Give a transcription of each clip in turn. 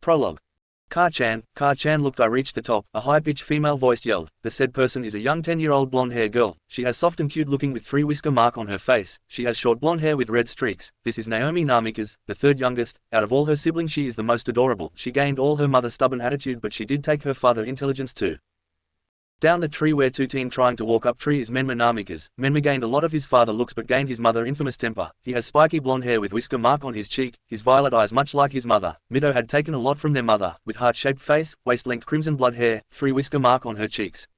Prologue. Car-chan looked. I reached the top, a high-pitched female voice yelled. The said person is a young 10-year-old blonde-haired girl. She has soft and cute looking with 3 whisker mark on her face. She has short blonde hair with red streaks. This is Naomi Namikaze, the third youngest. Out of all her siblings she is the most adorable. She gained all her mother's stubborn attitude, but she did take her father intelligence too. Down the tree where two teen trying to walk up tree is Menma Namikaze. Menma gained a lot of his father looks but gained his mother infamous temper. He has spiky blonde hair with whisker mark on his cheek, his violet eyes much like his mother. Mido had taken a lot from their mother, with heart-shaped face, waist-length crimson blood hair, 3 whisker mark on her cheeks.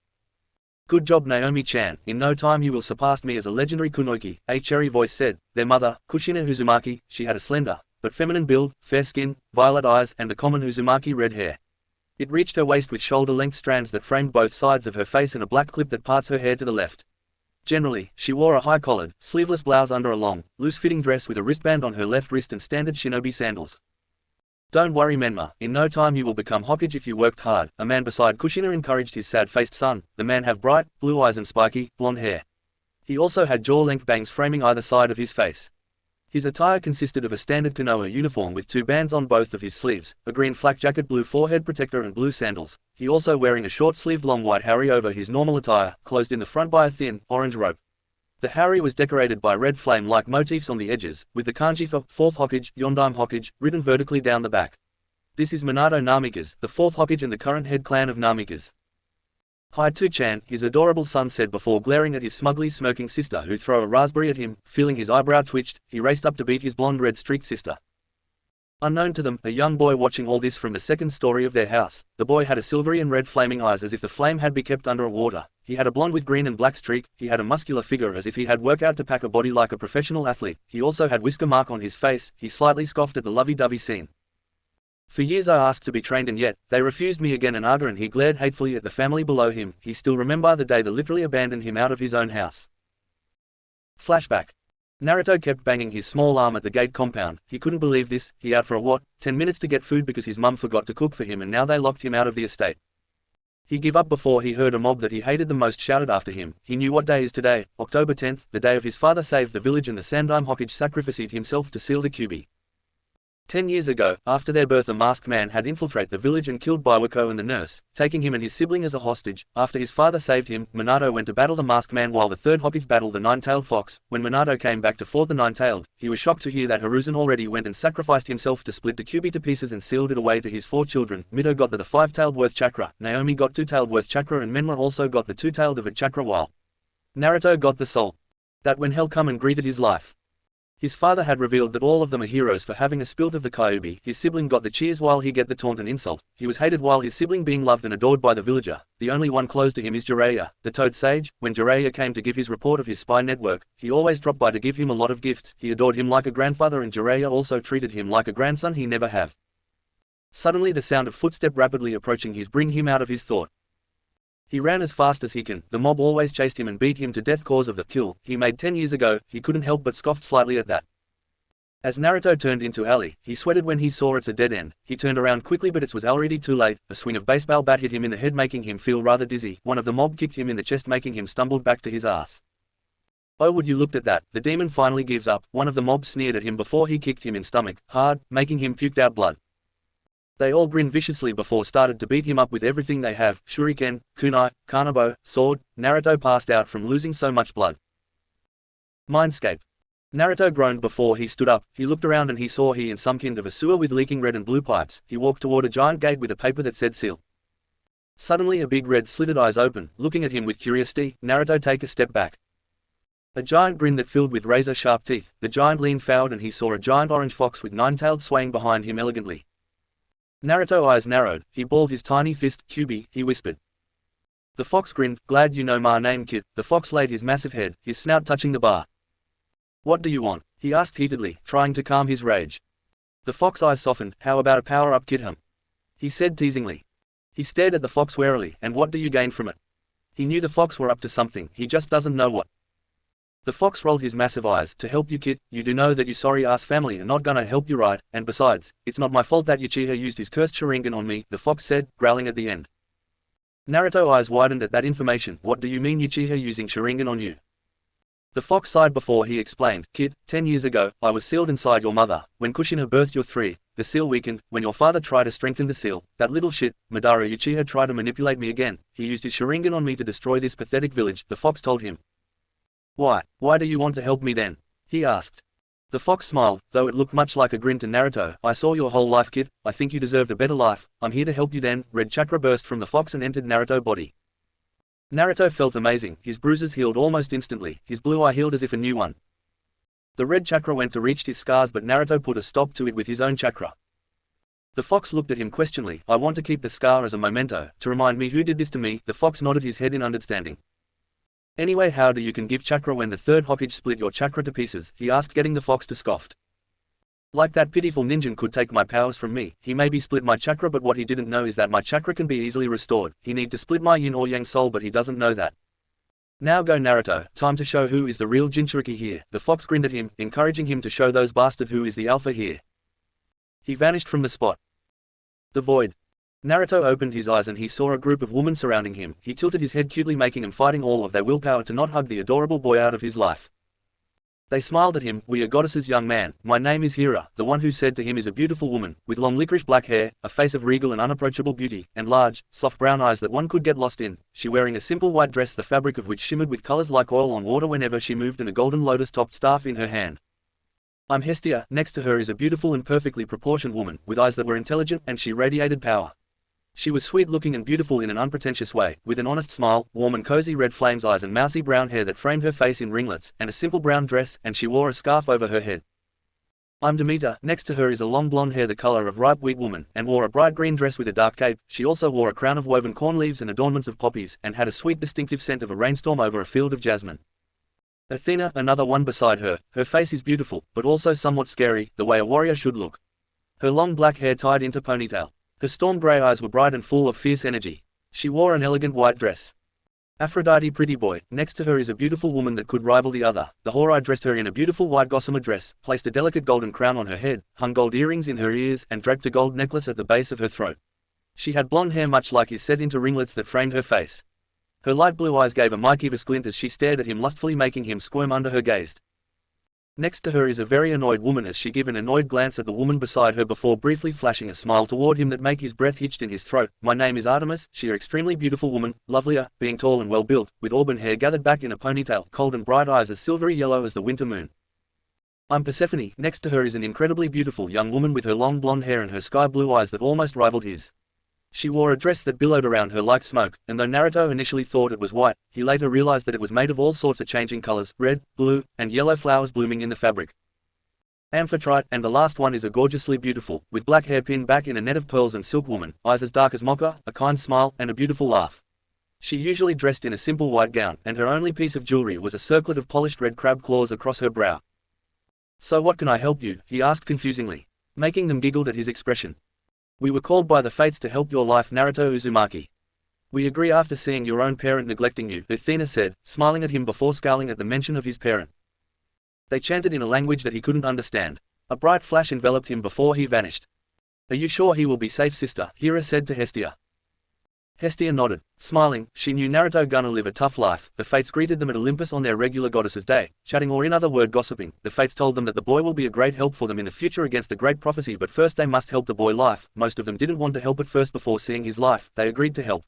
Good job Naomi-chan, in no time you will surpass me as a legendary kunoichi, a cherry voice said. Their mother, Kushina Uzumaki, she had a slender, but feminine build, fair skin, violet eyes and the common Uzumaki red hair. It reached her waist with shoulder-length strands that framed both sides of her face and a black clip that parts her hair to the left. Generally, she wore a high-collared, sleeveless blouse under a long, loose-fitting dress with a wristband on her left wrist and standard shinobi sandals. Don't worry Menma, in no time you will become Hokage if you worked hard, a man beside Kushina encouraged his sad-faced son. The man have bright, blue eyes and spiky, blonde hair. He also had jaw-length bangs framing either side of his face. His attire consisted of a standard Konoha uniform with 2 bands on both of his sleeves, a green flak jacket, blue forehead protector and blue sandals. He also wearing a short-sleeved long white hari over his normal attire, closed in the front by a thin, orange rope. The hari was decorated by red flame-like motifs on the edges, with the kanji for 4th Hokage, Yondaime Hokage, written vertically down the back. This is Minato Namikaze, the 4th Hokage and the current head clan of Namikaze. Hi to-chan, his adorable son said before glaring at his smugly smirking sister who threw a raspberry at him. Feeling his eyebrow twitched, he raced up to beat his blonde red-streaked sister. Unknown to them, a young boy watching all this from the second story of their house. The boy had a silvery and red flaming eyes as if the flame had been kept under water. He had a blonde with green and black streak. He had a muscular figure as if he had worked out to pack a body like a professional athlete. He also had whisker mark on his face. He slightly scoffed at the lovey-dovey scene. For years I asked to be trained and yet, they refused me again and and he glared hatefully at the family below him. He still remember the day they literally abandoned him out of his own house. Flashback. Naruto kept banging his small arm at the gate compound. He couldn't believe this. He out for a 10 minutes to get food because his mum forgot to cook for him and now they locked him out of the estate. He gave up before he heard a mob that he hated the most shouted after him. He knew what day is today, October 10th, the day of his father saved the village and the Sandaime Hokage sacrificed himself to seal the Kyuubi. 10 years ago, after their birth a masked man had infiltrated the village and killed Biwako and the nurse, taking him and his sibling as a hostage. After his father saved him, Minato went to battle the masked man while the 3rd Hokage battled the 9-tailed fox. When Minato came back to fort the 9-tailed, he was shocked to hear that Hiruzen already went and sacrificed himself to split the Kyuubi to pieces and sealed it away to his 4 children. Mido got the 5-tailed worth chakra, Naomi got 2-tailed worth chakra and Menma also got the 2-tailed of a chakra while Naruto got the soul. That when hell come and greeted his life. His father had revealed that all of them are heroes for having a spilt of the Kyuubi. His sibling got the cheers while he get the taunt and insult. He was hated while his sibling being loved and adored by the villager. The only one close to him is Jiraiya, the Toad Sage. When Jiraiya came to give his report of his spy network, he always dropped by to give him a lot of gifts. He adored him like a grandfather and Jiraiya also treated him like a grandson he never have. Suddenly the sound of footstep rapidly approaching his bring him out of his thought. He ran as fast as he can. The mob always chased him and beat him to death cause of the kill he made 10 years ago. He couldn't help but scoffed slightly at that. As Naruto turned into alley, he sweated when he saw it's a dead end. He turned around quickly but it was already too late. A swing of baseball bat hit him in the head making him feel rather dizzy. One of the mob kicked him in the chest making him stumble back to his ass. Oh would you looked at that, the demon finally gives up. One of the mob sneered at him before he kicked him in stomach, hard, making him puked out blood. They all grinned viciously before started to beat him up with everything they have, shuriken, kunai, kanabo, sword. Naruto passed out from losing so much blood. Mindscape. Naruto groaned before he stood up. He looked around and he saw he in some kind of a sewer with leaking red and blue pipes. He walked toward a giant gate with a paper that said seal. Suddenly a big red slitted eyes open, looking at him with curiosity. Naruto take a step back. A giant grin that filled with razor-sharp teeth. The giant leaned forward and he saw a giant orange fox with 9-tailed swaying behind him elegantly. Naruto eyes narrowed. He balled his tiny fist. Kyuubi, he whispered. The fox grinned. Glad you know my name kid. The fox laid his massive head, his snout touching the bar. What do you want? He asked heatedly, trying to calm his rage. The fox eyes softened. How about a power-up kid he said teasingly. He stared at the fox warily. And what do you gain from it? He knew the fox were up to something, he just doesn't know what. The fox rolled his massive eyes. To help you kid, you do know that your sorry-ass family are not gonna help you right, and besides, it's not my fault that Uchiha used his cursed Sharingan on me, the fox said, growling at the end. Naruto eyes widened at that information. What do you mean Uchiha using Sharingan on you? The fox sighed before he explained, kid, 10 years ago, I was sealed inside your mother. When Kushina birthed your 3, the seal weakened. When your father tried to strengthen the seal, that little shit, Madara Uchiha tried to manipulate me again. He used his Sharingan on me to destroy this pathetic village, the fox told him. Why do you want to help me then? He asked. The fox smiled, though it looked much like a grin to Naruto. I saw your whole life, kid. I think you deserved a better life. I'm here to help you then. Red chakra burst from the fox and entered Naruto's body. Naruto felt amazing. His bruises healed almost instantly. His blue eye healed as if a new one. The red chakra went to reach his scars, but Naruto put a stop to it with his own chakra. The fox looked at him questioningly. I want to keep the scar as a memento, to remind me who did this to me. The fox nodded his head in understanding. Anyway, how do you can give chakra when the third Hokage split your chakra to pieces? He asked, getting the fox to scoff. Like that pitiful ninja could take my powers from me. He maybe split my chakra, but what he didn't know is that my chakra can be easily restored. He need to split my yin or yang soul, but he doesn't know that. Now go Naruto, time to show who is the real Jinchuriki here. The fox grinned at him, encouraging him to show those bastard who is the alpha here. He vanished from the spot. The void. Naruto opened his eyes and he saw a group of women surrounding him. He tilted his head cutely, making them fighting all of their willpower to not hug the adorable boy out of his life. They smiled at him. We are goddesses, young man. My name is Hera. The one who said to him is a beautiful woman, with long licorice black hair, a face of regal and unapproachable beauty, and large, soft brown eyes that one could get lost in. She wearing a simple white dress, the fabric of which shimmered with colors like oil on water whenever she moved, and a golden lotus-topped staff in her hand. I'm Hestia. Next to her is a beautiful and perfectly proportioned woman, with eyes that were intelligent, and she radiated power. She was sweet-looking and beautiful in an unpretentious way, with an honest smile, warm and cozy red flames eyes and mousy brown hair that framed her face in ringlets, and a simple brown dress, and she wore a scarf over her head. I'm Demeter. Next to her is a long blonde hair the color of ripe wheat woman, and wore a bright green dress with a dark cape. She also wore a crown of woven corn leaves and adornments of poppies, and had a sweet distinctive scent of a rainstorm over a field of jasmine. Athena, another one beside her. Her face is beautiful, but also somewhat scary, the way a warrior should look. Her long black hair tied into ponytail. Her storm grey eyes were bright and full of fierce energy. She wore an elegant white dress. Aphrodite, pretty boy. Next to her is a beautiful woman that could rival the other. The Horai dressed her in a beautiful white gossamer dress, placed a delicate golden crown on her head, hung gold earrings in her ears, and draped a gold necklace at the base of her throat. She had blonde hair much like his set into ringlets that framed her face. Her light blue eyes gave a mischievous glint as she stared at him lustfully, making him squirm under her gaze. Next to her is a very annoyed woman as she gave an annoyed glance at the woman beside her before briefly flashing a smile toward him that make his breath hitched in his throat. My name is Artemis. She is extremely beautiful woman, lovelier, being tall and well built, with auburn hair gathered back in a ponytail, cold and bright eyes as silvery yellow as the winter moon. I'm Persephone. Next to her is an incredibly beautiful young woman with her long blonde hair and her sky blue eyes that almost rivaled his. She wore a dress that billowed around her like smoke, and though Naruto initially thought it was white, he later realized that it was made of all sorts of changing colors, red, blue, and yellow flowers blooming in the fabric. Amphitrite, and the last one is a gorgeously beautiful, with black hair pinned back in a net of pearls and silk woman, eyes as dark as mocha, a kind smile, and a beautiful laugh. She usually dressed in a simple white gown, and her only piece of jewelry was a circlet of polished red crab claws across her brow. So what can I help you? He asked confusingly. Making them giggled at his expression. We were called by the fates to help your life, Naruto Uzumaki. We agree after seeing your own parent neglecting you, Athena said, smiling at him before scowling at the mention of his parent. They chanted in a language that he couldn't understand. A bright flash enveloped him before he vanished. Are you sure he will be safe, sister? Hera said to Hestia. Hestia nodded, smiling. She knew Naruto gonna live a tough life. The fates greeted them at Olympus on their regular goddesses' day, chatting or in other word gossiping. The fates told them that the boy will be a great help for them in the future against the great prophecy, but first they must help the boy life. Most of them didn't want to help at first. Before seeing his life, they agreed to help.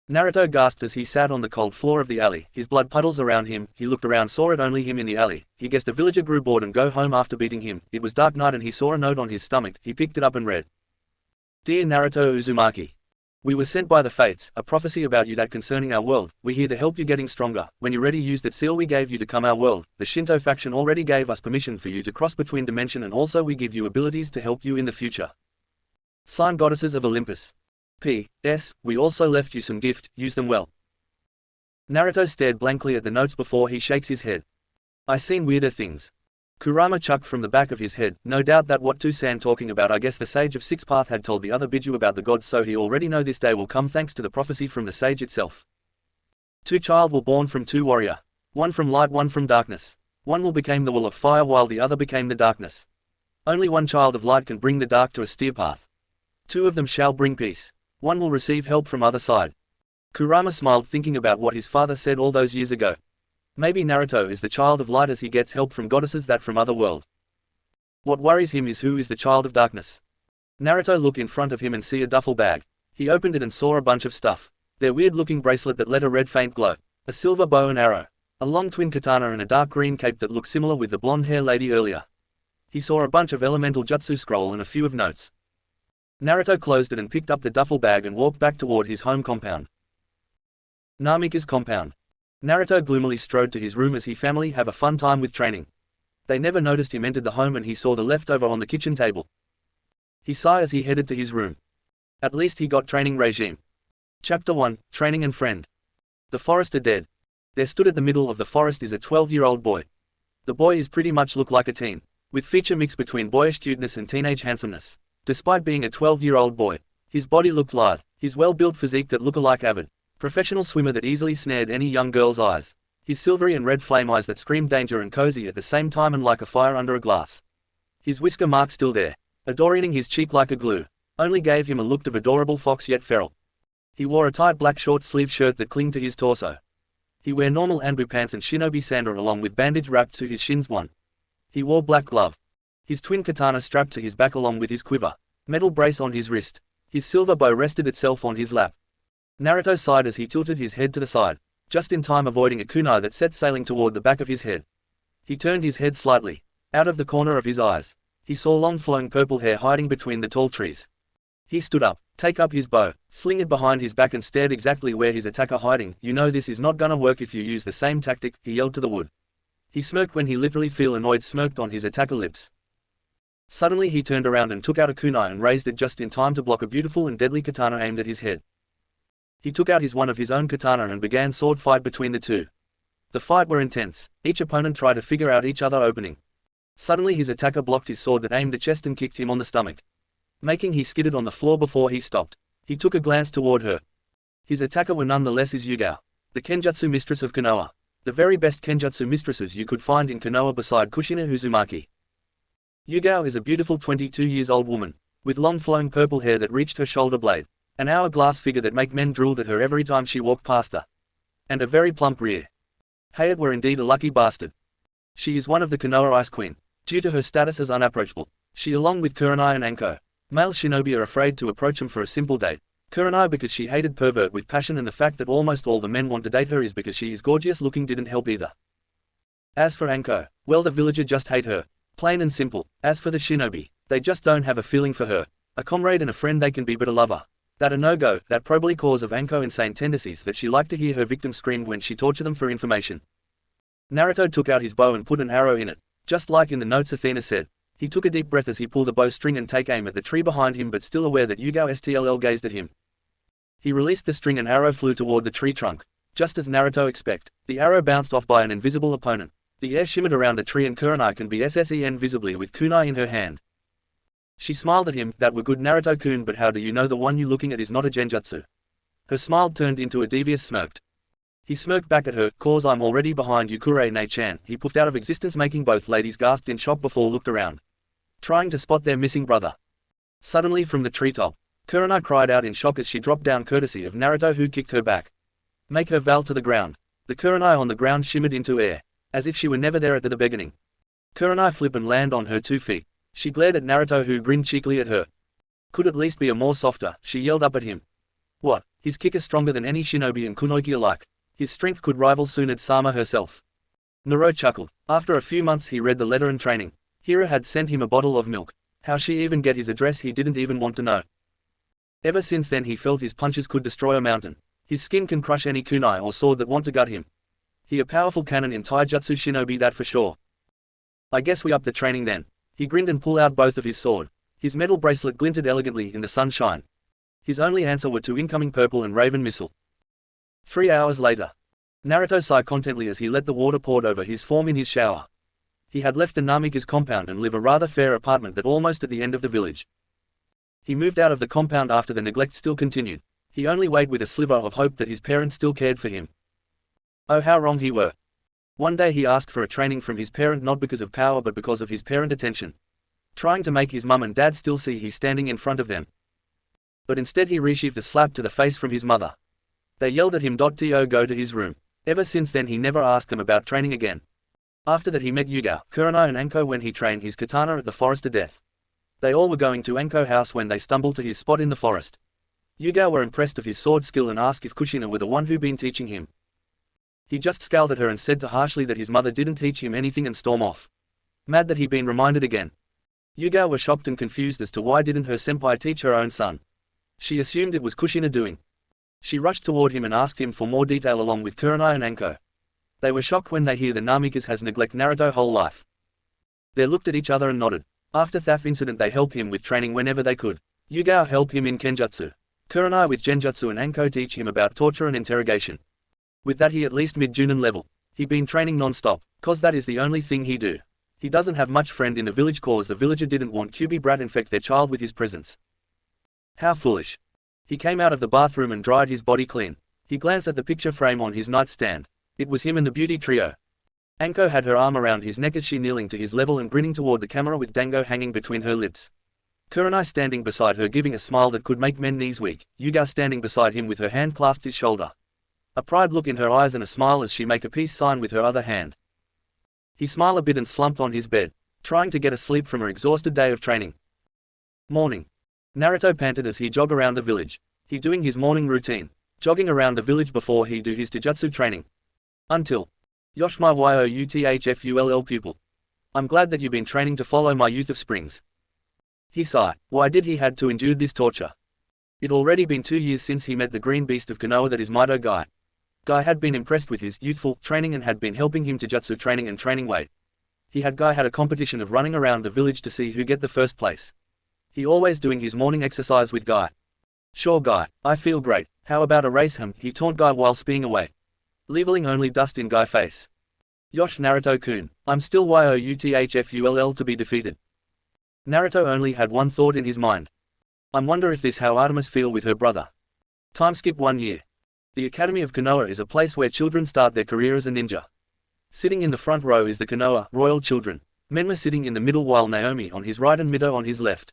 Naruto gasped as he sat on the cold floor of the alley, his blood puddles around him. He looked around, saw it only him in the alley. He guessed the villager grew bored and go home after beating him. It was dark night and he saw a note on his stomach. He picked it up and read. Dear Naruto Uzumaki. We were sent by the fates, a prophecy about you that concerning our world. We're here to help you getting stronger. When you're ready, use that seal we gave you to come our world. The Shinto faction already gave us permission for you to cross between dimension, and also we give you abilities to help you in the future. Signed, Goddesses of Olympus. P.S. We also left you some gift, use them well. Naruto stared blankly at the notes before he shakes his head. I seen weirder things. Kurama chucked from the back of his head. No doubt that what Toussaint talking about. I guess the sage of Six Path had told the other Biju about the gods, so he already know this day will come thanks to the prophecy from the sage itself. Two child were born from two warrior. One from light, one from darkness. One will become the wall of fire while the other became the darkness. Only one child of light can bring the dark to a steer path. Two of them shall bring peace. One will receive help from other side. Kurama smiled, thinking about what his father said all those years ago. Maybe Naruto is the child of light as he gets help from goddesses that from other world. What worries him is who is the child of darkness. Naruto looked in front of him and see a duffel bag. He opened it and saw a bunch of stuff. Their weird-looking bracelet that let a red faint glow. A silver bow and arrow. A long twin katana and a dark green cape that looked similar with the blonde-hair lady earlier. He saw a bunch of elemental jutsu scroll and a few of notes. Naruto closed it and picked up the duffel bag and walked back toward his home compound. Namika's compound. Naruto gloomily strode to his room as he family have a fun time with training. They never noticed him entered the home and he saw the leftover on the kitchen table. He sighed as he headed to his room. At least he got training regime. Chapter 1, Training and Friend. The forest are dead. There stood at the middle of the forest is a 12-year-old boy. The boy is pretty much look like a teen, with feature mix between boyish cuteness and teenage handsomeness. Despite being a 12-year-old boy, his body looked lithe, his well-built physique that looked like avid professional swimmer that easily snared any young girl's eyes. His silvery and red flame eyes that screamed danger and cozy at the same time and like a fire under a glass. His whisker mark still there, adoring his cheek like a glue, only gave him a look of adorable fox yet feral. He wore a tight black short-sleeved shirt that clinged to his torso. He wore normal anbu pants and shinobi sandal along with bandage wrapped to his shins. He wore black glove. His twin katana strapped to his back along with his quiver, metal brace on his wrist. His silver bow rested itself on his lap. Naruto sighed as he tilted his head to the side, just in time avoiding a kunai that set sailing toward the back of his head. He turned his head slightly. Out of the corner of his eyes, he saw long flowing purple hair hiding between the tall trees. He stood up, take up his bow, sling it behind his back and stared exactly where his attacker hiding. You know this is not gonna work if you use the same tactic, he yelled to the wood. He smirked when he literally feel annoyed smirked on his attacker lips. Suddenly he turned around and took out a kunai and raised it just in time to block a beautiful and deadly katana aimed at his head. He took out one of his own katana and began sword fight between the two. The fight were intense. Each opponent tried to figure out each other opening. Suddenly his attacker blocked his sword that aimed the chest and kicked him on the stomach, making he skidded on the floor before he stopped. He took a glance toward her. His attacker were none the less is Yugao, the Kenjutsu mistress of Konoha. The very best Kenjutsu mistresses you could find in Konoha beside Kushina Uzumaki. Yugao is a beautiful 22-years-old woman, with long flowing purple hair that reached her shoulder blade, an hourglass figure that make men drooled at her every time she walked past her, and a very plump rear. Hayat were indeed a lucky bastard. She is one of the Konoha Ice Queen, due to her status as unapproachable. She along with Kurenai and Anko, male shinobi, are afraid to approach him for a simple date. Kurenai because she hated pervert with passion, and the fact that almost all the men want to date her is because she is gorgeous looking didn't help either. As for Anko, well, the villager just hate her. Plain and simple. As for the shinobi, they just don't have a feeling for her. A comrade and a friend they can be, but a lover, that a no-go. That probably cause of Anko insane tendencies that she liked to hear her victim scream when she tortured them for information. Naruto took out his bow and put an arrow in it, just like in the notes Athena said. He took a deep breath as he pulled the bowstring and take aim at the tree behind him, but still aware that Yugao Stll gazed at him. He released the string and arrow flew toward the tree trunk. Just as Naruto expected, the arrow bounced off by an invisible opponent. The air shimmered around the tree and Kurenai can be SSEN visibly with kunai in her hand. She smiled at him. That were good, Naruto-kun, but how do you know the one you looking at is not a genjutsu? Her smile turned into a devious smirk. He smirked back at her. Cause I'm already behind you, Kurenai-chan. He puffed out of existence, making both ladies gasped in shock before looked around, trying to spot their missing brother. Suddenly from the treetop, Kurenai cried out in shock as she dropped down courtesy of Naruto, who kicked her back. Make her val to the ground. The Kurenai on the ground shimmered into air, as if she were never there at the beginning. Kurenai flip and land on her 2 feet. She glared at Naruto, who grinned cheekily at her. Could at least be a more softer, she yelled up at him. What? His kick is stronger than any shinobi and kunoiki alike. His strength could rival Tsunade-sama herself. Naruto chuckled. After a few months he read the letter and training. Hira had sent him a bottle of milk. How she even get his address he didn't even want to know. Ever since then he felt his punches could destroy a mountain. His skin can crush any kunai or sword that want to gut him. He a powerful cannon in taijutsu shinobi, that for sure. I guess we up the training then. He grinned and pulled out both of his sword. His metal bracelet glinted elegantly in the sunshine. His only answer were 2 incoming purple and raven missile. 3 hours later. Naruto sighed contentedly as he let the water pour over his form in his shower. He had left the Namika's compound and live a rather fair apartment that almost at the end of the village. He moved out of the compound after the neglect still continued. He only waited with a sliver of hope that his parents still cared for him. Oh, how wrong he were. One day he asked for a training from his parent, not because of power but because of his parent attention. Trying to make his mum and dad still see he's standing in front of them. But instead he received a slap to the face from his mother. They yelled at him. To go to his room. Ever since then he never asked them about training again. After that he met Yuga, Kurenai and Anko when he trained his katana at the forest to death. They all were going to Anko house when they stumbled to his spot in the forest. Yuga were impressed of his sword skill and asked if Kushina were the one who been teaching him. He just scowled at her and said harshly that his mother didn't teach him anything and stormed off. Mad that he'd been reminded again. Yuga were shocked and confused as to why didn't her senpai teach her own son. She assumed it was Kushina doing. She rushed toward him and asked him for more detail along with Kurenai and Anko. They were shocked when they hear the Namikas has neglected Naruto whole life. They looked at each other and nodded. After Thaf incident they help him with training whenever they could. Yuga help him in Kenjutsu. Kurenai with Genjutsu and Anko teach him about torture and interrogation. With that he at least mid-Junin level. He been training non-stop, cause that is the only thing he do. He doesn't have much friend in the village cause the villager didn't want QB brat infect their child with his presence. How foolish. He came out of the bathroom and dried his body clean. He glanced at the picture frame on his nightstand. It was him and the beauty trio. Anko had her arm around his neck as she kneeling to his level and grinning toward the camera with Dango hanging between her lips. Kurenai standing beside her giving a smile that could make men's knees weak, Yuga standing beside him with her hand clasped his shoulder. A pride look in her eyes and a smile as she make a peace sign with her other hand. He smiled a bit and slumped on his bed, trying to get a sleep from her exhausted day of training. Morning. Naruto panted as he jogged around the village. He doing his morning routine, jogging around the village before he do his taijutsu training. Until. Yosh my youthfull pupil. I'm glad that you been training to follow my youth of springs. He sighed. Why did he had to endure this torture? It already been 2 years since he met the green beast of Konoha that is Mido Guy. Guy had been impressed with his youthful training and had been helping him to jutsu training and training weight. Guy had a competition of running around the village to see who get the first place. He always doing his morning exercise with Guy. Sure Guy, I feel great, how about a race he taunt Guy while speeing away. Leveling only dust in Guy face. Yosh Naruto-kun, I'm still youthfull to be defeated. Naruto only had one thought in his mind. I wonder if this how Artemis feel with her brother. Time skip 1 year. The Academy of Konoha is a place where children start their career as a ninja. Sitting in the front row is the Konoha royal children. Menma sitting in the middle while Naomi on his right and Mido on his left.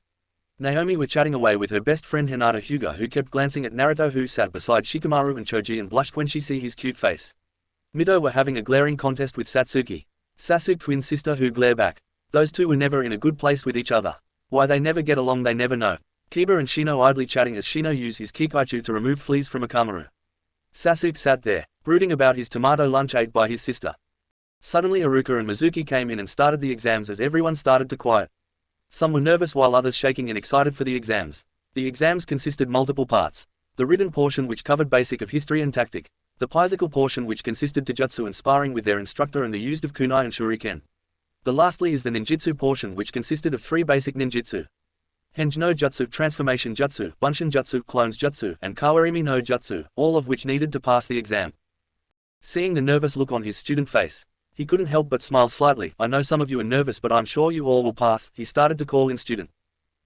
Naomi were chatting away with her best friend Hinata Hyuga who kept glancing at Naruto who sat beside Shikamaru and Choji and blushed when she see his cute face. Mido were having a glaring contest with Satsuki. Sasuke twin sister who glare back. Those two were never in a good place with each other. Why they never get along they never know. Kiba and Shino idly chatting as Shino used his Kikaichu to remove fleas from Akamaru. Sasuke sat there, brooding about his tomato lunch ate by his sister. Suddenly Iruka and Mizuki came in and started the exams as everyone started to quiet. Some were nervous while others shaking and excited for the exams. The exams consisted multiple parts. The written portion which covered basic of history and tactic. The physical portion which consisted taijutsu and sparring with their instructor and the use of kunai and shuriken. The lastly is the ninjutsu portion which consisted of 3 basic ninjutsu. Henj no Jutsu, Transformation Jutsu, Bunshin Jutsu, Clones Jutsu, and Kawarimi no Jutsu, all of which needed to pass the exam. Seeing the nervous look on his student face, he couldn't help but smile slightly. I know some of you are nervous but I'm sure you all will pass, he started to call in student.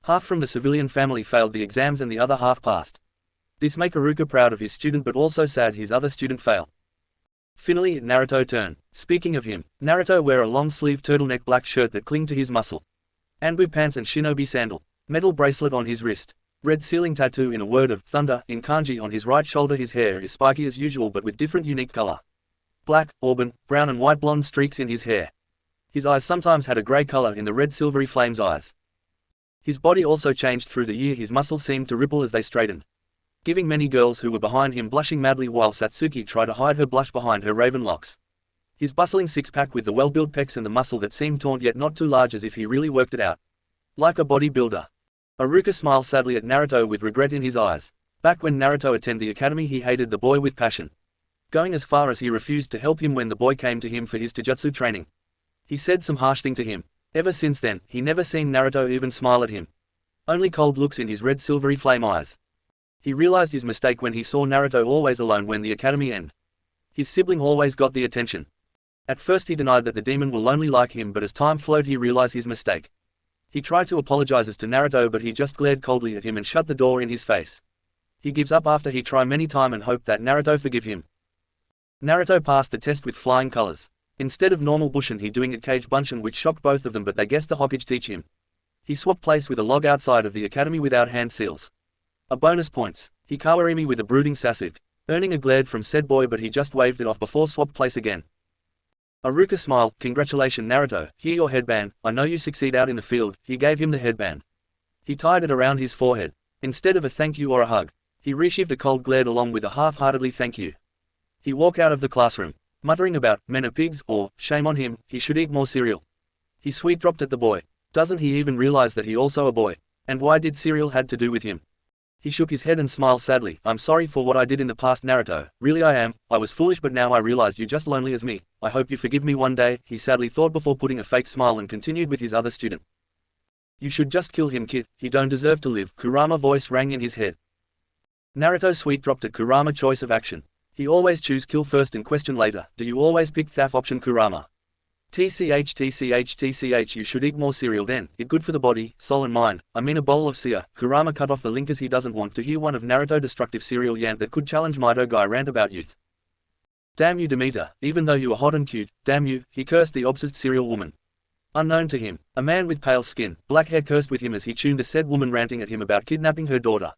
Half from the civilian family failed the exams and the other half passed. This make Iruka proud of his student but also sad his other student fail. Finally Naruto turn. Speaking of him, Naruto wear a long-sleeve turtleneck black shirt that cling to his muscle. Anbu pants and shinobi sandal. Metal bracelet on his wrist. Red ceiling tattoo in a word of thunder in kanji on his right shoulder. His hair is spiky as usual but with different unique color. Black, auburn, brown and white blonde streaks in his hair. His eyes sometimes had a grey color in the red silvery flames eyes. His body also changed through the year. His muscles seemed to ripple as they straightened, giving many girls who were behind him blushing madly while Satsuki tried to hide her blush behind her raven locks. His bustling six-pack with the well-built pecs and the muscle that seemed taut yet not too large as if he really worked it out. Like a bodybuilder. Iruka smiled sadly at Naruto with regret in his eyes. Back when Naruto attended the academy he hated the boy with passion. Going as far as he refused to help him when the boy came to him for his taijutsu training. He said some harsh thing to him. Ever since then, he never seen Naruto even smile at him. Only cold looks in his red silvery flame eyes. He realized his mistake when he saw Naruto always alone when the academy ended. His sibling always got the attention. At first he denied that the demon will only like him but as time flowed he realized his mistake. He tried to apologize to Naruto but he just glared coldly at him and shut the door in his face. He gives up after he tried many times and hoped that Naruto forgive him. Naruto passed the test with flying colors. Instead of normal Bushin he doing a cage bunshin which shocked both of them but they guessed the Hokage teach him. He swapped place with a log outside of the academy without hand seals. A bonus points. He Kawarimi with a brooding Sasuke, earning a glare from said boy but he just waved it off before swapped place again. Haruka smiled. Congratulations Naruto, here your headband, I know you succeed out in the field. He gave him the headband. He tied it around his forehead. Instead of a thank you or a hug, he received a cold glare along with a half-heartedly thank you. He walked out of the classroom, muttering about, men are pigs, or, shame on him, he should eat more cereal. He sweet dropped at the boy. Doesn't he even realize that he also a boy? And why did cereal had to do with him? He shook his head and smiled sadly. I'm sorry for what I did in the past Naruto, really I am, I was foolish but now I realized you're just lonely as me, I hope you forgive me one day, he sadly thought before putting a fake smile and continued with his other student. You should just kill him kid, he don't deserve to live, Kurama voice rang in his head. Naruto sweet dropped at Kurama choice of action. He always choose kill first and question later, do you always pick thaf option Kurama? TCH you should eat more cereal then, it good for the body, soul and mind, I mean a bowl of cereal. Kurama cut off the link as he doesn't want to hear one of Naruto destructive cereal yant that could challenge Mido guy rant about youth. Damn you Demeter, even though you are hot and cute, damn you, he cursed the obsessed cereal woman. Unknown to him, a man with pale skin, black hair cursed with him as he tuned the said woman ranting at him about kidnapping her daughter.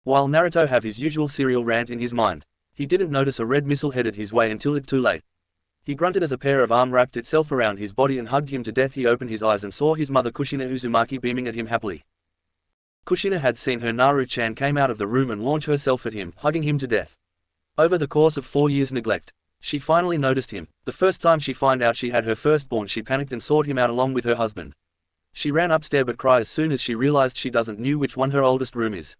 While Naruto have his usual cereal rant in his mind, he didn't notice a red missile headed his way until it too late. He grunted as a pair of arms wrapped itself around his body and hugged him to death. He opened his eyes and saw his mother Kushina Uzumaki beaming at him happily. Kushina had seen her Naru-chan came out of the room and launch herself at him, hugging him to death. Over the course of 4 years' neglect, she finally noticed him. The first time she found out she had her firstborn she panicked and sought him out along with her husband. She ran upstairs but cried as soon as she realized she doesn't knew which one her oldest room is.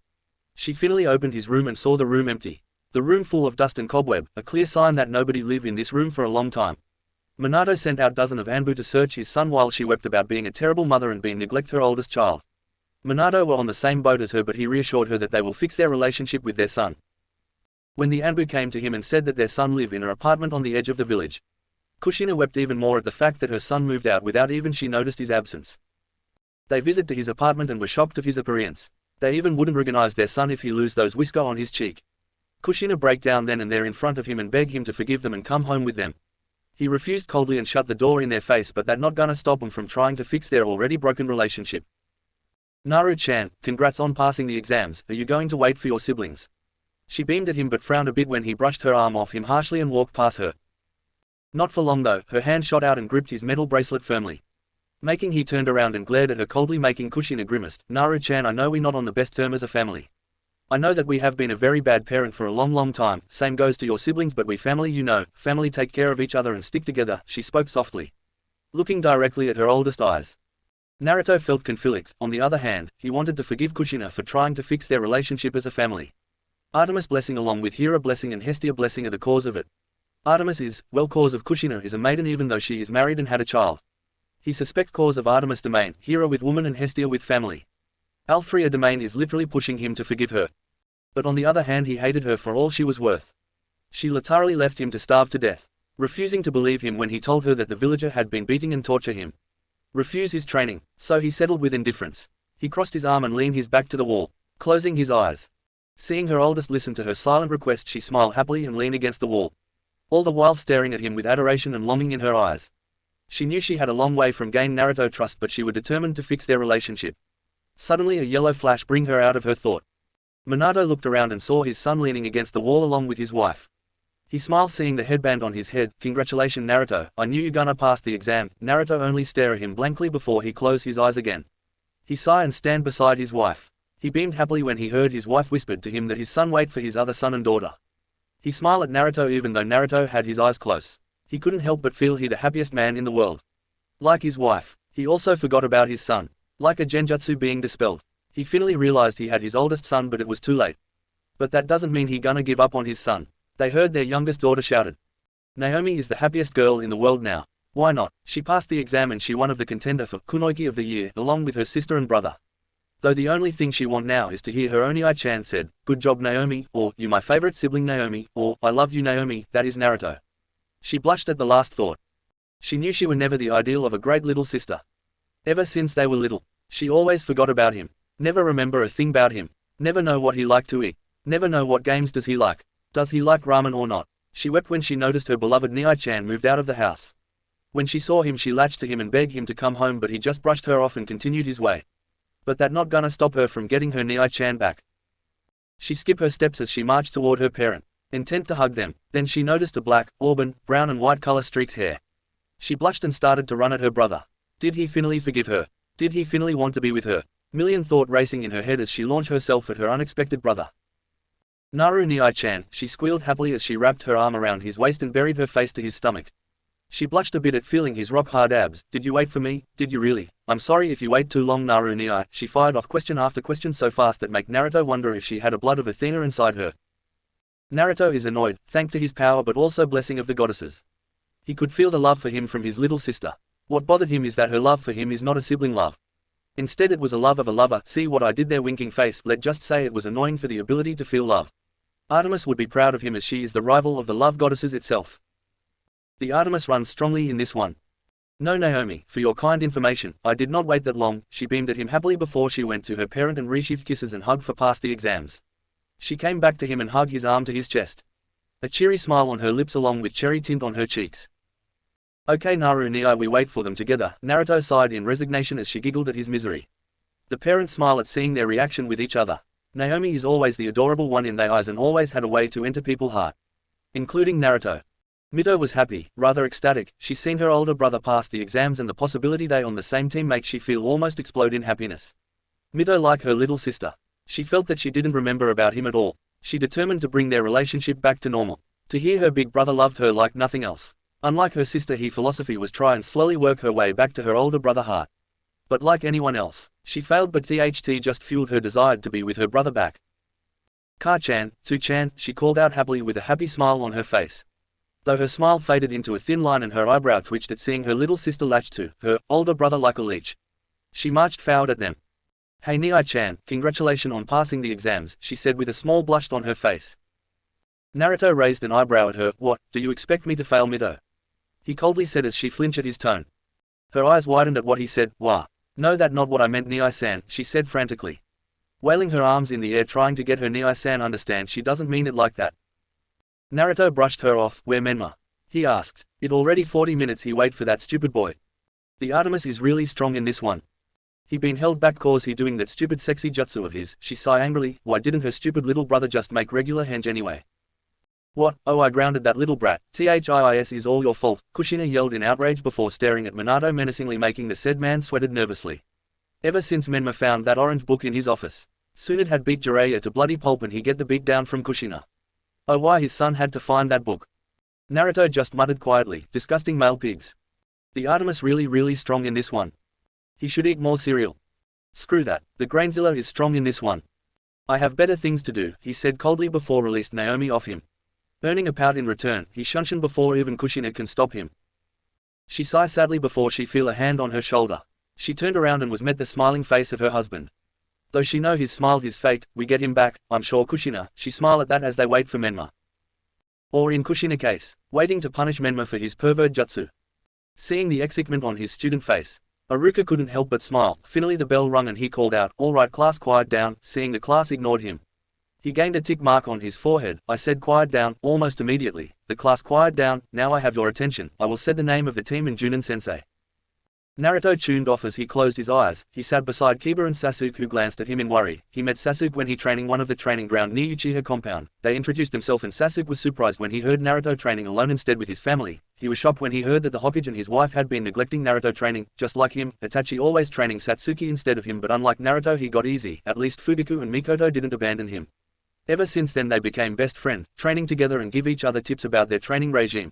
She finally opened his room and saw the room empty. The room full of dust and cobweb, a clear sign that nobody lived in this room for a long time. Minato sent out dozen of Anbu to search his son while she wept about being a terrible mother and being neglect her oldest child. Minato were on the same boat as her but he reassured her that they will fix their relationship with their son. When the Anbu came to him and said that their son lived in an apartment on the edge of the village, Kushina wept even more at the fact that her son moved out without even she noticed his absence. They visited to his apartment and were shocked of his appearance. They even wouldn't recognize their son if he lose those whisker on his cheek. Kushina break down then and there in front of him and beg him to forgive them and come home with them. He refused coldly and shut the door in their face, but that not gonna stop them from trying to fix their already broken relationship. Naru-chan, congrats on passing the exams, are you going to wait for your siblings? She beamed at him but frowned a bit when he brushed her arm off him harshly and walked past her. Not for long though, her hand shot out and gripped his metal bracelet firmly. Making he turned around and glared at her coldly, making Kushina grimaced. Naru-chan, I know we're not on the best term as a family. I know that we have been a very bad parent for a long time, same goes to your siblings, but we family, you know, family take care of each other and stick together, she spoke softly, looking directly at her oldest eyes. Naruto felt conflict. On the other hand, he wanted to forgive Kushina for trying to fix their relationship as a family. Artemis blessing along with Hera blessing and Hestia blessing are the cause of it. Artemis is, well, cause of Kushina is a maiden even though she is married and had a child. He suspect cause of Artemis domain, Hera with woman and Hestia with family. Althea domain is literally pushing him to forgive her. But on the other hand he hated her for all she was worth. She literally left him to starve to death. Refusing to believe him when he told her that the villager had been beating and torture him. Refuse his training, so he settled with indifference. He crossed his arm and leaned his back to the wall, closing his eyes. Seeing her oldest listen to her silent request, she smiled happily and leaned against the wall, all the while staring at him with adoration and longing in her eyes. She knew she had a long way from gain Naruto trust, but she was determined to fix their relationship. Suddenly a yellow flash bring her out of her thought. Minato looked around and saw his son leaning against the wall along with his wife. He smiled seeing the headband on his head. Congratulations Naruto, I knew you gonna pass the exam. Naruto only stared at him blankly before he closed his eyes again. He sighed and stand beside his wife. He beamed happily when he heard his wife whispered to him that his son wait for his other son and daughter. He smiled at Naruto even though Naruto had his eyes closed. He couldn't help but feel he the happiest man in the world. Like his wife, he also forgot about his son. Like a genjutsu being dispelled, he finally realized he had his oldest son, but it was too late. But that doesn't mean he gonna give up on his son. They heard their youngest daughter shouted. Naomi is the happiest girl in the world now. Why not? She passed the exam and she one of the contender for Kunoiki of the Year along with her sister and brother. Though the only thing she want now is to hear her Oni-chan said, "Good job Naomi," or "You my favorite sibling Naomi," or "I love you Naomi," that is Naruto. She blushed at the last thought. She knew she were never the ideal of a great little sister. Ever since they were little, she always forgot about him. Never remember a thing about him. Never know what he liked to eat. Never know what games does he like. Does he like ramen or not? She wept when she noticed her beloved Ni-chan moved out of the house. When she saw him she latched to him and begged him to come home, but he just brushed her off and continued his way. But that not gonna stop her from getting her Ni-chan back. She skipped her steps as she marched toward her parent, intent to hug them. Then she noticed a black, auburn, brown and white color streaks hair. She blushed and started to run at her brother. Did he finally forgive her? Did he finally want to be with her? Million thought racing in her head as she launched herself at her unexpected brother. Naru-ni-chan, she squealed happily as she wrapped her arm around his waist and buried her face to his stomach. She blushed a bit at feeling his rock-hard abs. Did you wait for me? Did you really? I'm sorry if you wait too long, Naru-ni. She fired off question after question so fast that make Naruto wonder if she had a blood of Athena inside her. Naruto is annoyed, thanks to his power but also blessing of the goddesses. He could feel the love for him from his little sister. What bothered him is that her love for him is not a sibling love. Instead it was a love of a lover. See what I did there, winking face. Let's just say it was annoying for the ability to feel love. Artemis would be proud of him as she is the rival of the love goddesses itself. The Artemis runs strongly in this one. No Naomi, for your kind information, I did not wait that long. She beamed at him happily before she went to her parent and received kisses and hug for past the exams. She came back to him and hugged his arm to his chest. A cheery smile on her lips along with cherry tint on her cheeks. Okay Naru-ni, we wait for them together, Naruto sighed in resignation as she giggled at his misery. The parents smile at seeing their reaction with each other. Naomi is always the adorable one in their eyes and always had a way to enter people's heart. Including Naruto. Mito was happy, rather ecstatic. She's seen her older brother pass the exams and the possibility they on the same team makes she feel almost explode in happiness. Mito like her little sister. She felt that she didn't remember about him at all. She determined to bring their relationship back to normal. To hear her big brother loved her like nothing else. Unlike her sister, her philosophy was try and slowly work her way back to her older brother heart. But like anyone else, she failed, but THT just fueled her desire to be with her brother back. Ka-chan, Tu-chan, she called out happily with a happy smile on her face. Though her smile faded into a thin line and her eyebrow twitched at seeing her little sister latch to her older brother like a leech. She marched forward at them. Hey Ni-chan, congratulations on passing the exams, she said with a small blush on her face. Naruto raised an eyebrow at her. What, do you expect me to fail, Mito? He coldly said as she flinched at his tone. Her eyes widened at what he said. Wah. No, that's not what I meant, Ni-san, she said frantically. Wailing her arms in the air trying to get her Ni-san understand she doesn't mean it like that. Naruto brushed her off. Where Menma? He asked. It already 40 minutes he wait for that stupid boy. The Artemis is really strong in this one. He been held back cause he doing that stupid sexy jutsu of his, she sighed angrily. Why didn't her stupid little brother just make regular henge anyway? What? Oh, I grounded that little brat. THIS is all your fault, Kushina yelled in outrage before staring at Minato menacingly, making the said man sweated nervously. Ever since Menma found that orange book in his office, soon it had beat Jiraiya to bloody pulp and he get the beat down from Kushina. Oh, why his son had to find that book. Naruto just muttered quietly, disgusting male pigs. The Artemis really strong in this one. He should eat more cereal. Screw that, the Grainzilla is strong in this one. I have better things to do, he said coldly before released Naomi off him. Earning a pout in return, he shunshin before even Kushina can stop him. She sighed sadly before she feel a hand on her shoulder. She turned around and was met the smiling face of her husband. Though she know his smile is fake, we get him back, I'm sure Kushina, she smiled at that as they wait for Menma. Or in Kushina case, waiting to punish Menma for his pervert jutsu. Seeing the excitement on his student face, Aruka couldn't help but smile. Finally the bell rung and he called out, alright class, quiet down. Seeing the class ignored him, he gained a tick mark on his forehead. I said quiet down, almost immediately. The class quiet down, now I have your attention. I will say the name of the team in Junin-sensei. Naruto tuned off as he closed his eyes. He sat beside Kiba and Sasuke, who glanced at him in worry. He met Sasuke when he training one of the training ground near Uchiha compound. They introduced themselves and Sasuke was surprised when he heard Naruto training alone instead with his family. He was shocked when he heard that the Hokage and his wife had been neglecting Naruto training. Just like him, Itachi always training Satsuki instead of him, but unlike Naruto he got easy. At least Fugaku and Mikoto didn't abandon him. Ever since then they became best friends, training together and give each other tips about their training regime.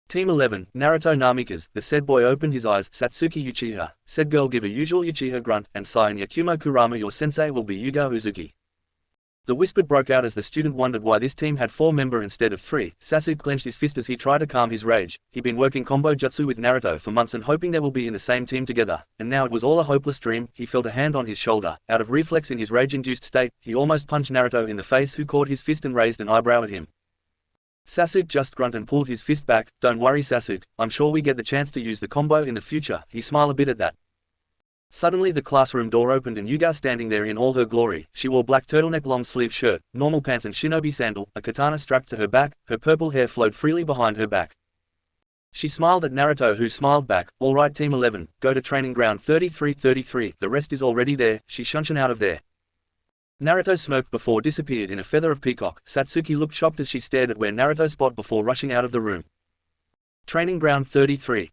Team 11, Naruto Namikaze. The said boy opened his eyes. Satsuki Uchiha. Said girl give a usual Uchiha grunt, and sigh in Yakumo Kurama, your sensei will be Yuga Uzuki. The whisper broke out as the student wondered why this team had 4 members instead of 3. Sasuke clenched his fist as he tried to calm his rage. He'd been working combo jutsu with Naruto for months and hoping they will be in the same team together, and now it was all a hopeless dream. He felt a hand on his shoulder. Out of reflex in his rage-induced state, he almost punched Naruto in the face, who caught his fist and raised an eyebrow at him. Sasuke just grunted and pulled his fist back. Don't worry Sasuke, I'm sure we get the chance to use the combo in the future. He smiled a bit at that. Suddenly the classroom door opened and Yuga standing there in all her glory. She wore black turtleneck long sleeve shirt, normal pants and shinobi sandal, a katana strapped to her back. Her purple hair flowed freely behind her back. She smiled at Naruto, who smiled back. Alright team 11, go to training ground 33-33, the rest is already there. She shunshin out of there. Naruto smirked before disappeared in a feather of peacock. Satsuki looked shocked as she stared at where Naruto spot before rushing out of the room. Training Ground 33.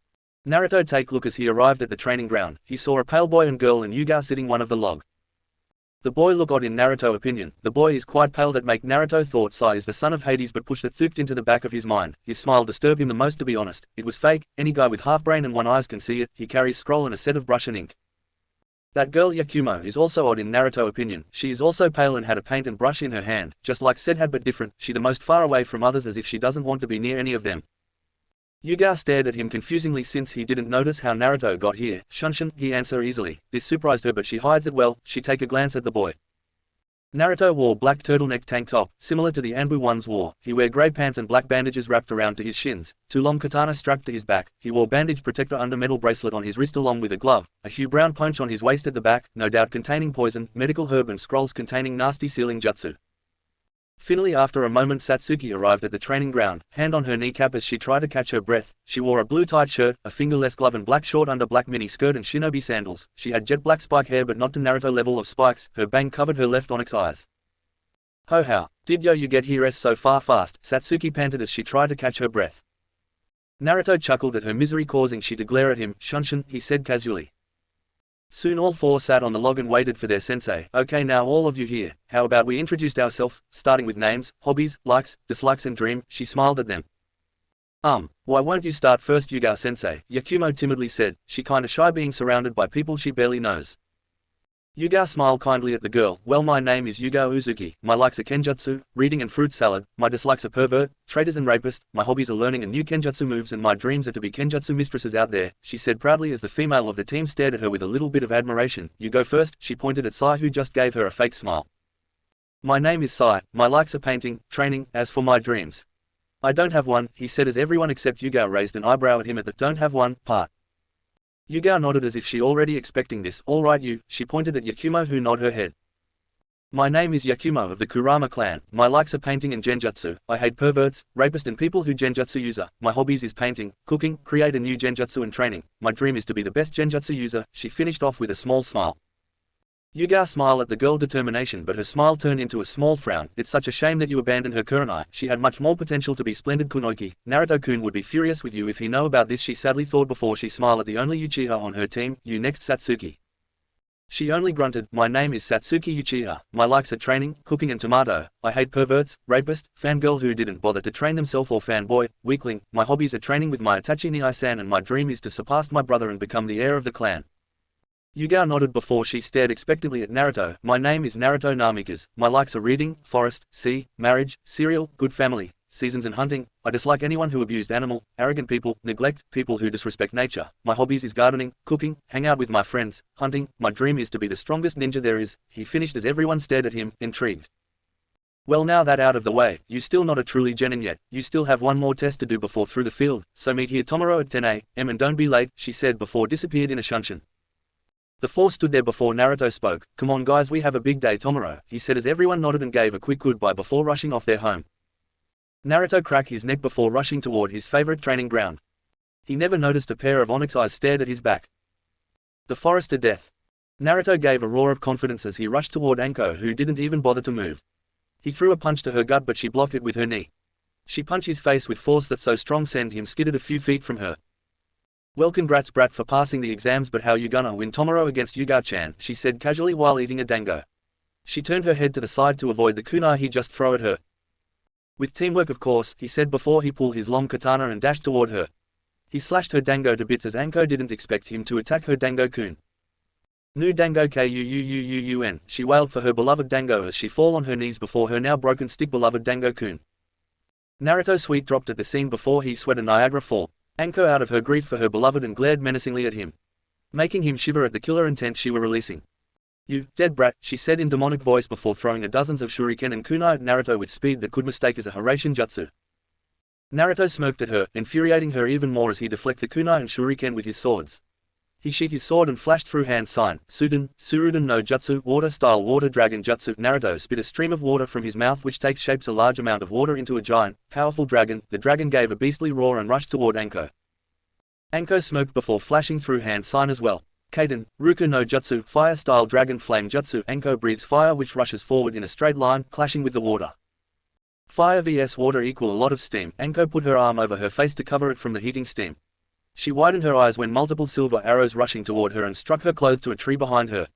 Naruto take look as he arrived at the training ground. He saw a pale boy and girl and Yuga sitting one of the log. The boy look odd in Naruto opinion. The boy is quite pale that make Naruto thought Sai is the son of Hades but pushed it thick into the back of his mind. His smile disturbed him the most to be honest. It was fake, any guy with half brain and one eyes can see it. He carries scroll and a set of brush and ink. That girl Yakumo is also odd in Naruto opinion. She is also pale and had a paint and brush in her hand, just like said had but different. She the most far away from others as if she doesn't want to be near any of them. Yuga stared at him confusingly since he didn't notice how Naruto got here. Shunshin, he answer easily. This surprised her but she hides it well. She take a glance at the boy. Naruto wore black turtleneck tank top, similar to the Anbu ones wore. He wear grey pants and black bandages wrapped around to his shins, two long katana strapped to his back. He wore bandage protector under metal bracelet on his wrist along with a glove, a hue brown punch on his waist at the back, no doubt containing poison, medical herb and scrolls containing nasty sealing jutsu. Finally after a moment Satsuki arrived at the training ground, hand on her kneecap as she tried to catch her breath. She wore a blue tight shirt, a fingerless glove and black short under black mini skirt and shinobi sandals. She had jet black spike hair but not to Naruto level of spikes. Her bang covered her left onyx eyes. Ho how, did you get here so far fast? Satsuki panted as she tried to catch her breath. Naruto chuckled at her misery causing she to glare at him. Shunshin, he said casually. Soon all four sat on the log and waited for their sensei. Okay now all of you here, how about we introduced ourselves, starting with names, hobbies, likes, dislikes and dream. She smiled at them. Why won't you start first Yuga sensei? Yakumo timidly said, she kinda shy being surrounded by people she barely knows. Yuga smiled kindly at the girl. Well my name is Yuga Uzuki, my likes are kenjutsu, reading and fruit salad, my dislikes are pervert, traitors and rapist, my hobbies are learning and new kenjutsu moves and my dreams are to be kenjutsu mistresses out there, she said proudly as the female of the team stared at her with a little bit of admiration. You go first, she pointed at Sai who just gave her a fake smile. My name is Sai, my likes are painting, training, as for my dreams. I don't have one, he said as everyone except Yuga raised an eyebrow at him at the don't have one part. Yuga nodded as if she already expecting this. All right you, she pointed at Yakumo who nodded her head. My name is Yakumo of the Kurama clan, my likes are painting and genjutsu, I hate perverts, rapists and people who genjutsu user, my hobbies is painting, cooking, create a new genjutsu and training, my dream is to be the best genjutsu user, she finished off with a small smile. Yuga smiled at the girl's determination but her smile turned into a small frown. It's such a shame that you abandoned her Kurenai, she had much more potential to be splendid kunoichi. Naruto-kun would be furious with you if he know about this she sadly thought before she smiled at the only Uchiha on her team. You next Satsuki. She only grunted, my name is Satsuki Uchiha, my likes are training, cooking and tomato, I hate perverts, rapist, fangirl who didn't bother to train themselves or fanboy, weakling, my hobbies are training with my Itachi Ni-san and my dream is to surpass my brother and become the heir of the clan. Yuga nodded before she stared expectantly at Naruto. My name is Naruto Namikas. My likes are reading, forest, sea, marriage, cereal, good family, seasons and hunting. I dislike anyone who abused animal, arrogant people, neglect, people who disrespect nature. My hobbies is gardening, cooking, hang out with my friends, hunting. My dream is to be the strongest ninja there is. He finished as everyone stared at him, intrigued. Well now that out of the way, you still not a truly genin yet. You still have one more test to do before through the field. So meet here tomorrow at 10 a.m. and don't be late, she said before disappeared in a shunshin. The four stood there before Naruto spoke. Come on guys, we have a big day tomorrow, he said as everyone nodded and gave a quick goodbye before rushing off their home. Naruto cracked his neck before rushing toward his favorite training ground. He never noticed a pair of onyx eyes stared at his back. The forest to death. Naruto gave a roar of confidence as he rushed toward Anko who didn't even bother to move. He threw a punch to her gut but she blocked it with her knee. She punched his face with force that so strong sent him skidded a few feet from her. Well congrats brat for passing the exams but how you gonna win tomorrow against Yuga-chan, she said casually while eating a dango. She turned her head to the side to avoid the kunai he just threw at her. With teamwork of course, he said before he pulled his long katana and dashed toward her. He slashed her dango to bits as Anko didn't expect him to attack her dango-kun. Nu dango kun, she wailed for her beloved dango as she fall on her knees before her now broken stick beloved dango-kun. Naruto sweet dropped at the scene before he sweat a Niagara fall. Anko out of her grief for her beloved and glared menacingly at him, making him shiver at the killer intent she were releasing. You, dead brat, she said in demonic voice before throwing a dozens of shuriken and kunai at Naruto with speed that could mistake as a Haraishin jutsu. Naruto smirked at her, infuriating her even more as he deflected kunai and shuriken with his swords. He sheathed his sword and flashed through hand sign, Suruden no Jutsu, water style water dragon jutsu. Naruto spit a stream of water from his mouth which takes shapes a large amount of water into a giant, powerful dragon. The dragon gave a beastly roar and rushed toward Anko. Anko smirked before flashing through hand sign as well. Kaiden, Ruku no Jutsu, fire style dragon flame jutsu. Anko breathes fire which rushes forward in a straight line, clashing with the water. Fire vs water equal a lot of steam. Anko put her arm over her face to cover it from the heating steam. She widened her eyes when multiple silver arrows rushing toward her and struck her clothes to a tree behind her,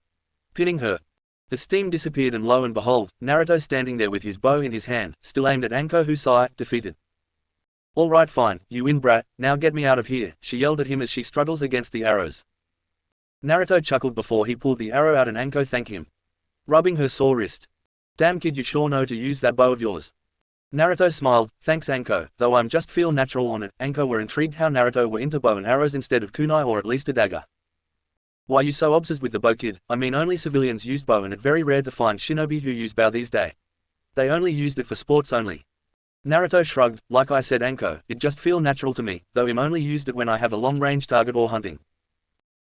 pinning her. The steam disappeared and lo and behold, Naruto standing there with his bow in his hand, still aimed at Anko who sighed, defeated. "Alright fine, you win brat, now get me out of here," she yelled at him as she struggles against the arrows. Naruto chuckled before he pulled the arrow out and Anko thanked him, rubbing her sore wrist. "Damn kid, you sure know to use that bow of yours." Naruto smiled, "Thanks Anko, though I'm just feel natural on it." Anko were intrigued how Naruto were into bow and arrows instead of kunai or at least a dagger. "Why you so obsessed with the bow kid? I mean only civilians used bow and it's very rare to find shinobi who use bow these days. They only used it for sports only." Naruto shrugged, "Like I said Anko, it just feel natural to me, though I'm only used it when I have a long-range target or hunting."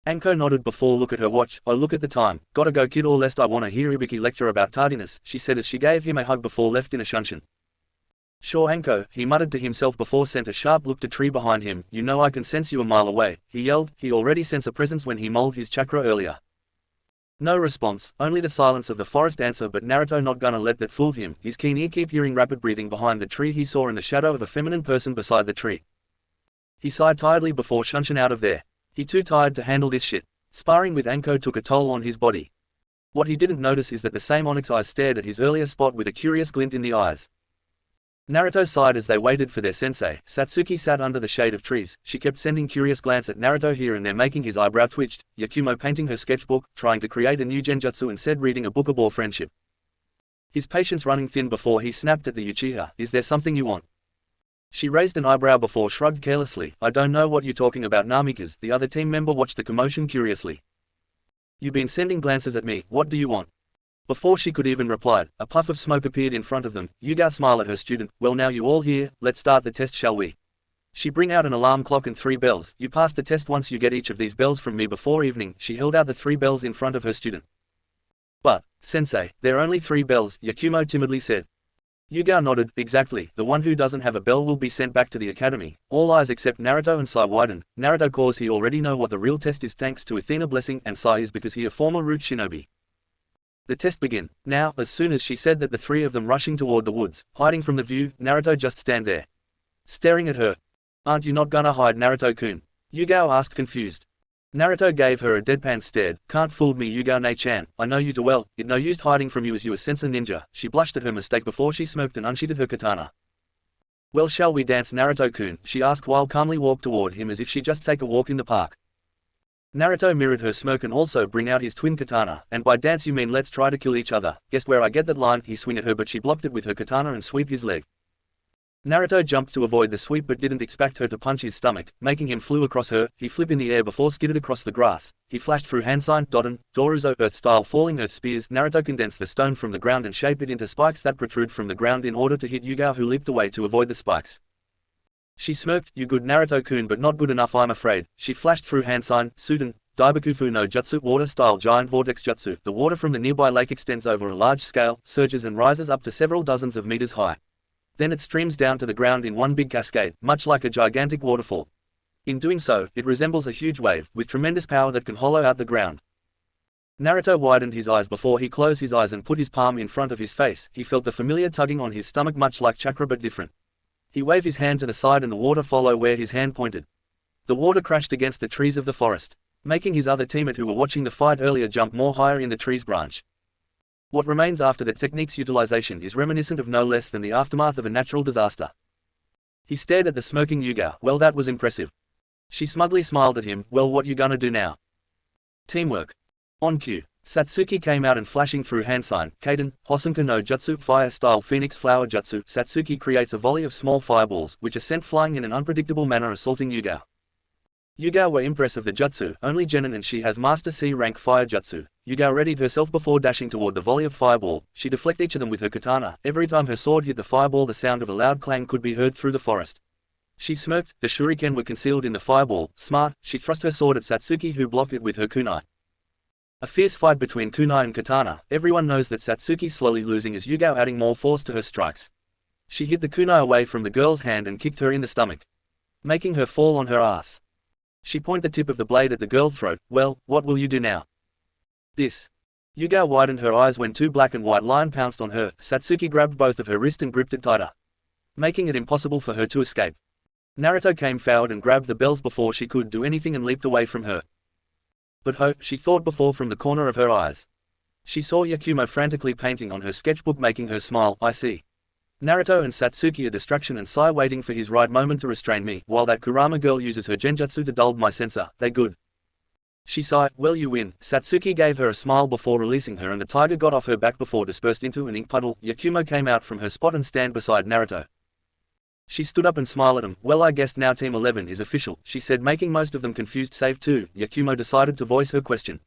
Anko nodded before look at her watch. "Oh look at the time, gotta go kid or lest I wanna hear Ibiki lecture about tardiness," she said as she gave him a hug before left in a shunshin. "Sure Anko," he muttered to himself before sent a sharp look to tree behind him. "You know I can sense you a mile away," he yelled. He already sensed a presence when he molded his chakra earlier. No response, only the silence of the forest answer, but Naruto not gonna let that fool him. His keen ear keep hearing rapid breathing behind the tree. He saw in the shadow of a feminine person beside the tree. He sighed tiredly before shunshin out of there. He too tired to handle this shit. Sparring with Anko took a toll on his body. What he didn't notice is that the same onyx eyes stared at his earlier spot with a curious glint in the eyes. Naruto sighed as they waited for their sensei. Satsuki sat under the shade of trees. She kept sending curious glance at Naruto here and there, making his eyebrow twitched. Yakumo painting her sketchbook, trying to create a new genjutsu, and said reading a book about friendship. His patience running thin before he snapped at the Uchiha. "Is there something you want?" She raised an eyebrow before shrugged carelessly. "I don't know what you're talking about Namikaze." The other team member watched the commotion curiously. "You've been sending glances at me, what do you want?" Before she could even reply, a puff of smoke appeared in front of them. Yuga smiled at her student. "Well now you all here, let's start the test shall we?" She bring out an alarm clock and 3 bells. "You pass the test once you get each of these bells from me before evening." She held out the 3 bells in front of her student. "But, sensei, there are only 3 bells," Yakumo timidly said. Yuga nodded. "Exactly, the one who doesn't have a bell will be sent back to the academy." All eyes except Naruto and Sai widened. Naruto cause he already know what the real test is thanks to Athena blessing, and Sai is because he a former root shinobi. The test begin. Now, as soon as she said that, the 3 of them rushing toward the woods, hiding from the view. Naruto just stand there, staring at her. "Aren't you not gonna hide Naruto-kun?" Yugao asked confused. Naruto gave her a deadpan stare. "Can't fool me Yugao-ne-chan, I know you too well, it no use hiding from you as you a sensei ninja." She blushed at her mistake before she smirked and unsheathed her katana. "Well shall we dance Naruto-kun?" she asked while calmly walked toward him as if she just take a walk in the park. Naruto mirrored her smirk and also bring out his twin katana. "And by dance you mean let's try to kill each other. Guess where I get that line?" He swing at her but she blocked it with her katana and sweep his leg. Naruto jumped to avoid the sweep but didn't expect her to punch his stomach, making him flew across her. He flipped in the air before skidded across the grass. He flashed through hand sign, Doten, Doruzo, earth style falling earth spears. Naruto condensed the stone from the ground and shaped it into spikes that protrude from the ground in order to hit Yugao, who leaped away to avoid the spikes. She smirked. "You good Naruto-kun but not good enough I'm afraid." She flashed through hand sign, Suden, Daibakufu no Jutsu, water-style giant vortex jutsu. The water from the nearby lake extends over a large scale, surges and rises up to several dozens of meters high. Then it streams down to the ground in one big cascade, much like a gigantic waterfall. In doing so, it resembles a huge wave, with tremendous power that can hollow out the ground. Naruto widened his eyes before he closed his eyes and put his palm in front of his face. He felt the familiar tugging on his stomach, much like chakra but different. He waved his hand to the side and the water followed where his hand pointed. The water crashed against the trees of the forest, making his other teammate who were watching the fight earlier jump more higher in the tree's branch. What remains after the technique's utilization is reminiscent of no less than the aftermath of a natural disaster. He stared at the smoking Yuga. "Well that was impressive." She smugly smiled at him. "Well what you gonna do now?" Teamwork. On cue, Satsuki came out and flashing through hand sign, Kaden, Hosenka no Jutsu, fire-style phoenix flower jutsu. Satsuki creates a volley of small fireballs, which are sent flying in an unpredictable manner assaulting Yuga. Yuga were impressed of the jutsu. Only Genin and she has Master C rank fire jutsu. Yuga readied herself before dashing toward the volley of fireball. She deflected each of them with her katana. Every time her sword hit the fireball the sound of a loud clang could be heard through the forest. She smirked. The shuriken were concealed in the fireball. Smart. She thrust her sword at Satsuki who blocked it with her kunai. A fierce fight between kunai and katana. Everyone knows that Satsuki slowly losing as Yuga adding more force to her strikes. She hid the kunai away from the girl's hand and kicked her in the stomach, making her fall on her ass. She pointed the tip of the blade at the girl's throat. "Well, what will you do now?" "This." Yuga widened her eyes when two black and white lions pounced on her. Satsuki grabbed both of her wrists and gripped it tighter, making it impossible for her to escape. Naruto came forward and grabbed the bells before she could do anything and leaped away from her. But she thought before from the corner of her eyes. She saw Yakumo frantically painting on her sketchbook, making her smile. I see. Naruto and Satsuki a distraction and Sai waiting for his right moment to restrain me, while that Kurama girl uses her genjutsu to dull my sensor. They good. She sighed. Well, you win. Satsuki gave her a smile before releasing her and the tiger got off her back before dispersed into an ink puddle. Yakumo came out from her spot and stand beside Naruto. She stood up and smiled at him. Well, I guess now Team 11 is official, she said, making most of them confused save two. Yakumo decided to voice her question.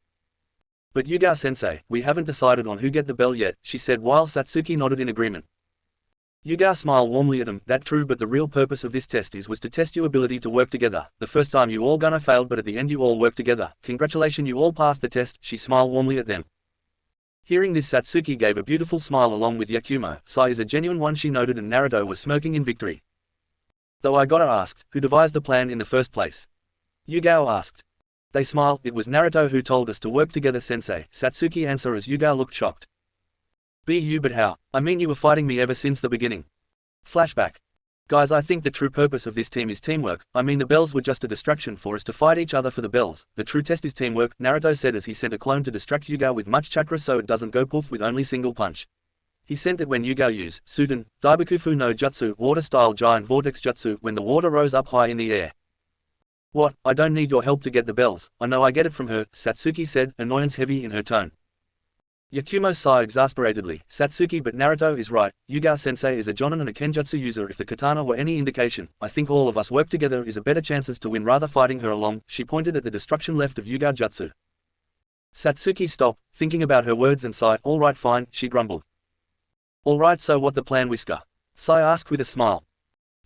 But Yuga-sensei, we haven't decided on who get the bell yet, she said while Satsuki nodded in agreement. Yuga smiled warmly at him. That true, but the real purpose of this test was to test your ability to work together. The first time you all gonna failed, but at the end you all worked together. Congratulations, you all passed the test, she smiled warmly at them. Hearing this, Satsuki gave a beautiful smile along with Yakumo. Sai is a genuine one, she noted, and Naruto was smirking in victory. Though I gotta ask, who devised the plan in the first place? Yugao asked. They smiled. It was Naruto who told us to work together, sensei, Satsuki answered as Yugao looked shocked. But how? I mean, you were fighting me ever since the beginning. Flashback. Guys, I think the true purpose of this team is teamwork. I mean, the bells were just a distraction for us to fight each other for the bells. The true test is teamwork, Naruto said as he sent a clone to distract Yugao with much chakra so it doesn't go poof with only single punch. He sent it when Yugao used Suden, Daibakufu no Jutsu, water-style giant vortex jutsu, when the water rose up high in the air. What? I don't need your help to get the bells. I know I get it from her, Satsuki said, annoyance heavy in her tone. Yakumo sighed exasperatedly. Satsuki, but Naruto is right. Yuga-sensei is a jonin and a kenjutsu user. If the katana were any indication, I think all of us work together is a better chances to win rather fighting her along. She pointed at the destruction left of Yuga jutsu. Satsuki stopped, thinking about her words and sighed. All right, fine, she grumbled. All right, so what the plan, Whisker? Sai asked with a smile.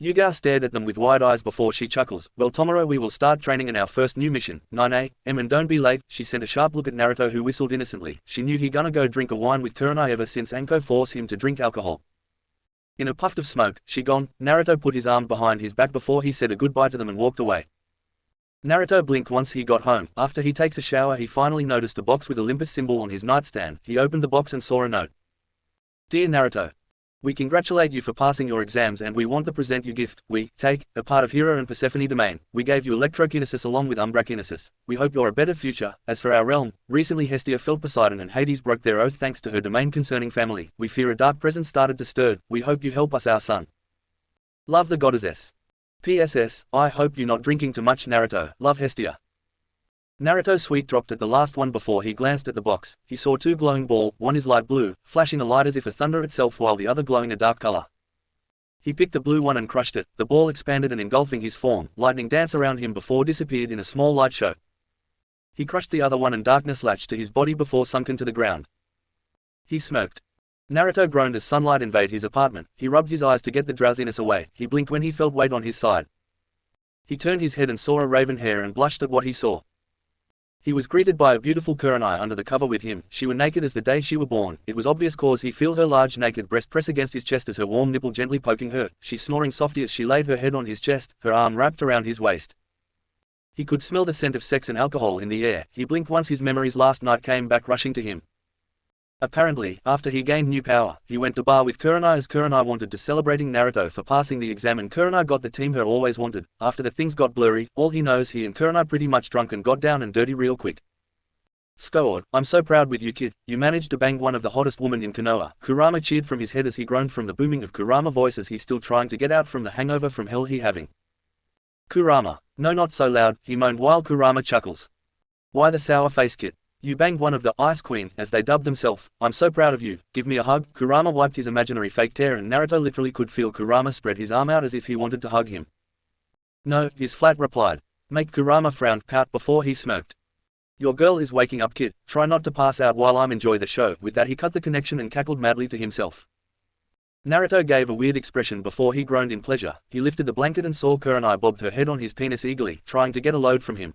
Yuga stared at them with wide eyes before she chuckles. Well, tomorrow we will start training in our first new mission, 9 a.m. and don't be late. She sent a sharp look at Naruto who whistled innocently. She knew he gonna go drink a wine with Kurenai ever since Anko forced him to drink alcohol. In a puff of smoke, she gone. Naruto put his arm behind his back before he said a goodbye to them and walked away. Naruto blinked once he got home. After he takes a shower, he finally noticed a box with Olympus symbol on his nightstand. He opened the box and saw a note. Dear Naruto, we congratulate you for passing your exams and we want to present you gift. We take a part of Hero and Persephone domain. We gave you electrokinesis along with umbrakinesis. We hope you're a better future. As for our realm, recently Hestia felt Poseidon and Hades broke their oath thanks to her domain concerning family. We fear a dark presence started to stir. We hope you help us, our son. Love the goddess. PSS, I hope you not drinking too much, Naruto. Love, Hestia. Naruto sweet dropped at the last one before he glanced at the box. He saw two glowing balls, one is light blue, flashing a light as if a thunder itself while the other glowing a dark color. He picked the blue one and crushed it. The ball expanded and engulfing his form, lightning danced around him before disappeared in a small light show. He crushed the other one and darkness latched to his body before sunken to the ground. He smirked. Naruto groaned as sunlight invaded his apartment. He rubbed his eyes to get the drowsiness away. He blinked when he felt weight on his side. He turned his head and saw a raven hair and blushed at what he saw. He was greeted by a beautiful Kurenai under the cover with him. She were naked as the day she were born. It was obvious cause he felt her large naked breast press against his chest as her warm nipple gently poking her. She snoring softly as she laid her head on his chest, her arm wrapped around his waist. He could smell the scent of sex and alcohol in the air. He blinked once his memories last night came back rushing to him. Apparently, after he gained new power, he went to bar with Kurenai as Kurenai wanted to celebrating Naruto for passing the exam and Kurenai got the team her always wanted. After the things got blurry, all he knows he and Kurenai pretty much drunk and got down and dirty real quick. Scored, I'm so proud with you, kid. You managed to bang one of the hottest women in Konoha. Kurama cheered from his head as he groaned from the booming of Kurama voice as he's still trying to get out from the hangover from hell he having. Kurama, no, not so loud, he moaned while Kurama chuckles. Why the sour face, kid? You banged one of the Ice Queen, as they dubbed themselves. I'm so proud of you. Give me a hug. Kurama wiped his imaginary fake tear and Naruto literally could feel Kurama spread his arm out as if he wanted to hug him. No, his flat replied. Make Kurama frown pout before he smirked. Your girl is waking up, kid. Try not to pass out while I'm enjoy the show. With that he cut the connection and cackled madly to himself. Naruto gave a weird expression before he groaned in pleasure. He lifted the blanket and saw Kurenai bobbed her head on his penis eagerly, trying to get a load from him.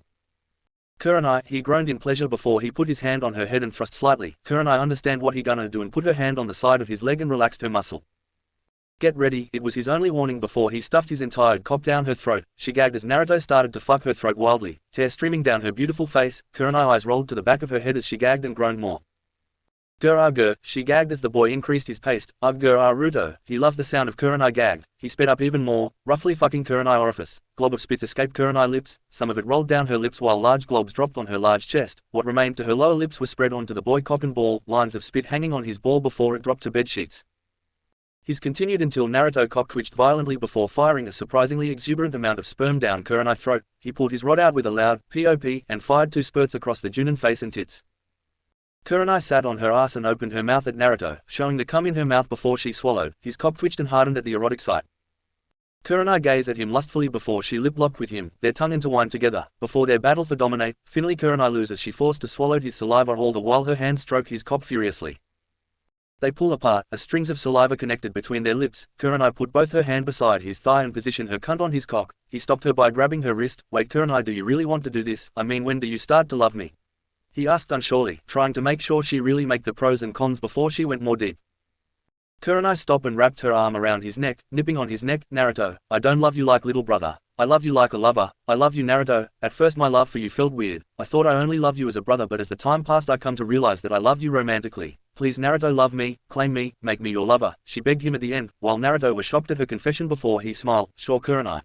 Kurenai, he groaned in pleasure before he put his hand on her head and thrust slightly. Kurenai understand what he gonna do and put her hand on the side of his leg and relaxed her muscle. Get ready, it was his only warning before he stuffed his entire cock down her throat. She gagged as Naruto started to fuck her throat wildly, tear streaming down her beautiful face. Kurenai eyes rolled to the back of her head as she gagged and groaned more. Gur, she gagged as the boy increased his pace. Naruto. He loved the sound of Kurenai gagged. He sped up even more, roughly fucking Kurenai orifice. Glob of spits escaped Kurenai lips, some of it rolled down her lips while large globs dropped on her large chest. What remained to her lower lips was spread onto the boy cock and ball, lines of spit hanging on his ball before it dropped to bed sheets. His continued until Naruto cock twitched violently before firing a surprisingly exuberant amount of sperm down Kurenai throat. He pulled his rod out with a loud pop and fired 2 spurts across the Junin face and tits. Kurenai sat on her ass and opened her mouth at Naruto, showing the cum in her mouth before she swallowed. His cock twitched and hardened at the erotic sight. Kurenai gazed at him lustfully before she lip-locked with him, their tongue intertwined together. Before their battle for dominate, finally Kurenai loses. She forced to swallow his saliva all the while her hands stroke his cock furiously. They pull apart, as strings of saliva connected between their lips. Kurenai put both her hand beside his thigh and positioned her cunt on his cock. He stopped her by grabbing her wrist. Wait Kurenai, do you really want to do this? I mean, when do you start to love me? He asked unsurely, trying to make sure she really make the pros and cons before she went more deep. Kurenai stopped and wrapped her arm around his neck, nipping on his neck. Naruto, I don't love you like little brother. I love you like a lover. I love you Naruto. At first my love for you felt weird. I thought I only love you as a brother, but as the time passed I come to realize that I love you romantically. Please Naruto, love me, claim me, make me your lover, she begged him at the end, while Naruto was shocked at her confession before he smiled. Sure Kurenai.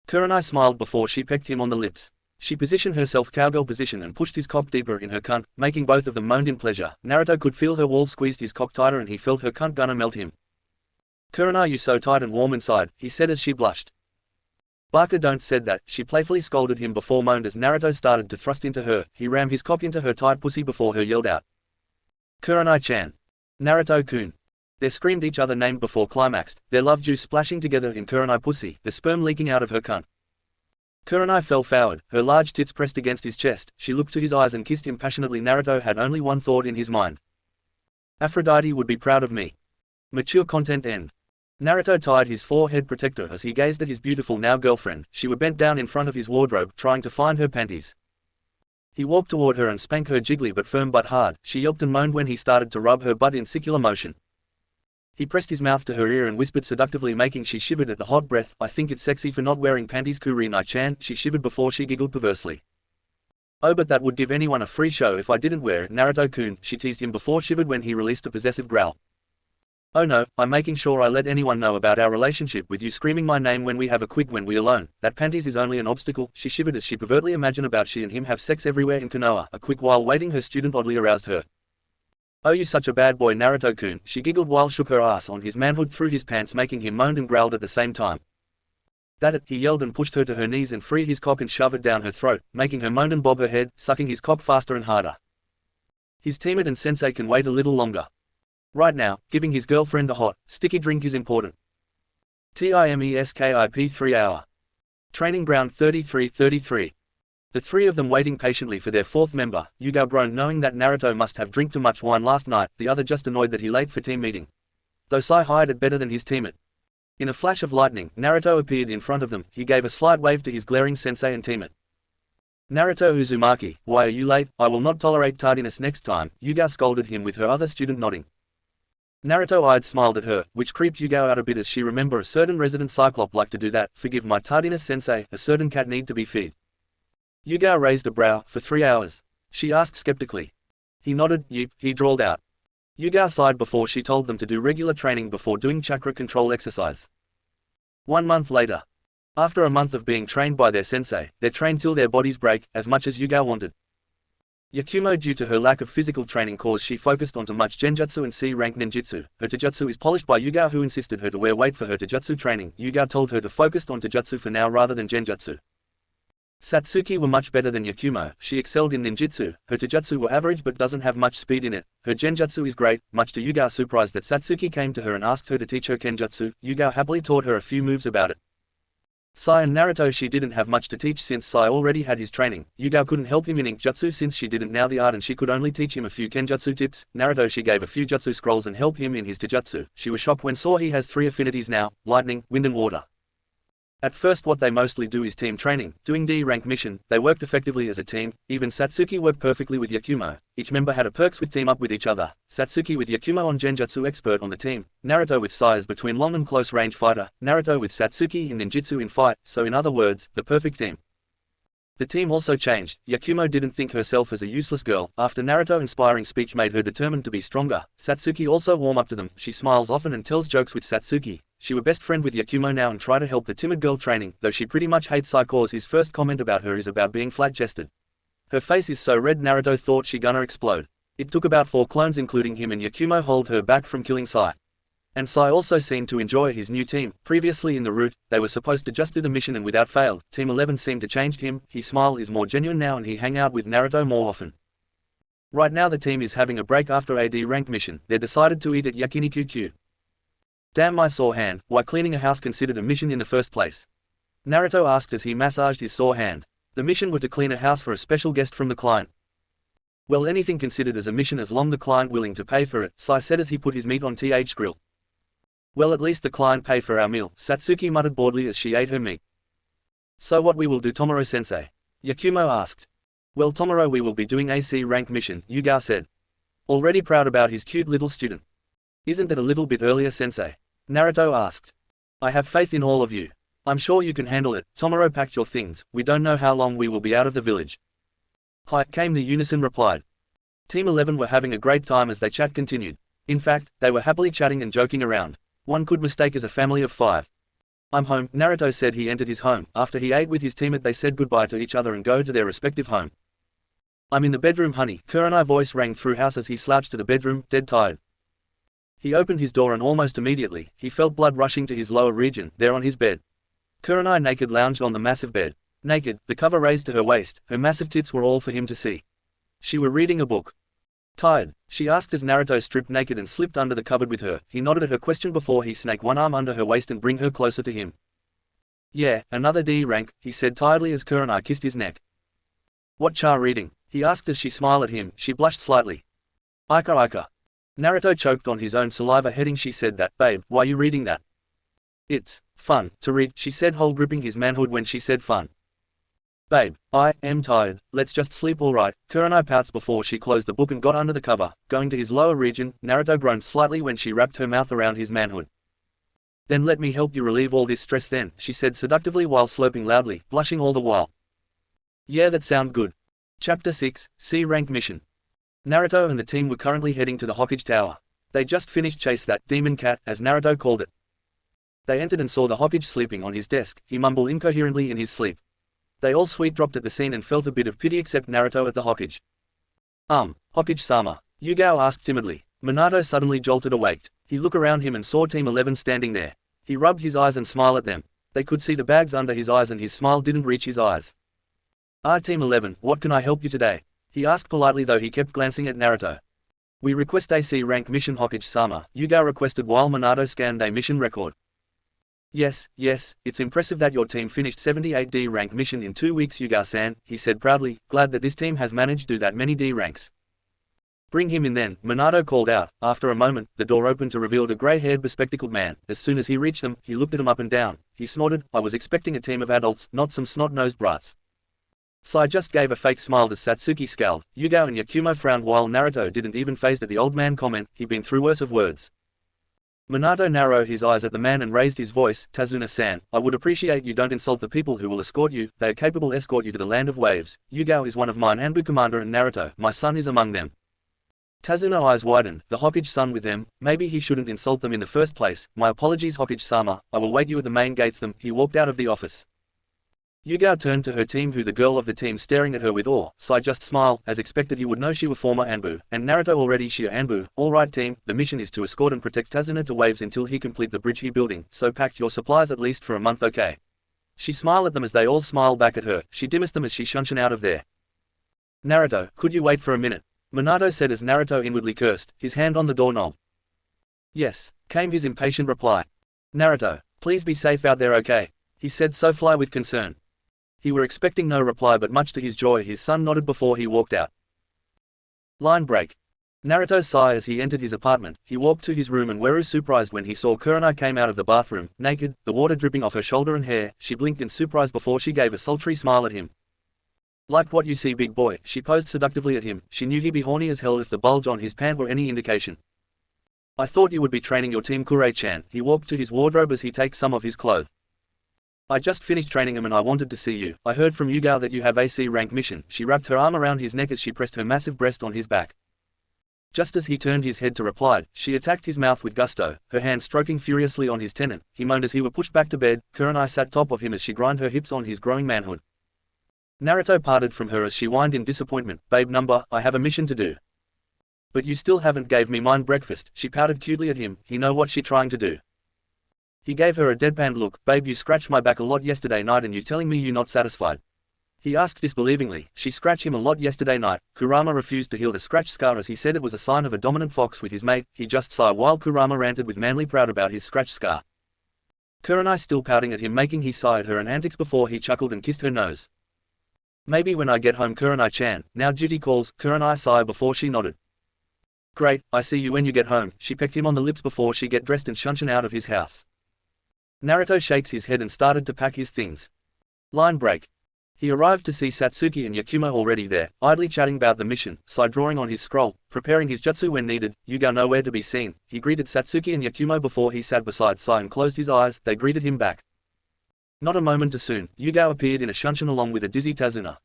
Kurenai smiled before she pecked him on the lips. She positioned herself cowgirl position and pushed his cock deeper in her cunt, making both of them moaned in pleasure. Naruto could feel her walls squeezed his cock tighter and he felt her cunt gonna melt him. Kurenai, you so tight and warm inside, he said as she blushed. Baka don't said that, she playfully scolded him before moaned as Naruto started to thrust into her. He rammed his cock into her tight pussy before her yelled out. Kurenai-chan. Naruto-kun. They screamed each other named before climaxed, their love juice splashing together in Kurenai pussy, the sperm leaking out of her cunt. Kurenai fell forward, her large tits pressed against his chest. She looked to his eyes and kissed him passionately. Naruto had only one thought in his mind. Aphrodite would be proud of me. Mature content end. Naruto tied his forehead protector as he gazed at his beautiful now girlfriend. She was bent down in front of his wardrobe, trying to find her panties. He walked toward her and spanked her jiggly but firm but hard. She yelped and moaned when he started to rub her butt in circular motion. He pressed his mouth to her ear and whispered seductively, making she shivered at the hot breath. I think it's sexy for not wearing panties, Kurenai-chan. She shivered before she giggled perversely. Oh, but that would give anyone a free show if I didn't wear it, Naruto-kun, she teased him before shivered when he released a possessive growl. Oh no, I'm making sure I let anyone know about our relationship with you screaming my name when we have a quick when we alone. That panties is only an obstacle, she shivered as she pervertly imagined about she and him have sex everywhere in Konoha. A quick while waiting her student oddly aroused her. Oh, you such a bad boy Naruto-kun, she giggled while shook her ass on his manhood through his pants, making him moan and growled at the same time. That it, he yelled and pushed her to her knees and freed his cock and shoved it down her throat, making her moan and bob her head, sucking his cock faster and harder. His teammate and sensei can wait a little longer. Right now, giving his girlfriend a hot, sticky drink is important. TIMESKIP 3 hour. Training ground 33. The three of them waiting patiently for their fourth member. Yuga groaned knowing that Naruto must have drank too much wine last night, the other just annoyed that he late for team meeting. Though Sai hired it better than his teammate. In a flash of lightning, Naruto appeared in front of them. He gave a slight wave to his glaring sensei and teammate. Naruto Uzumaki, why are you late? I will not tolerate tardiness next time, Yuga scolded him with her other student nodding. Naruto eyed smiled at her, which creeped Yuga out a bit as she remember a certain resident cyclop like to do that. Forgive my tardiness sensei, a certain cat need to be fed. Yuga raised a brow. For 3 hours? She asked skeptically. He nodded. Yep, he drawled out. Yuga sighed before she told them to do regular training before doing chakra control exercise. 1 month later. After a month of being trained by their sensei, they trained till their bodies break, as much as Yuga wanted. Yakumo, due to her lack of physical training, caused she focused on too much genjutsu and C-rank ninjutsu. Her taijutsu is polished by Yuga, who insisted her to wear weight for her taijutsu training. Yuga told her to focus on taijutsu for now rather than genjutsu. Satsuki were much better than Yakumo. She excelled in ninjutsu. Her taijutsu were average but doesn't have much speed in it. Her genjutsu is great, much to Yuga's surprise that Satsuki came to her and asked her to teach her kenjutsu. Yuga happily taught her a few moves about it. Sai and Naruto she didn't have much to teach since Sai already had his training. Yuga couldn't help him in inkjutsu since she didn't know the art and she could only teach him a few kenjutsu tips. Naruto she gave a few jutsu scrolls and helped him in his taijutsu. She was shocked when saw he has 3 affinities now, lightning, wind and water. At first what they mostly do is team training, doing D-rank mission. They worked effectively as a team. Even Satsuki worked perfectly with Yakumo. Each member had a perks with team up with each other. Satsuki with Yakumo on genjutsu expert on the team. Naruto with Sai as between long and close range fighter. Naruto with Satsuki in ninjutsu in fight, so in other words, the perfect team. The team also changed. Yakumo didn't think herself as a useless girl. After Naruto's inspiring speech made her determined to be stronger, Satsuki also warmed up to them. She smiles often and tells jokes with Satsuki. She were best friend with Yakumo now and try to help the timid girl training, though she pretty much hates Saiko's. His first comment about her is about being flat-chested. Her face is so red Naruto thought she gonna explode. It took about 4 clones including him and Yakumo hold her back from killing Sai. And Sai also seemed to enjoy his new team. Previously in the route, they were supposed to just do the mission and without fail. Team 11 seemed to change him. His smile is more genuine now and he hang out with Naruto more often. Right now the team is having a break after a D rank mission. They decided to eat at Yakiniku. Damn my sore hand, why cleaning a house considered a mission in the first place? Naruto asked as he massaged his sore hand. The mission were to clean a house for a special guest from the client. Well, anything considered as a mission as long the client willing to pay for it, Sai said as he put his meat on th grill. Well, at least the client pay for our meal, Satsuki muttered boredly as she ate her meat. So what we will do, Tomoro-sensei? Yakumo asked. Well, Tomoro, we will be doing a C rank mission, Yuga said. Already proud about his cute little student. Isn't that a little bit earlier, sensei? Naruto asked. I have faith in all of you. I'm sure you can handle it. Tomoro, packed your things, we don't know how long we will be out of the village. Hi, came the unison replied. Team 11 were having a great time as their chat continued. In fact, they were happily chatting and joking around. One could mistake as a family of 5. I'm home, Naruto said. He entered his home. After he ate with his teammate they said goodbye to each other and go to their respective home. I'm in the bedroom, honey. Kurano's voice rang through house as he slouched to the bedroom, dead tired. He opened his door and almost immediately, he felt blood rushing to his lower region, there on his bed. Kurano naked lounged on the massive bed. Naked, the cover raised to her waist, her massive tits were all for him to see. She were reading a book. Tired? She asked as Naruto stripped naked and slipped under the cupboard with her. He nodded at her question before he snaked one arm under her waist and bring her closer to him. Yeah, another D rank, he said tiredly as Kurano kissed his neck. What cha reading? He asked as she smiled at him. She blushed slightly. Ika. Naruto choked on his own saliva heading. She said that, babe, why you reading that? It's fun to read, she said, whole gripping his manhood when she said fun. Babe, I am tired, let's just sleep alright. Kurano pouts before she closed the book and got under the cover. Going to his lower region, Naruto groaned slightly when she wrapped her mouth around his manhood. Then let me help you relieve all this stress then, she said seductively while slurping loudly, blushing all the while. Yeah, that sound good. Chapter 6, C rank mission. Naruto and the team were currently heading to the Hokage Tower. They just finished chase that demon cat, as Naruto called it. They entered and saw the Hokage sleeping on his desk. He mumbled incoherently in his sleep. They all sweet dropped at the scene and felt a bit of pity except Naruto at the Hokage. Hokage-sama, Yugao asked timidly. Minato suddenly jolted awake. He looked around him and saw Team 11 standing there. He rubbed his eyes and smiled at them. They could see the bags under his eyes and his smile didn't reach his eyes. Team 11, what can I help you today? He asked politely though he kept glancing at Naruto. We request a C rank mission, Hokage-sama, Yugao requested while Minato scanned a mission record. Yes, it's impressive that your team finished 78 D rank mission in 2 weeks, Yuga-san, he said proudly, glad that this team has managed to do that many D ranks. Bring him in then, Minato called out. After a moment, the door opened to reveal a grey-haired bespectacled man. As soon as he reached them, he looked at them up and down. He snorted, I was expecting a team of adults, not some snot-nosed brats. Sai just gave a fake smile as Satsuki scowled. Yugao and Yakumo frowned while Naruto didn't even faze at the old man comment. He'd been through worse of words. Minato narrowed his eyes at the man and raised his voice, Tazuna-san, I would appreciate you don't insult the people who will escort you. They are capable to escort you to the land of waves. Yugao is one of mine, Anbu commander, and Naruto, my son, is among them. Tazuna's eyes widened. The Hokage-san with them? Maybe he shouldn't insult them in the first place. My apologies, Hokage-sama, I will wait you at the main gates. He walked out of the office. Yugao turned to her team, who the girl of the team staring at her with awe. Sai just smiled, as expected you would know she were former Anbu, and Naruto already Shia Anbu. Alright team, the mission is to escort and protect Tazuna to waves until he complete the bridge he building, so pack your supplies at least for a month, okay? She smiled at them as they all smiled back at her. She dimissed them as she shunshed out of there. Naruto, could you wait for a minute? Minato said as Naruto inwardly cursed, his hand on the doorknob. Yes, came his impatient reply. Naruto, please be safe out there, okay? He said so fly with concern. He were expecting no reply, but much to his joy his son nodded before he walked out. Line break. Naruto sighed as he entered his apartment. He walked to his room and were surprised when he saw Kurano came out of the bathroom, naked, the water dripping off her shoulder and hair. She blinked in surprise before she gave a sultry smile at him. Like what you see, big boy, she posed seductively at him. She knew he'd be horny as hell if the bulge on his pant were any indication. I thought you would be training your team, Kure-chan. He walked to his wardrobe as he takes some of his clothes. I just finished training him and I wanted to see you. I heard from Yugao that you have AC rank mission. She wrapped her arm around his neck as she pressed her massive breast on his back. Just as he turned his head to reply, she attacked his mouth with gusto, her hand stroking furiously on his tenon. He moaned as he were pushed back to bed. Kurenai sat top of him as she grind her hips on his growing manhood. Naruto parted from her as she whined in disappointment. Babe number, I have a mission to do. But you still haven't gave me mine breakfast. She pouted cutely at him. He know what she trying to do. He gave her a deadpan look. Babe, you scratched my back a lot yesterday night and you telling me you not satisfied. He asked disbelievingly. She scratched him a lot yesterday night. Kurama refused to heal the scratch scar as he said it was a sign of a dominant fox with his mate. He just sighed while Kurama ranted with manly proud about his scratch scar. Kurenai still pouting at him, making he sigh at her and antics before he chuckled and kissed her nose. Maybe when I get home, Kurenai-chan. Now duty calls. Kurenai sighed before she nodded. Great, I see you when you get home. She pecked him on the lips before she get dressed and shunshin out of his house. Naruto shakes his head and started to pack his things. Line break. He arrived to see Satsuki and Yakumo already there, idly chatting about the mission, Sai drawing on his scroll, preparing his jutsu when needed. Yugao nowhere to be seen. He greeted Satsuki and Yakumo before he sat beside Sai and closed his eyes. They greeted him back. Not a moment too soon, Yugao appeared in a shunshin along with a dizzy Tazuna.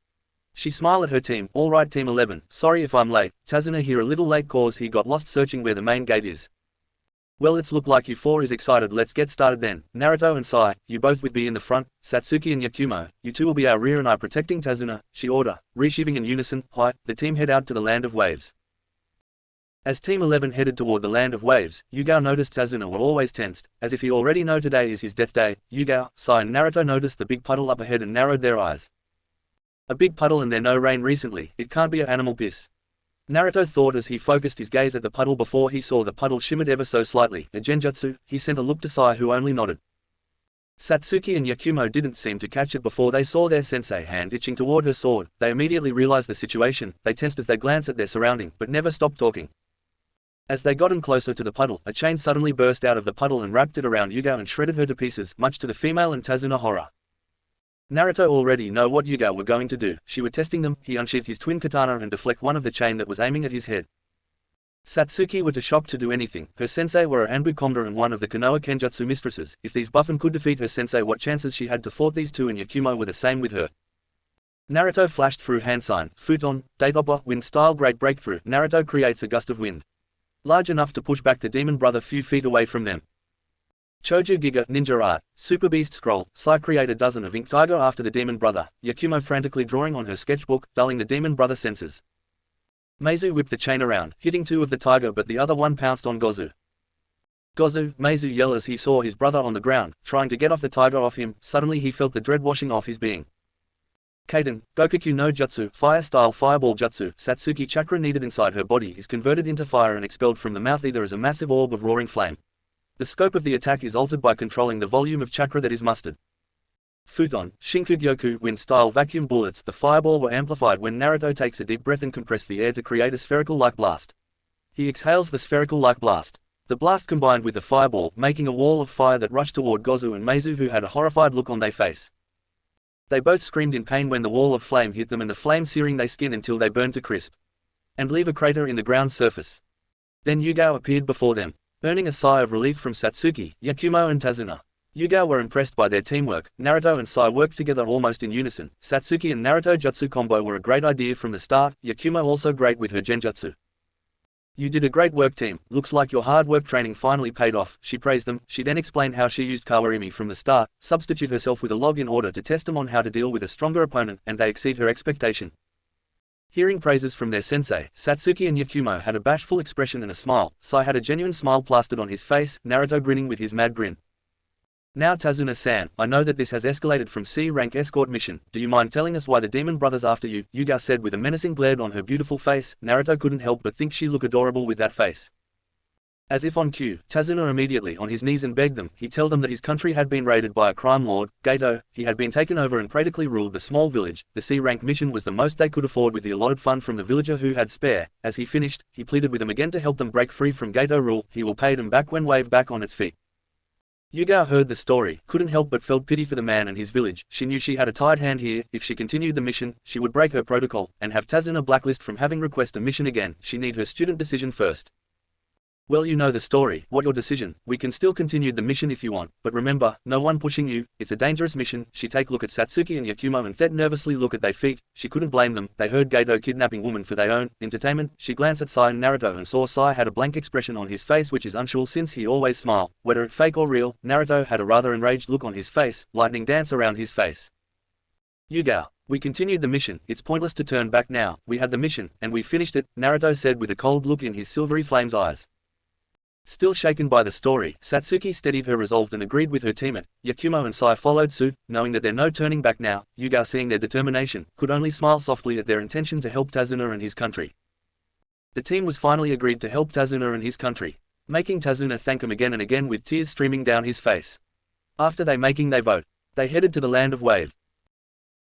She smiled at her team. All right Team 11, sorry if I'm late. Tazuna here a little late cause he got lost searching where the main gate is. Well, it's look like you four is excited. Let's get started then. Naruto and Sai, you both would be in the front. Satsuki and Yakumo, you two will be our rear and I protecting Tazuna. She order, reshiving in unison. Hi, the team head out to the land of waves. As Team 11 headed toward the land of waves, Yugao noticed Tazuna were always tensed, as if he already know today is his death day. Yugao, Sai and Naruto noticed the big puddle up ahead and narrowed their eyes. A big puddle and there no rain recently, it can't be a animal piss. Naruto thought as he focused his gaze at the puddle before he saw the puddle shimmered ever so slightly. A genjutsu. He sent a look to Sai who only nodded. Satsuki and Yakumo didn't seem to catch it before they saw their sensei hand itching toward her sword. They immediately realized the situation. They tensed as they glanced at their surrounding, but never stopped talking. As they gotten closer to the puddle, a chain suddenly burst out of the puddle and wrapped it around Yugao and shredded her to pieces, much to the female and Tazuna horror. Naruto already know what Yugao were going to do. She were testing them. He unsheathed his twin katana and deflect one of the chain that was aiming at his head. Satsuki were too shocked to do anything. Her sensei were a Anbu Komda and one of the Konoha Kenjutsu mistresses. If these buffin could defeat her sensei, what chances she had to thought these two and Yakumo were the same with her. Naruto flashed through hand sign, futon, daitoppa, wind style great breakthrough. Naruto creates a gust of wind. Large enough to push back the demon brother few feet away from them. Choju Giga, Ninja Art, Super Beast Scroll, Sai create a dozen of ink tiger after the demon brother, Yakumo frantically drawing on her sketchbook, dulling the demon brother senses. Meizu whipped the chain around, hitting two of the tiger but the other one pounced on Gozu. Gozu, Meizu yelled as he saw his brother on the ground, trying to get off the tiger off him. Suddenly he felt the dread washing off his being. Kaiden, Gokaku no Jutsu, Fire-style Fireball Jutsu, Satsuki chakra needed inside her body is converted into fire and expelled from the mouth either as a massive orb of roaring flame. The scope of the attack is altered by controlling the volume of chakra that is mustered. Futon, Shinkugyoku, wind-style vacuum bullets. The fireball were amplified when Naruto takes a deep breath and compress the air to create a spherical-like blast. He exhales the spherical-like blast. The blast combined with the fireball, making a wall of fire that rushed toward Gozu and Meizu who had a horrified look on their face. They both screamed in pain when the wall of flame hit them and the flame searing their skin until they burned to crisp. And leave a crater in the ground surface. Then Yugao appeared before them. Earning a sigh of relief from Satsuki, Yakumo and Tazuna. Yugao were impressed by their teamwork. Naruto and Sai worked together almost in unison. Satsuki and Naruto jutsu combo were a great idea from the start. Yakumo also great with her genjutsu. You did a great work team. Looks like your hard work training finally paid off. She praised them. She then explained how she used Kawarimi from the start, substitute herself with a log in order to test them on how to deal with a stronger opponent, and they exceed her expectation. Hearing praises from their sensei, Satsuki and Yakumo had a bashful expression and a smile. Sai had a genuine smile plastered on his face, Naruto grinning with his mad grin. Now Tazuna-san, I know that this has escalated from C-rank escort mission. Do you mind telling us why the demon brother's after you? Yugao said with a menacing glare on her beautiful face. Naruto couldn't help but think she looked adorable with that face. As if on cue, Tazuna immediately on his knees and begged them. He told them that his country had been raided by a crime lord, Gato. He had been taken over and practically ruled the small village. The C-rank mission was the most they could afford with the allotted fund from the villager who had spare. As he finished, he pleaded with them again to help them break free from Gato rule. He will pay them back when waved back on its feet. Yugao heard the story, couldn't help but felt pity for the man and his village. She knew she had a tied hand here. If she continued the mission, she would break her protocol, and have Tazuna blacklist from having request a mission again. She need her student decision first. Well, you know the story. What your decision? We can still continue the mission if you want, but remember, no one pushing you. It's a dangerous mission. She take look at Satsuki and Yakumo and Thet nervously look at their feet. She couldn't blame them. They heard Gato kidnapping woman for their own entertainment. She glanced at Sai and Naruto and saw Sai had a blank expression on his face, which is unsure since he always smile, whether it fake or real. Naruto had a rather enraged look on his face, lightning dance around his face. Yugao. We continued the mission. It's pointless to turn back now. We had the mission, and we finished it, Naruto said with a cold look in his silvery flame's eyes. Still shaken by the story, Satsuki steadied her resolve and agreed with her teammate. Yakumo and Sai followed suit, knowing that there's no turning back now. Yugao, seeing their determination, could only smile softly at their intention to help Tazuna and his country. The team was finally agreed to help Tazuna and his country, making Tazuna thank him again and again with tears streaming down his face. After they vote, they headed to the land of Wave.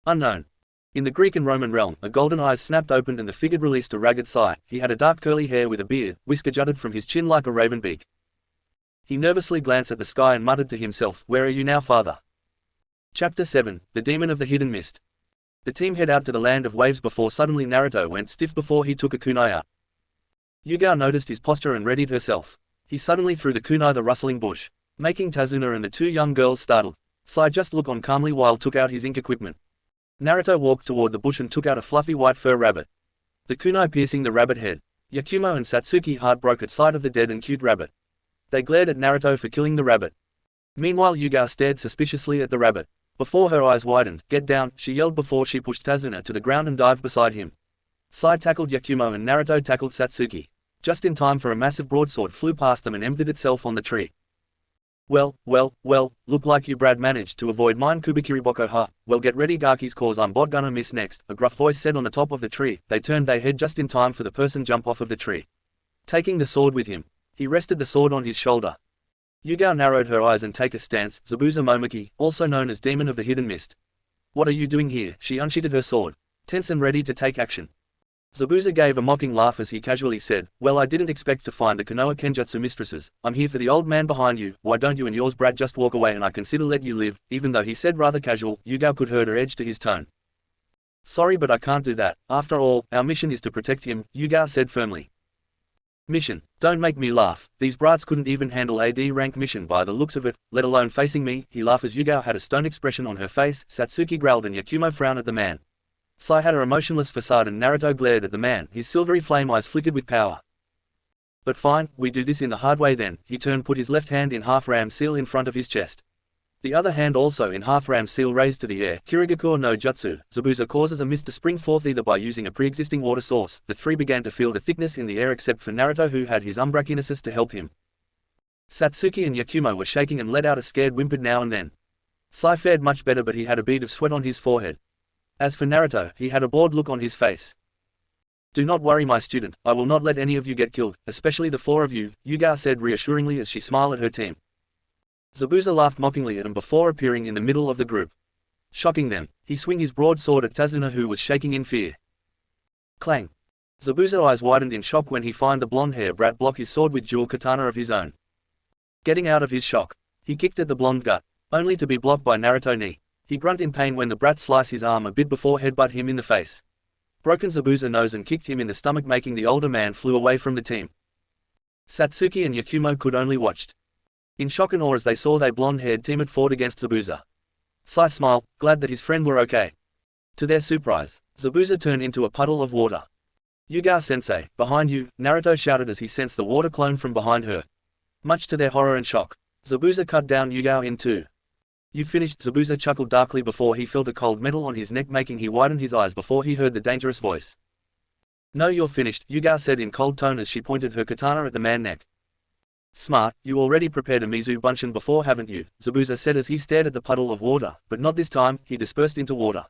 Unknown. In the Greek and Roman realm, a golden eye snapped open and the figure released a ragged Sai. He had a dark curly hair with a beard, whisker jutted from his chin like a raven beak. He nervously glanced at the sky and muttered to himself, "Where are you now, father?" Chapter 7, The Demon of the Hidden Mist. The team head out to the land of waves before suddenly Naruto went stiff before he took a kunai out. Yugao noticed his posture and readied herself. He suddenly threw the kunai the rustling bush, making Tazuna and the two young girls startled. Sai just looked on calmly while took out his ink equipment. Naruto walked toward the bush and took out a fluffy white fur rabbit, the kunai piercing the rabbit head. Yakumo and Satsuki heart broke at sight of the dead and cute rabbit. They glared at Naruto for killing the rabbit. Meanwhile, Yugao stared suspiciously at the rabbit. Before her eyes widened, "Get down," she yelled before she pushed Tazuna to the ground and dived beside him. Sai tackled Yakumo and Naruto tackled Satsuki. Just in time for a massive broadsword flew past them and emptied itself on the tree. Well, look like you Brad managed to avoid mine Kubikiriboko ha. Well, get ready Gaki's cause I'm bot gonna miss next, a gruff voice said on the top of the tree. They turned their head just in time for the person jump off of the tree, taking the sword with him. He rested the sword on his shoulder. Yugao narrowed her eyes and take a stance. Zabuza Momoki, also known as Demon of the Hidden Mist. What are you doing here? She unsheathed her sword, tense and ready to take action. Zabuza gave a mocking laugh as he casually said, "Well, I didn't expect to find the Konoha Kenjutsu mistresses. I'm here for the old man behind you. Why don't you and yours Brad just walk away and I consider let you live?" Even though he said rather casual, Yugao could hear her edge to his tone. "Sorry, but I can't do that. After all, our mission is to protect him," Yugao said firmly. "Mission? Don't make me laugh. These brats couldn't even handle a D rank mission by the looks of it, let alone facing me." He laughed as Yugao had a stone expression on her face. Satsuki growled and Yakumo frowned at the man. Sai had her emotionless facade and Naruto glared at the man. His silvery flame eyes flickered with power. "But fine, we do this in the hard way then." He turned, put his left hand in half-ram seal in front of his chest. The other hand also in half-ram seal raised to the air. Kirigakure no Jutsu. Zabuza causes a mist to spring forth either by using a pre-existing water source. The three began to feel the thickness in the air except for Naruto who had his umbrakinesis to help him. Satsuki and Yakumo were shaking and let out a scared whimper now and then. Sai fared much better but he had a bead of sweat on his forehead. As for Naruto, he had a bored look on his face. "Do not worry my student, I will not let any of you get killed, especially the four of you," Yugao said reassuringly as she smiled at her team. Zabuza laughed mockingly at him before appearing in the middle of the group, shocking them. He swung his broadsword at Tazuna who was shaking in fear. Clang! Zabuza's eyes widened in shock when he found the blonde-haired brat block his sword with dual katana of his own. Getting out of his shock, he kicked at the blonde gut, only to be blocked by Naruto knee. He grunted in pain when the brat sliced his arm a bit before headbutt him in the face. Broken Zabuza nose and kicked him in the stomach making the older man flew away from the team. Satsuki and Yakumo could only watched in shock and awe as they saw their blonde-haired teammate fought against Zabuza. Sai smiled, glad that his friend were okay. To their surprise, Zabuza turned into a puddle of water. "Yugao-sensei, behind you," Naruto shouted as he sensed the water clone from behind her. Much to their horror and shock, Zabuza cut down Yugao in two. "You finished?" Zabuza chuckled darkly before he felt a cold metal on his neck making he widened his eyes before he heard the dangerous voice. "No, you're finished," Yugao said in cold tone as she pointed her katana at the man's neck. "Smart, you already prepared a Mizu Bunshin before haven't you?" Zabuza said as he stared at the puddle of water, but not this time. He dispersed into water.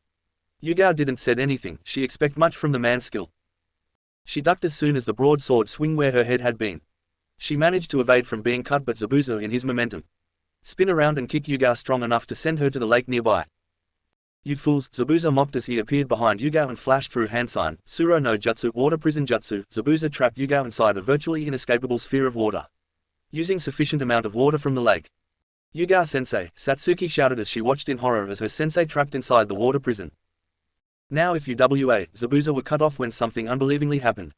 Yugao didn't said anything. She expect much from the man's skill. She ducked as soon as the broadsword swung where her head had been. She managed to evade from being cut but Zabuza in his momentum spin around and kick Yugao strong enough to send her to the lake nearby. "You fools," Zabuza mocked as he appeared behind Yugao and flashed through hand sign, Suro no Jutsu, water prison jutsu. Zabuza trapped Yugao inside a virtually inescapable sphere of water, using sufficient amount of water from the lake. "Yugao-sensei," Satsuki shouted as she watched in horror as her sensei trapped inside the water prison. Now if UWA, Zabuza were cut off when something unbelievingly happened.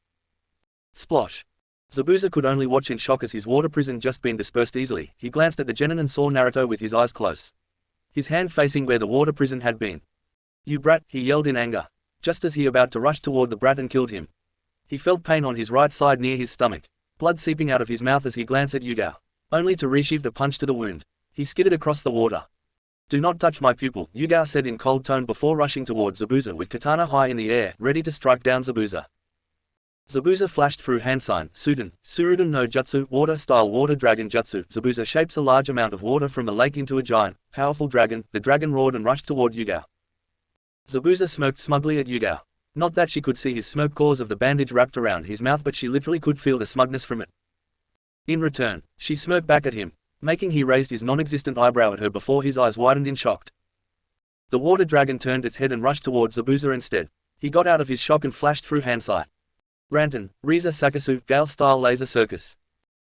Splosh! Zabuza could only watch in shock as his water prison just been dispersed easily. He glanced at the genin and saw Naruto with his eyes close, his hand facing where the water prison had been. "You brat," he yelled in anger, just as he about to rush toward the brat and killed him. He felt pain on his right side near his stomach, blood seeping out of his mouth as he glanced at Yugao, only to reshield a punch to the wound. He skidded across the water. "Do not touch my pupil," Yugao said in cold tone before rushing toward Zabuza with katana high in the air, ready to strike down Zabuza. Zabuza flashed through hand sign, Suden, Suruden no Jutsu, water-style water dragon jutsu. Zabuza shapes a large amount of water from the lake into a giant, powerful dragon. The dragon roared and rushed toward Yugao. Zabuza smirked smugly at Yugao. Not that she could see his smirk cause of the bandage wrapped around his mouth, but she literally could feel the smugness from it. In return, she smirked back at him, making he raised his non-existent eyebrow at her before his eyes widened in shock. The water dragon turned its head and rushed towards Zabuza instead. He got out of his shock and flashed through hand sight. Rantan, Riza Sakasu, Gale-style laser circus.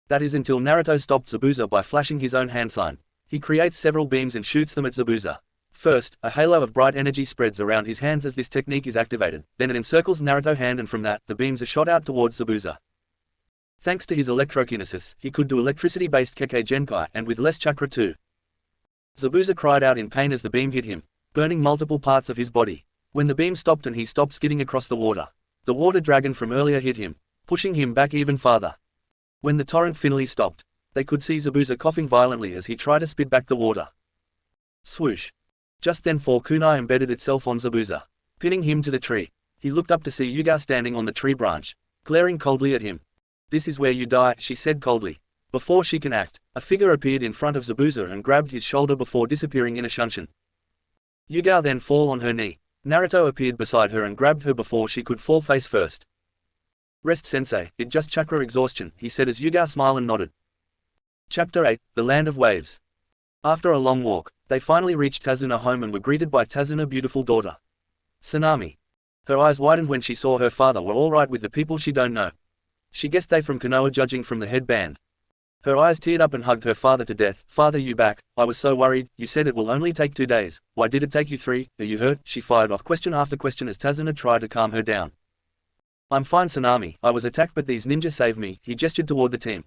That is until Naruto stopped Zabuza by flashing his own hand sign. He creates several beams and shoots them at Zabuza. First, a halo of bright energy spreads around his hands as this technique is activated, then it encircles Naruto's hand and from that, the beams are shot out towards Zabuza. Thanks to his electrokinesis, he could do electricity-based Kekkei Genkai and with less chakra too. Zabuza cried out in pain as the beam hit him, burning multiple parts of his body. When the beam stopped and he stopped skidding across the water dragon from earlier hit him, pushing him back even farther. When the torrent finally stopped, they could see Zabuza coughing violently as he tried to spit back the water. Swoosh. Just then four kunai embedded itself on Zabuza, pinning him to the tree. He looked up to see Yugao standing on the tree branch, glaring coldly at him. "This is where you die," she said coldly. Before she can act, a figure appeared in front of Zabuza and grabbed his shoulder before disappearing in a shunshin. Yugao then fell on her knee. Naruto appeared beside her and grabbed her before she could fall face first. "Rest sensei, it just chakra exhaustion," he said as Yugao smiled and nodded. Chapter 8, The Land of Waves. After a long walk, they finally reached Tazuna home and were greeted by Tazuna's beautiful daughter, Tsunami. Her eyes widened when she saw her father were alright with the people she don't know. She guessed they from Konoha judging from the headband. Her eyes teared up and hugged her father to death. "Father, you back? I was so worried. You said it will only take 2 days. Why did it take you 3? Are you hurt?" She fired off question after question as Tazuna tried to calm her down. "I'm fine, Tsunami. I was attacked but these ninjas saved me." He gestured toward the team.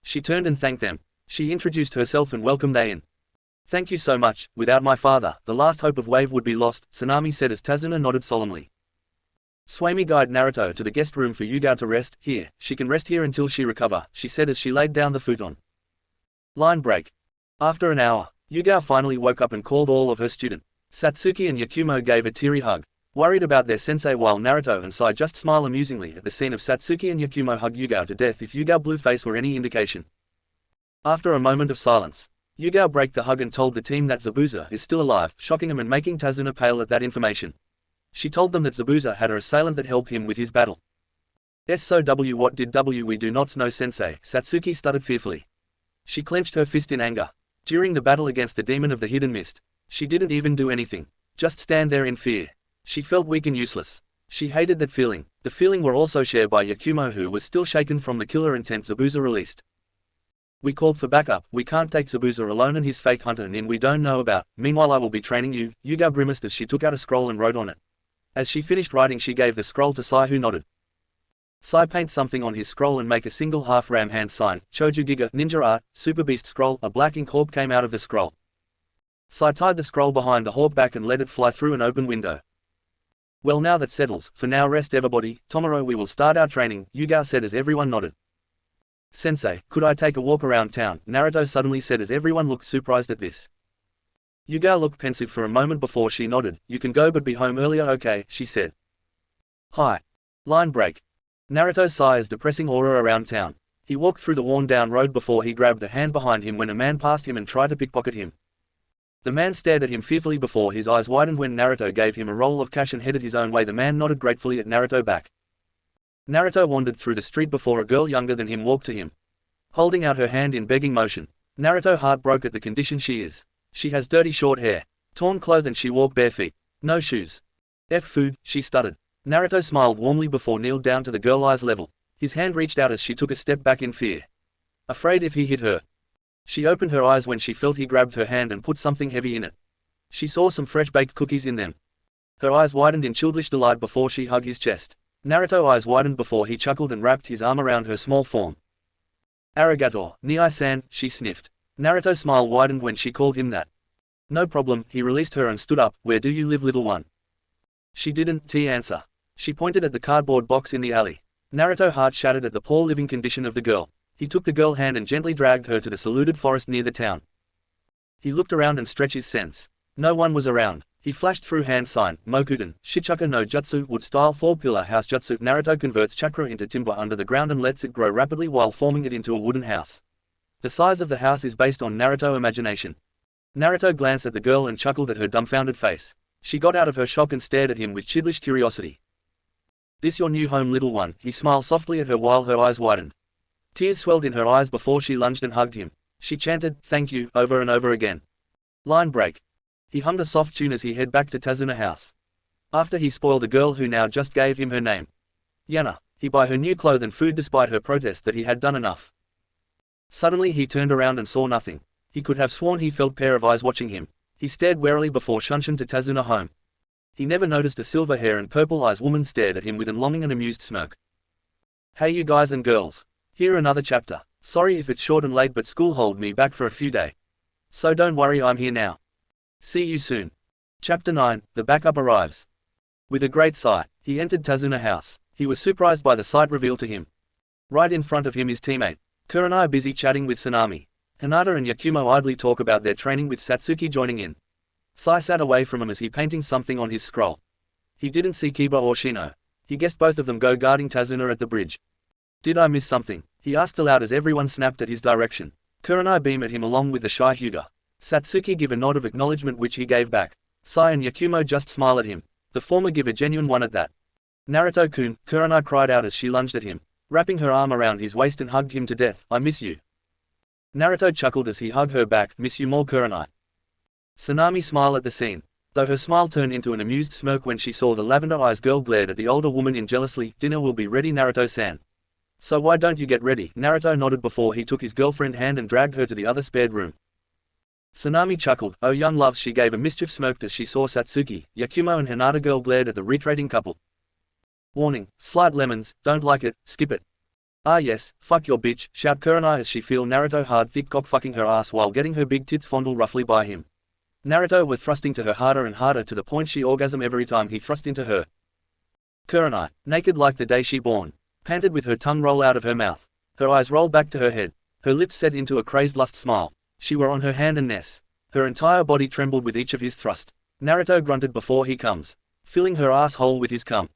She turned and thanked them. She introduced herself and welcomed they in. "Thank you so much. Without my father, the last hope of Wave would be lost," Tsunami said as Tazuna nodded solemnly. Swami guided Naruto to the guest room for Yugao to rest. "Here, she can rest here until she recover," she said as she laid down the futon. Line break. After an hour, Yugao finally woke up and called all of her students. Satsuki and Yakumo gave a teary hug, worried about their sensei, while Naruto and Sai just smiled amusingly at the scene of Satsuki and Yakumo hug Yugao to death if Yugao blue face were any indication. After a moment of silence, Yugao broke the hug and told the team that Zabuza is still alive, shocking them and making Tazuna pale at that information. She told them that Zabuza had her assailant that helped him with his battle. "So what did we do not know, sensei?" Satsuki stuttered fearfully. She clenched her fist in anger. During the battle against the demon of the hidden mist, she didn't even do anything, just stand there in fear. She felt weak and useless. She hated that feeling. The feeling were also shared by Yakumo, who was still shaken from the killer intent Zabuza released. "We called for backup. We can't take Zabuza alone and his fake hunter Nin we don't know about. Meanwhile I will be training you." Yugao grimaced as she took out a scroll and wrote on it. As she finished writing she gave the scroll to Sai, who nodded. Sai paint something on his scroll and make a single half-ram hand sign. Choju Giga, ninja art, super beast scroll. A black ink orb came out of the scroll. Sai tied the scroll behind the orb back and let it fly through an open window. "Well, now that settles. For now rest everybody. Tomorrow we will start our training," Yugao said as everyone nodded. "Sensei, could I take a walk around town?" Naruto suddenly said as everyone looked surprised at this. Yugao looked pensive for a moment before she nodded. "You can go but be home earlier, okay?" she said. Hi. Line break. Naruto sighs depressing aura around town. He walked through the worn-down road before he grabbed a hand behind him when a man passed him and tried to pickpocket him. The man stared at him fearfully before his eyes widened when Naruto gave him a roll of cash and headed his own way. The man nodded gratefully at Naruto back. Naruto wandered through the street before a girl younger than him walked to him, holding out her hand in begging motion. Naruto's heart broke at the condition she is. She has dirty short hair, torn clothes and she wore bare feet. No shoes. Food, she stuttered. Naruto smiled warmly before kneeled down to the girl's eyes level. His hand reached out as she took a step back in fear, afraid if he hit her. She opened her eyes when she felt he grabbed her hand and put something heavy in it. She saw some fresh baked cookies in them. Her eyes widened in childish delight before she hugged his chest. Naruto's eyes widened before he chuckled and wrapped his arm around her small form. Arigato, Nii-san, she sniffed. Naruto's smile widened when she called him that. No problem, he released her and stood up. Where do you live, little one? She didn't answer. She pointed at the cardboard box in the alley. Naruto's heart shattered at the poor living condition of the girl. He took the girl's hand and gently dragged her to the secluded forest near the town. He looked around and stretched his sense. No one was around. He flashed through hand sign, Mokuten, Shichaka no Jutsu, wood-style 4-pillar house jutsu. Naruto converts chakra into timber under the ground and lets it grow rapidly while forming it into a wooden house. The size of the house is based on Naruto's imagination. Naruto glanced at the girl and chuckled at her dumbfounded face. She got out of her shock and stared at him with childish curiosity. This your new home, little one? He smiled softly at her while her eyes widened. Tears swelled in her eyes before she lunged and hugged him. She chanted, thank you, over and over again. Line break. He hummed a soft tune as he headed back to Tazuna's house. After he spoiled the girl who now just gave him her name, Yana, he buy her new clothes and food despite her protest that he had done enough. Suddenly he turned around and saw nothing. He could have sworn he felt a pair of eyes watching him. He stared warily before shunshin to Tazuna's home. He never noticed a silver hair and purple eyes woman stared at him with a longing and amused smirk. Hey you guys and girls. Here another chapter. Sorry if it's short and late, but school hold me back for a few days. So don't worry, I'm here now. See you soon. Chapter 9, The Backup Arrives. With a great sigh, he entered Tazuna's house. He was surprised by the sight revealed to him. Right in front of him his teammate, Kurenai, busy chatting with Tsunami. Hinata and Yakumo idly talk about their training with Satsuki joining in. Sai sat away from him as he painting something on his scroll. He didn't see Kiba or Shino. He guessed both of them go guarding Tazuna at the bridge. Did I miss something? He asked aloud as everyone snapped at his direction. Kurenai beamed at him along with the shy Hyuga. Satsuki gave a nod of acknowledgement which he gave back. Sai and Yakumo just smiled at him. The former gave a genuine one at that. Naruto-kun, Kurenai cried out as she lunged at him, wrapping her arm around his waist and hugged him to death. I miss you. Naruto chuckled as he hugged her back. Miss you more, Kurenai. Tsunami smiled at the scene, though her smile turned into an amused smirk when she saw the lavender-eyed girl glared at the older woman in jealously. Dinner will be ready, Naruto-san. So why don't you get ready? Naruto nodded before he took his girlfriend's hand and dragged her to the other spared room. Tsunami chuckled. Oh young loves, she gave a mischief smirk as she saw Satsuki, Yakumo and Hinata girl glared at the retreating couple. Warning, slight lemons, don't like it, skip it. Ah yes, fuck your bitch, shout Kurenai as she feel Naruto hard thick cock fucking her ass while getting her big tits fondled roughly by him. Naruto were thrusting to her harder and harder to the point she orgasmed every time he thrust into her. Kurenai, naked like the day she born, panted with her tongue roll out of her mouth. Her eyes rolled back to her head. Her lips set into a crazed lust smile. She were on her hand and ness. Her entire body trembled with each of his thrust. Naruto grunted before he comes, filling her asshole with his cum.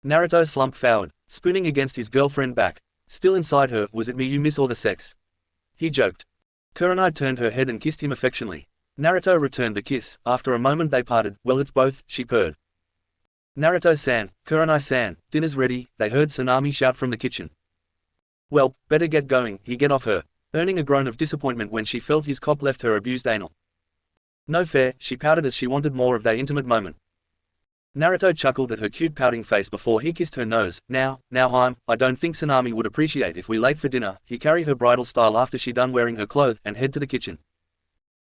Naruto slumped forward, spooning against his girlfriend back. Still inside her, was it me you miss or the sex? He joked. Kurenai turned her head and kissed him affectionately. Naruto returned the kiss. After a moment they parted. Well, it's both, she purred. Naruto-san, Kurenai-san, dinner's ready, they heard Tsunami shout from the kitchen. Well, better get going, he get off her, earning a groan of disappointment when she felt his cock left her abused anal. No fair, she pouted as she wanted more of their intimate moment. Naruto chuckled at her cute pouting face before he kissed her nose. Now, I don't think Tsunami would appreciate if we late for dinner. He carried her bridal style after she done wearing her clothes and head to the kitchen.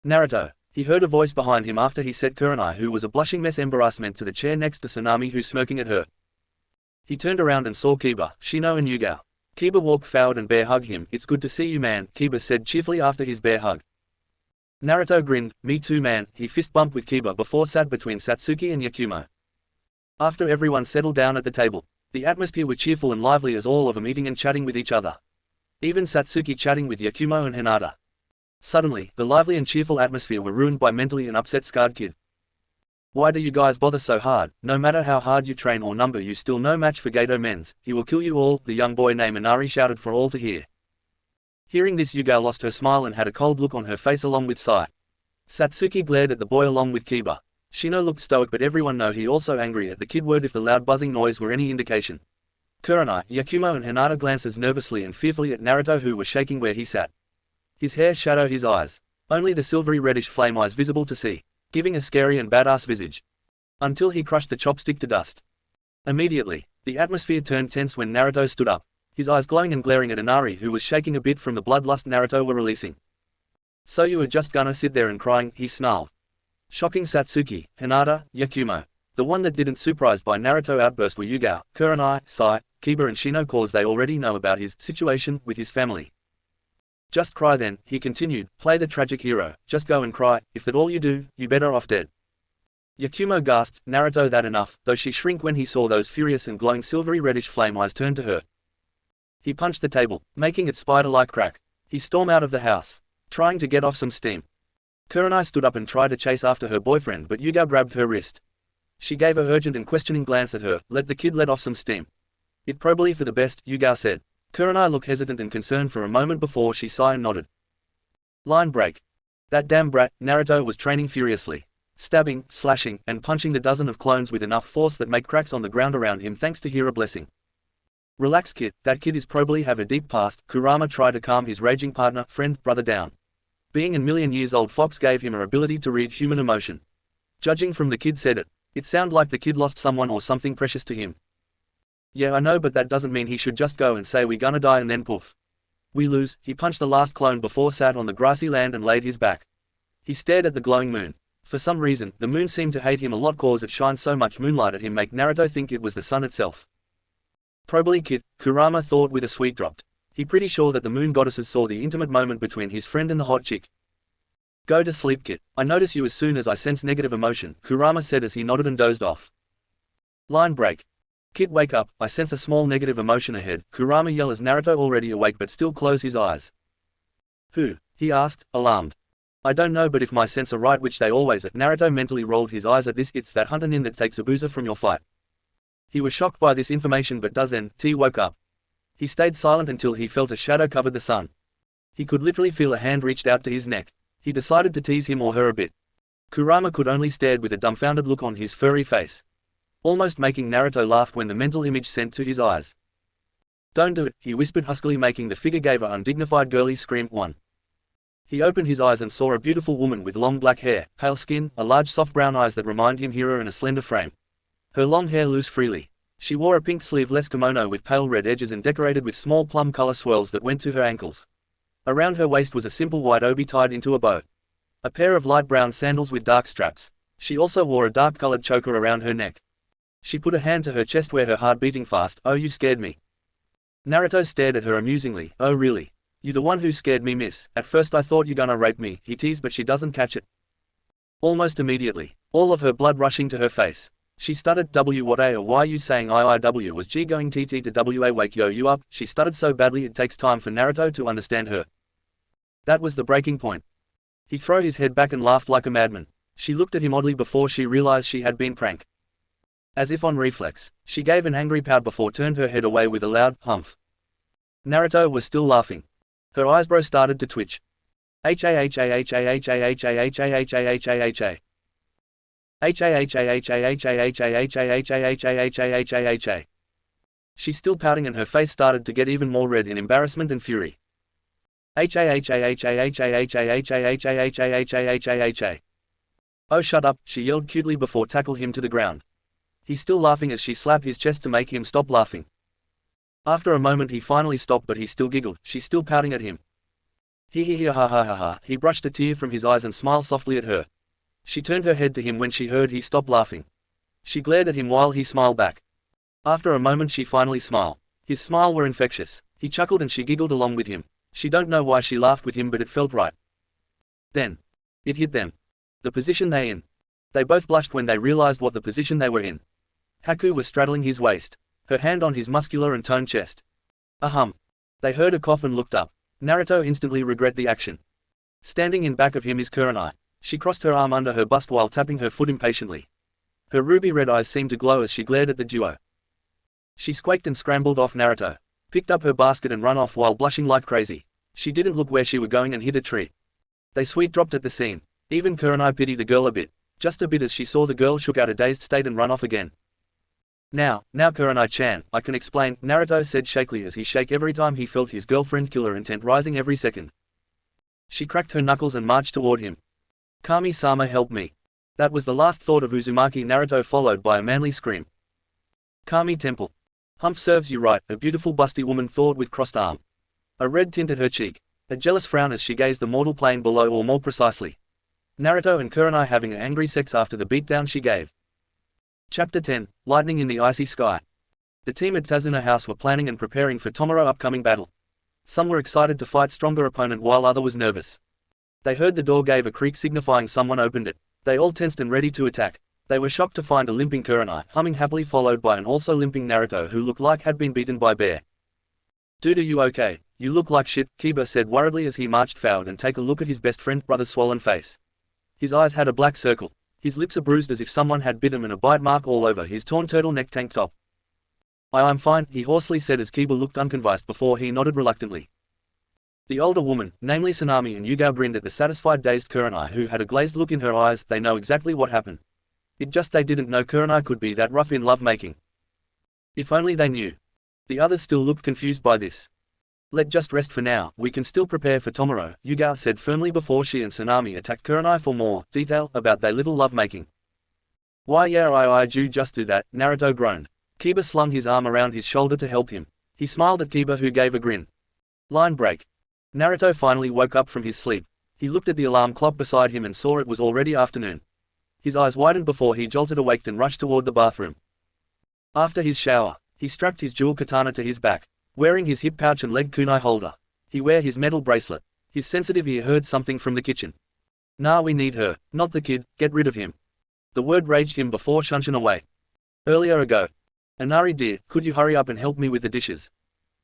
Naruto. He heard a voice behind him after he set Kurenai, who was a blushing mess, embarrassment to the chair next to Tsunami, who smirking at her. He turned around and saw Kiba, Shino and Yugao. Kiba walked forward and bear hugged him. It's good to see you, man, Kiba said cheerfully after his bear hug. Naruto grinned. Me too, man. He fist bumped with Kiba before sat between Satsuki and Yakumo. After everyone settled down at the table, the atmosphere was cheerful and lively as all of them eating and chatting with each other. Even Satsuki chatting with Yakumo and Hinata. Suddenly, the lively and cheerful atmosphere were ruined by mentally an upset scarred kid. Why do you guys bother so hard? No matter how hard you train or number, you still no match for Gato Men's. He will kill you all, the young boy named Inari shouted for all to hear. Hearing this, Yugao lost her smile and had a cold look on her face along with Sai. Satsuki glared at the boy along with Kiba. Shino looked stoic, but everyone know he also angry at the kid word if the loud buzzing noise were any indication. Kurenai, Yakumo and Hinata glances nervously and fearfully at Naruto, who was shaking where he sat. His hair shadowed his eyes, only the silvery reddish flame eyes visible to see, giving a scary and badass visage. Until he crushed the chopstick to dust. Immediately, the atmosphere turned tense when Naruto stood up, his eyes glowing and glaring at Inari, who was shaking a bit from the bloodlust Naruto were releasing. So you were just gonna sit there and crying, he snarled. Shocking Satsuki, Hinata, Yakumo. The one that didn't surprised by Naruto outburst were Yugao, Kurenai, Sai, Kiba and Shino, cause they already know about his situation with his family. Just cry then, he continued, play the tragic hero, just go and cry, if that all you do, you better off dead. Yakumo gasped, Naruto, that enough, though she shrieked when he saw those furious and glowing silvery reddish flame eyes turn to her. He punched the table, making it spider-like crack. He stormed out of the house, trying to get off some steam. Kurenai stood up and tried to chase after her boyfriend, but Yugao grabbed her wrist. She gave a urgent and questioning glance at her, let the kid let off some steam. It probably for the best, Yugao said. Kurenai looked hesitant and concerned for a moment before she sighed and nodded. Line break. That damn brat, Naruto was training furiously. Stabbing, slashing, and punching the dozen of clones with enough force that make cracks on the ground around him thanks to Hira blessing. Relax kid, that kid is probably have a deep past. Kurama tried to calm his raging partner, friend, brother down. Being a million years old fox gave him an ability to read human emotion. Judging from the kid said it. It sounded like the kid lost someone or something precious to him. Yeah I know, but that doesn't mean he should just go and say we gonna die and then poof. We lose. He punched the last clone before sat on the grassy land and laid his back. He stared at the glowing moon. For some reason, the moon seemed to hate him a lot cause it shined so much moonlight at him make Naruto think it was the sun itself. Probably kid, Kurama thought with a sweet dropped. He pretty sure that the moon goddesses saw the intimate moment between his friend and the hot chick. Go to sleep kid, I notice you as soon as I sense negative emotion, Kurama said as he nodded and dozed off. Line break. Kid wake up, I sense a small negative emotion ahead, Kurama yelled as Naruto already awake but still closed his eyes. Who? He asked, alarmed. I don't know, but if my sense are right, which they always are, Naruto mentally rolled his eyes at this, it's that hunter nin that takes Abusa from your fight. He was shocked by this information but doesn't. T woke up. He stayed silent until he felt a shadow covered the sun. He could literally feel a hand reached out to his neck. He decided to tease him or her a bit. Kurama could only stare with a dumbfounded look on his furry face. Almost making Naruto laugh when the mental image sent to his eyes. Don't do it, he whispered huskily, making the figure give an undignified girly scream. One. He opened his eyes and saw a beautiful woman with long black hair, pale skin, a large soft brown eyes that remind him Hira and a slender frame. Her long hair loose freely. She wore a pink sleeveless kimono with pale red edges and decorated with small plum color swirls that went to her ankles. Around her waist was a simple white obi tied into a bow. A pair of light brown sandals with dark straps. She also wore a dark-colored choker around her neck. She put a hand to her chest where her heart beating fast. Oh, you scared me. Naruto stared at her amusingly. Oh really? You the one who scared me, miss. At first I thought you gonna rape me, he teased, but she doesn't catch it. Almost immediately, all of her blood rushing to her face. She stuttered, W what a or why you saying IIW was G going TT to WA wake yo you up, she stuttered so badly it takes time for Naruto to understand her. That was the breaking point. He threw his head back and laughed like a madman. She looked at him oddly before she realized she had been pranked. As if on reflex, she gave an angry pout before turned her head away with a loud humph. Naruto was still laughing. Her eyebrows started to twitch. She's still pouting and her face started to get even more red in embarrassment and fury. Oh shut up, she yelled cutely before tackled him to the ground. He's still laughing as she slapped his chest to make him stop laughing. After a moment he finally stopped but he still giggled, she's still pouting at him. Ha ha ha ha ha, he brushed a tear from his eyes and smiled softly at her. She turned her head to him when she heard he stopped laughing. She glared at him while he smiled back. After a moment she finally smiled. His smile were infectious. He chuckled and she giggled along with him. She don't know why she laughed with him but it felt right. Then. It hit them. The position they in. They both blushed when they realized what the position they were in. Haku was straddling his waist. Her hand on his muscular and toned chest. Ahem. They heard a cough and looked up. Naruto instantly regret the action. Standing in back of him is Kurenai. She crossed her arm under her bust while tapping her foot impatiently. Her ruby red eyes seemed to glow as she glared at the duo. She squeaked and scrambled off Naruto. Picked up her basket and ran off while blushing like crazy. She didn't look where she were going and hit a tree. They sweet dropped at the scene. Even Kurenai pitied the girl a bit. Just a bit as she saw the girl shook out a dazed state and run off again. Now Kurenai-chan, I can explain, Naruto said shakily as he shake every time he felt his girlfriend killer intent rising every second. She cracked her knuckles and marched toward him. Kami-sama help me. That was the last thought of Uzumaki Naruto followed by a manly scream. Kami Temple. Hump serves you right, a beautiful busty woman thawed with crossed arm. A red tinted her cheek. A jealous frown as she gazed the mortal plane below or more precisely. Naruto and Kurenai having an angry sex after the beatdown she gave. Chapter 10, Lightning in the Icy Sky. The team at Tazuna House were planning and preparing for tomorrow's upcoming battle. Some were excited to fight stronger opponent while other was nervous. They heard the door gave a creak signifying someone opened it. They all tensed and ready to attack. They were shocked to find a limping Kurenai humming happily, followed by an also limping Naruto who looked like had been beaten by bear. "Dude, are you okay? You look like shit," Kiba said worriedly as he marched forward and take a look at his best friend brother's swollen face. His eyes had a black circle. His lips are bruised as if someone had bit him and a bite mark all over his torn turtleneck tank top. I'm fine," he hoarsely said as Kiba looked unconvinced before he nodded reluctantly. The older woman, namely Sanami and Yugao, grinned at the satisfied dazed Kurenai who had a glazed look in her eyes. They know exactly what happened. It just they didn't know Kurenai could be that rough in lovemaking. If only they knew. The others still looked confused by this. "Let just rest for now, we can still prepare for tomorrow," Yugao said firmly before she and Sanami attacked Kurenai for more detail about their little lovemaking. "Why yeah, I do just do that," Naruto groaned. Kiba slung his arm around his shoulder to help him. He smiled at Kiba who gave a grin. Line break. Naruto finally woke up from his sleep. He looked at the alarm clock beside him and saw it was already afternoon. His eyes widened before he jolted awake and rushed toward the bathroom. After his shower, he strapped his jewel katana to his back. Wearing his hip pouch and leg kunai holder, he wear his metal bracelet. His sensitive ear heard something from the kitchen. "Nah, we need her, not the kid, get rid of him." The word raged him before shunshin away. "Earlier ago. Inari dear, could you hurry up and help me with the dishes?"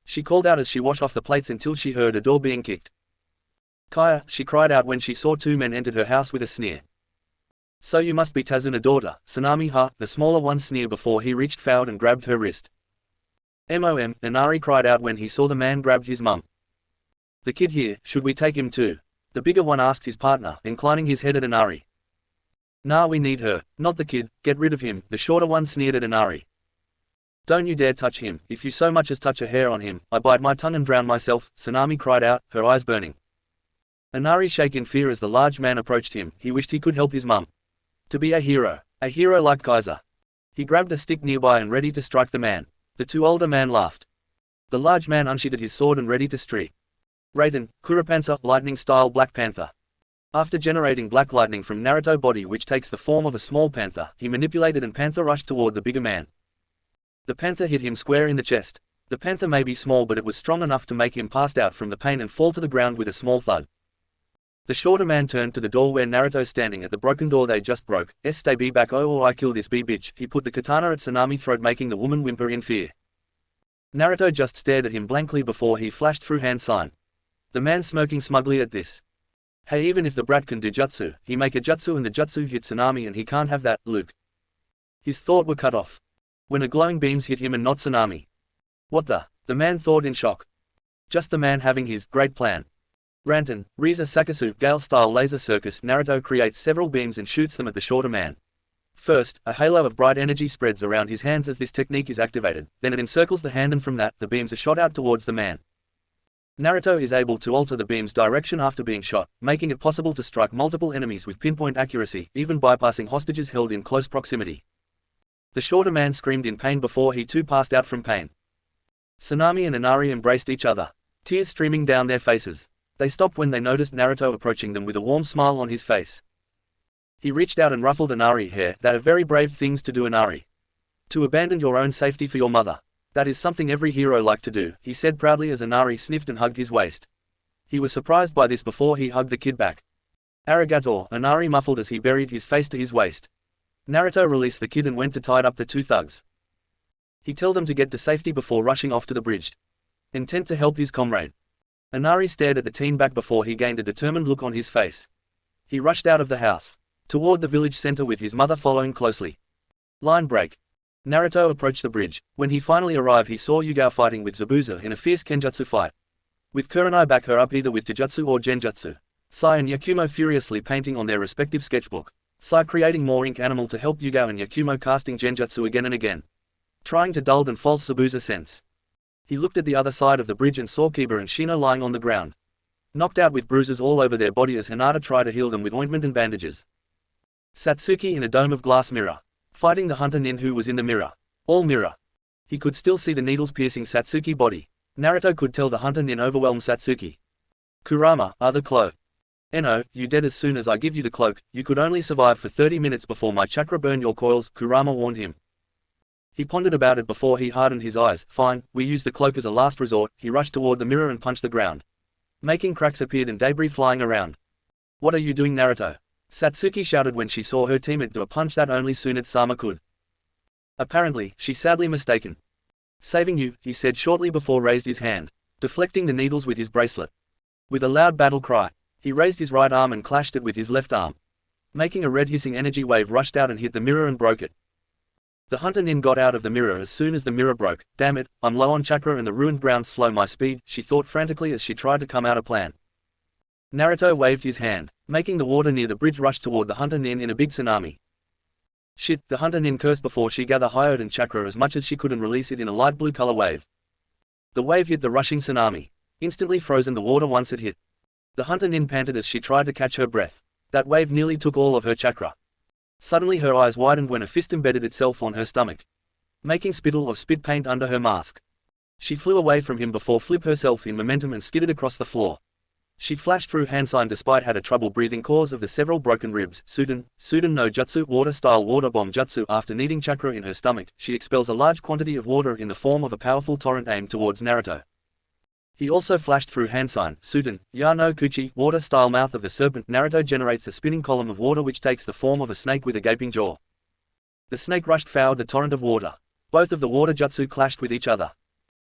She called out as she washed off the plates until she heard a door being kicked. "Kaya," she cried out when she saw two men entered her house with a sneer. "So you must be Tazuna's daughter, Sanami, huh?" The smaller one sneered before he reached forward and grabbed her wrist. "Mom," Inari cried out when he saw the man grabbed his mum. "The kid here, should we take him too?" the bigger one asked his partner, inclining his head at Inari. "Nah, we need her, not the kid, get rid of him," the shorter one sneered at Inari. "Don't you dare touch him, if you so much as touch a hair on him, I bite my tongue and drown myself," Sanami cried out, her eyes burning. Inari shook in fear as the large man approached him. He wished he could help his mum. To be a hero like Kaiser. He grabbed a stick nearby and ready to strike the man. The two older men laughed. The large man unsheathed his sword and ready to strike. Raiden, Kuropansa, lightning-style Black Panther. After generating black lightning from Naruto body which takes the form of a small panther, he manipulated and panther rushed toward the bigger man. The panther hit him square in the chest. The panther may be small but it was strong enough to make him passed out from the pain and fall to the ground with a small thud. The shorter man turned to the door where Naruto standing at the broken door they just broke. "Stay be back or I kill this bitch." He put the katana at Sanami's throat making the woman whimper in fear. Naruto just stared at him blankly before he flashed through hand sign. The man smirking smugly at this. "Hey, even if the brat can do jutsu, he make a jutsu and the jutsu hit Sanami and he can't have that, Luke." His thought were cut off. When a glowing beams hit him and not Sanami. "What the man thought in shock. Just the man having his great plan. Rantan, Riza Sakasu, Gale-style laser circus. Naruto creates several beams and shoots them at the shorter man. First, a halo of bright energy spreads around his hands as this technique is activated, then it encircles the hand and from that, the beams are shot out towards the man. Naruto is able to alter the beam's direction after being shot, making it possible to strike multiple enemies with pinpoint accuracy, even bypassing hostages held in close proximity. The shorter man screamed in pain before he too passed out from pain. Sanami and Inari embraced each other, tears streaming down their faces. They stopped when they noticed Naruto approaching them with a warm smile on his face. He reached out and ruffled Inari's hair. "That are very brave things to do, Inari. To abandon your own safety for your mother. That is something every hero like to do," he said proudly as Inari sniffed and hugged his waist. He was surprised by this before he hugged the kid back. "Arigato," Inari muffled as he buried his face to his waist. Naruto released the kid and went to tie up the two thugs. He told them to get to safety before rushing off to the bridge, intent to help his comrade. Inari stared at the teen back before he gained a determined look on his face. He rushed out of the house, toward the village center with his mother following closely. Line break. Naruto approached the bridge. When he finally arrived he saw Yugao fighting with Zabuza in a fierce kenjutsu fight. With Kurenai back her up either with Taijutsu or Genjutsu. Sai and Yakumo furiously painting on their respective sketchbook. Sai creating more ink animal to help Yugao and Yakumo casting Genjutsu again and again. Trying to dull and false Zabuza sense. He looked at the other side of the bridge and saw Kiba and Shino lying on the ground, knocked out with bruises all over their body as Hinata tried to heal them with ointment and bandages. Satsuki in a dome of glass mirror, fighting the hunter nin who was in the mirror. All mirror. He could still see the needles piercing Satsuki's body. Naruto could tell the hunter nin overwhelmed Satsuki. Kurama, other Klo. "Eno, you dead as soon as I give you the cloak. You could only survive for 30 minutes before my chakra burned your coils," Kurama warned him. He pondered about it before he hardened his eyes. "Fine, we use the cloak as a last resort." He rushed toward the mirror and punched the ground. Making cracks appeared and debris flying around. "What are you doing, Naruto?" Satsuki shouted when she saw her teammate do a punch that only Tsunade-sama could. Apparently, she's sadly mistaken. "Saving you," he said shortly before raised his hand, deflecting the needles with his bracelet. With a loud battle cry, he raised his right arm and clashed it with his left arm. Making a red hissing energy wave rushed out and hit the mirror and broke it. The hunter nin got out of the mirror as soon as the mirror broke. "Damn it, I'm low on chakra and the ruined ground slow my speed," she thought frantically as she tried to come out a plan. Naruto waved his hand, making the water near the bridge rush toward the hunter nin in a big tsunami. "Shit," the hunter nin cursed before she gathered Hyoden chakra as much as she could and release it in a light blue color wave. The wave hit the rushing tsunami, instantly frozen the water once it hit. The hunter nin panted as she tried to catch her breath. That wave nearly took all of her chakra. Suddenly her eyes widened when a fist embedded itself on her stomach, making spittle of spit paint under her mask. She flew away from him before flip herself in momentum and skidded across the floor. She flashed through Hansign despite had a trouble breathing cause of the several broken ribs. Suden no Jutsu water-style water bomb jutsu. After needing chakra in her stomach, she expels a large quantity of water in the form of a powerful torrent aimed towards Naruto. He also flashed through Hansign, Suden, no Kuchi, water-style mouth of the serpent. Naruto generates a spinning column of water which takes the form of a snake with a gaping jaw. The snake rushed forward the torrent of water. Both of the water jutsu clashed with each other.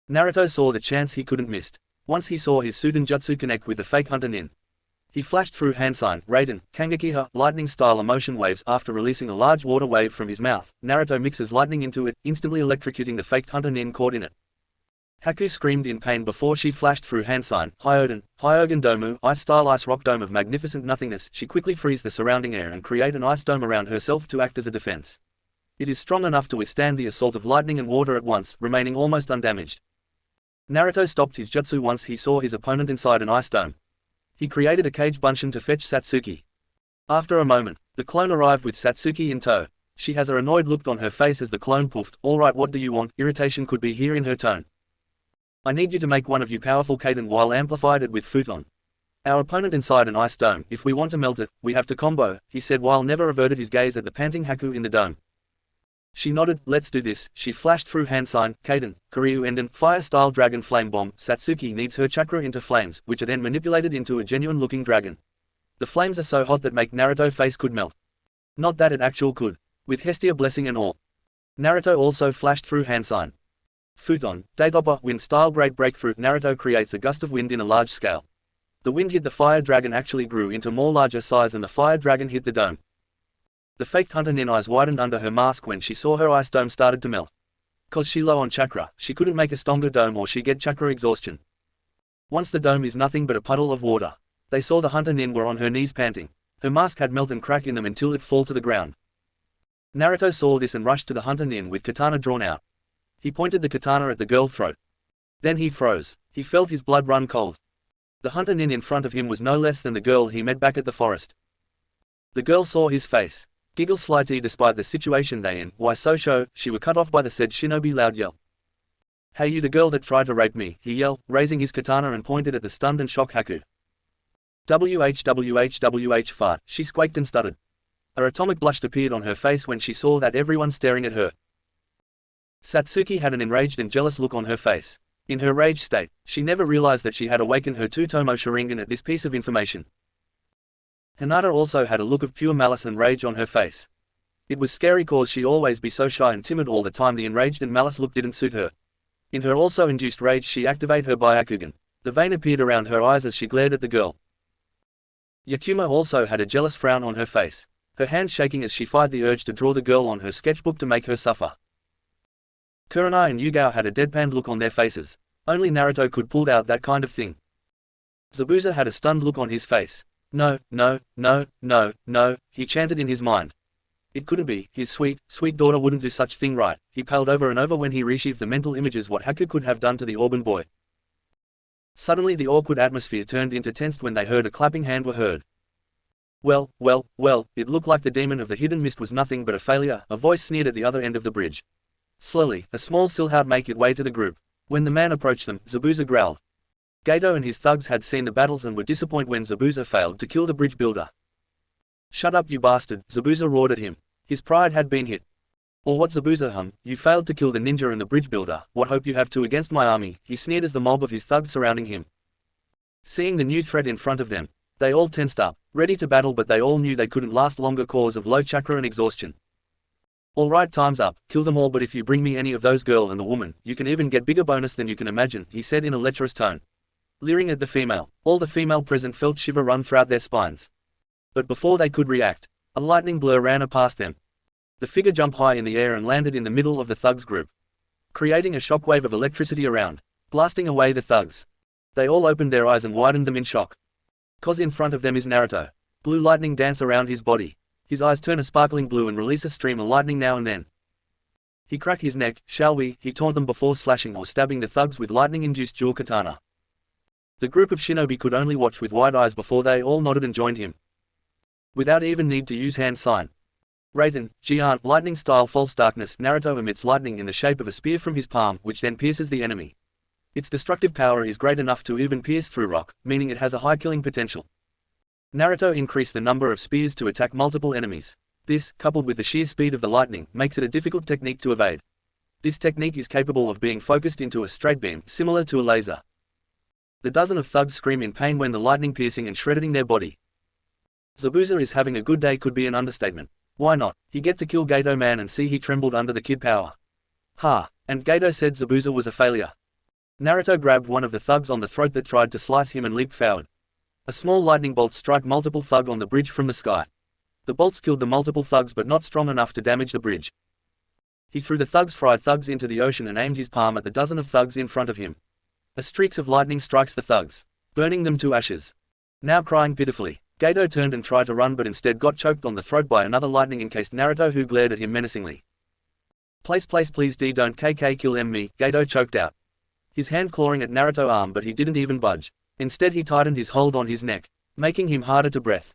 Naruto saw the chance he couldn't miss. Once he saw his Suden jutsu connect with the fake hunter nin. He flashed through Hansign, Raiden, Kangekiha, lightning-style emotion waves. After releasing a large water wave from his mouth, Naruto mixes lightning into it, instantly electrocuting the fake hunter nin caught in it. Haku screamed in pain before she flashed through Hansign, Hyoden Domu, ice-style ice rock dome of magnificent nothingness. She quickly frees the surrounding air and create an ice dome around herself to act as a defense. It is strong enough to withstand the assault of lightning and water at once, remaining almost undamaged. Naruto stopped his jutsu once he saw his opponent inside an ice dome. He created a cage bunshin to fetch Satsuki. After a moment, the clone arrived with Satsuki in tow. She has an annoyed look on her face as the clone puffed. "Alright, what do you want?" Irritation could be heard in her tone. "I need you to make one of you powerful Kaden while amplified it with futon. Our opponent inside an ice dome. If we want to melt it, we have to combo," he said while never averted his gaze at the panting Haku in the dome. She nodded. "Let's do this." She flashed through Hansign, Kaden, Kiryu Enden, fire-style dragon flame bomb. Satsuki needs her chakra into flames, which are then manipulated into a genuine-looking dragon. The flames are so hot that make Naruto's face could melt. Not that it actual could. With Hestia blessing and all. Naruto also flashed through Hansign. Futon, Daitopper, wind-style great breakthrough. Naruto creates a gust of wind in a large scale. The wind hit the fire dragon actually grew into more larger size and the fire dragon hit the dome. The faked hunter nin eyes widened under her mask when she saw her ice dome started to melt. Cause she low on chakra, she couldn't make a stronger dome or she get chakra exhaustion. Once the dome is nothing but a puddle of water. They saw the hunter nin were on her knees panting. Her mask had melt and crack in them until it fall to the ground. Naruto saw this and rushed to the hunter nin with katana drawn out. He pointed the katana at the girl's throat. Then he froze. He felt his blood run cold. The hunter nin in front of him was no less than the girl he met back at the forest. The girl saw his face. Giggle slightly despite the situation they in. "Why so show?" She were cut off by the said shinobi loud yell. "Hey you, the girl that tried to rape me," he yelled, raising his katana and pointed at the stunned and shocked Haku. WH fart, she squeaked and stuttered. A atomic blush appeared on her face when she saw that everyone staring at her. Satsuki had an enraged and jealous look on her face. In her rage state, she never realized that she had awakened her Tutomo Sharingan at this piece of information. Hinata also had a look of pure malice and rage on her face. It was scary cause she always be so shy and timid all the time. The enraged and malice look didn't suit her. In her also induced rage she activated her Byakugan. The vein appeared around her eyes as she glared at the girl. Yakumo also had a jealous frown on her face, her hand shaking as she fight the urge to draw the girl on her sketchbook to make her suffer. Kurenai and Yugao had a deadpan look on their faces. Only Naruto could pull out that kind of thing. Zabuza had a stunned look on his face. "No, no, no, no, no," he chanted in his mind. It couldn't be, his sweet, sweet daughter wouldn't do such thing right. He paled over and over when he resheathed the mental images what Haku could have done to the Auburn boy. Suddenly the awkward atmosphere turned into tensed when they heard a clapping hand were heard. Well, it looked like the demon of the hidden mist was nothing but a failure," a voice sneered at the other end of the bridge. Slowly, a small silhouette made its way to the group. When the man approached them, Zabuza growled. Gato and his thugs had seen the battles and were disappointed when Zabuza failed to kill the bridge builder. "Shut up, you bastard," Zabuza roared at him. His pride had been hit. "Or what, Zabuza? You failed to kill the ninja and the bridge builder, what hope you have to against my army?" he sneered as the mob of his thugs surrounding him. Seeing the new threat in front of them, they all tensed up, ready to battle, but they all knew they couldn't last longer cause of low chakra and exhaustion. "All right, time's up, kill them all, but if you bring me any of those girl and the woman, you can even get bigger bonus than you can imagine," he said in a lecherous tone. Leering at the female, all the female present felt shiver run throughout their spines. But before they could react, a lightning blur ran past them. The figure jumped high in the air and landed in the middle of the thugs' group, creating a shockwave of electricity around, blasting away the thugs. They all opened their eyes and widened them in shock. 'Cause in front of them is Naruto. Blue lightning dance around his body. His eyes turn a sparkling blue and release a stream of lightning now and then. He crack his neck, "Shall we?" he taunt them before slashing or stabbing the thugs with lightning-induced dual katana. The group of shinobi could only watch with wide eyes before they all nodded and joined him, without even need to use hand sign. Raiden, Jian, lightning-style false darkness. Naruto emits lightning in the shape of a spear from his palm, which then pierces the enemy. Its destructive power is great enough to even pierce through rock, meaning it has a high killing potential. Naruto increased the number of spears to attack multiple enemies. This, coupled with the sheer speed of the lightning, makes it a difficult technique to evade. This technique is capable of being focused into a straight beam, similar to a laser. The dozen of thugs scream in pain when the lightning piercing and shredding their body. Zabuza is having a good day could be an understatement. Why not? He get to kill Gato man and see he trembled under the kid power. Ha! And Gato said Zabuza was a failure. Naruto grabbed one of the thugs on the throat that tried to slice him and leaped forward. A small lightning bolt struck multiple thug on the bridge from the sky. The bolts killed the multiple thugs but not strong enough to damage the bridge. He threw the fried thugs into the ocean and aimed his palm at the dozen of thugs in front of him. A streak of lightning strikes the thugs, burning them to ashes. Now crying pitifully, Gato turned and tried to run but instead got choked on the throat by another lightning-encased Naruto who glared at him menacingly. Please D don't KK kill me, Gato choked out. His hand clawing at Naruto's arm but he didn't even budge. Instead he tightened his hold on his neck, making him harder to breathe.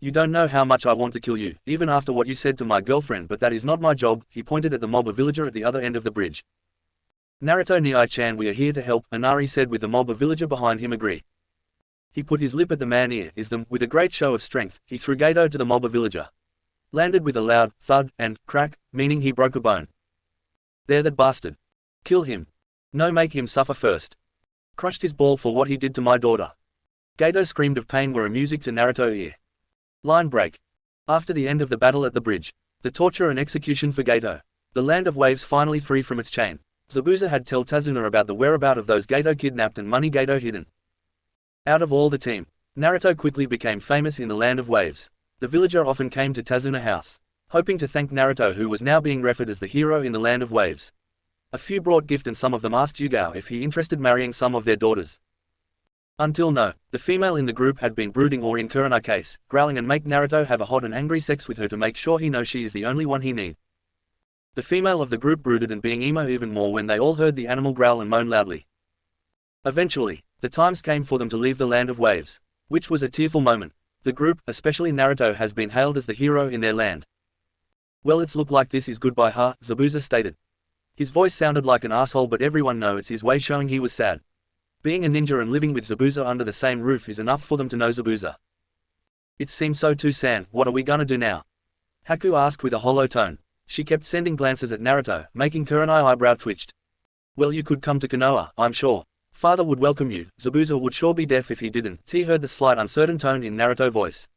"You don't know how much I want to kill you, even after what you said to my girlfriend, but that is not my job," he pointed at the mob of villager at the other end of the bridge. "Naruto Nihai-chan, we are here to help," Inari said with the mob of villager behind him agree. He put his lip at the man's ear, with a great show of strength, he threw Gato to the mob of villager. Landed with a loud thud and crack, meaning he broke a bone. "There, that bastard. Kill him. No, make him suffer first. Crushed his ball for what he did to my daughter." Gato screamed of pain were a music to Naruto's ear. Line break. After the end of the battle at the bridge, the torture and execution for Gato, the land of waves finally free from its chain. Zabuza had tell Tazuna about the whereabout of those Gato kidnapped and money Gato hidden. Out of all the team, Naruto quickly became famous in the land of waves. The villager often came to Tazuna house, hoping to thank Naruto, who was now being referred as the hero in the land of waves. A few brought gift and some of them asked Yugao if he interested marrying some of their daughters. Until no, the female in the group had been brooding or in Kurenai case, growling and make Naruto have a hot and angry sex with her to make sure he knows she is the only one he need. The female of the group brooded and being emo even more when they all heard the animal growl and moan loudly. Eventually, the times came for them to leave the land of waves, which was a tearful moment. The group, especially Naruto, has been hailed as the hero in their land. "Well, it's look like this is goodbye, huh?" Zabuza stated. His voice sounded like an asshole, but everyone knows it's his way showing he was sad. Being a ninja and living with Zabuza under the same roof is enough for them to know Zabuza. "It seems so too, San. What are we gonna do now?" Haku asked with a hollow tone. She kept sending glances at Naruto, making Kurenai eyebrow twitched. "Well, you could come to Konoha, I'm sure. Father would welcome you. Zabuza would sure be deaf if he didn't." T heard the slight uncertain tone in Naruto's voice,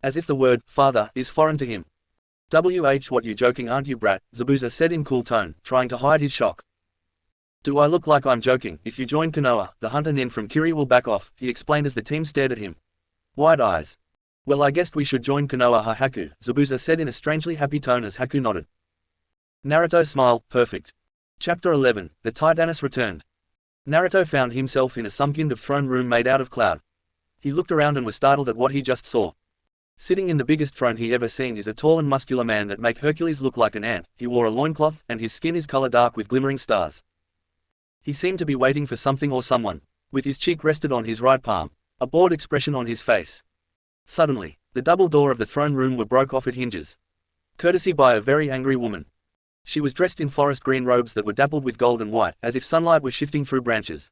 as if the word father is foreign to him. What, you joking, aren't you, brat?" Zabuza said in cool tone, trying to hide his shock. "Do I look like I'm joking? If you join Konoha, the hunter nin from Kiri will back off," he explained as the team stared at him. Wide eyes. "Well, I guessed we should join Konoha, ha Haku," Zabuza said in a strangely happy tone as Haku nodded. Naruto smiled, perfect. Chapter 11, The Titaness Returned. Naruto found himself in a some kind of throne room made out of cloud. He looked around and was startled at what he just saw. Sitting in the biggest throne he ever seen is a tall and muscular man that make Hercules look like an ant. He wore a loincloth, and his skin is color dark with glimmering stars. He seemed to be waiting for something or someone, with his cheek rested on his right palm, a bored expression on his face. Suddenly, the double door of the throne room were broke off at hinges, courtesy by a very angry woman. She was dressed in forest green robes that were dappled with gold and white, as if sunlight was shifting through branches.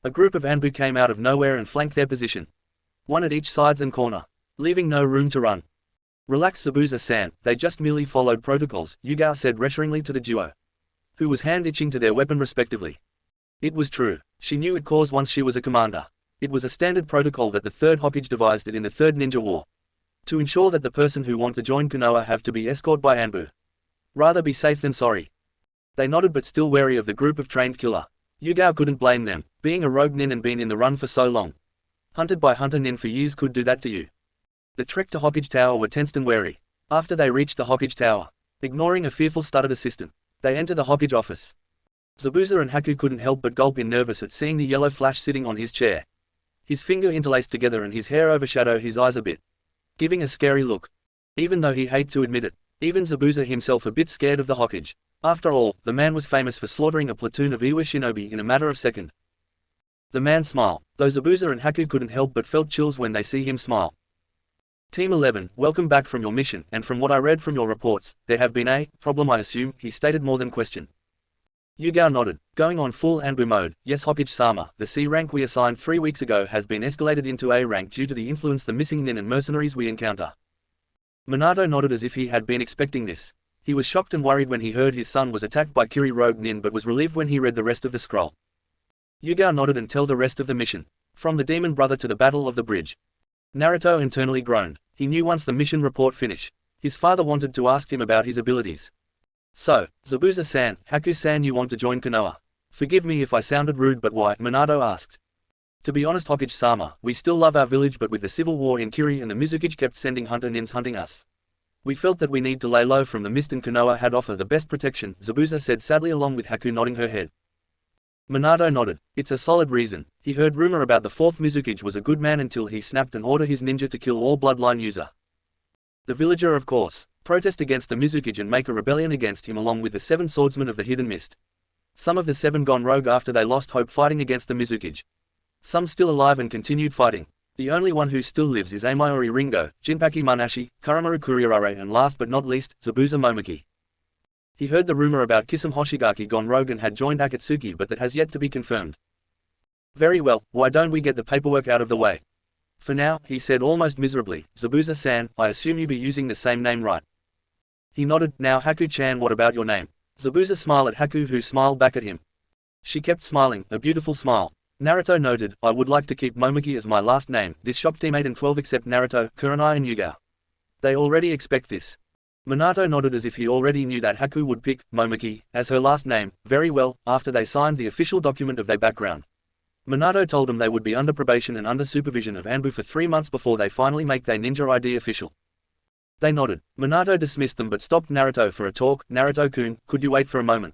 A group of Anbu came out of nowhere and flanked their position. One at each sides and corner, leaving no room to run. Relax Zabuza-san, they just merely followed protocols, Yugao said reassuringly to the duo, who was hand-itching to their weapon respectively. It was true. She knew it cause once she was a commander. It was a standard protocol that the third Hokage devised it in the Third Ninja War. To ensure that the person who want to join Konoha have to be escorted by Anbu. Rather be safe than sorry. They nodded but still wary of the group of trained killer. Yugao couldn't blame them, being a rogue nin and been in the run for so long. Hunted by hunter nin for years could do that to you. The trek to Hokage Tower were tensed and wary. After they reached the Hokage Tower, ignoring a fearful stuttered assistant, they entered the Hokage office. Zabuza and Haku couldn't help but gulp in nervous at seeing the yellow flash sitting on his chair. His finger interlaced together and his hair overshadowed his eyes a bit, giving a scary look. Even though he hated to admit it, even Zabuza himself a bit scared of the Hokage. After all, the man was famous for slaughtering a platoon of Iwa shinobi in a matter of seconds. The man smiled, though Zabuza and Haku couldn't help but felt chills when they see him smile. Team 11, welcome back from your mission, and from what I read from your reports, there have been a problem I assume, he stated more than question. Yugao nodded, going on full Anbu mode. Yes Hokage-sama, the C rank we assigned 3 weeks ago has been escalated into A rank due to the influence the missing nin and mercenaries we encounter. Minato nodded as if he had been expecting this. He was shocked and worried when he heard his son was attacked by Kiri rogue nin but was relieved when he read the rest of the scroll. Yugao nodded and told the rest of the mission. From the demon brother to the battle of the bridge. Naruto internally groaned. He knew once the mission report finished, his father wanted to ask him about his abilities. So, Zabuza-san, Haku-san, you want to join Konoha? Forgive me if I sounded rude, but why? Minato asked. To be honest Hokage-sama, we still love our village, but with the civil war in Kiri and the Mizukage kept sending hunter nins hunting us, we felt that we need to lay low from the mist and Konoha had offered the best protection, Zabuza said sadly along with Haku nodding her head. Minato nodded. It's a solid reason. He heard rumor about the 4th Mizukage was a good man until he snapped and ordered his ninja to kill all bloodline user. The villager of course, protest against the Mizukage and make a rebellion against him along with the 7 swordsmen of the Hidden Mist. Some of the 7 gone rogue after they lost hope fighting against the Mizukage. Some still alive and continued fighting. The only one who still lives is Amayori Ringo, Jinpaki Manashi, Karamaru Kuriarare and last but not least, Zabuza Momoki. He heard the rumor about Kisame Hoshigaki gone rogue and had joined Akatsuki, but that has yet to be confirmed. Very well, why don't we get the paperwork out of the way? For now, he said almost miserably. Zabuza-san, I assume you be using the same name, right? He nodded. Now Haku-chan, what about your name? Zabuza smiled at Haku, who smiled back at him. She kept smiling, a beautiful smile. Naruto noted, I would like to keep Momoki as my last name. This shocked teammate and 12 except Naruto, Kurenai and Yugao. They already expect this. Minato nodded as if he already knew that Haku would pick Momoki as her last name. Very well, after they signed the official document of their background. Minato told them they would be under probation and under supervision of Anbu for 3 months before they finally make their ninja ID official. They nodded. Minato dismissed them but stopped Naruto for a talk. Naruto-kun, could you wait for a moment?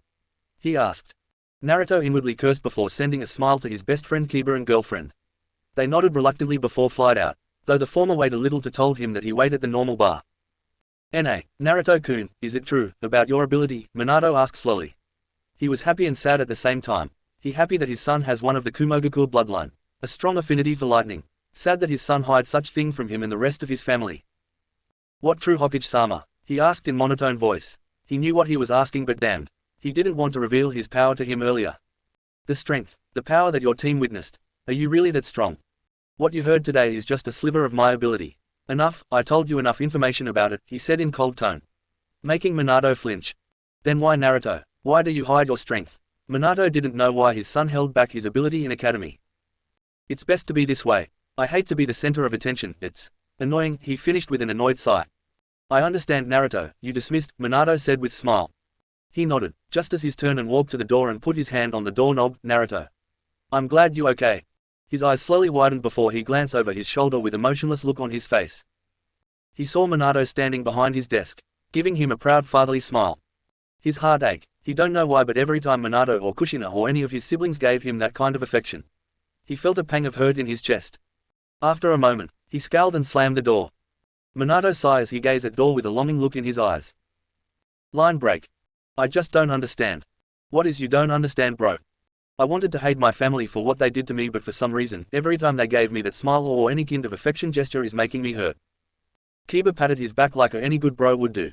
He asked. Naruto inwardly cursed before sending a smile to his best friend Kiba and girlfriend. They nodded reluctantly before flight out, though the former waited a little to told him that he waited at the normal bar. Naruto-kun, is it true, about your ability? Minato asked slowly. He was happy and sad at the same time. He happy that his son has one of the Kumogakur bloodline, a strong affinity for lightning. Sad that his son hides such thing from him and the rest of his family. What true Hokage-sama? He asked in monotone voice. He knew what he was asking but damned. He didn't want to reveal his power to him earlier. The strength, the power that your team witnessed. Are you really that strong? What you heard today is just a sliver of my ability. Enough, I told you enough information about it, he said in cold tone, making Minato flinch. Then why Naruto? Why do you hide your strength? Minato didn't know why his son held back his ability in academy. It's best to be this way. I hate to be the center of attention, it's annoying, he finished with an annoyed sigh. I understand Naruto, you dismissed, Minato said with smile. He nodded, just as his turn and walked to the door and put his hand on the doorknob. Naruto. I'm glad you okay. His eyes slowly widened before he glanced over his shoulder with a motionless look on his face. He saw Minato standing behind his desk, giving him a proud fatherly smile. His heart ached. He don't know why, but every time Minato or Kushina or any of his siblings gave him that kind of affection, he felt a pang of hurt in his chest. After a moment, he scowled and slammed the door. Minato sighed as he gazed at door with a longing look in his eyes. Line break. I just don't understand. What is you don't understand, bro? I wanted to hate my family for what they did to me, but for some reason, every time they gave me that smile or any kind of affection gesture is making me hurt. Kiba patted his back like any good bro would do.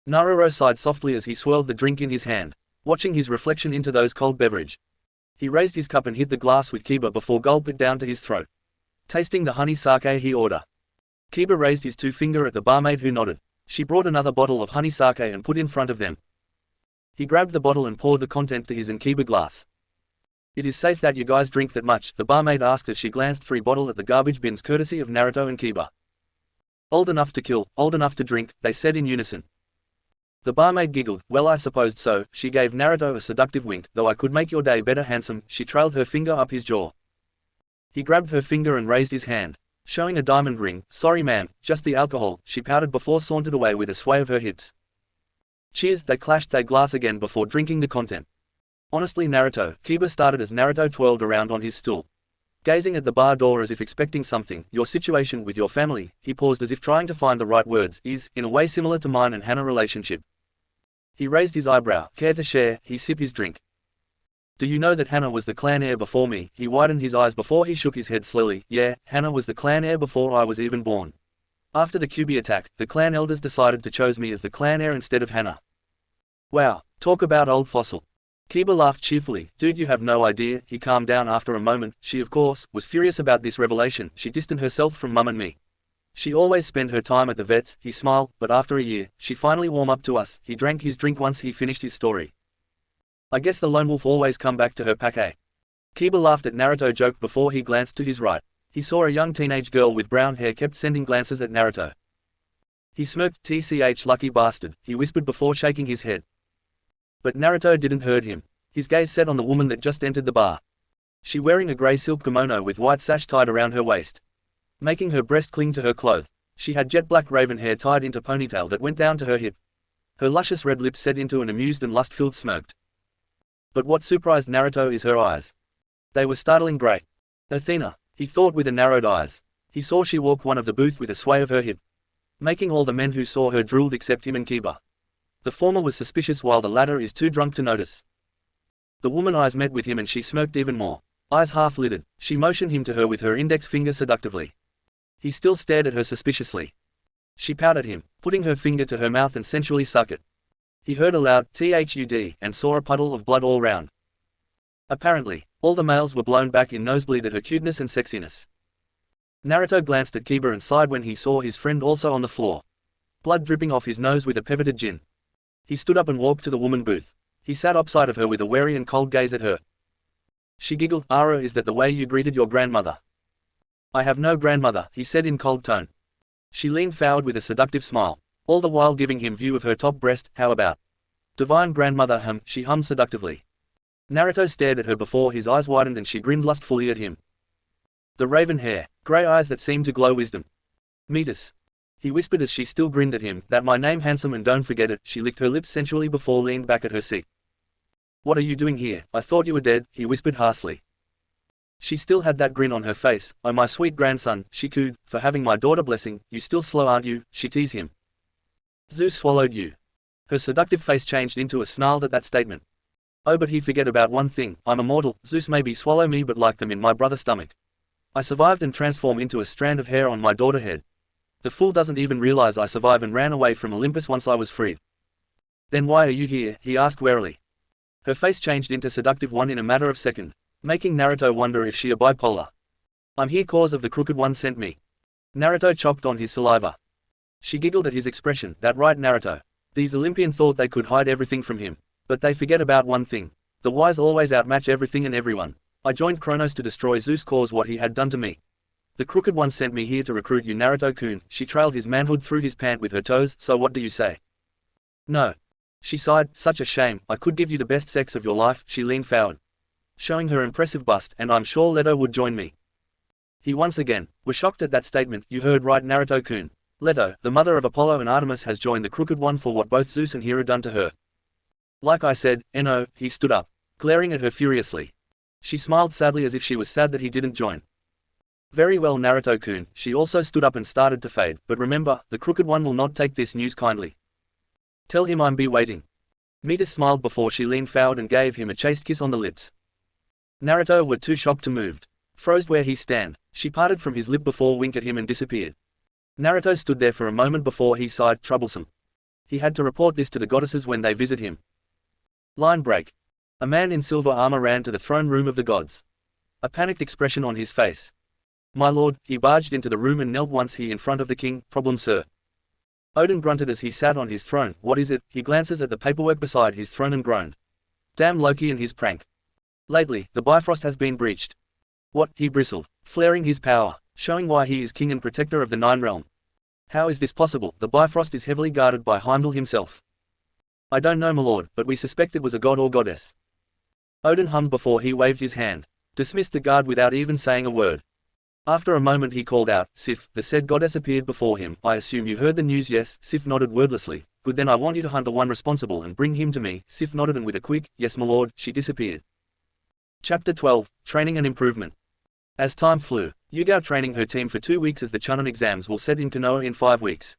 Naruto sighed softly as he swirled the drink in his hand, watching his reflection into those cold beverage. He raised his cup and hit the glass with Kiba before gulp it down to his throat. Tasting the honey sake he ordered. Kiba raised his two finger at the barmaid who nodded. She brought another bottle of honey sake and put in front of them. He grabbed the bottle and poured the content to his and Kiba glass. It is safe that you guys drink that much, the barmaid asked as she glanced free bottle at the garbage bins courtesy of Naruto and Kiba. Old enough to kill, old enough to drink, they said in unison. The barmaid giggled. Well, I supposed so. She gave Naruto a seductive wink. Though I could make your day better, handsome. She trailed her finger up his jaw. He grabbed her finger and raised his hand, showing a diamond ring. Sorry ma'am, just the alcohol, she pouted before sauntered away with a sway of her hips. Cheers, they clashed their glass again before drinking the content. Honestly Naruto, Kiba started as Naruto twirled around on his stool, gazing at the bar door as if expecting something. Your situation with your family, he paused as if trying to find the right words, is, in a way similar to mine and Henna relationship. He raised his eyebrow. Care to share? He sipped his drink. Do you know that Henna was the clan heir before me? He widened his eyes before he shook his head slowly. Yeah, Henna was the clan heir before I was even born. After the Kyuubi attack, the clan elders decided to choose me as the clan heir instead of Henna. Wow, talk about old fossil. Kiba laughed cheerfully. Dude, you have no idea. He calmed down after a moment. She, of course, was furious about this revelation. She distanced herself from Mum and me. She always spent her time at the vets. He smiled, but after a year, she finally warmed up to us. He drank his drink once he finished his story. I guess the lone wolf always come back to her pack, eh? Kiba laughed at Naruto joke before he glanced to his right. He saw a young teenage girl with brown hair kept sending glances at Naruto. He smirked. TCH lucky bastard, he whispered before shaking his head. But Naruto didn't hurt him. His gaze set on the woman that just entered the bar. She wearing a grey silk kimono with white sash tied around her waist, making her breast cling to her cloth. She had jet black raven hair tied into ponytail that went down to her hip. Her luscious red lips set into an amused and lust-filled smirked. But what surprised Naruto is her eyes. They were startling grey. Athena, he thought with a narrowed eyes. He saw she walked one of the booth with a sway of her hip, making all the men who saw her drooled except him and Kiba. The former was suspicious while the latter is too drunk to notice. The woman's eyes met with him and she smirked even more. Eyes half-lidded, she motioned him to her with her index finger seductively. He still stared at her suspiciously. She pouted at him, putting her finger to her mouth and sensually sucked it. He heard a loud thud and saw a puddle of blood all round. Apparently, all the males were blown back in nosebleed at her cuteness and sexiness. Naruto glanced at Kiba and sighed when he saw his friend also on the floor, blood dripping off his nose with a pivoted gin. He stood up and walked to the woman booth. He sat opposite of her with a wary and cold gaze at her. She giggled. Ara, is that the way you greeted your grandmother? I have no grandmother, he said in cold tone. She leaned forward with a seductive smile, all the while giving him view of her top breast. How about divine grandmother? She hummed seductively. Naruto stared at her before his eyes widened and she grinned lustfully at him. The raven hair, grey eyes that seemed to glow wisdom. Meet us, he whispered as she still grinned at him. That my name, handsome, and don't forget it. She licked her lips sensually before leaned back at her seat. What are you doing here? I thought you were dead, he whispered harshly. She still had that grin on her face. Oh my sweet grandson, she cooed, for having my daughter blessing. You still slow, aren't you? She teased him. Zeus swallowed you. Her seductive face changed into a snarl at that statement. Oh, but he forget about one thing. I'm immortal. Zeus maybe swallow me, but like them in my brother's stomach. I survived and transformed into a strand of hair on my daughter's head. The fool doesn't even realize I survived and ran away from Olympus once I was freed. Then why are you here? He asked warily. Her face changed into seductive one in a matter of seconds, making Naruto wonder if she a bipolar. I'm here cause of the crooked one sent me. Naruto choked on his saliva. She giggled at his expression. That right, Naruto. These Olympians thought they could hide everything from him. But they forget about one thing. The wise always outmatch everything and everyone. I joined Kronos to destroy Zeus cause what he had done to me. The crooked one sent me here to recruit you, Naruto-kun. She trailed his manhood through his pant with her toes. So what do you say? No. She sighed. Such a shame. I could give you the best sex of your life. She leaned forward, showing her impressive bust, and I'm sure Leto would join me. He once again was shocked at that statement. You heard right, Naruto-kun. Leto, the mother of Apollo and Artemis, has joined the crooked one for what both Zeus and Hera done to her. Like I said, no. He stood up, glaring at her furiously. She smiled sadly as if she was sad that he didn't join. Very well, Naruto-kun. She also stood up and started to fade. But remember, the crooked one will not take this news kindly. Tell him I'm be waiting. Mita smiled before she leaned forward and gave him a chaste kiss on the lips. Naruto were too shocked to move, froze where he stand. She parted from his lip before winked at him and disappeared. Naruto stood there for a moment before he sighed. Troublesome. He had to report this to the goddesses when they visit him. Line break. A man in silver armor ran to the throne room of the gods. A panicked expression on his face. "My lord," he barged into the room and knelt once in front of the king. "Problem, sir." Odin grunted as he sat on his throne. "What is it?" He glances at the paperwork beside his throne and groaned. "Damn Loki and his prank. Lately, the Bifrost has been breached." "What?" He bristled, flaring his power, showing why he is king and protector of the Nine Realm. "How is this possible? The Bifrost is heavily guarded by Heimdall himself." "I don't know, my lord, but we suspect it was a god or goddess." Odin hummed before he waved his hand, dismissed the guard without even saying a word. After a moment he called out, "Sif." The said goddess appeared before him. "I assume you heard the news?" "Yes." Sif nodded wordlessly. "Good, then I want you to hunt the one responsible and bring him to me." Sif nodded, and with a quick, "Yes my lord," she disappeared. Chapter 12, Training and Improvement. As time flew, Yugao training her team for 2 weeks as the Chunin exams will set in Konoha in 5 weeks.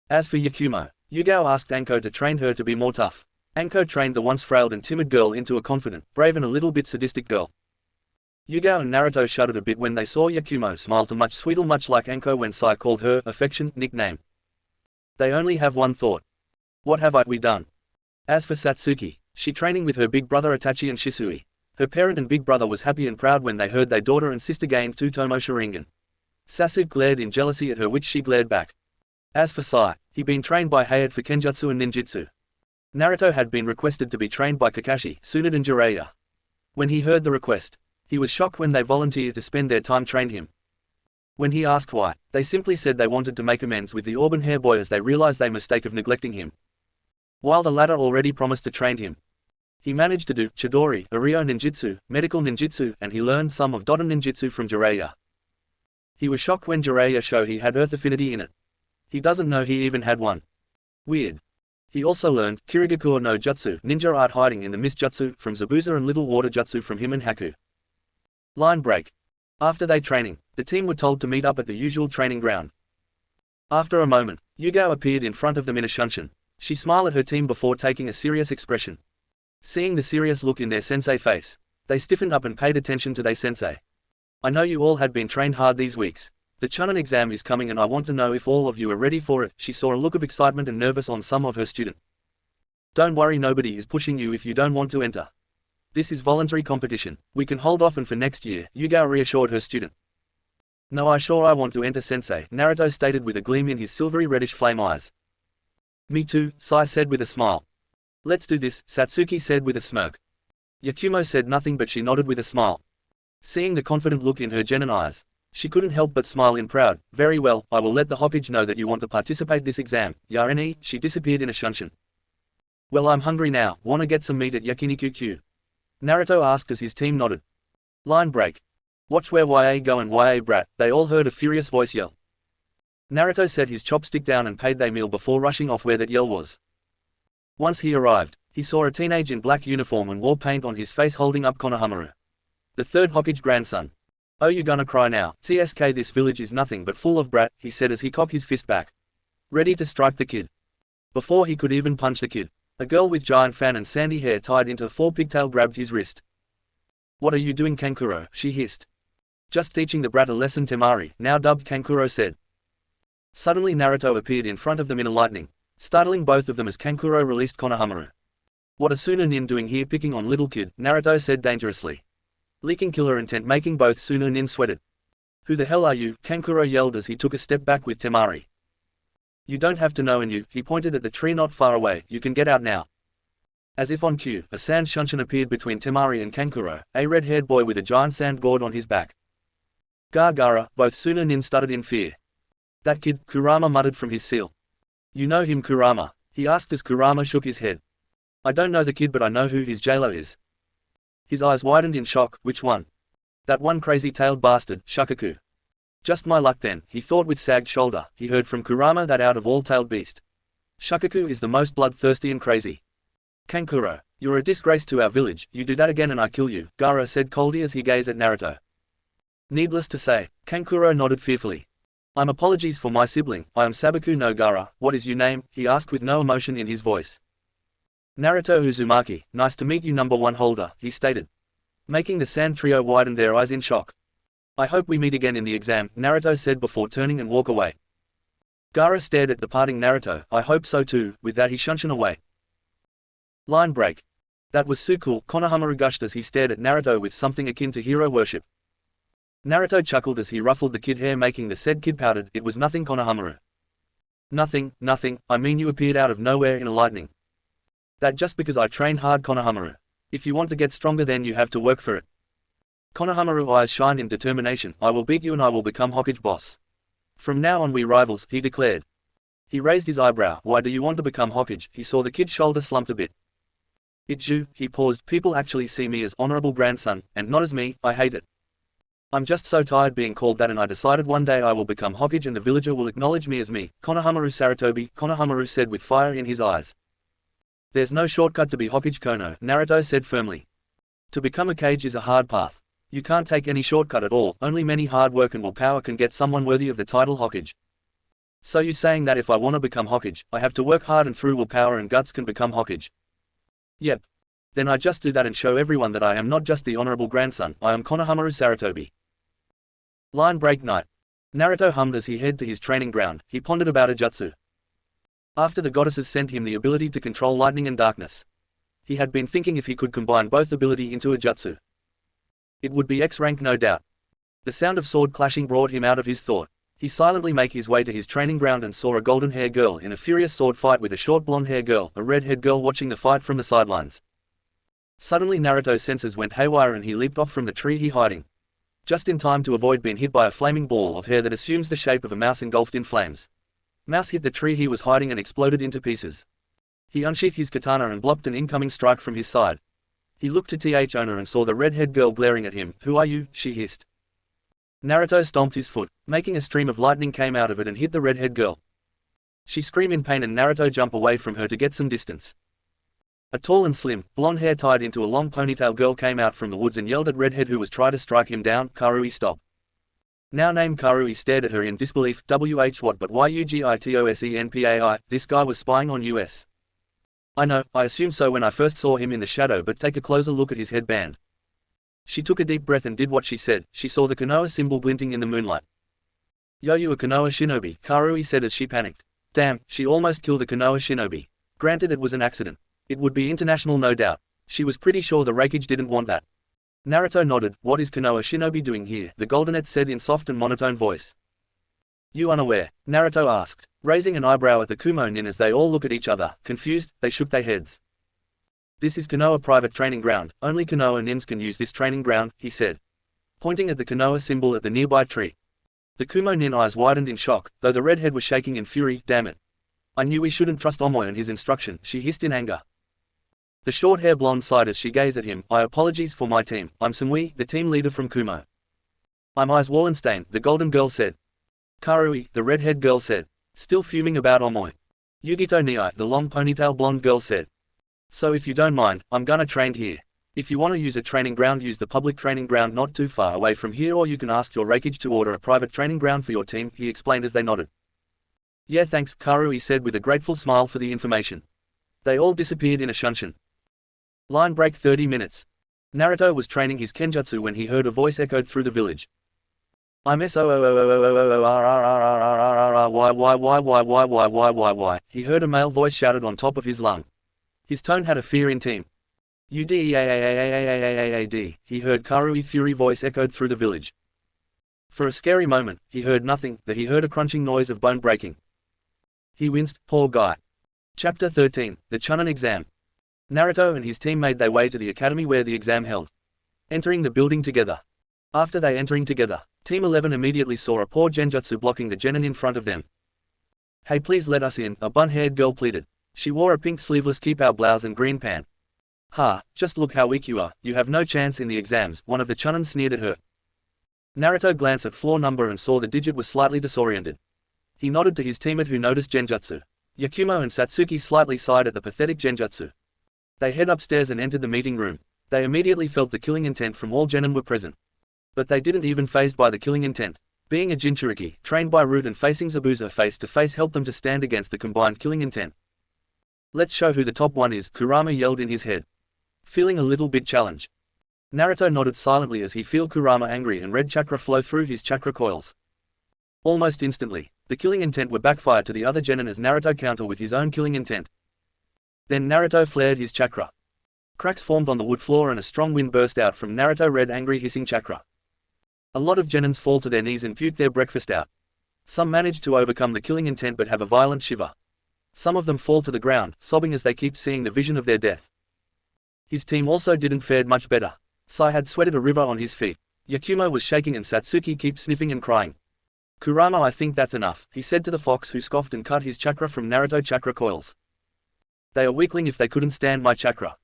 As for Yakumo, Yugao asked Anko to train her to be more tough. Anko trained the once frail and timid girl into a confident, brave and a little bit sadistic girl. Yugao and Naruto shuddered a bit when they saw Yakumo smile to much sweeter, much like Anko when Sai called her affection nickname. They only have one thought. What have we done? As for Satsuki, she training with her big brother Itachi and Shisui. Her parent and big brother was happy and proud when they heard their daughter and sister gained 2 Tomo Sharingan. Sasuke glared in jealousy at her, which she glared back. As for Sai, he'd been trained by Hayate for Kenjutsu and Ninjutsu. Naruto had been requested to be trained by Kakashi, Tsunade and Jiraiya. When he heard the request, he was shocked when they volunteered to spend their time train him. When he asked why, they simply said they wanted to make amends with the auburn hair boy as they realized their mistake of neglecting him. While the latter already promised to train him, he managed to do Chidori, Ario ninjutsu, medical ninjutsu, and he learned some of Doden ninjutsu from Jiraiya. He was shocked when Jiraiya showed he had earth affinity in it. He doesn't know he even had one. Weird. He also learned Kirigaku no Jutsu, ninja art hiding in the mist jutsu, from Zabuza and little water jutsu from him and Haku. Line break. After their training, the team were told to meet up at the usual training ground. After a moment, Yugao appeared in front of them in a shunshin. She smiled at her team before taking a serious expression. Seeing the serious look in their sensei face, they stiffened up and paid attention to their sensei. "I know you all had been trained hard these weeks. The Chunin exam is coming and I want to know if all of you are ready for it." She saw a look of excitement and nervous on some of her students. "Don't worry, nobody is pushing you if you don't want to enter. This is voluntary competition. We can hold off and for next year," Yugao reassured her student. "No, I want to enter, sensei," Naruto stated with a gleam in his silvery reddish flame eyes. "Me too," Sai said with a smile. "Let's do this," Satsuki said with a smirk. Yakumo said nothing, but she nodded with a smile. Seeing the confident look in her genin eyes, she couldn't help but smile in proud. "Very well, I will let the Hoppage know that you want to participate this exam." Yareni, she disappeared in a shunshin. "Well, I'm hungry now, wanna get some meat at Yakiniku-Q?" Naruto asked as his team nodded. Line break. "Watch where YA go and YA brat," they all heard a furious voice yell. Naruto set his chopstick down and paid their meal before rushing off where that yell was. Once he arrived, he saw a teenage in black uniform and war paint on his face holding up Konohamaru, the third Hoppage grandson. "Oh, you gonna cry now? Tsk, this village is nothing but full of brat," he said as he cocked his fist back, ready to strike the kid. Before he could even punch the kid, a girl with giant fan and sandy hair tied into a 4-pigtail grabbed his wrist. "What are you doing, Kankuro?" she hissed. "Just teaching the brat a lesson, Temari," now dubbed Kankuro said. Suddenly Naruto appeared in front of them in a lightning, startling both of them as Kankuro released Konohamaru. "What a Sunanin doing here picking on little kid?" Naruto said dangerously, leaking killer intent, making both Sunanin sweated. "Who the hell are you?" Kankuro yelled as he took a step back with Temari. "You don't have to know," and he pointed at the tree not far away. "You can get out now." As if on cue, a sand shunshin appeared between Temari and Kankuro, a red-haired boy with a giant sand gourd on his back. "Gara," both Sunanin stuttered in fear. "That kid," Kurama muttered from his seal. "You know him, Kurama?" he asked as Kurama shook his head. "I don't know the kid, but I know who his jailer is." His eyes widened in shock. "Which one?" "That one crazy-tailed bastard, Shukaku." "Just my luck then," he thought with sagged shoulder. He heard from Kurama that out of all tailed beast, Shukaku is the most bloodthirsty and crazy. "Kankuro, you're a disgrace to our village. You do that again and I kill you," Gara said coldly as he gazed at Naruto. Needless to say, Kankuro nodded fearfully. "I'm apologies for my sibling. I am Sabaku no Gara." "What is your name?" he asked with no emotion in his voice. "Naruto Uzumaki, nice to meet you, number one holder," he stated, making the sand trio widen their eyes in shock. "I hope we meet again in the exam," Naruto said before turning and walk away. Gara stared at departing Naruto. "I hope so too." With that he shunshin away. Line break. That was so cool, Konohamaru gushed as he stared at Naruto with something akin to hero worship. Naruto chuckled as he ruffled the kid hair, making the said kid pouted. It was nothing, Konohamaru. Nothing, I mean you appeared out of nowhere in a lightning. That just because I trained hard, Konohamaru. If you want to get stronger then you have to work for it. Konohamaru's eyes shined in determination. I will beat you and I will become Hokage boss. From now on we rivals, he declared. He raised his eyebrow. Why do you want to become Hokage? He saw the kid's shoulder slumped a bit. It's you, he paused. People actually see me as honorable grandson, and not as me. I hate it. I'm just so tired being called that, and I decided one day I will become Hokage and the villager will acknowledge me as me. Konohamaru Sarutobi, Konohamaru said with fire in his eyes. There's no shortcut to be Hokage, Kono, Naruto said firmly. To become a Kage is a hard path. You can't take any shortcut at all, only many hard work and willpower can get someone worthy of the title Hokage. So you saying that if I want to become Hokage, I have to work hard and through willpower and guts can become Hokage? Yep. Then I just do that and show everyone that I am not just the honorable grandson, I am Konohamaru Sarutobi. Line break night. Naruto hummed as he headed to his training ground. He pondered about a jutsu. After the goddesses sent him the ability to control lightning and darkness, he had been thinking if he could combine both ability into a jutsu, it would be X rank no doubt. The sound of sword clashing brought him out of his thought. He silently made his way to his training ground and saw a golden-haired girl in a furious sword fight with a short blonde-haired girl, a red-haired girl watching the fight from the sidelines. Suddenly Naruto's senses went haywire and he leaped off from the tree he hiding. Just in time to avoid being hit by a flaming ball of hair that assumes the shape of a mouse engulfed in flames. Mouse hit the tree he was hiding and exploded into pieces. He unsheathed his katana and blocked an incoming strike from his side. He looked to Th owner and saw the red-haired girl glaring at him. Who are you? She hissed. Naruto stomped his foot, making a stream of lightning came out of it and hit the red-haired girl. She screamed in pain and Naruto jumped away from her to get some distance. A tall and slim, blonde hair tied into a long ponytail girl came out from the woods and yelled at Redhead who was trying to strike him down. Karui, stop. Now named Karui stared at her in disbelief. WH what but YUGITOSENPAI, this guy was spying on us. I know, I assumed so when I first saw him in the shadow, but take a closer look at his headband. She took a deep breath and did what she said. She saw the Konoha symbol glinting in the moonlight. Yo, you a Konoha shinobi, Karui said as she panicked. Damn, she almost killed a Konoha shinobi. Granted it was an accident. It would be international no doubt. She was pretty sure the Raikage didn't want that. Naruto nodded. What is Konoha shinobi doing here? The Goldenette said in soft and monotone voice. You unaware? Naruto asked, raising an eyebrow at the Kumo nin as they all look at each other. Confused, they shook their heads. This is Konoha private training ground. Only Konoha nins can use this training ground, he said, pointing at the Konoha symbol at the nearby tree. The Kumo nin eyes widened in shock, though the redhead was shaking in fury. Damn it. I knew we shouldn't trust Omoe and his instruction, she hissed in anger. The short-haired blonde sighed as she gazed at him. I apologize for my team. I'm Samui, the team leader from Kumo. I'm Eyes Wallenstein, the golden girl said. Karui, the red-haired girl said, still fuming about Omoe. Yugito Niai, the long ponytail blonde girl said. So if you don't mind, I'm gonna train here. If you want to use a training ground, use the public training ground not too far away from here, or you can ask your Raikage to order a private training ground for your team, he explained as they nodded. Yeah thanks, Karui said with a grateful smile for the information. They all disappeared in a shunshin. Line break 30 minutes. Naruto was training his kenjutsu when he heard a voice echoed through the village. I'm SOOOOOOOORRRRRYYYYYYYYYY. He heard a male voice shouted on top of his lung. His tone had a fear in team. UDEAAAAAAAAAD, he heard Karui fury voice echoed through the village. For a scary moment, he heard nothing, that he heard a crunching noise of bone breaking. He winced, poor guy. Chapter 13, The Chunin Exam. Naruto and his team made their way to the academy where the exam held. Entering the building together. After they entering together, Team 11 immediately saw a poor genjutsu blocking the genin in front of them. Hey please let us in, a bun-haired girl pleaded. She wore a pink sleeveless keep-out blouse and green pant. Ha, just look how weak you are, you have no chance in the exams, one of the Chunin sneered at her. Naruto glanced at floor number and saw the digit was slightly disoriented. He nodded to his teammate who noticed genjutsu. Yakumo and Satsuki slightly sighed at the pathetic genjutsu. They head upstairs and entered the meeting room. They immediately felt the killing intent from all genin were present. But they didn't even fazed by the killing intent. Being a Jinchuriki, trained by Root and facing Zabuza face to face helped them to stand against the combined killing intent. Let's show who the top one is, Kurama yelled in his head. Feeling a little bit challenged. Naruto nodded silently as he felt Kurama angry and red chakra flow through his chakra coils. Almost instantly, the killing intent were backfired to the other genin as Naruto countered with his own killing intent. Then Naruto flared his chakra. Cracks formed on the wood floor and a strong wind burst out from Naruto red angry hissing chakra. A lot of genins fall to their knees and puke their breakfast out. Some manage to overcome the killing intent but have a violent shiver. Some of them fall to the ground, sobbing as they keep seeing the vision of their death. His team also didn't fare much better. Sai had sweated a river on his feet. Yakumo was shaking and Satsuki keeps sniffing and crying. Kurama, I think that's enough, he said to the fox who scoffed and cut his chakra from Naruto chakra coils. They are weakling if they couldn't stand my chakra.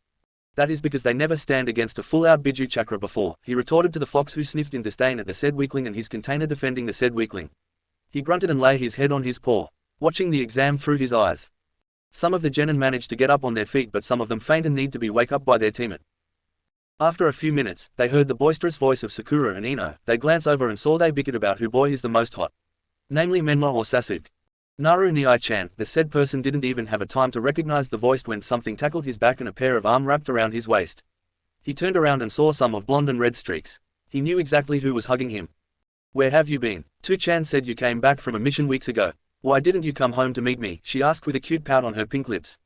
That is because they never stand against a full-out Biju chakra before, he retorted to the fox who sniffed in disdain at the said weakling and his container defending the said weakling. He grunted and lay his head on his paw, watching the exam through his eyes. Some of the genin managed to get up on their feet but some of them faint and need to be wake up by their teammate. After a few minutes, they heard the boisterous voice of Sakura and Ino. They glanced over and saw they bickered about who boy is the most hot. Namely Menma or Sasuke. Naru Ni-chan, the said person didn't even have a time to recognize the voice when something tackled his back and a pair of arms wrapped around his waist. He turned around and saw some of blonde and red streaks. He knew exactly who was hugging him. Where have you been? Tu-chan said you came back from a mission weeks ago. Why didn't you come home to meet me? She asked with a cute pout on her pink lips.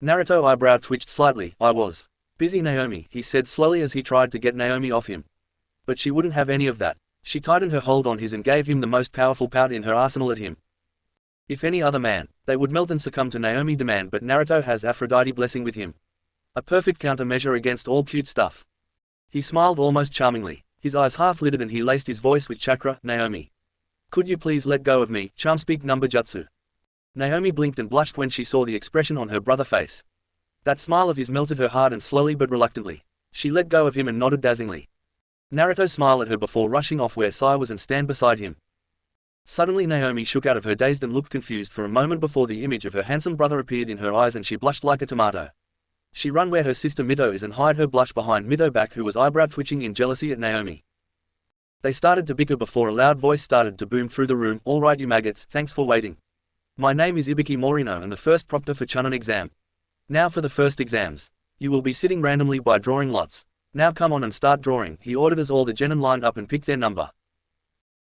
Naruto eyebrow twitched slightly. I was busy Naomi, he said slowly as he tried to get Naomi off him. But she wouldn't have any of that. She tightened her hold on his and gave him the most powerful pout in her arsenal at him. If any other man, they would melt and succumb to Naomi demand, but Naruto has Aphrodite blessing with him. A perfect countermeasure against all cute stuff. He smiled almost charmingly. His eyes half lidded and he laced his voice with chakra. Naomi. Could you please let go of me, charm speak number jutsu. Naomi blinked and blushed when she saw the expression on her brother's face. That smile of his melted her heart and slowly but reluctantly, she let go of him and nodded dazzlingly. Naruto smiled at her before rushing off where Sai was and stand beside him. Suddenly Naomi shook out of her dazed and looked confused for a moment before the image of her handsome brother appeared in her eyes and she blushed like a tomato. She ran where her sister Mito is and hid her blush behind Mito back who was eyebrow twitching in jealousy at Naomi. They started to bicker before a loud voice started to boom through the room. All right you maggots, thanks for waiting. My name is Ibiki Morino and the first proctor for Chunin exam. Now for the first exams. You will be sitting randomly by drawing lots. Now come on and start drawing, he ordered as all the genin lined up and picked their number.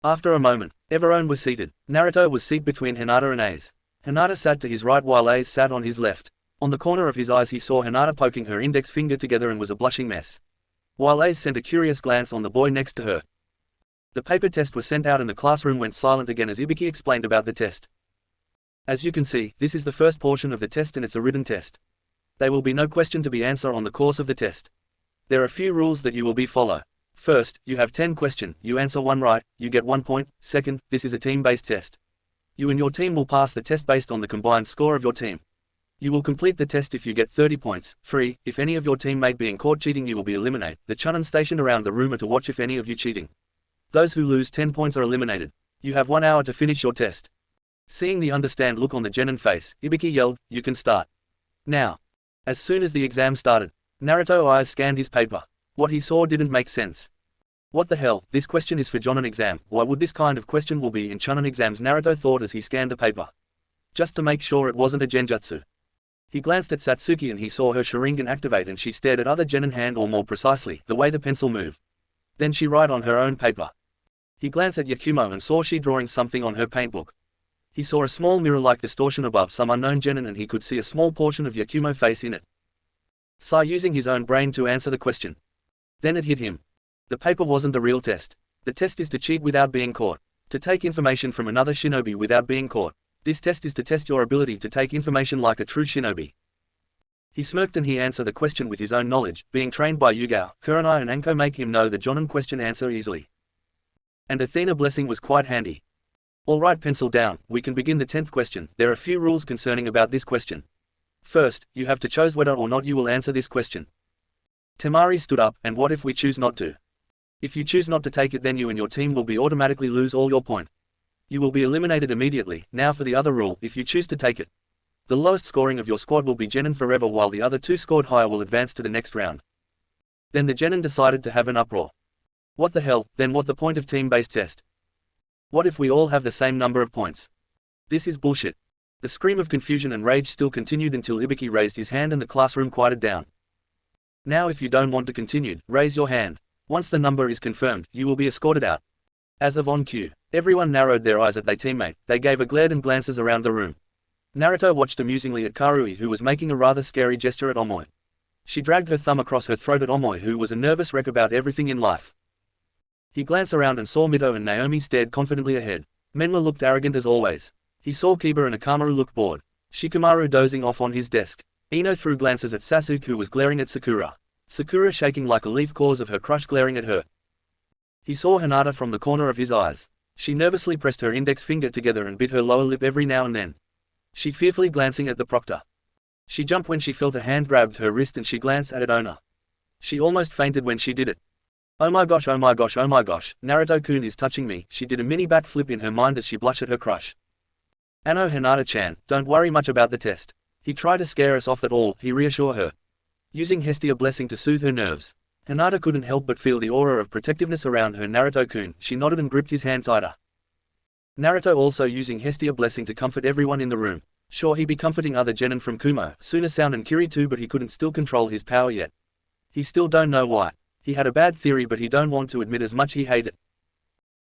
After a moment, everyone was seated. Naruto was seated between Hinata and Ace. Hinata sat to his right while Ace sat on his left. On the corner of his eyes he saw Hinata poking her index finger together and was a blushing mess. While Ace sent a curious glance on the boy next to her. The paper test was sent out and the classroom went silent again as Ibiki explained about the test. As you can see, this is the first portion of the test and it's a written test. There will be no question to be answered on the course of the test. There are a few rules that you will be follow. First, you have 10 questions, you answer one right, you get 1 point. Second, this is a team-based test. You and your team will pass the test based on the combined score of your team. You will complete the test if you get 30 points. 3. If any of your teammate being caught cheating you will be eliminated. The Chunin stationed around the room are to watch if any of you cheating. Those who lose 10 points are eliminated. You have 1 hour to finish your test. Seeing the understand look on the genin face, Ibiki yelled, you can start. Now. As soon as the exam started, Naruto's eyes scanned his paper. What he saw didn't make sense. What the hell, this question is for Jonin exam, why would this kind of question will be in Chunin exams, Naruto thought as he scanned the paper. Just to make sure it wasn't a genjutsu. He glanced at Satsuki and he saw her Sharingan activate and she stared at other genin hand or more precisely, the way the pencil moved. Then she write on her own paper. He glanced at Yakumo and saw she drawing something on her paintbook. He saw a small mirror-like distortion above some unknown genin and he could see a small portion of Yakumo face in it. Sai using his own brain to answer the question. Then it hit him. The paper wasn't the real test. The test is to cheat without being caught. To take information from another shinobi without being caught. This test is to test your ability to take information like a true shinobi. He smirked and he answered the question with his own knowledge, being trained by Yugao. Kurenai and Anko make him know the Jonin question answer easily. And Athena blessing was quite handy. Alright, pencil down, we can begin the 10th question. There are a few rules concerning about this question. First, you have to choose whether or not you will answer this question. Temari stood up, and what if we choose not to? If you choose not to take it then you and your team will be automatically lose all your point. You will be eliminated immediately. Now for the other rule, if you choose to take it. The lowest scoring of your squad will be genin forever while the other 2 scored higher will advance to the next round. Then the genin decided to have an uproar. What the hell, then what the point of team-based test? What if we all have the same number of points? This is bullshit. The scream of confusion and rage still continued until Ibiki raised his hand and the classroom quieted down. Now if you don't want to continue, raise your hand. Once the number is confirmed, you will be escorted out. As of on cue, everyone narrowed their eyes at their teammate. They gave a glare and glances around the room. Naruto watched amusingly at Karui who was making a rather scary gesture at Omoi. She dragged her thumb across her throat at Omoi, who was a nervous wreck about everything in life. He glanced around and saw Mito and Naomi stared confidently ahead. Menma looked arrogant as always. He saw Kiba and Akamaru look bored. Shikamaru dozing off on his desk. Ino threw glances at Sasuke, who was glaring at Sakura. Sakura shaking like a leaf, cause of her crush glaring at her. He saw Hinata from the corner of his eyes. She nervously pressed her index finger together and bit her lower lip every now and then. She fearfully glancing at the proctor. She jumped when she felt a hand grabbed her wrist and she glanced at Onna. She almost fainted when she did it. Oh my gosh, oh my gosh, oh my gosh, Naruto-kun is touching me. She did a mini bat flip in her mind as she blushed at her crush. Anno Hinata-chan, don't worry much about the test. He tried to scare us off at all, he reassured her. Using Hestia blessing to soothe her nerves. Hinata couldn't help but feel the aura of protectiveness around her Naruto-kun. She nodded and gripped his hand tighter. Naruto also using Hestia blessing to comfort everyone in the room. Sure, he'd be comforting other genin from Kumo, Suna Sound and Kiri too, but he couldn't still control his power yet. He still don't know why. He had a bad theory, but he don't want to admit as much he hated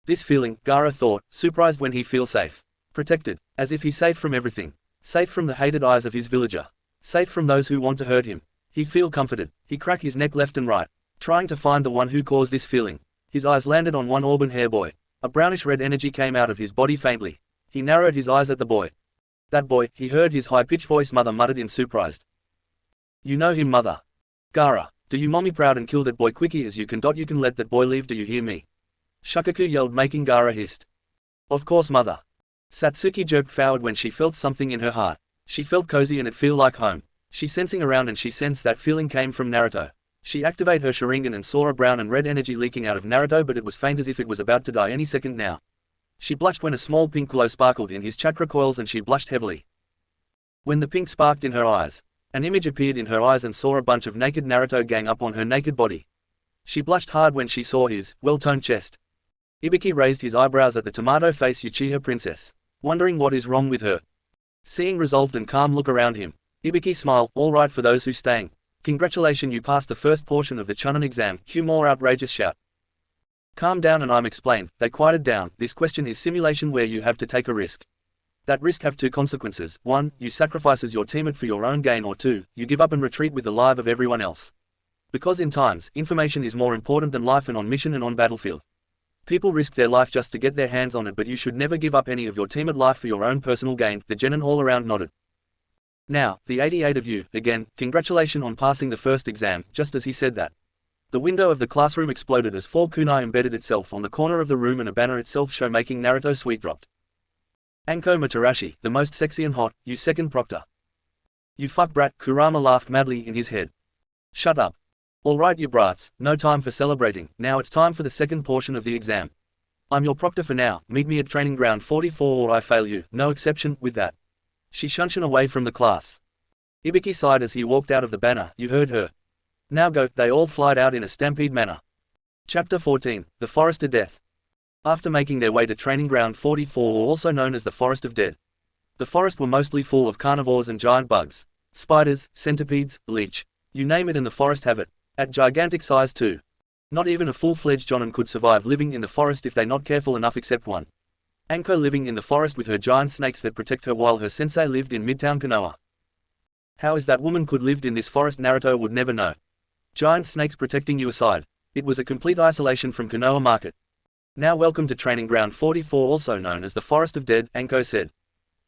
this feeling, Gaara thought, surprised when he feels safe. Protected, as if he's safe from everything. Safe from the hated eyes of his villager. Safe from those who want to hurt him. He feel comforted. He cracked his neck left and right, trying to find the one who caused this feeling. His eyes landed on one auburn hair boy. A brownish red energy came out of his body faintly. He narrowed his eyes at the boy. That boy, he heard his high-pitched voice, mother muttered in surprised. You know him, mother. Gaara. Do you mommy proud and kill that boy quickly as you can. You can let that boy leave, do you hear me? Shukaku yelled, making Gaara hissed. Of course, mother. Satsuki jerked forward when she felt something in her heart. She felt cozy and it feel like home. She sensing around and she sensed that feeling came from Naruto. She activated her Sharingan and saw a brown and red energy leaking out of Naruto, but it was faint as if it was about to die any second now. She blushed when a small pink glow sparkled in his chakra coils and she blushed heavily. When the pink sparked in her eyes, an image appeared in her eyes and saw a bunch of naked Naruto gang up on her naked body. She blushed hard when she saw his well-toned chest. Ibiki raised his eyebrows at the tomato face Uchiha princess, wondering what is wrong with her. Seeing resolved and calm look around him, Ibiki smiled, all right for those who staying. Congratulations, you passed the first portion of the Chunin exam. Cue more outrageous shout. Calm down and I'm explained. They quieted down. This question is simulation where you have to take a risk. That risk have two consequences. 1, you sacrifices your teammate for your own gain, or 2, you give up and retreat with the life of everyone else. Because in times, information is more important than life, and on mission and on battlefield. People risk their life just to get their hands on it, but you should never give up any of your teammate life for your own personal gain. The genin all around nodded. Now, the 88 of you, again, congratulations on passing the first exam. Just as he said that, the window of the classroom exploded as 4 kunai embedded itself on the corner of the room and a banner itself show making Naruto sweet dropped. Anko Matarashi, the most sexy and hot, you second proctor. You fuck brat, Kurama laughed madly in his head. Shut up. Alright you brats, no time for celebrating, now it's time for the second portion of the exam. I'm your proctor for now, meet me at training ground 44 or I fail you, no exception. With that, she shunshed away from the class. Ibiki sighed as he walked out of the banner. You heard her. Now go. They all flied out in a stampede manner. Chapter 14, The Forest of Death. After making their way to training ground 44, also known as the Forest of Dead. The forest were mostly full of carnivores and giant bugs. Spiders, centipedes, leech. You name it and the forest have it. At gigantic size too. Not even a full-fledged jonin could survive living in the forest if they not careful enough, except one. Anko living in the forest with her giant snakes that protect her, while her sensei lived in Midtown Konoha. How is that woman could lived in this forest Naruto would never know. Giant snakes protecting you aside. It was a complete isolation from Konoha Market. Now welcome to training ground 44, also known as the Forest of Dead, Anko said.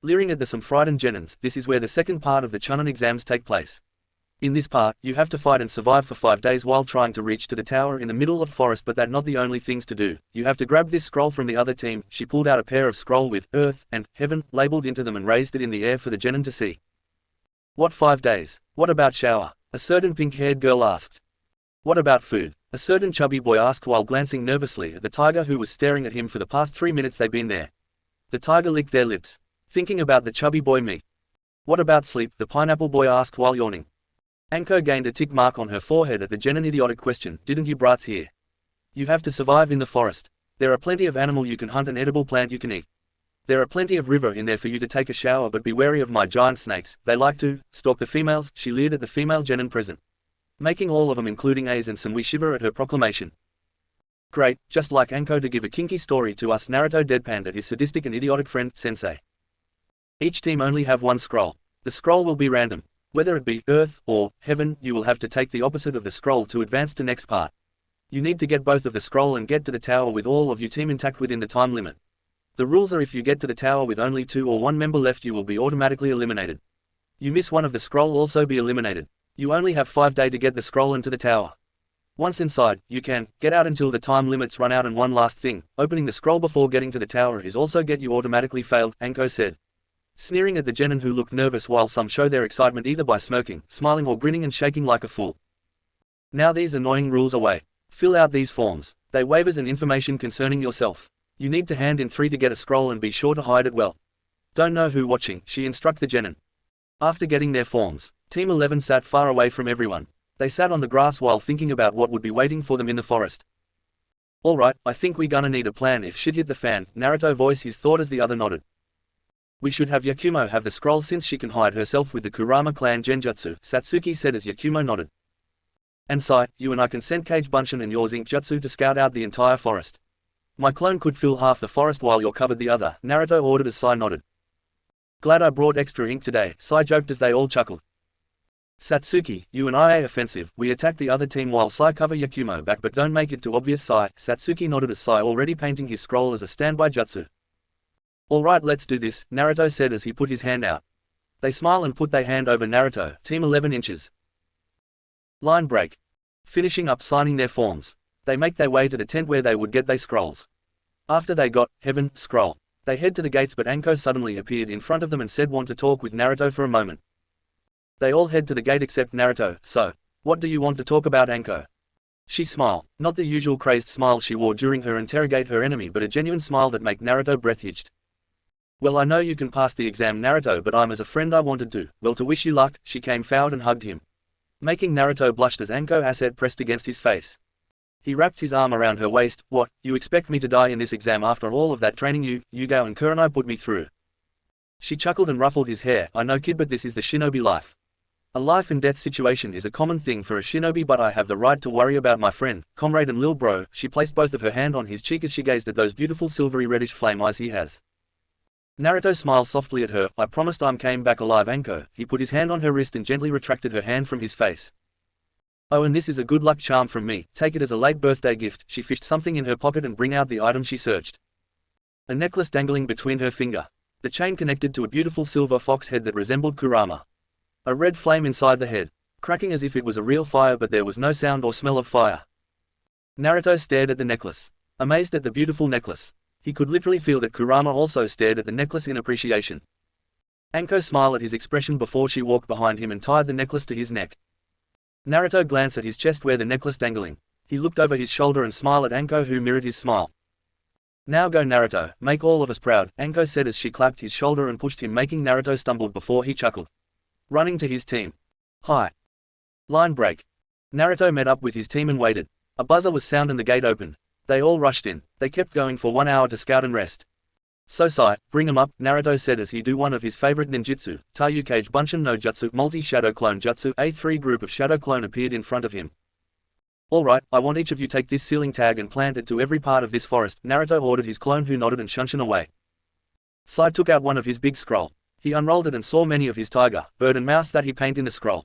Leering at some frightened genins, this is where the second part of the Chunin exams take place. In this part, you have to fight and survive for 5 days while trying to reach to the tower in the middle of forest, but that not the only things to do. You have to grab this scroll from the other team. She pulled out a pair of scroll with Earth and Heaven labeled into them and raised it in the air for the genin to see. What 5 days? What about shower? A certain pink-haired girl asked. What about food? A certain chubby boy asked while glancing nervously at the tiger who was staring at him for the past 3 minutes they've been there. The tiger licked their lips, thinking about the chubby boy meat. What about sleep? The pineapple boy asked while yawning. Anko gained a tick mark on her forehead at the genin idiotic question. Didn't you brats hear? You have to survive in the forest. There are plenty of animal you can hunt and edible plant you can eat. There are plenty of river in there for you to take a shower, but be wary of my giant snakes. They like to stalk the females. She leered at the female genin present, making all of them including A's and some we shiver at her proclamation. Great, just like Anko to give a kinky story to us. Naruto deadpanned at his sadistic and idiotic friend, Sensei. Each team only have one scroll. The scroll will be random. Whether it be earth or heaven, you will have to take the opposite of the scroll to advance to next part. You need to get both of the scroll and get to the tower with all of your team intact within the time limit. The rules are if you get to the tower with only 2 or 1 member left, you will be automatically eliminated. You miss one of the scroll, also be eliminated. You only have 5 days to get the scroll into the tower. Once inside, you can get out until the time limits run out. And one last thing, opening the scroll before getting to the tower is also get you automatically failed, Anko said, sneering at the genin who looked nervous, while some show their excitement either by smirking, smiling or grinning and shaking like a fool. Now these annoying rules away. Fill out these forms. They waivers and information concerning yourself. You need to hand in 3 to get a scroll and be sure to hide it well. Don't know who watching, she instructed the genin. After getting their forms, Team 11 sat far away from everyone. They sat on the grass while thinking about what would be waiting for them in the forest. Alright, I think we gonna need a plan if shit hit the fan, Naruto voiced his thought as the other nodded. We should have Yakumo have the scroll since she can hide herself with the Kurama clan genjutsu, Satsuki said as Yakumo nodded. And Sai, you and I can send Kage Bunshin and yours Ink Jutsu to scout out the entire forest. My clone could fill half the forest while you're covered the other, Naruto ordered as Sai nodded. Glad I brought extra ink today, Sai joked as they all chuckled. Satsuki, you and I are offensive, we attack the other team while Sai cover Yakumo back but don't make it too obvious, Sai, Satsuki nodded as Sai already painting his scroll as a standby jutsu. Alright, let's do this, Naruto said as he put his hand out. They smile and put their hand over Naruto, team 11 inches. Line break. Finishing up signing their forms, they make their way to the tent where they would get their scrolls. After they got heaven scroll, they head to the gates but Anko suddenly appeared in front of them and said want to talk with Naruto for a moment. They all head to the gate except Naruto. So, what do you want to talk about, Anko? She smiled, not the usual crazed smile she wore during her interrogate her enemy but a genuine smile that made Naruto breath hitched. Well, I know you can pass the exam, Naruto, but I'm as a friend I wanted to, well, to wish you luck. She came forward and hugged him, making Naruto blushed as Anko asset pressed against his face. He wrapped his arm around her waist. What, you expect me to die in this exam after all of that training Yugo and Kurenai put me through? She chuckled and ruffled his hair. I know, kid, but this is the shinobi life. A life and death situation is a common thing for a shinobi, but I have the right to worry about my friend, comrade and lil bro. She placed both of her hand on his cheek as she gazed at those beautiful silvery reddish flame eyes he has. Naruto smiled softly at her. I promised I came back alive, Anko. He put his hand on her wrist and gently retracted her hand from his face. Oh, and this is a good luck charm from me. Take it as a late birthday gift. She fished something in her pocket and bring out the item she searched. A necklace dangling between her finger. The chain connected to a beautiful silver fox head that resembled Kurama. A red flame inside the head, cracking as if it was a real fire, but there was no sound or smell of fire. Naruto stared at the necklace, amazed at the beautiful necklace. He could literally feel that Kurama also stared at the necklace in appreciation. Anko smiled at his expression before she walked behind him and tied the necklace to his neck. Naruto glanced at his chest where the necklace dangling. He looked over his shoulder and smiled at Anko, who mirrored his smile. Now go, Naruto, make all of us proud, Anko said as she clapped his shoulder and pushed him, making Naruto stumble before he chuckled, running to his team. Hi. Line break. Naruto met up with his team and waited. A buzzer was sound and the gate opened. They all rushed in. They kept going for 1 hour to scout and rest. So Sai, bring him up, Naruto said as he do one of his favorite ninjutsu, Taiyu Kage Bunshin no Jutsu multi-shadow clone jutsu. A3 group of shadow clone appeared in front of him. Alright, I want each of you take this sealing tag and plant it to every part of this forest, Naruto ordered his clone, who nodded and shunshin away. Sai took out one of his big scroll. He unrolled it and saw many of his tiger, bird and mouse that he painted in the scroll.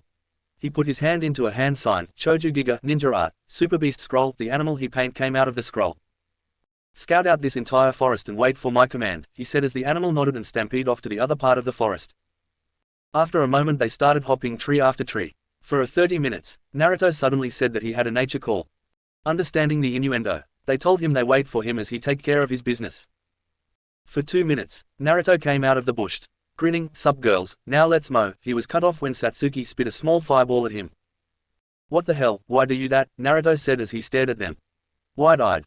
He put his hand into a hand sign, Choju Giga, ninja art, super beast scroll. The animal he paint came out of the scroll. Scout out this entire forest and wait for my command, he said as the animal nodded and stampeded off to the other part of the forest. After a moment they started hopping tree after tree. For 30 minutes, Naruto suddenly said that he had a nature call. Understanding the innuendo, they told him they wait for him as he take care of his business. For 2 minutes, Naruto came out of the bush, grinning. Sup girls, now let's mow. He was cut off when Satsuki spit a small fireball at him. What the hell, why do you that? Naruto said as he stared at them, wide-eyed.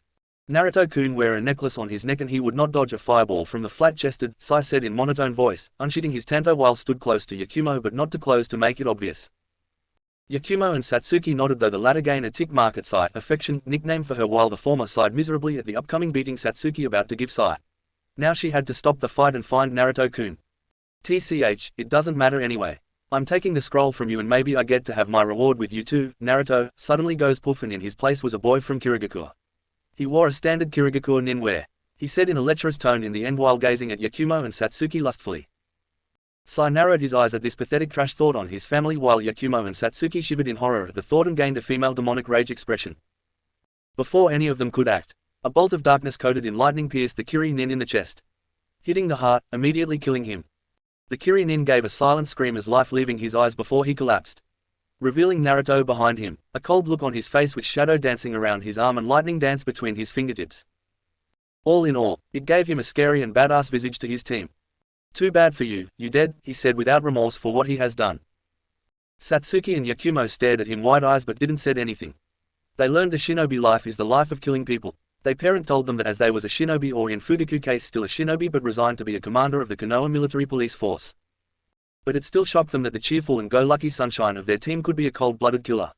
Naruto-kun wear a necklace on his neck and he would not dodge a fireball from the flat-chested, Sai said in monotone voice, unsheathing his tanto while stood close to Yakumo but not too close to make it obvious. Yakumo and Satsuki nodded, though the latter gained a tick mark at Sai, affection, nickname for her, while the former sighed miserably at the upcoming beating Satsuki about to give Sai. Now she had to stop the fight and find Naruto-kun. TCH, it doesn't matter anyway. I'm taking the scroll from you and maybe I get to have my reward with you too. Naruto suddenly goes poof, and in his place was a boy from Kirigakure. He wore a standard Kirigakure nin wear. He said in a lecherous tone in the end while gazing at Yakumo and Satsuki lustfully. Sai narrowed his eyes at this pathetic trash thought on his family while Yakumo and Satsuki shivered in horror at the thought and gained a female demonic rage expression. Before any of them could act, a bolt of darkness coated in lightning pierced the Kiri-nin in the chest, hitting the heart, immediately killing him. The Kiri-nin gave a silent scream as life leaving his eyes before he collapsed, revealing Naruto behind him, a cold look on his face with shadow dancing around his arm and lightning dance between his fingertips. All in all, it gave him a scary and badass visage to his team. "Too bad for you, you dead," he said without remorse for what he has done. Satsuki and Yakumo stared at him wide eyes but didn't said anything. They learned the shinobi life is the life of killing people. Their parent told them that as they was a shinobi, or in Fugaku case still a shinobi but resigned to be a commander of the Konoha military police force. But it still shocked them that the cheerful and go-lucky sunshine of their team could be a cold-blooded killer.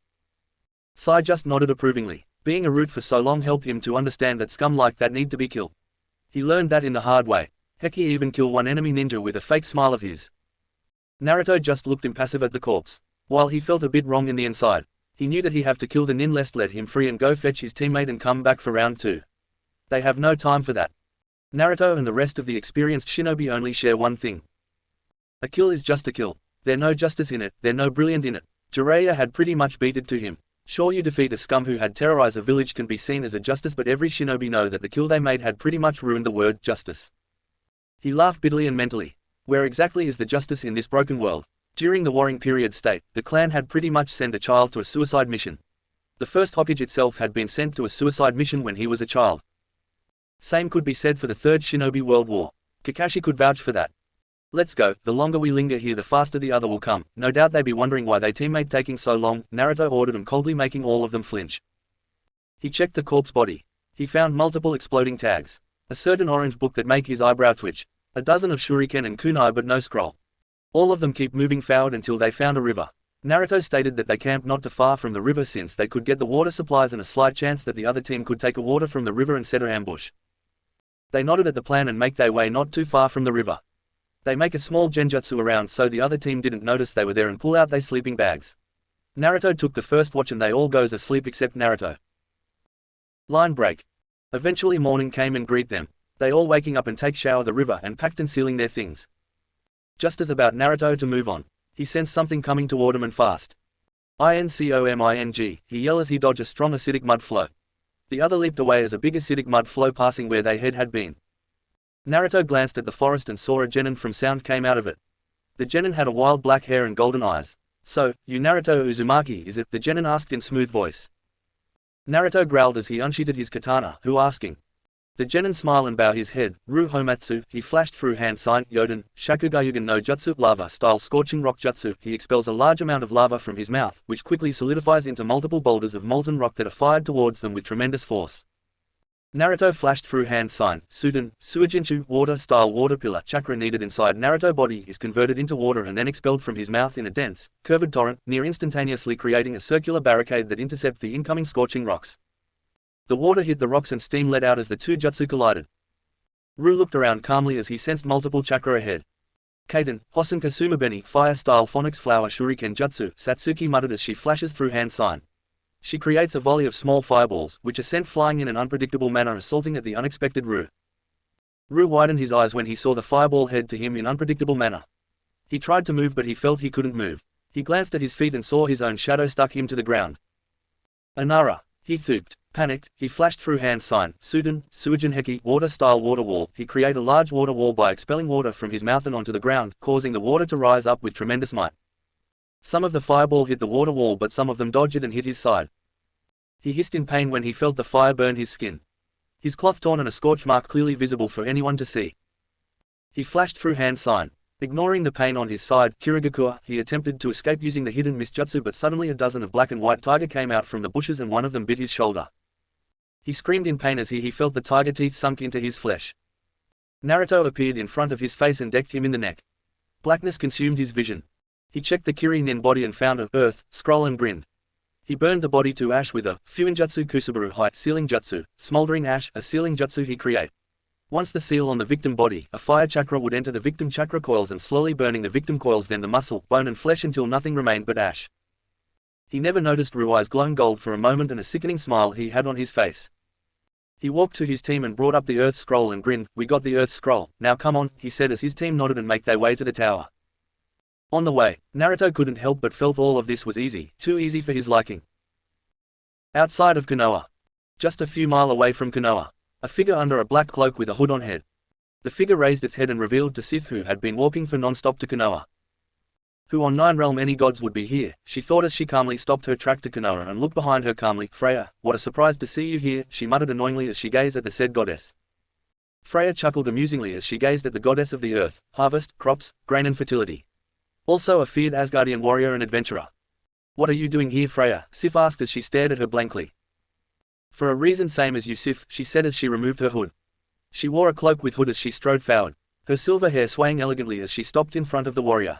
Sai just nodded approvingly. Being a root for so long helped him to understand that scum like that need to be killed. He learned that in the hard way. Heck, he even killed one enemy ninja with a fake smile of his. Naruto just looked impassive at the corpse. While he felt a bit wrong in the inside, he knew that he have to kill the nin lest let him free and go fetch his teammate and come back for round 2. They have no time for that. Naruto and the rest of the experienced shinobi only share one thing. A kill is just a kill. There's no justice in it, there's no brilliant in it. Jiraiya had pretty much beat it to him. Sure, you defeat a scum who had terrorized a village can be seen as a justice, but every shinobi know that the kill they made had pretty much ruined the word justice. He laughed bitterly and mentally. Where exactly is the justice in this broken world? During the warring period state, the clan had pretty much sent a child to a suicide mission. The first Hokage itself had been sent to a suicide mission when he was a child. Same could be said for the Third Shinobi World War. Kakashi could vouch for that. Let's go, the longer we linger here the faster the other will come. No doubt they be wondering why they teammate taking so long, Naruto ordered them coldly, making all of them flinch. He checked the corpse body. He found multiple exploding tags. A certain orange book that make his eyebrow twitch. A dozen of shuriken and kunai but no scroll. All of them keep moving forward until they found a river. Naruto stated that they camped not too far from the river since they could get the water supplies and a slight chance that the other team could take a water from the river and set an ambush. They nodded at the plan and make their way not too far from the river. They make a small genjutsu around so the other team didn't notice they were there and pull out their sleeping bags. Naruto took the first watch and they all goes asleep except Naruto. Line break. Eventually morning came and greet them. They all waking up and take shower the river and packed and sealing their things. Just as about Naruto to move on, he sensed something coming toward him and fast. Incoming, he yelled as he dodged a strong acidic mud flow. The other leaped away as a big acidic mud flow passing where their head had been. Naruto glanced at the forest and saw a genin from sound came out of it. The genin had a wild black hair and golden eyes. "So, you Naruto Uzumaki is it?" the genin asked in smooth voice. Naruto growled as he unsheathed his katana, who asking. The genin smiled and bowed his head. Ru Homatsu, he flashed through hand sign, Yoden, Shakugayugan no Jutsu, lava-style scorching rock jutsu. He expels a large amount of lava from his mouth, which quickly solidifies into multiple boulders of molten rock that are fired towards them with tremendous force. Naruto flashed through hand sign, Suden, Suijinchu, water-style water pillar chakra needed inside Naruto body is converted into water and then expelled from his mouth in a dense, curved torrent, near instantaneously creating a circular barricade that intercept the incoming scorching rocks. The water hit the rocks and steam let out as the two jutsu collided. Ru looked around calmly as he sensed multiple chakra ahead. Kaden, Hosenka Sumabeni, fire-style phonics flower shuriken jutsu, Satsuki muttered as she flashes through hand sign. She creates a volley of small fireballs, which are sent flying in an unpredictable manner, assaulting at the unexpected Ru. Ru widened his eyes when he saw the fireball head to him in unpredictable manner. He tried to move but he felt he couldn't move. He glanced at his feet and saw his own shadow stuck him to the ground. Anara, he thooped. Panicked, he flashed through hand sign, Suden, Suijin Heki, water-style water wall. He created a large water wall by expelling water from his mouth and onto the ground, causing the water to rise up with tremendous might. Some of the fireball hit the water wall but some of them dodged it and hit his side. He hissed in pain when he felt the fire burn his skin. His cloth torn and a scorch mark clearly visible for anyone to see. He flashed through hand sign. Ignoring the pain on his side, Kirigakura, he attempted to escape using the hidden misjutsu but suddenly a dozen of black and white tiger came out from the bushes and one of them bit his shoulder. He screamed in pain as he felt the tiger teeth sunk into his flesh. Naruto appeared in front of his face and decked him in the neck. Blackness consumed his vision. He checked the Kiri-nin body and found a earth scroll and grinned. He burned the body to ash with a Fuinjutsu Kusabaru height sealing jutsu, smoldering ash, a sealing jutsu he create. Once the seal on the victim body, a fire chakra would enter the victim chakra coils and slowly burning the victim coils, then the muscle, bone and flesh until nothing remained but ash. He never noticed Ruai's glowing gold for a moment and a sickening smile he had on his face. He walked to his team and brought up the earth scroll and grinned. "We got the earth scroll, now come on," he said as his team nodded and make their way to the tower. On the way, Naruto couldn't help but felt all of this was easy, too easy for his liking. Outside of Konoha. Just a few miles away from Konoha. A figure under a black cloak with a hood on head. The figure raised its head and revealed to Sif, who had been walking for non-stop to Konoha. Who on 9 realm any gods would be here, she thought as she calmly stopped her track to Konoha and looked behind her calmly. Freya, what a surprise to see you here, she muttered annoyingly as she gazed at the said goddess. Freya chuckled amusingly as she gazed at the goddess of the earth, harvest, crops, grain and fertility. Also a feared Asgardian warrior and adventurer. What are you doing here, Freya? Sif asked as she stared at her blankly. For a reason same as you, Sif, she said as she removed her hood. She wore a cloak with hood as she strode forward, her silver hair swaying elegantly as she stopped in front of the warrior.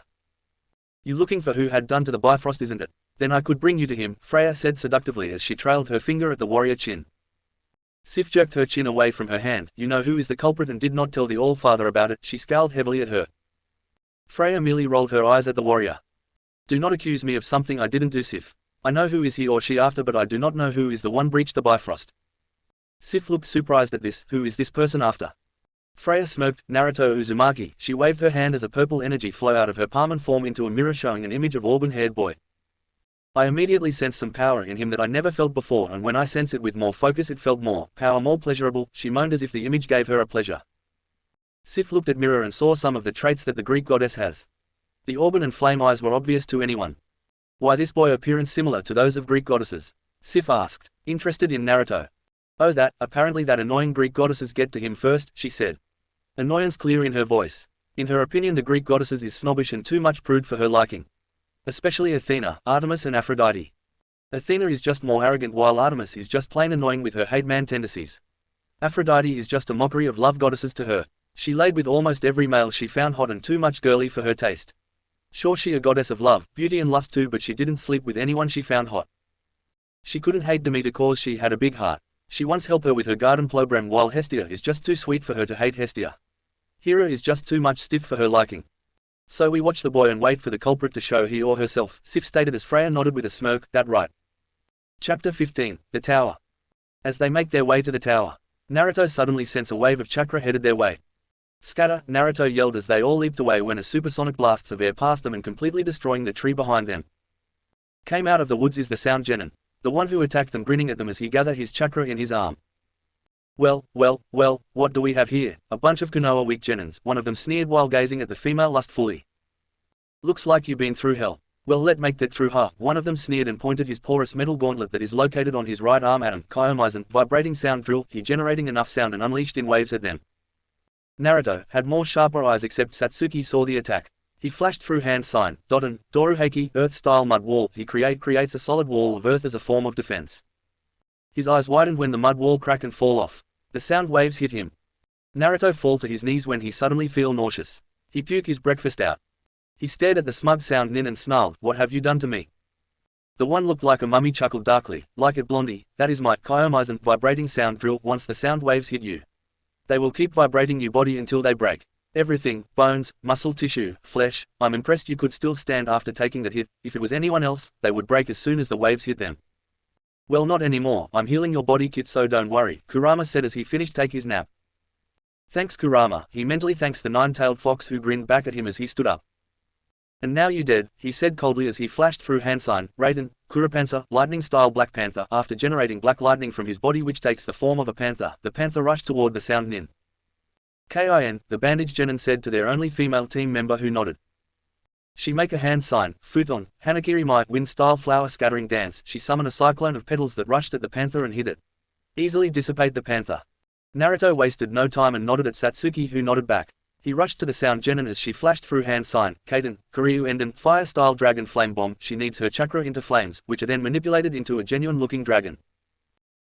You looking for who had done to the Bifrost, isn't it? Then I could bring you to him, Freya said seductively as she trailed her finger at the warrior chin. Sif jerked her chin away from her hand. You know who is the culprit and did not tell the All-Father about it, she scowled heavily at her. Freya merely rolled her eyes at the warrior. Do not accuse me of something I didn't do, Sif. I know who is he or she after, but I do not know who is the one breached the Bifrost. Sif looked surprised at this. Who is this person after? Freya smirked. Naruto Uzumaki. She waved her hand as a purple energy flowed out of her palm and formed into a mirror showing an image of auburn-haired boy. I immediately sensed some power in him that I never felt before, and when I sensed it with more focus it felt more power, more pleasurable, she moaned as if the image gave her a pleasure. Sif looked at mirror and saw some of the traits that the Greek goddess has. The auburn and flame eyes were obvious to anyone. Why this boy appearance similar to those of Greek goddesses? Sif asked, interested in Naruto. Oh apparently that annoying Greek goddesses get to him first, she said. Annoyance clear in her voice. In her opinion the Greek goddesses is snobbish and too much prude for her liking. Especially Athena, Artemis and Aphrodite. Athena is just more arrogant while Artemis is just plain annoying with her hate man tendencies. Aphrodite is just a mockery of love goddesses to her. She laid with almost every male she found hot and too much girly for her taste. Sure, she a goddess of love, beauty and lust too, but she didn't sleep with anyone she found hot. She couldn't hate Demeter cause she had a big heart. She once helped her with her garden program while Hestia is just too sweet for her to hate Hestia. Hera is just too much stiff for her liking. So we watch the boy and wait for the culprit to show he or herself, Sif stated as Freya nodded with a smirk. That right. Chapter 15, The Tower. As they make their way to the tower, Naruto suddenly sensed a wave of chakra headed their way. Scatter, Naruto yelled as they all leaped away when a supersonic blast of air passed them and completely destroying the tree behind them. Came out of the woods is the Sound Genin, the one who attacked them, grinning at them as he gathered his chakra in his arm. Well, what do we have here? A bunch of Konoha weak Genins, one of them sneered while gazing at the female lustfully. Looks like you've been through hell. Well, let make that true, huh? One of them sneered and pointed his porous metal gauntlet that is located on his right arm at him. Kyomizen, vibrating sound drill, he generating enough sound and unleashed in waves at them. Naruto had more sharper eyes except Satsuki saw the attack. He flashed through hand sign, Doten, Doruheki, earth-style mud wall. He creates a solid wall of earth as a form of defense. His eyes widened when the mud wall crack and fall off. The sound waves hit him. Naruto fall to his knees when he suddenly feel nauseous. He puke his breakfast out. He stared at the smug Sound Nin and snarled, what have you done to me? The one looked like a mummy chuckled darkly, like it Blondie, that is my Kyomizen vibrating sound drill. Once the sound waves hit you, they will keep vibrating your body until they break. Everything, bones, muscle tissue, flesh. I'm impressed you could still stand after taking that hit. If it was anyone else, they would break as soon as the waves hit them. Well, not anymore. I'm healing your body, kid, so don't worry, Kurama said as he finished take his nap. Thanks, Kurama. He mentally thanks the nine-tailed fox who grinned back at him as he stood up. And now you dead, he said coldly as he flashed through hand sign, Raiden, Kuropansa, lightning-style Black Panther. After generating black lightning from his body which takes the form of a panther, the panther rushed toward the Sound Nin. Kin, the bandage Genin said to their only female team member who nodded. She make a hand sign, Futon, Hanakiri might wind-style flower scattering dance. She summoned a cyclone of petals that rushed at the panther and hit it. Easily dissipate the panther. Naruto wasted no time and nodded at Satsuki who nodded back. He rushed to the Sound Genin as she flashed through hand sign, Kaden, Kiryu Enden, fire-style dragon flame bomb. She needs her chakra into flames, which are then manipulated into a genuine-looking dragon.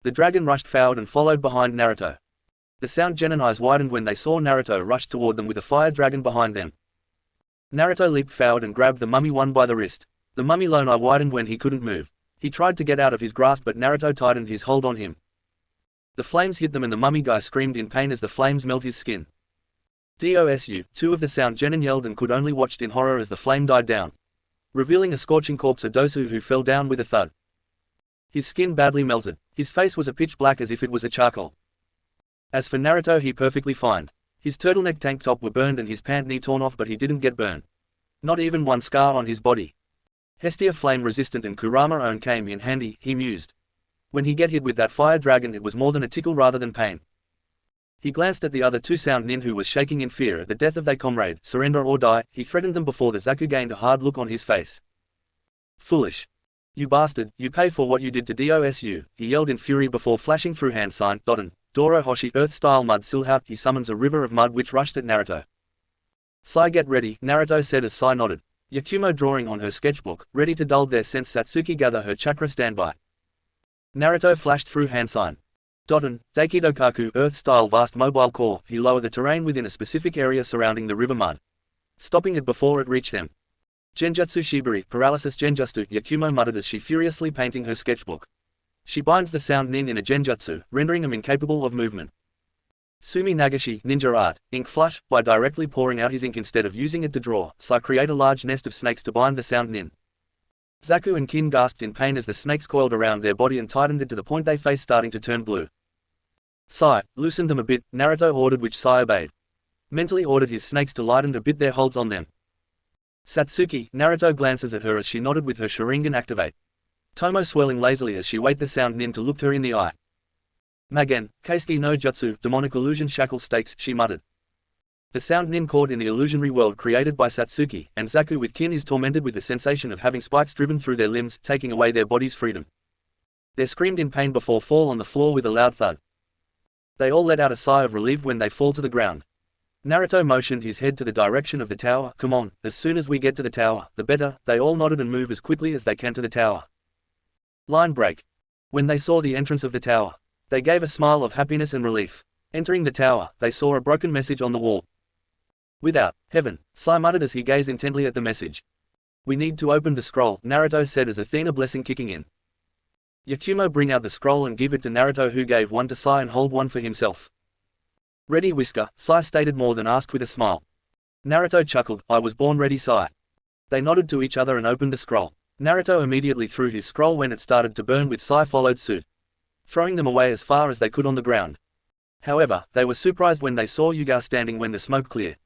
The dragon rushed forward and followed behind Naruto. The Sound Genin eyes widened when they saw Naruto rush toward them with a fire dragon behind them. Naruto leaped forward and grabbed the mummy one by the wrist. The mummy lone eye widened when he couldn't move. He tried to get out of his grasp but Naruto tightened his hold on him. The flames hit them and the mummy guy screamed in pain as the flames melt his skin. DOSU, two of the Sound Genin yelled and could only watched in horror as the flame died down, revealing a scorching corpse of Dosu who fell down with a thud. His skin badly melted. His face was a pitch black as if it was a charcoal. As for Naruto, he perfectly fine. His turtleneck tank top were burned and his pant knee torn off, but he didn't get burned. Not even one scar on his body. Hestia flame-resistant and Kurama own came in handy, he mused. When he get hit with that fire dragon it was more than a tickle rather than pain. He glanced at the other two sound nin who was shaking in fear at the death of their comrade. Surrender or die, he threatened them before the Zaku gained a hard look on his face. Foolish. You bastard, you pay for what you did to Dosu, he yelled in fury before flashing through hand sign, Doten, Doro Hoshi, earth-style mud silhout. He summons a river of mud which rushed at Naruto. Sai get ready, Naruto said as Sai nodded. Yakumo drawing on her sketchbook, ready to dull their sense. Satsuki gather her chakra standby. Naruto flashed through hand sign. Doten, Daikidokaku, earth-style vast mobile core. He lowered the terrain within a specific area surrounding the river mud, stopping it before it reached them. Genjutsu Shibari, paralysis Genjutsu, Yakumo muttered as she furiously painting her sketchbook. She binds the sound nin in a Genjutsu, rendering him incapable of movement. Sumi Nagashi, ninja art, ink flush, by directly pouring out his ink instead of using it to draw, Sai create a large nest of snakes to bind the sound nin. Zaku and Kin gasped in pain as the snakes coiled around their body and tightened it to the point they face starting to turn blue. Sai, loosened them a bit, Naruto ordered, which Sai obeyed. Mentally ordered his snakes to lighten a bit their holds on them. Satsuki, Naruto glances at her as she nodded with her Sharingan activate. Tomo swirling lazily as she wait the sound nin to look her in the eye. Magen, Keisuke no Jutsu, demonic illusion shackle stakes, she muttered. The sound nin caught in the illusionary world created by Satsuki, and Zaku with Kin is tormented with the sensation of having spikes driven through their limbs, taking away their body's freedom. They screamed in pain before fall on the floor with a loud thud. They all let out a sigh of relief when they fall to the ground. Naruto motioned his head to the direction of the tower. Come on, as soon as we get to the tower, the better. They all nodded and moved as quickly as they can to the tower. Line break. When they saw the entrance of the tower, they gave a smile of happiness and relief. Entering the tower, they saw a broken message on the wall. Without heaven, Sai muttered as he gazed intently at the message. We need to open the scroll, Naruto said as Athena blessing kicking in. Yakumo bring out the scroll and give it to Naruto, who gave one to Sai and hold one for himself. Ready Whisker, Sai stated more than asked with a smile. Naruto chuckled, I was born ready Sai. They nodded to each other and opened the scroll. Naruto immediately threw his scroll when it started to burn, with Sai followed suit, throwing them away as far as they could on the ground. However, they were surprised when they saw Yuga standing when the smoke cleared.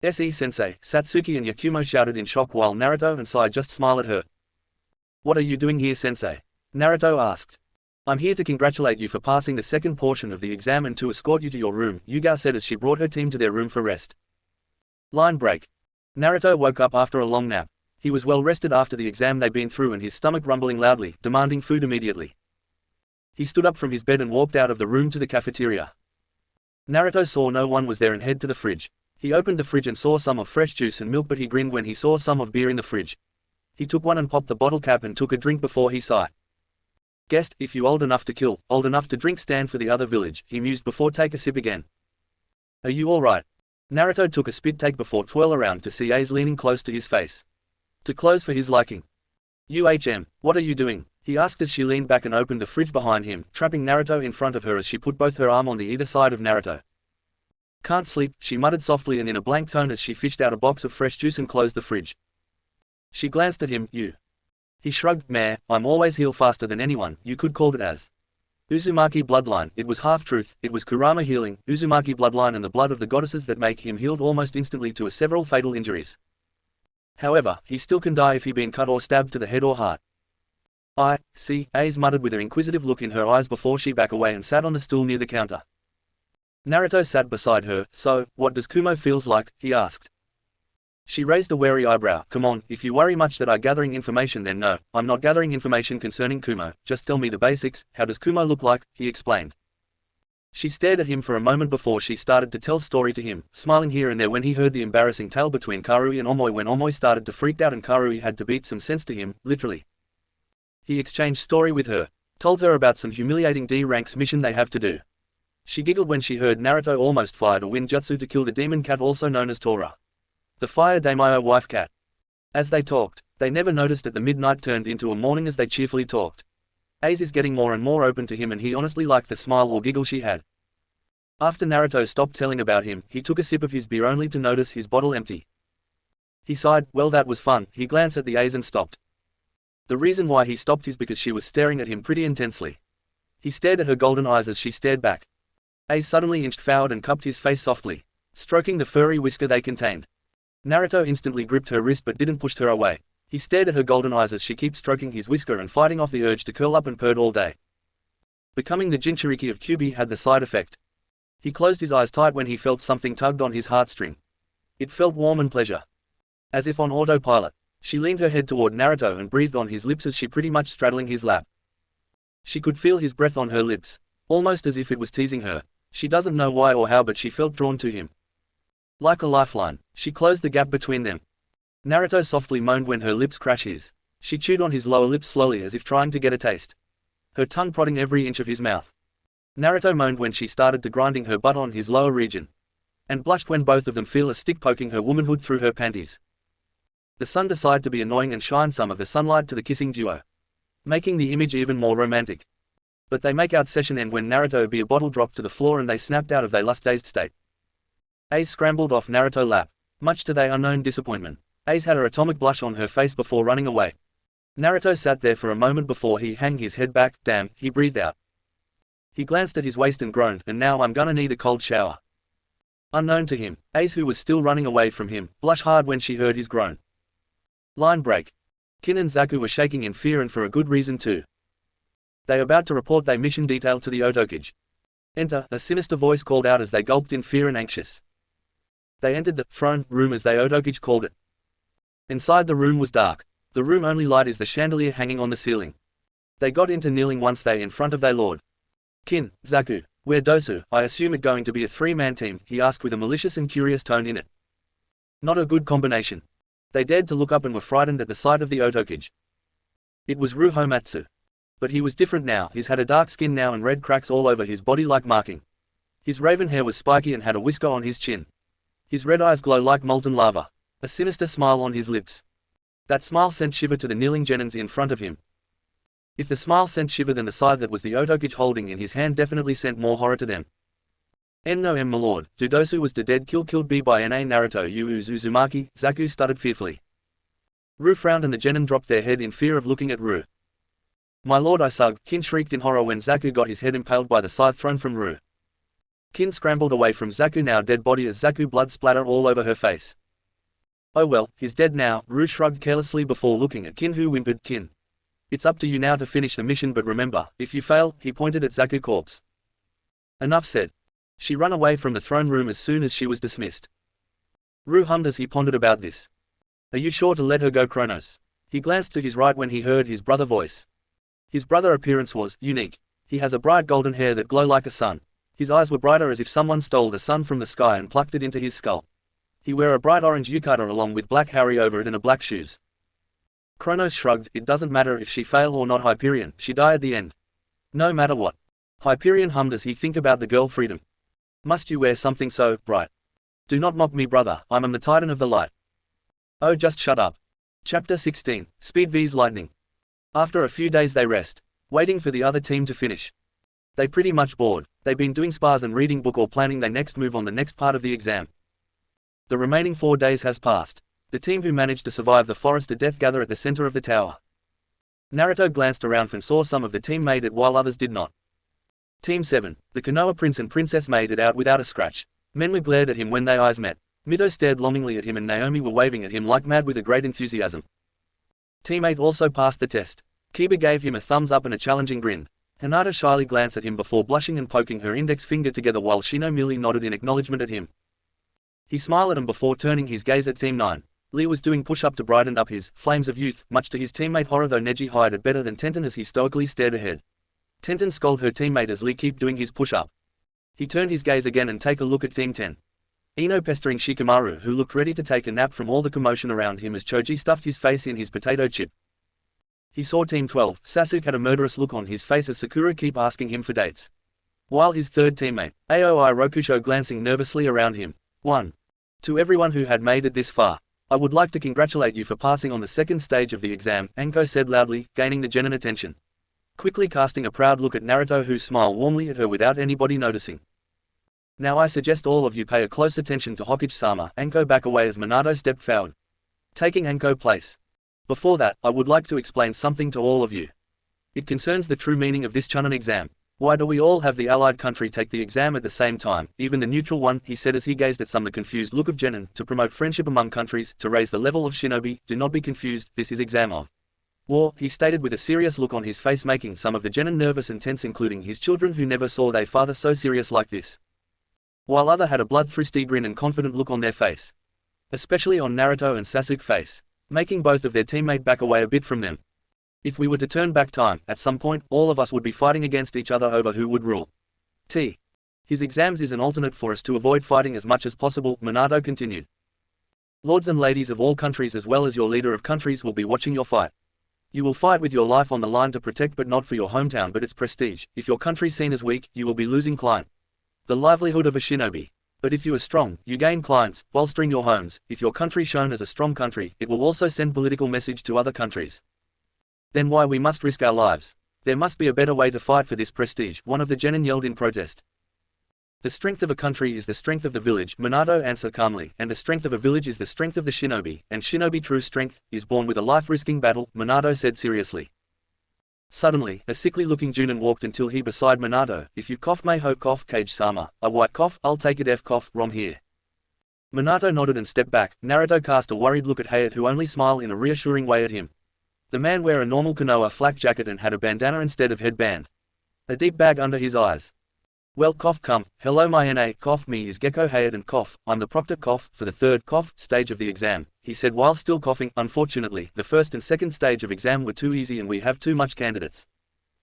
SE-sensei, Satsuki and Yakumo shouted in shock while Naruto and Sai just smiled at her. What are you doing here sensei? Naruto asked. I'm here to congratulate you for passing the second portion of the exam and to escort you to your room, Yuga said as she brought her team to their room for rest. Line break. Naruto woke up after a long nap. He was well rested after the exam they'd been through and his stomach rumbling loudly, demanding food immediately. He stood up from his bed and walked out of the room to the cafeteria. Naruto saw no one was there and headed to the fridge. He opened the fridge and saw some of fresh juice and milk, but he grinned when he saw some of beer in the fridge. He took one and popped the bottle cap and took a drink before he sighed. Guest, if you old enough to kill, old enough to drink, stand for the other village, he mused before take a sip again. Are you alright? Naruto took a spit take before twirl around to see Ace leaning close to his face. To close for his liking. What are you doing? He asked as she leaned back and opened the fridge behind him, trapping Naruto in front of her as she put both her arm on the either side of Naruto. Can't sleep, she muttered softly and in a blank tone as she fished out a box of fresh juice and closed the fridge. She glanced at him, you. He shrugged, meh, I'm always heal faster than anyone, you could call it as Uzumaki bloodline. It was half-truth, it was Kurama healing, Uzumaki bloodline and the blood of the goddesses that make him healed almost instantly to several fatal injuries. However, he still can die if he been cut or stabbed to the head or heart. I see, Ace muttered with an inquisitive look in her eyes before she backed away and sat on the stool near the counter. Naruto sat beside her. So, what does Kumo feels like? He asked. She raised a wary eyebrow. Come on, if you worry much that I'm gathering information, then no, I'm not gathering information concerning Kumo, just tell me the basics. How does Kumo look like? He explained. She stared at him for a moment before she started to tell story to him, smiling here and there when he heard the embarrassing tale between Karui and Omoi when Omoi started to freak out and Karui had to beat some sense to him, literally. He exchanged story with her, told her about some humiliating D-ranks mission they have to do. She giggled when she heard Naruto almost fired a wind jutsu to kill the demon cat also known as Tora, the fire daimyo wife cat. As they talked, they never noticed that the midnight turned into a morning as they cheerfully talked. Ace is getting more and more open to him and he honestly liked the smile or giggle she had. After Naruto stopped telling about him, he took a sip of his beer only to notice his bottle empty. He sighed, well that was fun. He glanced at the Ace and stopped. The reason why he stopped is because she was staring at him pretty intensely. He stared at her golden eyes as she stared back. Ace suddenly inched forward and cupped his face softly, stroking the furry whisker they contained. Naruto instantly gripped her wrist but didn't push her away. He stared at her golden eyes as she kept stroking his whisker and fighting off the urge to curl up and purr all day. Becoming the Jinchuriki of Kyuubi had the side effect. He closed his eyes tight when he felt something tugged on his heartstring. It felt warm and pleasure. As if on autopilot, she leaned her head toward Naruto and breathed on his lips as she pretty much straddling his lap. She could feel his breath on her lips, almost as if it was teasing her. She doesn't know why or how, but she felt drawn to him. Like a lifeline, she closed the gap between them. Naruto softly moaned when her lips crashed his. She chewed on his lower lip slowly as if trying to get a taste, her tongue prodding every inch of his mouth. Naruto moaned when she started to grinding her butt on his lower region, and blushed when both of them feel a stick poking her womanhood through her panties. The sun decided to be annoying and shine some of the sunlight to the kissing duo, making the image even more romantic. But they make out session end when Naruto beer bottle dropped to the floor and they snapped out of their lust-dazed state. Ace scrambled off Naruto's lap, much to their unknown disappointment. Ace had her atomic blush on her face before running away. Naruto sat there for a moment before he hung his head back. Damn, he breathed out. He glanced at his waist and groaned, and now I'm gonna need a cold shower. Unknown to him, Ace, who was still running away from him, blushed hard when she heard his groan. Line break. Kin and Zaku were shaking in fear, and for a good reason too. They about to report their mission detail to the Otokage. Enter, a sinister voice called out as they gulped in fear and anxious. They entered the throne room, as the Otokage called it. Inside the room was dark. The room only light is the chandelier hanging on the ceiling. They got into kneeling once they in front of their lord. Kin, Zaku, where Dosu? I assume it going to be a three-man team, he asked with a malicious and curious tone in it. Not a good combination. They dared to look up and were frightened at the sight of the Otokage. It was Ru Homatsu. But he was different now. He's had a dark skin now and red cracks all over his body like marking. His raven hair was spiky and had a whisker on his chin. His red eyes glow like molten lava. A sinister smile on his lips. That smile sent shiver to the kneeling genins in front of him. If the smile sent shiver, then the scythe that was the Otokage holding in his hand definitely sent more horror to them. No my lord, Dudosu was the dead killed B by Na Naruto Yu Uzumaki, Zaku stuttered fearfully. Ru frowned and the genin dropped their head in fear of looking at Ru. My lord, I sug, Kin shrieked in horror when Zaku got his head impaled by the scythe thrown from Ru. Kin scrambled away from Zaku now dead body as Zaku blood splatter all over her face. Oh well, he's dead now, Ru shrugged carelessly before looking at Kin, who whimpered. Kin, it's up to you now to finish the mission, but remember, if you fail, he pointed at Zaku's corpse. Enough said. She ran away from the throne room as soon as she was dismissed. Ru hummed as he pondered about this. Are you sure to let her go, Kronos? He glanced to his right when he heard his brother's voice. His brother's appearance was unique. He has a bright golden hair that glow like a sun. His eyes were brighter as if someone stole the sun from the sky and plucked it into his skull. He wear a bright orange yukata along with black harry over it and a black shoes. Kronos shrugged. It doesn't matter if she fail or not, Hyperion, she die at the end. No matter what. Hyperion hummed as he think about the girl freedom. Must you wear something so bright? Do not mock me, brother, I'm the Titan of the Light. Oh, just shut up. Chapter 16, Speed vs Lightning. After a few days they rest, waiting for the other team to finish. They pretty much bored. They've been doing spars and reading book or planning their next move on the next part of the exam. The remaining 4 days has passed. The team who managed to survive the forest of death gather at the center of the tower. Naruto glanced around and saw some of the team made it while others did not. Team 7, the Konoha prince and princess made it out without a scratch. Menma glared at him when their eyes met. Mido stared longingly at him and Naomi were waving at him like mad with a great enthusiasm. Team 8 also passed the test. Kiba gave him a thumbs up and a challenging grin. Hinata shyly glanced at him before blushing and poking her index finger together while Shino merely nodded in acknowledgement at him. He smiled at him before turning his gaze at Team 9. Lee was doing push-up to brighten up his flames of youth, much to his teammate horror, though Neji hid it better than Tenten as he stoically stared ahead. Tenten scolded her teammate as Lee kept doing his push-up. He turned his gaze again and take a look at Team 10. Ino pestering Shikamaru, who looked ready to take a nap from all the commotion around him as Choji stuffed his face in his potato chip. He saw Team 12. Sasuke had a murderous look on his face as Sakura kept asking him for dates. While his third teammate, Aoi Rokusho, glancing nervously around him. 1. To everyone who had made it this far, I would like to congratulate you for passing on the second stage of the exam, Anko said loudly, gaining the genin attention. Quickly casting a proud look at Naruto, who smiled warmly at her without anybody noticing. Now I suggest all of you pay a close attention to Hokage-sama. Anko back away as Minato stepped forward, taking Anko's place. Before that, I would like to explain something to all of you. It concerns the true meaning of this Chunin exam. Why do we all have the allied country take the exam at the same time, even the neutral one, he said as he gazed at some the confused look of genin, to promote friendship among countries, to raise the level of shinobi, do not be confused, this is exam of war, he stated with a serious look on his face, making some of the genin nervous and tense, including his children who never saw their father so serious like this. While other had a bloodthirsty grin and confident look on their face. Especially on Naruto and Sasuke's face, making both of their teammate back away a bit from them. If we were to turn back time, at some point, all of us would be fighting against each other over who would rule. His exams is an alternate for us to avoid fighting as much as possible, Minato continued. Lords and ladies of all countries as well as your leader of countries will be watching your fight. You will fight with your life on the line to protect but not for your hometown but its prestige. If your country seen as weak, you will be losing client. The livelihood of a shinobi. But if you are strong, you gain clients, bolstering your homes. If your country shown as a strong country, it will also send political message to other countries. Then why we must risk our lives? There must be a better way to fight for this prestige, one of the genin yelled in protest. The strength of a country is the strength of the village, Minato answered calmly, and the strength of a village is the strength of the shinobi, and shinobi true strength, is born with a life-risking battle, Minato said seriously. Suddenly, a sickly-looking Junin walked until he beside Minato. If you cough may ho cough Kage-sama, a white cough, I'll take it F cough, Rom here. Minato nodded and stepped back. Naruto cast a worried look at Hayate who only smiled in a reassuring way at him. The man wore a normal Konoha flak jacket and had a bandana instead of headband. A deep bag under his eyes. Well cough come, hello my NA, cough me is Gecko Hayate and cough, I'm the proctor cough, for the third cough stage of the exam, he said while still coughing. Unfortunately, the first and second stage of exam were too easy and we have too much candidates.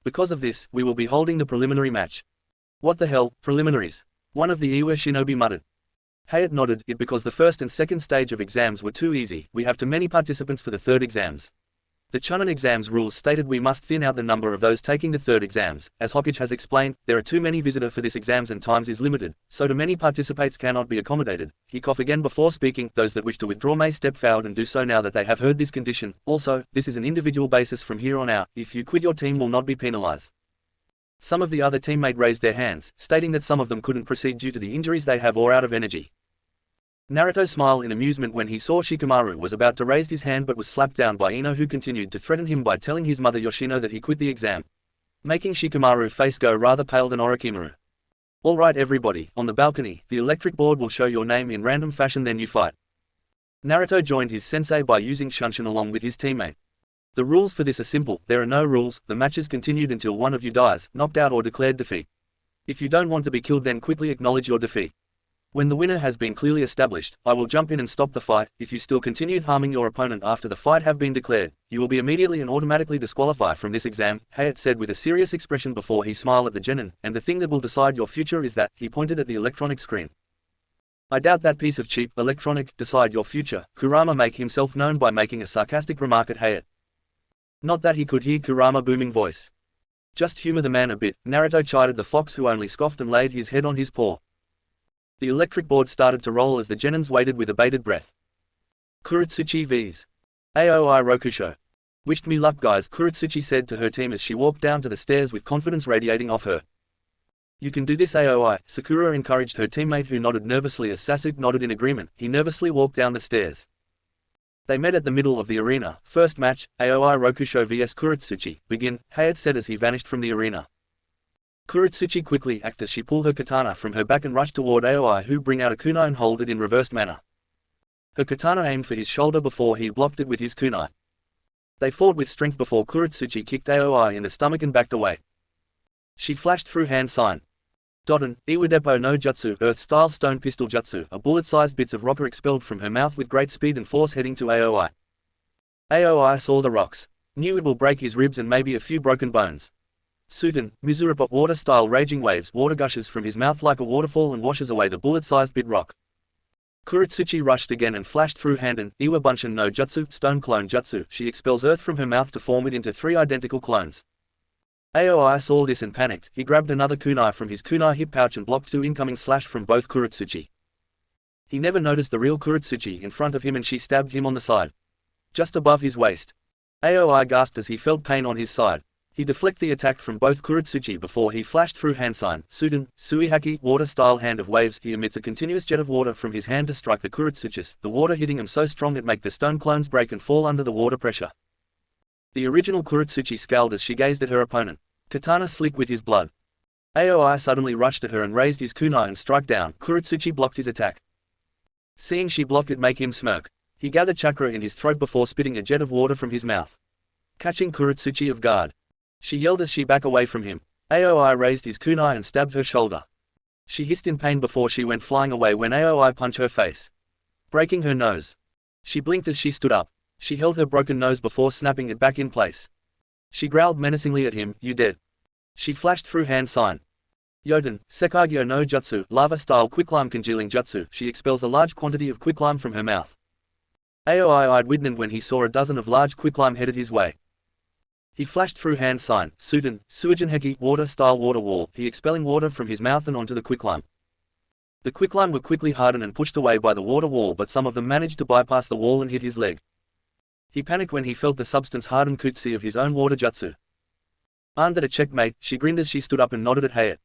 Because of this, we will be holding the preliminary match. What the hell, preliminaries? One of the Iwa shinobi muttered. Hayate nodded, it because the first and second stage of exams were too easy, we have too many participants for the third exams. The Chunin exams rules stated we must thin out the number of those taking the third exams. As Hokage has explained, there are too many visitors for this exams and times is limited, so too many participates cannot be accommodated. He coughed again before speaking. Those that wish to withdraw may step forward and do so now that they have heard this condition. Also, this is an individual basis from here on out. If you quit, your team will not be penalized. Some of the other teammates raised their hands, stating that some of them couldn't proceed due to the injuries they have or out of energy. Naruto smiled in amusement when he saw Shikamaru was about to raise his hand but was slapped down by Ino, who continued to threaten him by telling his mother Yoshino that he quit the exam, making Shikamaru's face go rather pale than Orochimaru. Alright everybody, on the balcony, the electric board will show your name in random fashion then you fight. Naruto joined his sensei by using Shunshin along with his teammate. The rules for this are simple, there are no rules, the matches continued until one of you dies, knocked out or declared defeat. If you don't want to be killed then quickly acknowledge your defeat. When the winner has been clearly established, I will jump in and stop the fight. If you still continued harming your opponent after the fight have been declared, you will be immediately and automatically disqualified from this exam, Hayate said with a serious expression before he smiled at the genin, and the thing that will decide your future is that, he pointed at the electronic screen. I doubt that piece of cheap, electronic, decide your future. Kurama make himself known by making a sarcastic remark at Hayate. Not that he could hear Kurama's booming voice. Just humor the man a bit, Naruto chided the fox who only scoffed and laid his head on his paw. The electric board started to roll as the genins waited with abated breath. Kuretsuchi vs. Aoi Rokusho. Wished me luck guys, Kuretsuchi said to her team as she walked down to the stairs with confidence radiating off her. You can do this Aoi, Sakura encouraged her teammate who nodded nervously as Sasuke nodded in agreement. He nervously walked down the stairs. They met at the middle of the arena. First match, Aoi Rokusho vs Kuretsuchi. Begin, Hayate said as he vanished from the arena. Kuretsuchi quickly acted as she pulled her katana from her back and rushed toward Aoi, who bring out a kunai and hold it in reversed manner. Her katana aimed for his shoulder before he blocked it with his kunai. They fought with strength before Kuretsuchi kicked Aoi in the stomach and backed away. She flashed through hand sign. Doten, Iwadepo no Jutsu, Earth-style stone pistol jutsu, a bullet-sized bits of rock are expelled from her mouth with great speed and force heading to Aoi. Aoi saw the rocks. Knew it will break his ribs and maybe a few broken bones. Suten, Mizurapa water-style raging waves, water gushes from his mouth like a waterfall and washes away the bullet-sized bit rock. Kuretsuchi rushed again and flashed through Handen, Iwa Bunshin no Jutsu, stone clone jutsu. She expels earth from her mouth to form it into 3 identical clones. Aoi saw this and panicked. He grabbed another kunai from his kunai hip pouch and blocked 2 incoming slash from both Kuretsuchi. He never noticed the real Kuretsuchi in front of him and she stabbed him on the side, just above his waist. Aoi gasped as he felt pain on his side. He deflected the attack from both Kuretsuchi before he flashed through Hansign, Suden, Suihaki, water-style hand of waves. He emits a continuous jet of water from his hand to strike the Kuretsuchis, the water hitting him so strong it make the stone clones break and fall under the water pressure. The original Kuretsuchi scowled as she gazed at her opponent. Katana slick with his blood. Aoi suddenly rushed at her and raised his kunai and struck down. Kuretsuchi blocked his attack. Seeing she blocked it made him smirk. He gathered chakra in his throat before spitting a jet of water from his mouth, catching Kuretsuchi off guard. She yelled as she backed away from him. Aoi raised his kunai and stabbed her shoulder. She hissed in pain before she went flying away when Aoi punched her face, breaking her nose. She blinked as she stood up. She held her broken nose before snapping it back in place. She growled menacingly at him, "You dead." She flashed through hand sign. Yoden, Sekagyo no Jutsu, lava-style quicklime congealing jutsu. She expels a large quantity of quicklime from her mouth. Aoi eyed Widnan when he saw a dozen of large quicklime headed his way. He flashed through hand sign, Suden, Suijinheki, water-style water wall, he expelling water from his mouth and onto the quicklime. The quicklime were quickly hardened and pushed away by the water wall, but some of them managed to bypass the wall and hit his leg. He panicked when he felt the substance hardened kutsu of his own water jutsu. Armed at a checkmate, she grinned as she stood up and nodded at Hayate.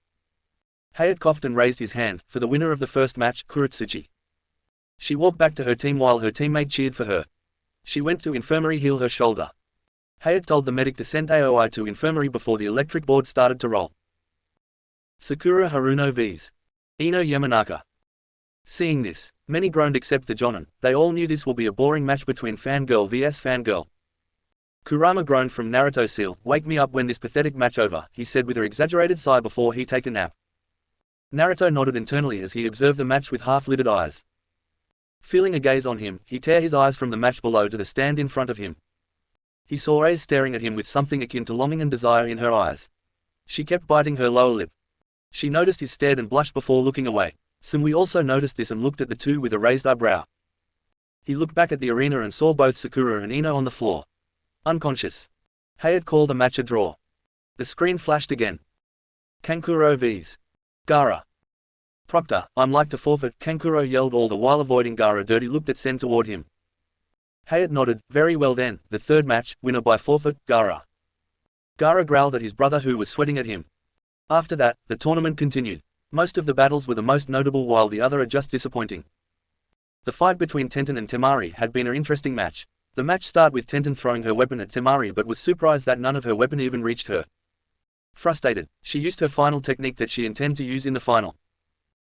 Hayate coughed and raised his hand, for the winner of the first match, Kuretsuchi. She walked back to her team while her teammate cheered for her. She went to infirmary heal her shoulder. Hayate told the medic to send Aoi to infirmary before the electric board started to roll. Sakura Haruno vs. Ino Yamanaka. Seeing this, many groaned except the Jonin. They all knew this will be a boring match between fangirl vs fangirl. Kurama groaned from Naruto seal, "Wake me up when this pathetic match over," he said with an exaggerated sigh before he take a nap. Naruto nodded internally as he observed the match with half-lidded eyes. Feeling a gaze on him, he tore his eyes from the match below to the stand in front of him. He saw Ace staring at him with something akin to longing and desire in her eyes. She kept biting her lower lip. She noticed he stared and blushed before looking away. Sumui also noticed this and looked at the two with a raised eyebrow. He looked back at the arena and saw both Sakura and Ino on the floor, unconscious. Hayate called the match a draw. The screen flashed again. Kankuro vs. Gaara. "Proctor, I'm like to forfeit," Kankuro yelled all the while avoiding Gaara. Dirty looked at Sen toward him. Hayate nodded. "Very well then, the third match, winner by forfeit, Gaara." Gaara growled at his brother who was sweating at him. After that, the tournament continued. Most of the battles were the most notable while the other are just disappointing. The fight between Tenten and Temari had been an interesting match. The match started with Tenten throwing her weapon at Temari but was surprised that none of her weapon even reached her. Frustrated, she used her final technique that she intended to use in the final.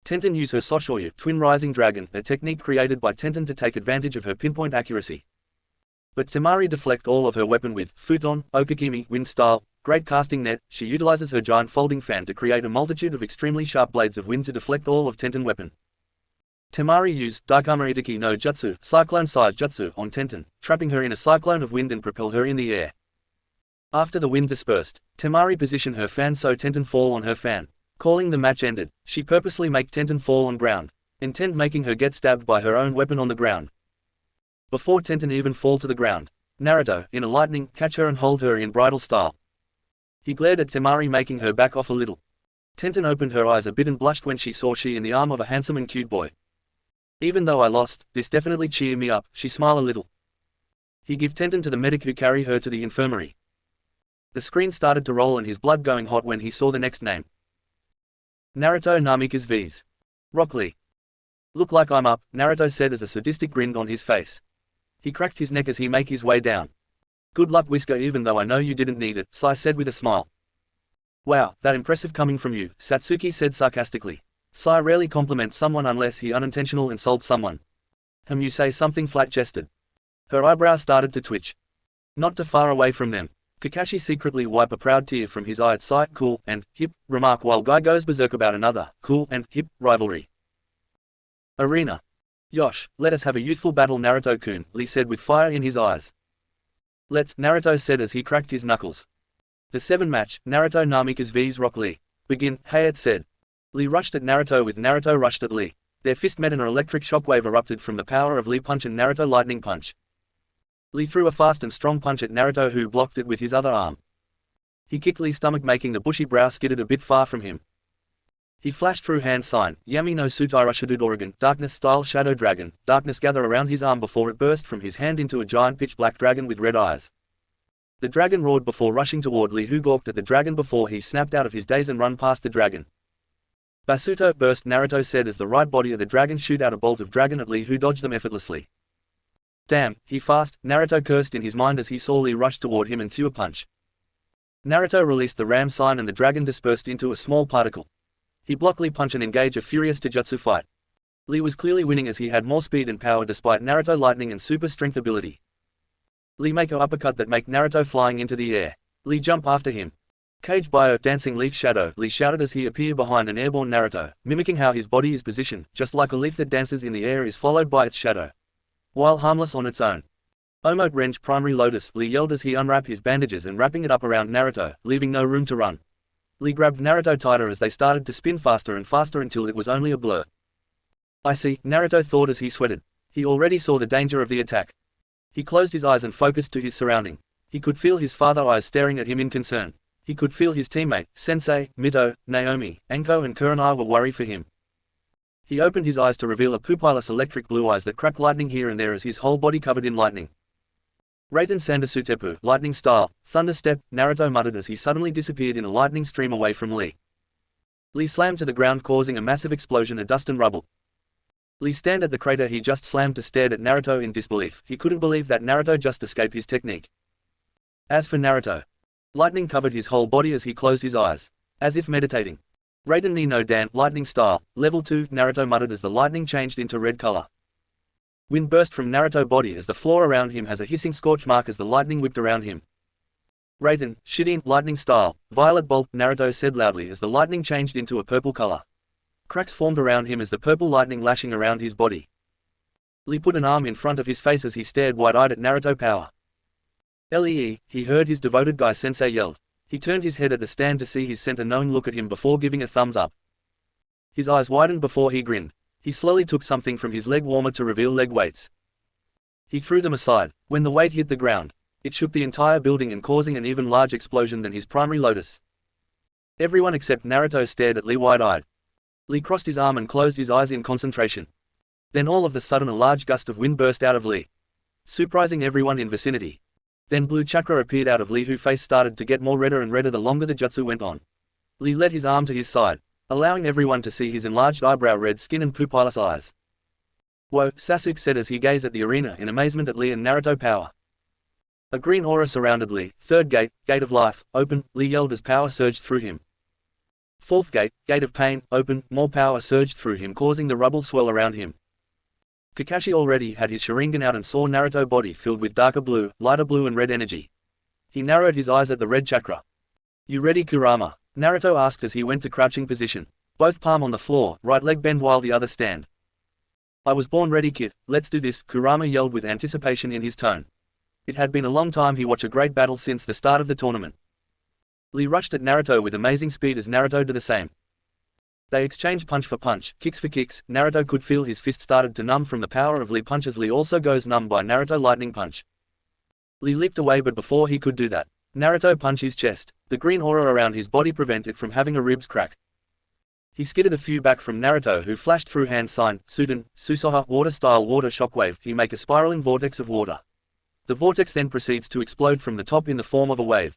Tenten used her Soshoyu, Twin Rising Dragon, a technique created by Tenten to take advantage of her pinpoint accuracy. But Temari deflected all of her weapon with Futon, Okagimi, Wind Style, Great Casting Net. She utilizes her giant folding fan to create a multitude of extremely sharp blades of wind to deflect all of Tenten's weapon. Temari used Daikama Itaki no Jutsu, Cyclone-sized Jutsu, on Tenten, trapping her in a cyclone of wind and propel her in the air. After the wind dispersed, Temari positioned her fan so Tenten fall on her fan. Calling the match ended, she purposely make Tenten fall on ground, intent making her get stabbed by her own weapon on the ground. Before Tenten even fall to the ground, Naruto, in a lightning, catch her and hold her in bridal style. He glared at Temari making her back off a little. Tenten opened her eyes a bit and blushed when she saw she in the arm of a handsome and cute boy. "Even though I lost, this definitely cheered me up," she smiled a little. He gave Tenten to the medic who carried her to the infirmary. The screen started to roll and his blood going hot when he saw the next name. Naruto Namikaze vs. Rock Lee. "Look like I'm up," Naruto said as a sadistic grin on his face. He cracked his neck as he make his way down. "Good luck Whisker, even though I know you didn't need it," Sai said with a smile. "Wow, that impressive coming from you," Satsuki said sarcastically. Sai rarely compliments someone unless he unintentional insults someone. You say something flat-chested." Her eyebrows started to twitch. Not too far away from them, Kakashi secretly wiped a proud tear from his eye at Sai, "Cool, and, hip," remark while Guy goes berserk about another, cool, and, hip, rivalry. Arena. "Yosh, let us have a youthful battle Naruto-kun," Lee said with fire in his eyes. "Let's," Naruto said as he cracked his knuckles. The 7th match, Naruto Namikaze vs Rock Lee. "Begin," Hayate said. Lee rushed at Naruto with Naruto rushed at Lee. Their fist met and an electric shockwave erupted from the power of Lee punch and Naruto lightning punch. Lee threw a fast and strong punch at Naruto who blocked it with his other arm. He kicked Lee's stomach making the bushy brow skidded a bit far from him. He flashed through hand sign, Yami no Sutai Rushidu Dorigen, darkness style shadow dragon, darkness gather around his arm before it burst from his hand into a giant pitch black dragon with red eyes. The dragon roared before rushing toward Lee who gawked at the dragon before he snapped out of his daze and run past the dragon. Basuto burst, Naruto said as the right body of the dragon shoot out a bolt of dragon at Lee who dodged them effortlessly. "Damn, he fast," Naruto cursed in his mind as he saw Lee rush toward him and threw a punch. Naruto released the ram sign and the dragon dispersed into a small particle. He blocked Lee punch and engaged a furious taijutsu fight. Lee was clearly winning as he had more speed and power despite Naruto lightning and super strength ability. Lee make a uppercut that make Naruto flying into the air. Lee jump after him. Caged by a dancing leaf shadow, Lee shouted as he appeared behind an airborne Naruto, mimicking how his body is positioned, just like a leaf that dances in the air is followed by its shadow. While harmless on its own. Omote Wrench Primary Lotus, Lee yelled as he unwrapped his bandages and wrapping it up around Naruto, leaving no room to run. Lee grabbed Naruto tighter as they started to spin faster and faster until it was only a blur. I see, Naruto thought as he sweated. He already saw the danger of the attack. He closed his eyes and focused to his surrounding. He could feel his father's eyes staring at him in concern. He could feel his teammate, Sensei, Mito, Naomi, Anko and Kurenai were worried for him. He opened his eyes to reveal a pupilless electric blue eyes that cracked lightning here and there as his whole body covered in lightning. Raiden Sandasutepu, lightning style, thunder step, Naruto muttered as he suddenly disappeared in a lightning stream away from Lee. Lee slammed to the ground causing a massive explosion of dust and rubble. Lee stand at the crater he just slammed to stared at Naruto in disbelief. He couldn't believe that Naruto just escaped his technique. As for Naruto, lightning covered his whole body as he closed his eyes, as if meditating. Raiden ni no Dan, lightning style, level 2, Naruto muttered as the lightning changed into red color. Wind burst from Naruto's body as the floor around him has a hissing scorch mark as the lightning whipped around him. Raiden, Shidin, lightning style, violet bolt, Naruto said loudly as the lightning changed into a purple color. Cracks formed around him as the purple lightning lashing around his body. Lee put an arm in front of his face as he stared wide-eyed at Naruto power. Lee, he heard his devoted guy Sensei yelled. He turned his head at the stand to see his sent a knowing look at him before giving a thumbs up. His eyes widened before he grinned. He slowly took something from his leg warmer to reveal leg weights. He threw them aside. When the weight hit the ground, it shook the entire building and causing an even larger explosion than his primary lotus. Everyone except Naruto stared at Lee wide-eyed. Lee crossed his arm and closed his eyes in concentration. Then all of a sudden a large gust of wind burst out of Lee, surprising everyone in vicinity. Then blue chakra appeared out of Lee whose face started to get more redder and redder the longer the jutsu went on. Lee let his arm to his side, allowing everyone to see his enlarged eyebrow red skin and pupilless eyes. Whoa, Sasuke said as he gazed at the arena in amazement at Lee and Naruto power. A green aura surrounded Lee. Third gate, gate of life, open, Lee yelled as power surged through him. Fourth gate, gate of pain, open, more power surged through him causing the rubble swell around him. Kakashi already had his Sharingan out and saw Naruto's body filled with darker blue, lighter blue and red energy. He narrowed his eyes at the red chakra. You ready Kurama? Naruto asked as he went to crouching position. Both palm on the floor, right leg bend while the other stand. I was born ready kid, let's do this, Kurama yelled with anticipation in his tone. It had been a long time he watched a great battle since the start of the tournament. Lee rushed at Naruto with amazing speed as Naruto did the same. They exchanged punch for punch, kicks for kicks. Naruto could feel his fist started to numb from the power of Lee punches. Lee also goes numb by Naruto lightning punch. Lee leaped away but before he could do that, Naruto punched his chest. The green aura around his body prevented it from having a ribs crack. He skidded a few back from Naruto who flashed through hand sign, Suden, Susoha, water style water shockwave. He make a spiraling vortex of water. The vortex then proceeds to explode from the top in the form of a wave.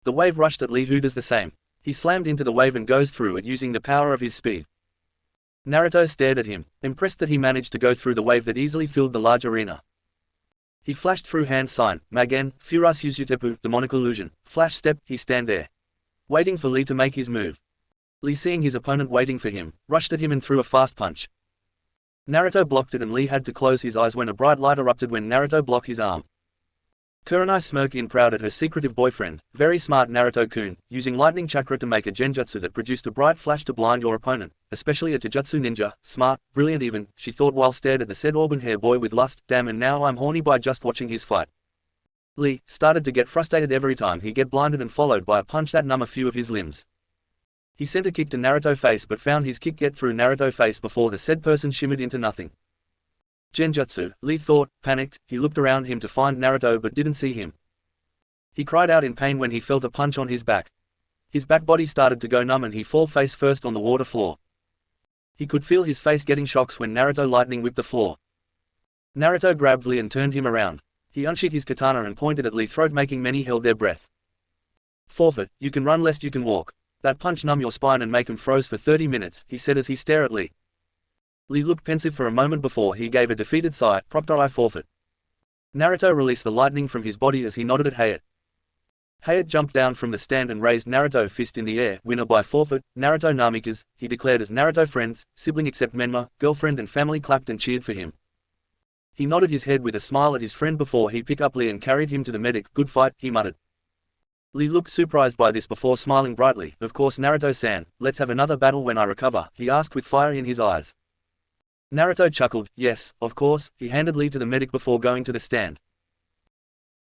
The wave rushed at Lee who does the same. He slammed into the wave and goes through it using the power of his speed. Naruto stared at him, impressed that he managed to go through the wave that easily filled the large arena. He flashed through hand sign, Magen, Furas Yuzutepu, demonic illusion, flash step, he stand there, waiting for Lee to make his move. Lee seeing his opponent waiting for him, rushed at him and threw a fast punch. Naruto blocked it and Lee had to close his eyes when a bright light erupted when Naruto blocked his arm. Kurenai smirked in proud at her secretive boyfriend, very smart Naruto-kun, using lightning chakra to make a genjutsu that produced a bright flash to blind your opponent, especially a taijutsu ninja, smart, brilliant even, she thought while stared at the said auburn hair boy with lust, damn and now I'm horny by just watching his fight. Lee started to get frustrated every time he get blinded and followed by a punch that numb a few of his limbs. He sent a kick to Naruto face but found his kick get through Naruto face before the said person shimmered into nothing. Genjutsu, Lee thought, panicked, he looked around him to find Naruto but didn't see him. He cried out in pain when he felt a punch on his back. His back body started to go numb and he fall face first on the water floor. He could feel his face getting shocks when Naruto lightning whipped the floor. Naruto grabbed Lee and turned him around. He unsheathed his katana and pointed at Lee's throat making many held their breath. Forfeit, you can run lest you can walk. That punch numb your spine and make him froze for 30 minutes, he said as he stared at Lee. Lee looked pensive for a moment before he gave a defeated sigh, Proctor I forfeit. Naruto released the lightning from his body as he nodded at Hayate. Hayate jumped down from the stand and raised Naruto fist in the air. Winner by forfeit, Naruto Namikaze, he declared as Naruto friends, sibling except Menma, girlfriend and family clapped and cheered for him. He nodded his head with a smile at his friend before he picked up Lee and carried him to the medic. Good fight, he muttered. Lee looked surprised by this before smiling brightly. Of course Naruto-san, let's have another battle when I recover, he asked with fire in his eyes. Naruto chuckled, yes, of course, he handed Lee to the medic before going to the stand.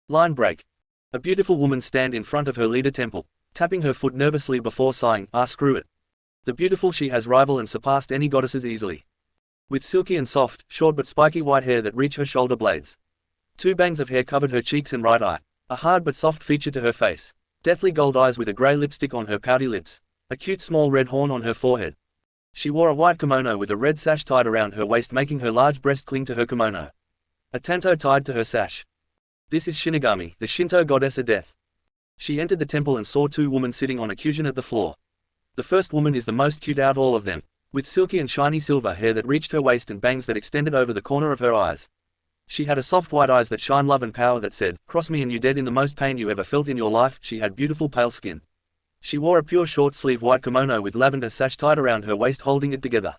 Line break. A beautiful woman stand in front of her leader temple, tapping her foot nervously before sighing, ah screw it. The beautiful she has rivaled and surpassed any goddesses easily. With silky and soft, short but spiky white hair that reach her shoulder blades. 2 bangs of hair covered her cheeks and right eye. A hard but soft feature to her face. Deathly gold eyes with a grey lipstick on her pouty lips. A cute small red horn on her forehead. She wore a white kimono with a red sash tied around her waist making her large breast cling to her kimono. A tanto tied to her sash. This is Shinigami, the Shinto goddess of death. She entered the temple and saw 2 women sitting on a cushion at the floor. The first woman is the most cute out all of them, with silky and shiny silver hair that reached her waist and bangs that extended over the corner of her eyes. She had a soft white eyes that shine love and power that said, cross me and you dead in the most pain you ever felt in your life. She had beautiful pale skin. She wore a pure short sleeve white kimono with lavender sash tied around her waist holding it together.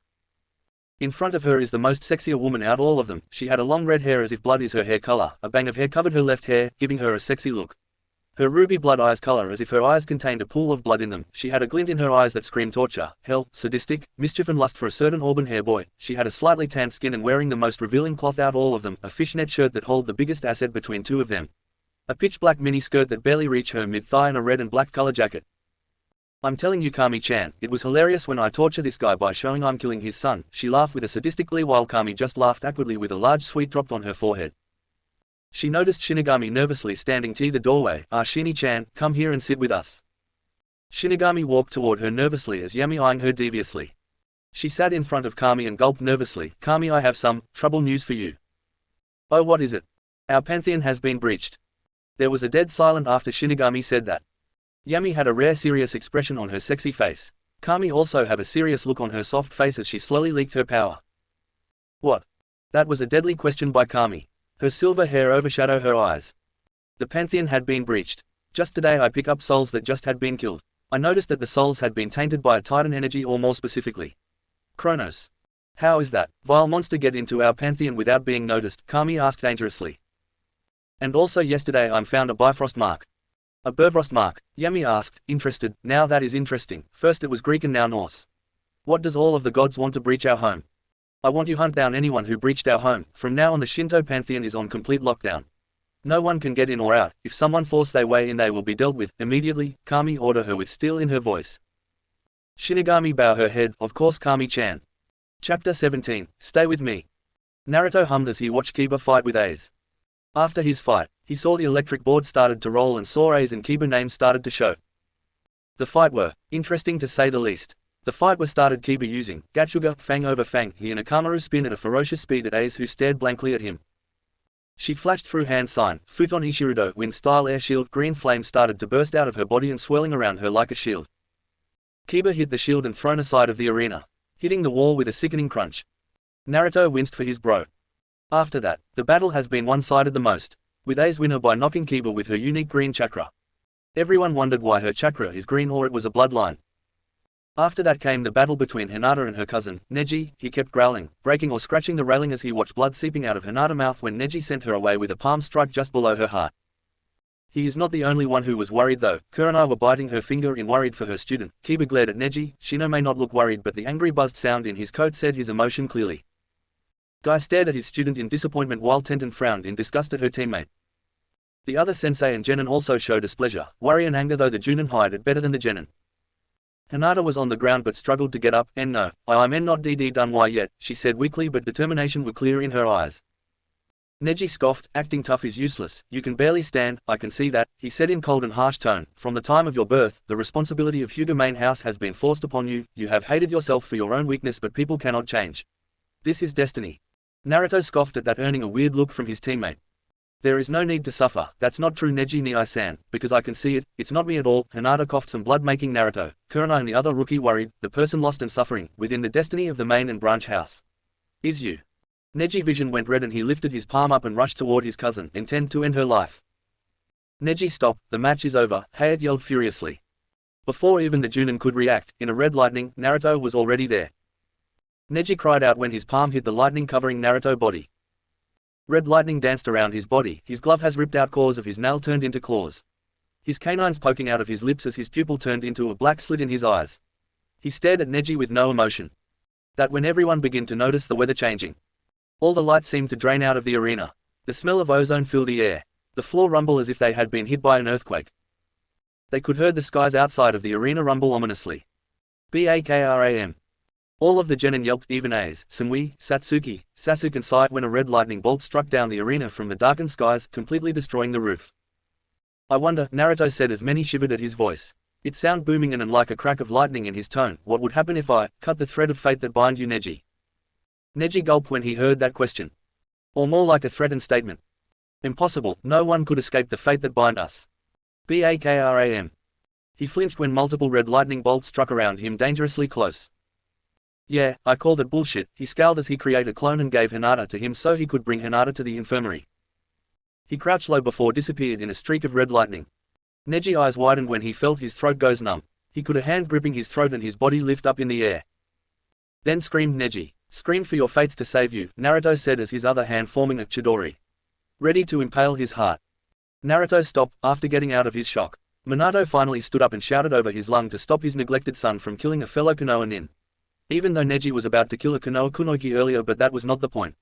In front of her is the most sexier woman out all of them. She had a long red hair as if blood is her hair color. A bang of hair covered her left hair, giving her a sexy look. Her ruby blood eyes color as if her eyes contained a pool of blood in them. She had a glint in her eyes that screamed torture, hell, sadistic, mischief and lust for a certain auburn hair boy. She had a slightly tanned skin and wearing the most revealing cloth out all of them, a fishnet shirt that held the biggest asset between 2 of them. A pitch black mini skirt that barely reached her mid-thigh and a red and black color jacket. I'm telling you Kami-chan, it was hilarious when I torture this guy by showing I'm killing his son. She laughed with a sadistic glee while Kami just laughed awkwardly with a large sweat dropped on her forehead. She noticed Shinigami nervously standing to the doorway. Ah Shini-chan, come here and sit with us. Shinigami walked toward her nervously as Yami eyeing her deviously. She sat in front of Kami and gulped nervously. Kami, I have some trouble news for you. Oh, what is it? Our pantheon has been breached. There was a dead silence after Shinigami said that. Yami had a rare serious expression on her sexy face. Kami also had a serious look on her soft face as she slowly leaked her power. What? That was a deadly question by Kami. Her silver hair overshadowed her eyes. The pantheon had been breached. Just today I picked up souls that just had been killed. I noticed that the souls had been tainted by a titan energy or more specifically, Kronos. How is that vile monster get into our pantheon without being noticed? Kami asked dangerously. And also yesterday I found a bifrost mark. A Bifrost mark, Yami asked, interested. Now that is interesting. First it was Greek and now Norse. What does all of the gods want to breach our home? I want you hunt down anyone who breached our home. From now on the Shinto pantheon is on complete lockdown. No one can get in or out. If someone force their way in they will be dealt with immediately. Kami ordered her with steel in her voice. Shinigami bowed her head. Of course Kami-chan. Chapter 17, Stay with me. Naruto hummed as he watched Kiba fight with Ace. After his fight, he saw the electric board started to roll and saw Ace and Kiba names started to show. The fight were interesting to say the least. The fight was started Kiba using Gatsuga, Fang over Fang, he and a Kamaru spin at a ferocious speed at Ace who stared blankly at him. She flashed through hand sign, Futon Ishirudo wind style air shield. Green flames started to burst out of her body and swirling around her like a shield. Kiba hit the shield and thrown aside of the arena, hitting the wall with a sickening crunch. Naruto winced for his bro. After that, the battle has been one-sided the most, with Ace winner by knocking Kiba with her unique green chakra. Everyone wondered why her chakra is green or it was a bloodline. After that came the battle between Hinata and her cousin, Neji. He kept growling, breaking or scratching the railing as he watched blood seeping out of Hinata's mouth when Neji sent her away with a palm strike just below her heart. He is not the only one who was worried though. Kurenai were biting her finger in worried for her student. Kiba glared at Neji. Shino may not look worried but the angry buzzed sound in his coat said his emotion clearly. Guy stared at his student in disappointment while Tenten frowned in disgust at her teammate. The other sensei and Genin also showed displeasure, worry and anger though the Junin hid it better than the Genin. Hinata was on the ground but struggled to get up. No, I'm not done why yet, she said weakly but determination was clear in her eyes. Neji scoffed, acting tough is useless, you can barely stand, I can see that, he said in cold and harsh tone. From the time of your birth, the responsibility of Hyuga main house has been forced upon you, you have hated yourself for your own weakness but people cannot change. This is destiny. Naruto scoffed at that, earning a weird look from his teammate. There is no need to suffer. That's not true Neji ni-san, because I can see it, it's not me at all. Hinata coughed some blood making Naruto, Kurenai and the other rookie worried, the person lost and suffering, within the destiny of the main and branch house. Is you. Neji vision went red and he lifted his palm up and rushed toward his cousin, intent to end her life. Neji, stop, the match is over, Hayate yelled furiously. Before even the Junin could react, in a red lightning, Naruto was already there. Neji cried out when his palm hit the lightning covering Naruto's body. Red lightning danced around his body, his glove has ripped out, cores of his nail turned into claws. His canines poking out of his lips as his pupil turned into a black slit in his eyes. He stared at Neji with no emotion. That when everyone began to notice the weather changing. All the light seemed to drain out of the arena. The smell of ozone filled the air. The floor rumbled as if they had been hit by an earthquake. They could hear the skies outside of the arena rumble ominously. BAKRAM. All of the genin yelped, even A's, Samui, Satsuki, Sasuke and Sai, when a red lightning bolt struck down the arena from the darkened skies, completely destroying the roof. I wonder, Naruto said as many shivered at his voice. It sounded booming and like a crack of lightning in his tone. What would happen if I cut the thread of fate that bind you, Neji? Neji gulped when he heard that question. Or more like a threatened statement. Impossible, no one could escape the fate that bind us. BAKRAM. He flinched when multiple red lightning bolts struck around him dangerously close. Yeah, I call that bullshit, he scowled as he created a clone and gave Hinata to him so he could bring Hinata to the infirmary. He crouched low before disappeared in a streak of red lightning. Neji's eyes widened when he felt his throat goes numb. He could a hand gripping his throat and his body lift up in the air. Then screamed Neji. Scream for your fates to save you, Naruto said as his other hand forming a chidori. Ready to impale his heart. Naruto stopped, after getting out of his shock. Minato finally stood up and shouted over his lung to stop his neglected son from killing a fellow Konoha nin. Even though Neji was about to kill a Konoha Kunoichi earlier, but that was not the point.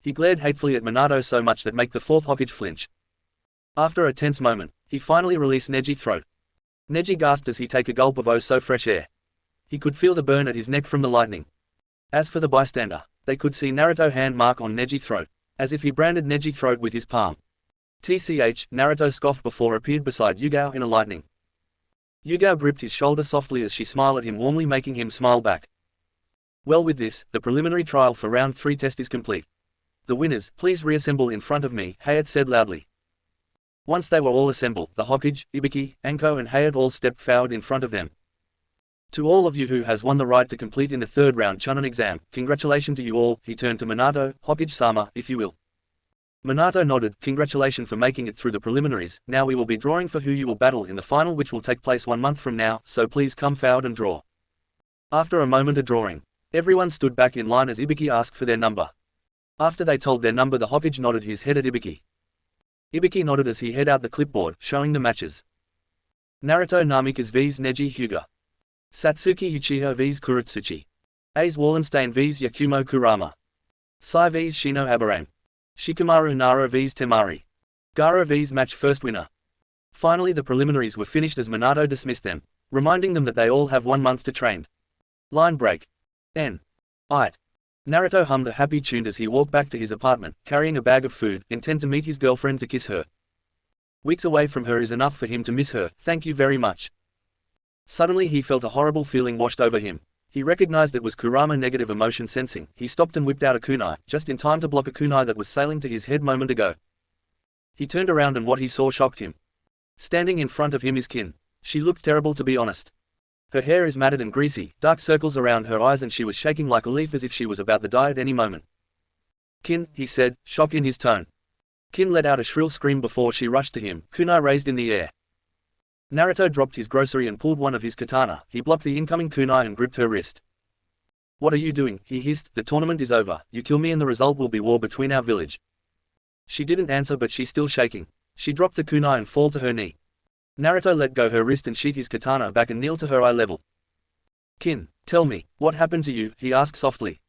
He glared hatefully at Minato so much that make the fourth Hokage flinch. After a tense moment, he finally released Neji's throat. Neji gasped as he take a gulp of oh so fresh air. He could feel the burn at his neck from the lightning. As for the bystander, they could see Naruto's hand mark on Neji's throat, as if he branded Neji's throat with his palm. TCH, Naruto scoffed before appeared beside Yugao in a lightning. Yugao gripped his shoulder softly as she smiled at him warmly, making him smile back. Well, with this, the preliminary trial for round 3 test is complete. The winners, please reassemble in front of me, Hayate said loudly. Once they were all assembled, the Hokage, Ibiki, Anko and Hayate all stepped forward in front of them. To all of you who has won the right to complete in the 3rd round Chunin exam, congratulations to you all, he turned to Minato, Hokage-sama, if you will. Minato nodded, congratulations for making it through the preliminaries, now we will be drawing for who you will battle in the final, which will take place 1 month from now, so please come forward and draw. After a moment of drawing, everyone stood back in line as Ibiki asked for their number. After they told their number, the Hokage nodded his head at Ibiki. Ibiki nodded as he held out the clipboard, showing the matches. Naruto Namikaze vs Neji Hyuga. Satsuki Uchiha vs Kuratsuchi. Ace Wallenstein vs Yakumo Kurama. Sai vs Shino Aburame. Shikamaru Nara vs Temari. Gaara vs match first winner. Finally the preliminaries were finished as Minato dismissed them, reminding them that they all have 1 month to train. Line break. N. It. Naruto hummed a happy tune as he walked back to his apartment, carrying a bag of food, intent to meet his girlfriend to kiss her. Weeks away from her is enough for him to miss her, thank you very much. Suddenly he felt a horrible feeling washed over him. He recognized it was Kurama negative emotion sensing. He stopped and whipped out a kunai, just in time to block a kunai that was sailing to his head moment ago. He turned around and what he saw shocked him. Standing in front of him is Kin. She looked terrible, to be honest. Her hair is matted and greasy, dark circles around her eyes, and she was shaking like a leaf as if she was about to die at any moment. Kin, he said, shock in his tone. Kin let out a shrill scream before she rushed to him, kunai raised in the air. Naruto dropped his grocery and pulled one of his katana. He blocked the incoming kunai and gripped her wrist. What are you doing? He hissed. The tournament is over. You kill me and the result will be war between our village. She didn't answer, but she's still shaking. She dropped the kunai and fall to her knee. Naruto let go her wrist and sheathed his katana back and kneel to her eye level. Kin, tell me, what happened to you? He asked softly.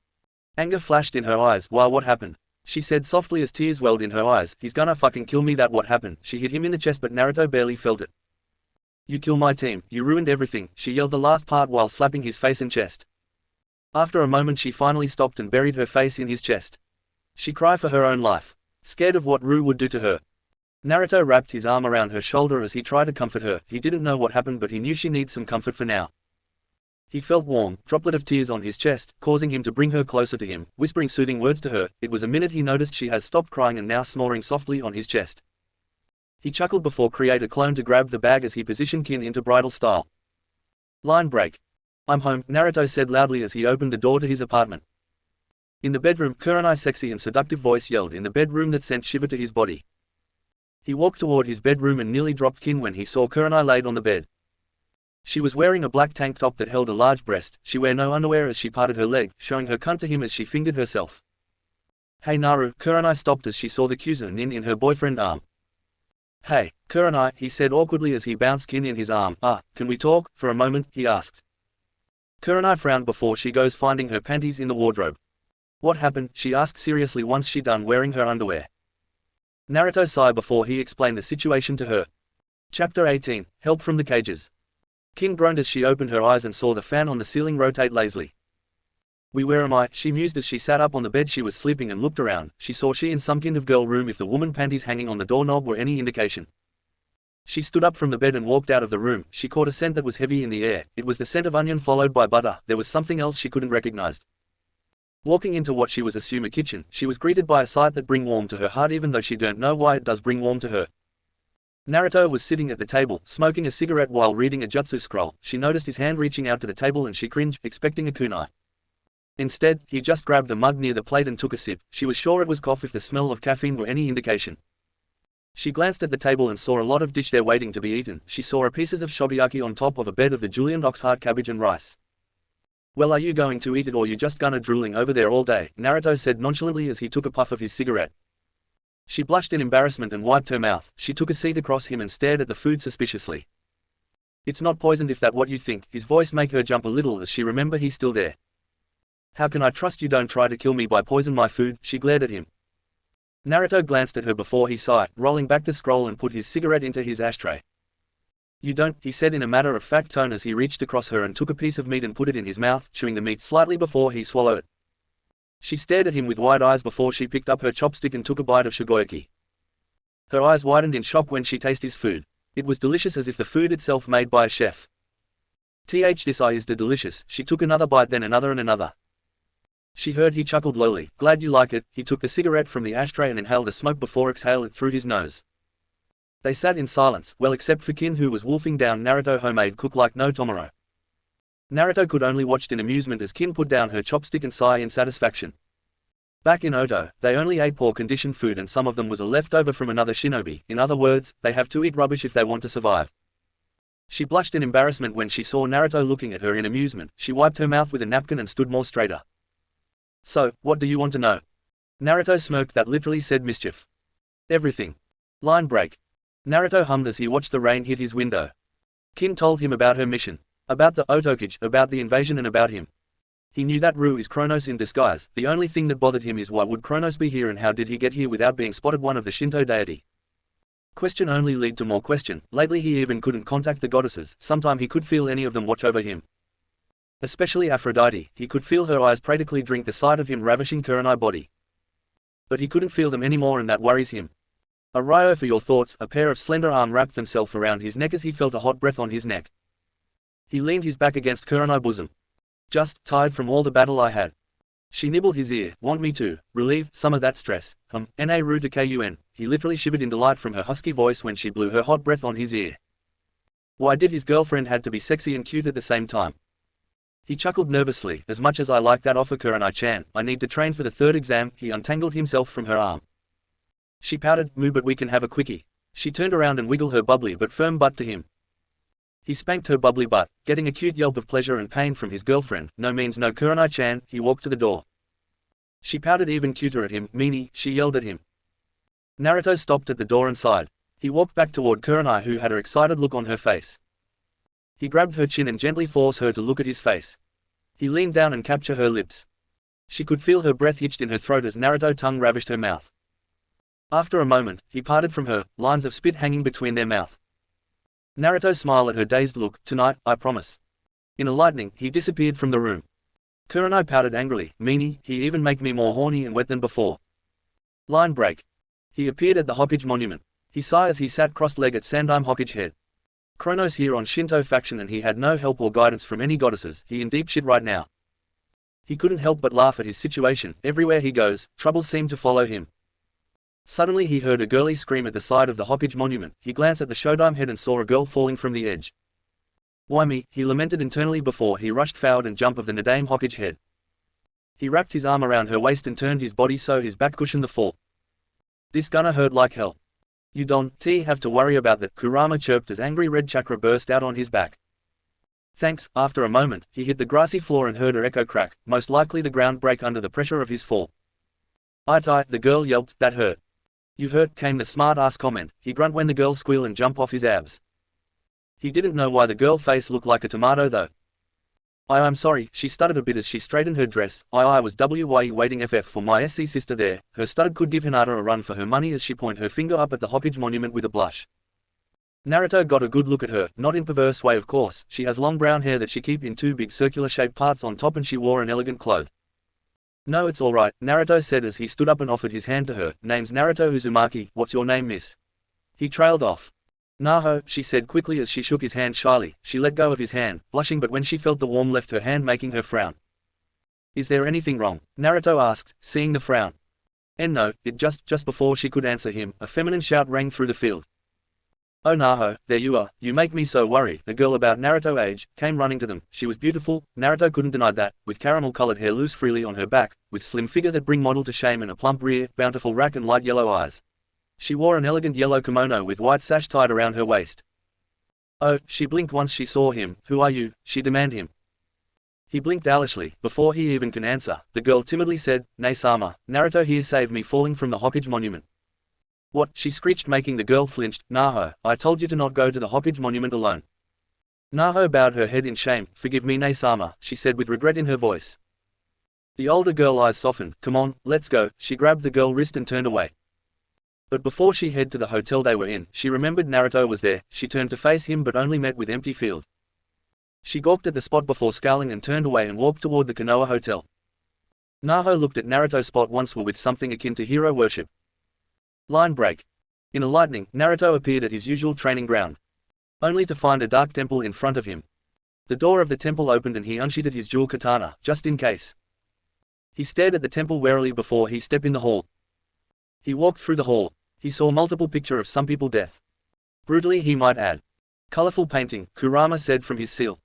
Anger flashed in her eyes. Why, what happened? She said softly as tears welled in her eyes. He's gonna fucking kill me. That what happened? She hit him in the chest, but Naruto barely felt it. You killed my team, you ruined everything, she yelled the last part while slapping his face and chest. After a moment she finally stopped and buried her face in his chest. She cried for her own life, scared of what Ru would do to her. Naruto wrapped his arm around her shoulder as he tried to comfort her. He didn't know what happened, but he knew she needs some comfort for now. He felt warm, droplet of tears on his chest, causing him to bring her closer to him, whispering soothing words to her. It was a minute he noticed she has stopped crying and now snoring softly on his chest. He chuckled before create a clone to grab the bag as he positioned Kin into bridal style. Line break. I'm home, Naruto said loudly as he opened the door to his apartment. In the bedroom, Kurai's sexy and seductive voice yelled in the bedroom that sent shiver to his body. He walked toward his bedroom and nearly dropped Kin when he saw Kurenai laid on the bed. She was wearing a black tank top that held a large breast. She wore no underwear as she parted her leg, showing her cunt to him as she fingered herself. "Hey Naru," Kurenai stopped as she saw the Kuzen in her boyfriend's arm. "Hey, Kurenai," he said awkwardly as he bounced Kin in his arm. Can we talk, for a moment?" he asked. Kurenai frowned before she goes finding her panties in the wardrobe. "What happened?" she asked seriously once she done wearing her underwear. Naruto sighed before he explained the situation to her. Chapter 18, Help from the Cages. Kin groaned as she opened her eyes and saw the fan on the ceiling rotate lazily. Where am I?" she mused as she sat up on the bed she was sleeping and looked around. She saw she in some kind of girl room if the woman panties hanging on the doorknob were any indication. She stood up from the bed and walked out of the room. She caught a scent that was heavy in the air. It was the scent of onion followed by butter. There was something else she couldn't recognize. Walking into what she was assume a kitchen, she was greeted by a sight that bring warm to her heart even though she don't know why it does bring warm to her. Naruto was sitting at the table, smoking a cigarette while reading a jutsu scroll. She noticed his hand reaching out to the table and she cringed, expecting a kunai. Instead, he just grabbed a mug near the plate and took a sip. She was sure it was coffee if the smell of caffeine were any indication. She glanced at the table and saw a lot of dish there waiting to be eaten. She saw pieces of shobiyaki on top of a bed of the julienne ox heart cabbage and rice. "Well, are you going to eat it or you just gonna drooling over there all day?" Naruto said nonchalantly as he took a puff of his cigarette. She blushed in embarrassment and wiped her mouth. She took a seat across him and stared at the food suspiciously. "It's not poisoned if that what you think." His voice made her jump a little as she remembered he's still there. "How can I trust you? Don't try to kill me by poison my food." She glared at him. Naruto glanced at her before he sighed, rolling back the scroll and put his cigarette into his ashtray. "You don't," he said in a matter-of-fact tone as he reached across her and took a piece of meat and put it in his mouth, chewing the meat slightly before he swallowed it. She stared at him with wide eyes before she picked up her chopstick and took a bite of shigoyaki. Her eyes widened in shock when she tasted his food. It was delicious as if the food itself made by a chef. This is delicious." She took another bite then another and another. She heard he chuckled lowly. "Glad you like it." He took the cigarette from the ashtray and inhaled the smoke before exhaling it through his nose. They sat in silence, well except for Kin who was wolfing down Naruto homemade cook like no tomorrow. Naruto could only watch in amusement as Kin put down her chopstick and sigh in satisfaction. Back in Oto, they only ate poor conditioned food and some of them was a leftover from another shinobi. In other words, they have to eat rubbish if they want to survive. She blushed in embarrassment when she saw Naruto looking at her in amusement. She wiped her mouth with a napkin and stood more straighter. "So, what do you want to know?" Naruto smirked that literally said mischief. "Everything." Line break. Naruto hummed as he watched the rain hit his window. Kin told him about her mission. About the Otokage, about the invasion and about him. He knew that Ru is Kronos in disguise. The only thing that bothered him is why would Kronos be here and how did he get here without being spotted one of the Shinto deity. Question only lead to more question. Lately he even couldn't contact the goddesses. Sometime he could feel any of them watch over him. Especially Aphrodite, he could feel her eyes practically drink the sight of him ravishing Kurenai body. But he couldn't feel them anymore and that worries him. "A Ryo for your thoughts." A pair of slender arms wrapped themselves around his neck as he felt a hot breath on his neck. He leaned his back against Kurenai's bosom. "Just tired from all the battle I had." She nibbled his ear. "Want me to relieve some of that stress?" Na Ru to Kun. He literally shivered in delight from her husky voice when she blew her hot breath on his ear. Why did his girlfriend had to be sexy and cute at the same time? He chuckled nervously. "As much as I like that offer Kurenai-chan, I need to train for the third exam." He untangled himself from her arm. She pouted. "Moo, but we can have a quickie." She turned around and wiggled her bubbly but firm butt to him. He spanked her bubbly butt, getting a cute yelp of pleasure and pain from his girlfriend. "No means no Kurenai-chan." He walked to the door. She pouted even cuter at him. "Meanie," she yelled at him. Naruto stopped at the door and sighed. He walked back toward Kurenai who had an excited look on her face. He grabbed her chin and gently forced her to look at his face. He leaned down and captured her lips. She could feel her breath hitched in her throat as Naruto's tongue ravished her mouth. After a moment, he parted from her, lines of spit hanging between their mouth. Naruto smiled at her dazed look. "Tonight, I promise." In a lightning, he disappeared from the room. Kurenai pouted angrily. "Meanie, he even make me more horny and wet than before." Line break. He appeared at the Hokage monument. He sighed as he sat crossed-legged at Sandime Hokage head. Kronos here on Shinto faction and he had no help or guidance from any goddesses. He in deep shit right now. He couldn't help but laugh at his situation. Everywhere he goes, trouble seemed to follow him. Suddenly he heard a girly scream at the side of the Hokage monument. He glanced at the Shodime head and saw a girl falling from the edge. "Why me?" he lamented internally before he rushed forward and jumped of the Nadame Hokage head. He wrapped his arm around her waist and turned his body so his back cushioned the fall. "This gonna hurt like hell." You don't have to worry about that, Kurama chirped as angry red chakra burst out on his back. Thanks. After a moment, he hit the grassy floor and heard a echo crack, most likely the ground break under the pressure of his fall. "Aitai," the girl yelped, "that hurt." "You hurt," came the smart-ass comment. He grunt when the girl squeal and jump off his abs. He didn't know why the girl face looked like a tomato though. I'm sorry," she stuttered a bit as she straightened her dress. I was waiting FF for my SC sister there." Her stud could give Hinata a run for her money as she pointed her finger up at the Hokage monument with a blush. Naruto got a good look at her, not in perverse way of course. She has long brown hair that she keep in two big circular shaped parts on top and she wore an elegant cloth. "No, it's alright," Naruto said as he stood up and offered his hand to her. "Name's Naruto Uzumaki. What's your name, miss?" He trailed off. "Naho," she said quickly as she shook his hand shyly. She let go of his hand, blushing, but when she felt the warmth left her hand making her frown. "Is there anything wrong?" Naruto asked, seeing the frown. And no, it just before she could answer him, a feminine shout rang through the field. "Oh Naho, there you are, you make me so worried." A girl about Naruto's age came running to them. She was beautiful, Naruto couldn't deny that, with caramel-colored hair loose freely on her back, with slim figure that bring model to shame and a plump rear, bountiful rack and light yellow eyes. She wore an elegant yellow kimono with white sash tied around her waist. "Oh," she blinked once she saw him. "Who are you?" she demanded him. He blinked owlishly. Before he even can answer, the girl timidly said, "Nae-sama, Naruto here saved me falling from the Hokage monument." "What?" she screeched, making the girl flinch. "Naho, I told you to not go to the Hokage monument alone." Naho bowed her head in shame. "Forgive me, Nae-sama," she said with regret in her voice. The older girl eyes softened. "Come on, let's go." She grabbed the girl's wrist and turned away. But before she headed to the hotel they were in, she remembered Naruto was there. She turned to face him but only met with empty field. She gawked at the spot before scowling and turned away and walked toward the Konoha hotel. Naho looked at Naruto's spot once more with something akin to hero worship. Line break. In a lightning, Naruto appeared at his usual training ground, only to find a dark temple in front of him. The door of the temple opened and he unsheathed his jewel katana, just in case. He stared at the temple warily before he stepped in the hall. He walked through the hall. He saw multiple pictures of some people death. Brutally, he might add. "Colorful painting," Kurama said from his seal.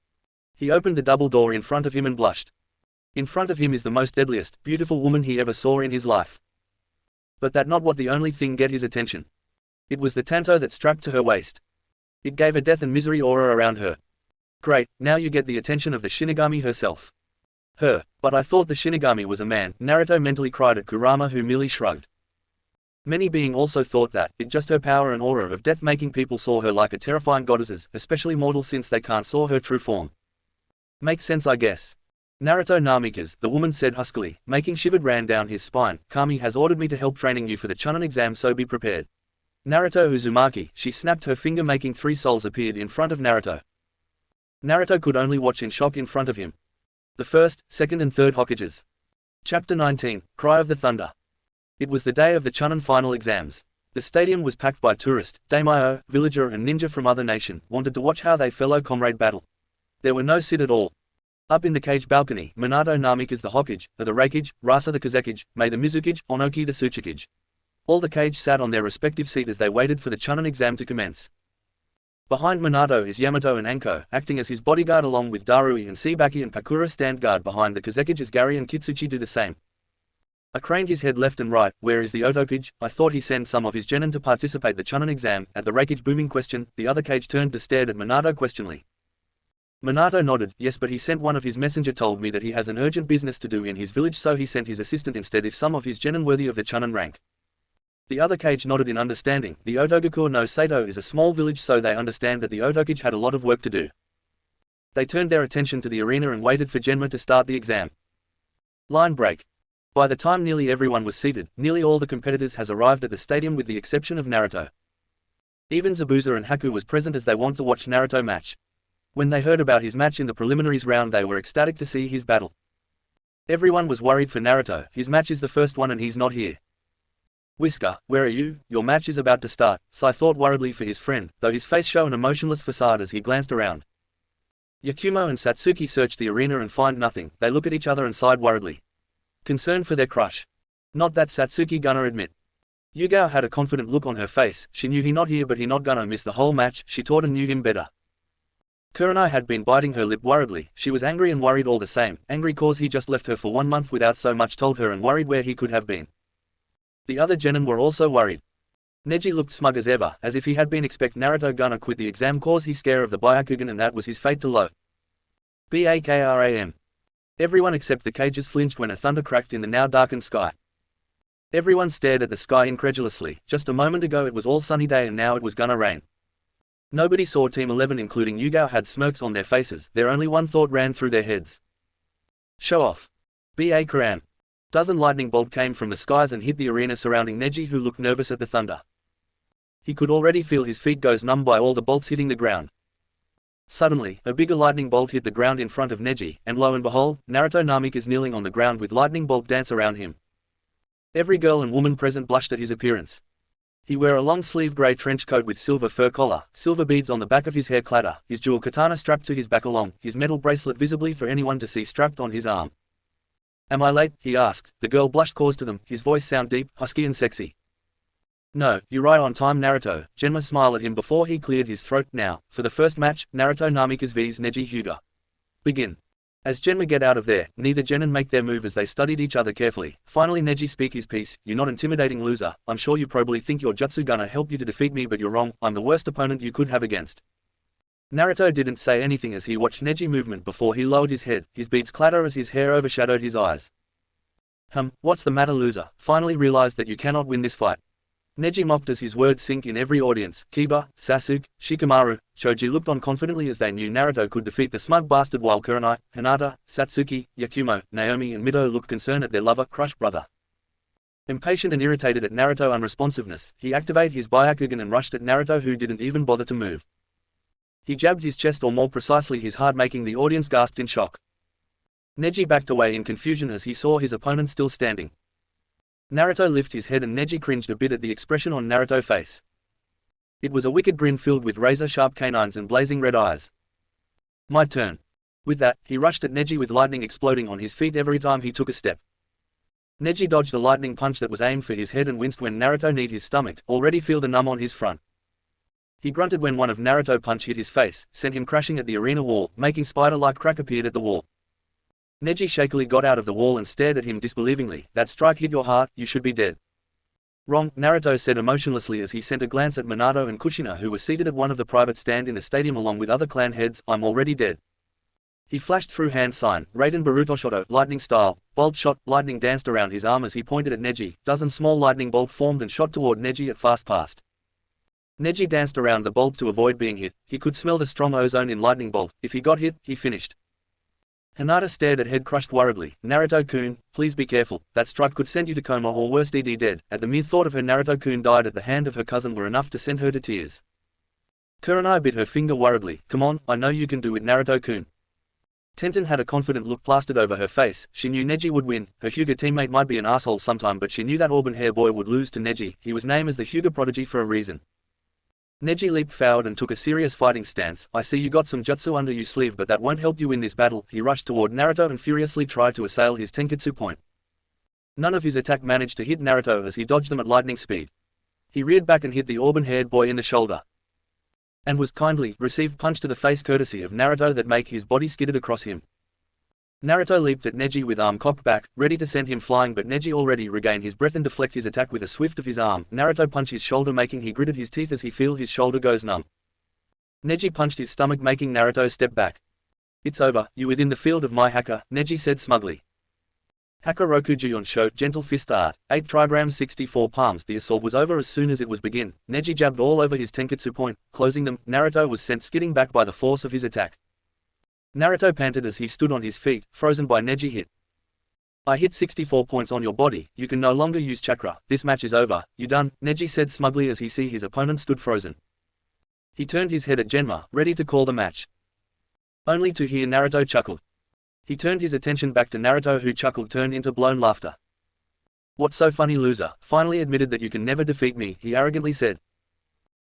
He opened the double door in front of him and blushed. In front of him is the most deadliest, beautiful woman he ever saw in his life. But that not what the only thing get his attention. It was the tanto that strapped to her waist. It gave a death and misery aura around her. "Great, now you get the attention of the Shinigami herself." "Her, but I thought the Shinigami was a man," Naruto mentally cried at Kurama, who merely shrugged. Many beings also thought that, it just her power and aura of death making people saw her like a terrifying goddess, especially mortals since they can't saw her true form. "Makes sense I guess." "Naruto Namikaze," the woman said huskily, making shivered ran down his spine. "Kami has ordered me to help training you for the Chunin exam, so be prepared." "Naruto Uzumaki," she snapped her finger making 3 souls appeared in front of Naruto. Naruto could only watch in shock in front of him. The first, second and third Hokages. Chapter 19, Cry of the Thunder. It was the day of the Chunin final exams. The stadium was packed by tourists, daimyo, villager and ninja from other nation, wanted to watch how they fellow comrade battle. There were no sit at all. Up in the cage balcony, Minato Namikaze the Hokage, the Reikage, Rasa the Kazekage, Mei the Mizukage, Onoki the Tsuchikage. All the cage sat on their respective seat as they waited for the Chunin exam to commence. Behind Minato is Yamato and Anko, acting as his bodyguard along with Darui and Tsubaki, and Pakura stand guard behind the Kazekage as Gary and Kitsuchi do the same. I craned his head left and right. "Where is the Otokage? I thought he sent some of his genin to participate the Chunin exam." At the Reikage booming question, the other cage turned to stare at Minato questioningly. Minato nodded. "Yes, but he sent one of his messenger told me that he has an urgent business to do in his village, so he sent his assistant instead if some of his genin worthy of the Chunin rank." The other cage nodded in understanding. The Otogaku no Sato is a small village, so they understand that the Otokage had a lot of work to do. They turned their attention to the arena and waited for Genma to start the exam. Line break. By the time nearly everyone was seated, nearly all the competitors has arrived at the stadium with the exception of Naruto. Even Zabuza and Haku was present as they want to watch Naruto match. When they heard about his match in the preliminaries round, they were ecstatic to see his battle. Everyone was worried for Naruto. His match is the first one and he's not here. "Whisker, where are you? Your match is about to start," Sai thought worriedly for his friend, though his face showed an emotionless facade as he glanced around. Yakumo and Satsuki searched the arena and find nothing. They look at each other and sighed worriedly. Concerned for their crush. Not that Satsuki gonna admit. Yugao had a confident look on her face. She knew he not here, but he not gonna miss the whole match. She thought and knew him better. Kurenai had been biting her lip worriedly. She was angry and worried all the same. Angry cause he just left her for 1 month without so much told her, and worried where he could have been. The other genin were also worried. Neji looked smug as ever, as if he had been expect Naruto gonna quit the exam cause he scare of the Byakugan and that was his fate to low. Bakram. Everyone except the cages flinched when a thunder cracked in the now darkened sky. Everyone stared at the sky incredulously. Just a moment ago it was all sunny day and now it was gonna rain. Nobody saw Team 11 including Yugao had smirks on their faces, their only one thought ran through their heads. Show off. Bakram. Dozen lightning bolt came from the skies and hit the arena surrounding Neji who looked nervous at the thunder. He could already feel his feet goes numb by all the bolts hitting the ground. Suddenly, a bigger lightning bolt hit the ground in front of Neji, and lo and behold, Naruto Namik is kneeling on the ground with lightning bolt dance around him. Every girl and woman present blushed at his appearance. He wear a long-sleeved grey trench coat with silver fur collar, silver beads on the back of his hair clatter, his jewel katana strapped to his back along, his metal bracelet visibly for anyone to see strapped on his arm. Am I late? He asked. The girl blushed cause to them, his voice sound deep, husky and sexy. No, you're right on time Naruto. Genma smiled at him before he cleared his throat. Now, for the first match, Naruto Namikaze vs Neji Hyuga. Begin. As Genma get out of there, neither Genin make their move as they studied each other carefully. Finally Neji speak his piece. You're not intimidating loser. I'm sure you probably think your jutsu gonna help you to defeat me but you're wrong. I'm the worst opponent you could have against. Naruto didn't say anything as he watched Neji movement before he lowered his head, his beads clatter as his hair overshadowed his eyes. What's the matter loser? Finally realized that you cannot win this fight. Neji mocked as his words sink in every audience. Kiba, Sasuke, Shikamaru, Choji looked on confidently as they knew Naruto could defeat the smug bastard while Kurenai, Hinata, Satsuki, Yakumo, Naomi and Mido looked concerned at their lover-crushed brother. Impatient and irritated at Naruto's unresponsiveness, he activated his Byakugan and rushed at Naruto who didn't even bother to move. He jabbed his chest or more precisely his heart making the audience gasp in shock. Neji backed away in confusion as he saw his opponent still standing. Naruto lifted his head and Neji cringed a bit at the expression on Naruto's face. It was a wicked grin filled with razor-sharp canines and blazing red eyes. My turn. With that, he rushed at Neji with lightning exploding on his feet every time he took a step. Neji dodged a lightning punch that was aimed for his head and winced when Naruto kneed his stomach, already feel the numb on his front. He grunted when one of Naruto's punch hit his face, sent him crashing at the arena wall, making spider-like crack appeared at the wall. Neji shakily got out of the wall and stared at him disbelievingly. That strike hit your heart, you should be dead. Wrong, Naruto said emotionlessly as he sent a glance at Minato and Kushina who were seated at one of the private stand in the stadium along with other clan heads. I'm already dead. He flashed through hand sign, Raiden Boruto Shoto, lightning style, bolt shot, lightning danced around his arm as he pointed at Neji. Dozen small lightning bolt formed and shot toward Neji at fast pace. Neji danced around the bolt to avoid being hit. He could smell the strong ozone in lightning bolt. If he got hit, he finished. Hinata stared at head crushed worriedly. Naruto-kun, please be careful. That strike could send you to coma or worse dead. At the mere thought of her Naruto-kun died at the hand of her cousin were enough to send her to tears. Kurenai bit her finger worriedly. Come on, I know you can do it Naruto-kun. Tenten had a confident look plastered over her face. She knew Neji would win. Her Hyuga teammate might be an asshole sometime but she knew that auburn hair boy would lose to Neji. He was named as the Hyuga prodigy for a reason. Neji leaped forward and took a serious fighting stance. I see you got some jutsu under your sleeve but that won't help you in this battle. He rushed toward Naruto and furiously tried to assail his Tenketsu point. None of his attack managed to hit Naruto as he dodged them at lightning speed. He reared back and hit the auburn-haired boy in the shoulder. And was kindly received punch to the face courtesy of Naruto that make his body skidded across him. Naruto leaped at Neji with arm cocked back, ready to send him flying but Neji already regained his breath and deflect his attack with a swift of his arm. Naruto punched his shoulder making he gritted his teeth as he feel his shoulder goes numb. Neji punched his stomach making Naruto step back. It's over, you within the field of my haka, Neji said smugly. Haka Rokujuyon showed gentle fist art, 8 trigrams 64 palms. The assault was over as soon as it was begin. Neji jabbed all over his Tenketsu point, closing them. Naruto was sent skidding back by the force of his attack. Naruto panted as he stood on his feet, frozen by Neji hit. I hit 64 points on your body, you can no longer use chakra, this match is over, you done, Neji said smugly as he see his opponent stood frozen. He turned his head at Genma, ready to call the match. Only to hear Naruto chuckle. He turned his attention back to Naruto who chuckled turned into blown laughter. What's so funny loser, finally admitted that you can never defeat me, he arrogantly said.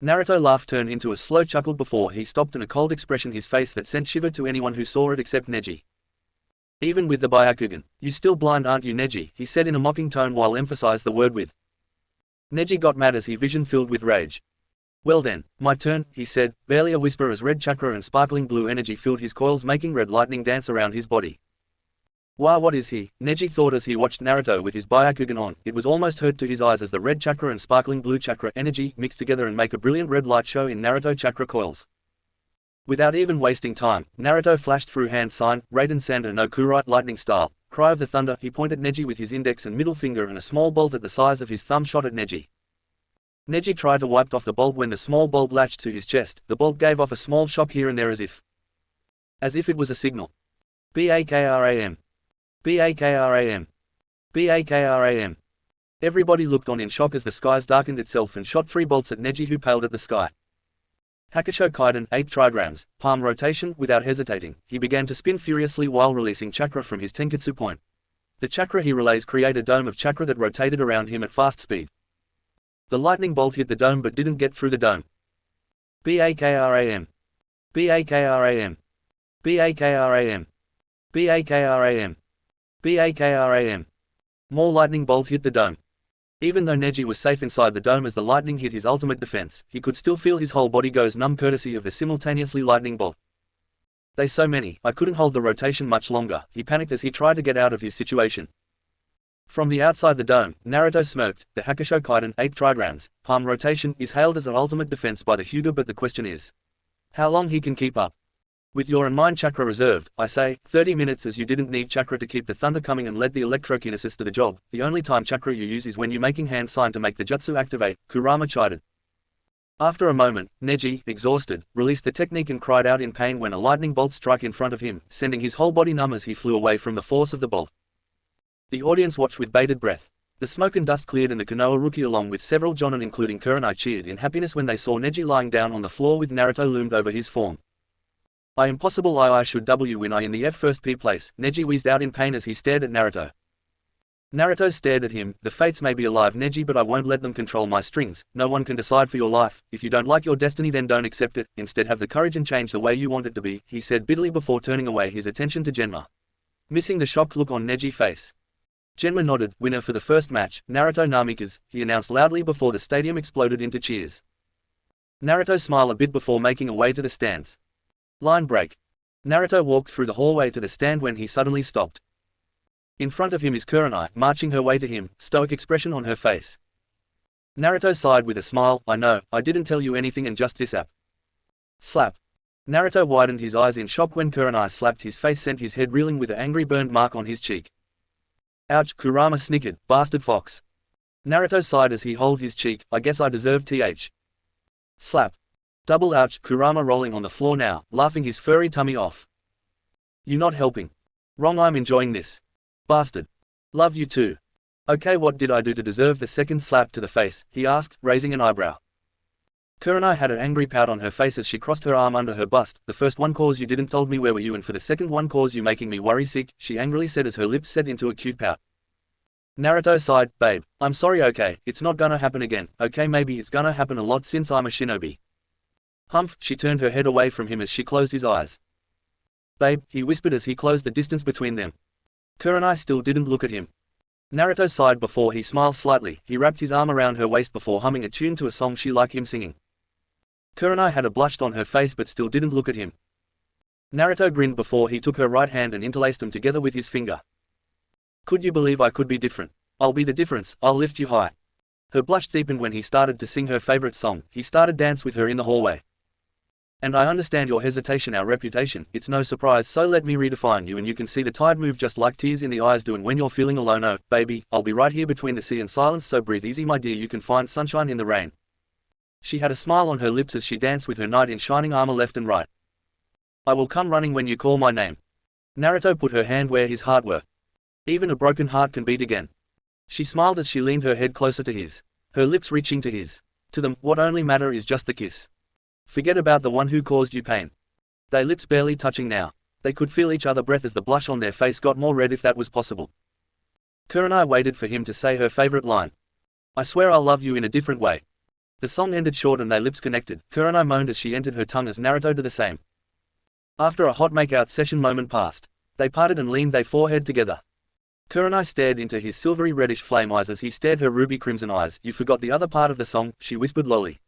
Naruto laughed turned into a slow chuckle before he stopped and a cold expression his face that sent shiver to anyone who saw it except Neji. Even with the Byakugan, you still blind aren't you Neji, he said in a mocking tone while emphasized the word with. Neji got mad as he vision filled with rage. Well then, my turn, he said, barely a whisper as red chakra and sparkling blue energy filled his coils making red lightning dance around his body. Wow, what is he? Neji thought as he watched Naruto with his Byakugan on. It was almost hurt to his eyes as the red chakra and sparkling blue chakra energy mix together and make a brilliant red light show in Naruto chakra coils. Without even wasting time, Naruto flashed through hand sign, Raiden Sanda no Kurite lightning style, Cry of the Thunder. He pointed Neji with his index and middle finger, and a small bolt at the size of his thumb shot at Neji. Neji tried to wipe off the bulb. When the small bulb latched to his chest, the bulb gave off a small shock here and there as if it was a signal. BAKRAM. BAKRAM. BAKRAM. Everybody looked on in shock as the skies darkened itself and shot 3 bolts at Neji, who paled at the sky. Hakusho Kaiden, 8 trigrams, palm rotation. Without hesitating, he began to spin furiously while releasing chakra from his Tenketsu point. The chakra he relays create a dome of chakra that rotated around him at fast speed. The lightning bolt hit the dome but didn't get through the dome. BAKRAM. BAKRAM. BAKRAM. BAKRAM. BAKRAM. More lightning bolt hit the dome. Even though Neji was safe inside the dome as the lightning hit his ultimate defense, he could still feel his whole body goes numb courtesy of the simultaneously lightning bolt. They so many, I couldn't hold the rotation much longer, he panicked as he tried to get out of his situation. From the outside the dome, Naruto smirked. The Hakusho Kaiden, 8 trigrams, palm rotation, is hailed as an ultimate defense by the Hyuga, but the question is how long he can keep up. With your and mine chakra reserved, I say, 30 minutes, as you didn't need chakra to keep the thunder coming and led the electrokinesis to the job. The only time chakra you use is when you making hand sign to make the jutsu activate, Kurama chided. After a moment, Neji, exhausted, released the technique and cried out in pain when a lightning bolt struck in front of him, sending his whole body numb as he flew away from the force of the bolt. The audience watched with bated breath. The smoke and dust cleared and the Konoha rookie along with several jonin including Kurenai cheered in happiness when they saw Neji lying down on the floor with Naruto loomed over his form. I impossible I should win I in the first P place, Neji wheezed out in pain as he stared at Naruto. Naruto stared at him. The fates may be alive, Neji, but I won't let them control my strings. No one can decide for your life. If you don't like your destiny, then don't accept it. Instead, have the courage and change the way you want it to be, he said bitterly before turning away his attention to Genma. Missing the shocked look on Neji's face. Genma nodded. Winner for the first match, Naruto Namikaze, he announced loudly before the stadium exploded into cheers. Naruto smiled a bit before making a way to the stands. Line break. Naruto walked through the hallway to the stand when he suddenly stopped. In front of him is Kurenai, marching her way to him, stoic expression on her face. Naruto sighed with a smile. I know, I didn't tell you anything and just this app. Slap. Naruto widened his eyes in shock when Kurenai slapped his face, sent his head reeling with an angry burned mark on his cheek. Ouch, Kurama snickered, bastard fox. Naruto sighed as he holed his cheek. I guess I deserve th. Slap. Double ouch, Kurama rolling on the floor now, laughing his furry tummy off. You not helping. Wrong, I'm enjoying this. Bastard. Love you too. Okay, what did I do to deserve the second slap to the face, he asked, raising an eyebrow. Kurenai had an angry pout on her face as she crossed her arm under her bust. The first one cause you didn't told me where were you, and for the second one cause you making me worry sick, she angrily said as her lips set into a cute pout. Naruto sighed. Babe, I'm sorry, okay, it's not gonna happen again, okay, maybe it's gonna happen a lot since I'm a shinobi. Humph, she turned her head away from him as she closed his eyes. Babe, he whispered as he closed the distance between them. Kurenai still didn't look at him. Naruto sighed before he smiled slightly. He wrapped his arm around her waist before humming a tune to a song she liked him singing. Kurenai had a blush on her face but still didn't look at him. Naruto grinned before he took her right hand and interlaced them together with his finger. Could you believe I could be different? I'll be the difference, I'll lift you high. Her blush deepened when he started to sing her favorite song. He started dance with her in the hallway. And I understand your hesitation, our reputation, it's no surprise, so let me redefine you and you can see the tide move just like tears in the eyes doing when you're feeling alone. Oh, baby, I'll be right here between the sea and silence, so breathe easy my dear, you can find sunshine in the rain. She had a smile on her lips as she danced with her knight in shining armor left and right. I will come running when you call my name. Naruto put her hand where his heart were. Even a broken heart can beat again. She smiled as she leaned her head closer to his, her lips reaching to his. To them, what only matter is just the kiss. Forget about the one who caused you pain. Their lips barely touching now. They could feel each other breath as the blush on their face got more red if that was possible. Kurenai waited for him to say her favorite line. I swear I'll love you in a different way. The song ended short and their lips connected. Kurenai moaned as she entered her tongue as Naruto did the same. After a hot make-out session moment passed, they parted and leaned their forehead together. Kurenai stared into his silvery reddish flame eyes as he stared her ruby crimson eyes. You forgot the other part of the song, she whispered lowly.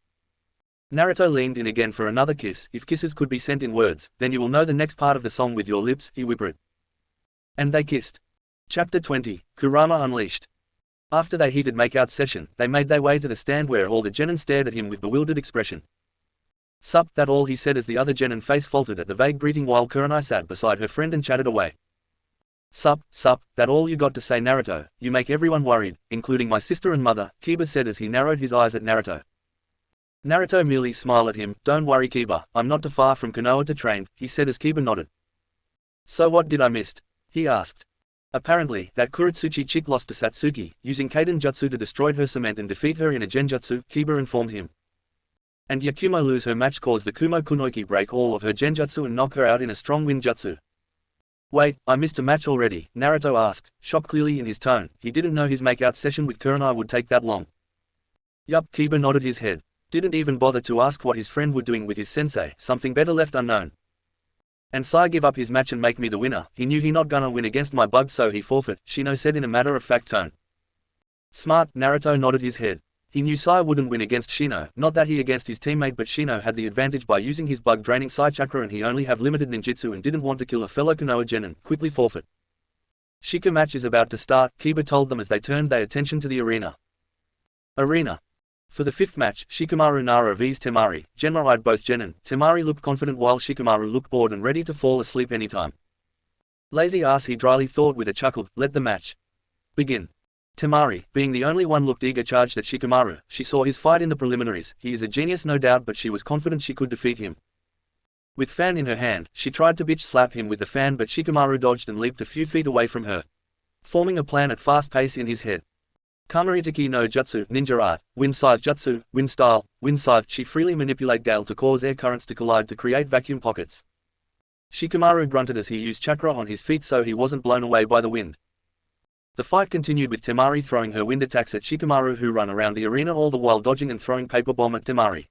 Naruto leaned in again for another kiss. If kisses could be sent in words, then you will know the next part of the song with your lips, he whispered. And they kissed. Chapter 20, Kurama Unleashed. After they heated make-out session, they made their way to the stand where all the genin stared at him with bewildered expression. Sup, that all, he said as the other genin face faltered at the vague greeting while Kurenai sat beside her friend and chatted away. Sup, that all you got to say, Naruto, you make everyone worried, including my sister and mother, Kiba said as he narrowed his eyes at Naruto. Naruto merely smiled at him. Don't worry Kiba, I'm not too far from Konoha to train, he said as Kiba nodded. So what did I miss? He asked. Apparently, that Kuretsuchi chick lost to Satsuki, using Kaden Jutsu to destroy her cement and defeat her in a genjutsu, Kiba informed him. And Yakumo lose her match caused the Kumo Kunoiki break all of her genjutsu and knock her out in a strong wind jutsu. Wait, I missed a match already, Naruto asked, shock clearly in his tone. He didn't know his make-out session with Kurenai would take that long. Yup, Kiba nodded his head. Didn't even bother to ask what his friend were doing with his sensei, something better left unknown. And Sai give up his match and make me the winner. He knew he not gonna win against my bug, so he forfeit, Shino said in a matter-of-fact tone. Smart, Naruto nodded his head. He knew Sai wouldn't win against Shino, not that he against his teammate, but Shino had the advantage by using his bug draining Sai chakra and he only have limited ninjutsu and didn't want to kill a fellow Konoha genin, quickly forfeit. Shika match is about to start, Kiba told them as they turned their attention to the arena. For the fifth match, Shikamaru Nara vs Temari, Genma eyed both genin. Temari looked confident while Shikamaru looked bored and ready to fall asleep anytime. Lazy ass, he dryly thought with a chuckle. Let the match begin. Temari, being the only one, looked eager, charged at Shikamaru. She saw his fight in the preliminaries. He is a genius no doubt, but she was confident she could defeat him. With fan in her hand, she tried to bitch slap him with the fan, but Shikamaru dodged and leaped a few feet away from her, forming a plan at fast pace in his head. Kamaritaki no Jutsu, ninja art, wind scythe jutsu, wind style, wind scythe. She freely manipulate gale to cause air currents to collide to create vacuum pockets. Shikamaru grunted as he used chakra on his feet so he wasn't blown away by the wind. The fight continued with Temari throwing her wind attacks at Shikamaru, who ran around the arena all the while dodging and throwing paper bomb at Temari.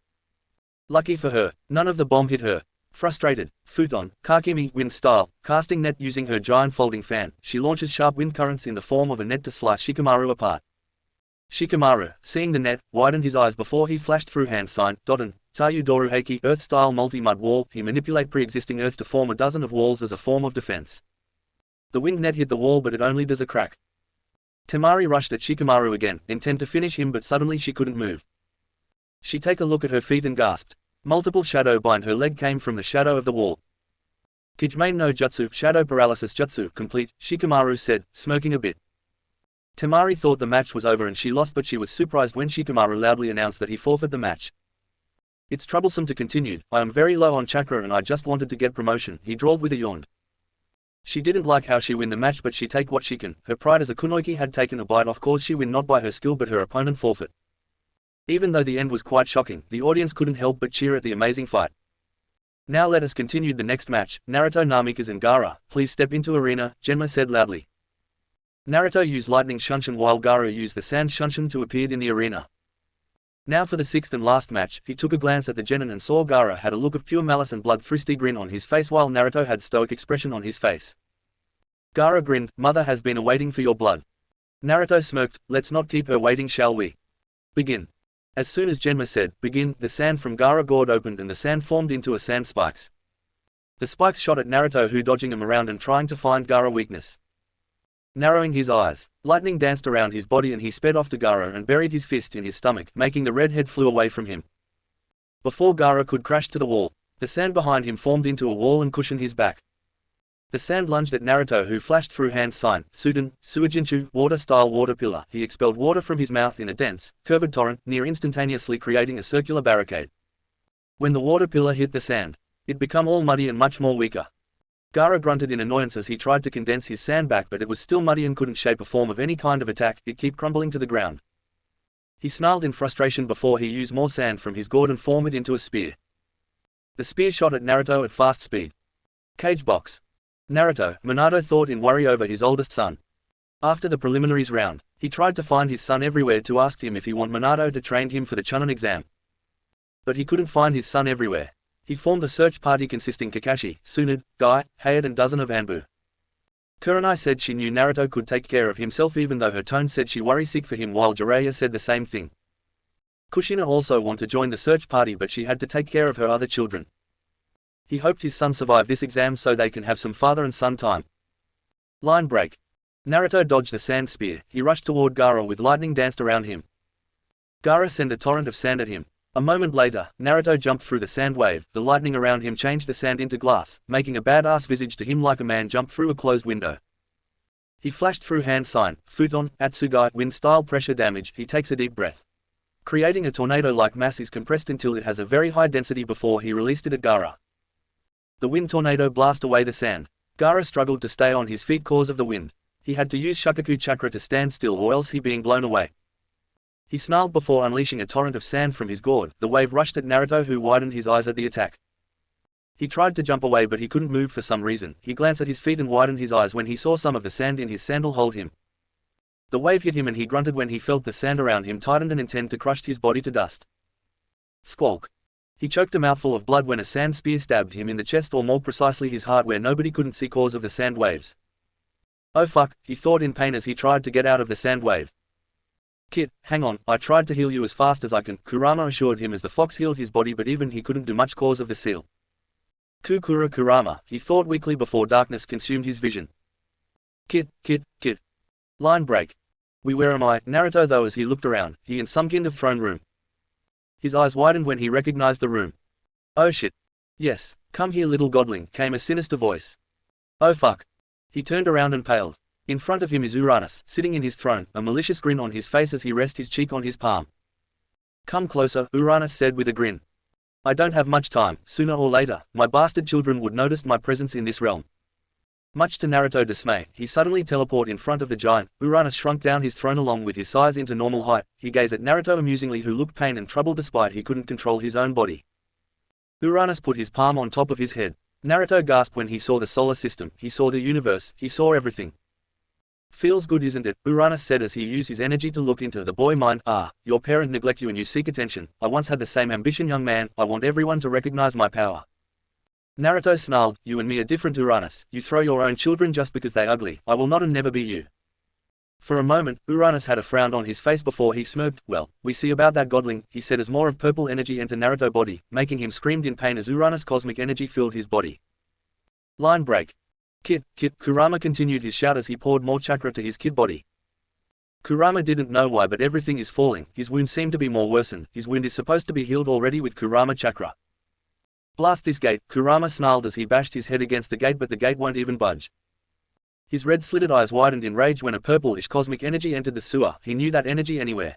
Lucky for her, none of the bomb hit her. Frustrated, Futon, Kakimi, wind style, casting net using her giant folding fan, she launches sharp wind currents in the form of a net to slice Shikamaru apart. Shikamaru, seeing the net, widened his eyes before he flashed through hand sign, Doten, Tayu Doruheiki, earth-style multi-mud wall. He manipulate pre-existing earth to form a dozen of walls as a form of defense. The wind net hit the wall, but it only does a crack. Temari rushed at Shikamaru again, intent to finish him, but suddenly she couldn't move. She take a look at her feet and gasped. Multiple shadow bind her leg came from the shadow of the wall. Kijime no Jutsu, shadow paralysis jutsu, complete, Shikamaru said, smirking a bit. Temari thought the match was over and she lost, but she was surprised when Shikamaru loudly announced that he forfeit the match. It's troublesome to continue. I am very low on chakra and I just wanted to get promotion, he drawled with a yawn. She didn't like how she win the match, but she take what she can. Her pride as a kunoiki had taken a bite off, cause she win not by her skill but her opponent forfeit. Even though the end was quite shocking, the audience couldn't help but cheer at the amazing fight. Now let us continue the next match. Naruto, Namikaze and Gaara, please step into arena, Genma said loudly. Naruto used lightning shunshin while Gaara used the sand shunshin to appear in the arena. Now for the sixth and last match, he took a glance at the genin and saw Gaara had a look of pure malice and bloodthirsty grin on his face while Naruto had stoic expression on his face. Gaara grinned, mother has been awaiting for your blood. Naruto smirked, let's not keep her waiting, shall we? Begin. As soon as Genma said, begin, the sand from Gaara gourd opened and the sand formed into a sand spikes. The spikes shot at Naruto, who dodging him around and trying to find Gaara weakness. Narrowing his eyes, lightning danced around his body and he sped off to Gaara and buried his fist in his stomach, making the red head flew away from him. Before Gaara could crash to the wall, the sand behind him formed into a wall and cushioned his back. The sand lunged at Naruto, who flashed through hand sign, Suden, Suijinchu, water-style water pillar. He expelled water from his mouth in a dense, curved torrent, near instantaneously creating a circular barricade. When the water pillar hit the sand, it became all muddy and much more weaker. Gaara grunted in annoyance as he tried to condense his sand back, but it was still muddy and couldn't shape a form of any kind of attack. It kept crumbling to the ground. He snarled in frustration before he used more sand from his gourd and formed it into a spear. The spear shot at Naruto at fast speed. Cage box. Naruto, Minato thought in worry over his oldest son. After the preliminaries round, he tried to find his son everywhere to ask him if he want Minato to train him for the Chunin exam. But he couldn't find his son everywhere. He formed a search party consisting Kakashi, Tsunade, Guy, Hayate and dozen of Anbu. Kurenai said she knew Naruto could take care of himself, even though her tone said she worry sick for him, while Jiraiya said the same thing. Kushina also wanted to join the search party, but she had to take care of her other children. He hoped his son survive this exam so they can have some father and son time. Line break. Naruto dodged the sand spear. He rushed toward Gaara with lightning danced around him. Gaara sent a torrent of sand at him. A moment later, Naruto jumped through the sand wave. The lightning around him changed the sand into glass, making a badass visage to him like a man jumped through a closed window. He flashed through hand sign, futon, Atsugai, wind-style pressure damage. He takes a deep breath. Creating a tornado-like mass is compressed until it has a very high density before he released it at Gaara. The wind tornado blast away the sand. Gaara struggled to stay on his feet cause of the wind. He had to use Shukaku chakra to stand still or else he being blown away. He snarled before unleashing a torrent of sand from his gourd. The wave rushed at Naruto, who widened his eyes at the attack. He tried to jump away but he couldn't move for some reason. He glanced at his feet and widened his eyes when he saw some of the sand in his sandal hold him. The wave hit him and he grunted when he felt the sand around him tightened and intend to crush his body to dust. Squawk. He choked a mouthful of blood when a sand spear stabbed him in the chest, or more precisely his heart, where nobody couldn't see cause of the sand waves. Oh fuck, he thought in pain as he tried to get out of the sand wave. Kid, hang on, I tried to heal you as fast as I can, Kurama assured him as the fox healed his body, but even he couldn't do much cause of the seal. Kukura Kurama, he thought weakly before darkness consumed his vision. Kid. Line break. Where am I? Naruto though as he looked around, he in some kind of throne room. His eyes widened when he recognized the room. Oh shit. Yes, come here little godling, came a sinister voice. Oh fuck. He turned around and paled. In front of him is Uranus, sitting in his throne, a malicious grin on his face as he rests his cheek on his palm. Come closer, Uranus said with a grin. I don't have much time, sooner or later, my bastard children would notice my presence in this realm. Much to Naruto's dismay, he suddenly teleported in front of the giant. Uranus shrunk down his throne along with his size into normal height. He gazed at Naruto amusingly, who looked pain and trouble despite he couldn't control his own body. Uranus put his palm on top of his head. Naruto gasped when he saw the solar system, he saw the universe, he saw everything. Feels good isn't it? Uranus said as he used his energy to look into the boy mind. Ah, your parent neglect you and you seek attention. I once had the same ambition, young man. I want everyone to recognize my power. Naruto snarled, you and me are different, Uranus. You throw your own children just because they ugly. I will not and never be you. For a moment, Uranus had a frown on his face before he smirked. Well, we see about that godling, he said as more of purple energy entered Naruto's body, making him scream in pain as Uranus' cosmic energy filled his body. Line break. Kid, Kurama continued his shout as he poured more chakra to his kid body. Kurama didn't know why, but everything is falling. His wound seemed to be more worsened. His wound is supposed to be healed already with Kurama chakra. Blast this gate, Kurama snarled as he bashed his head against the gate, but the gate won't even budge. His red-slitted eyes widened in rage when a purplish cosmic energy entered the sewer. He knew that energy anywhere.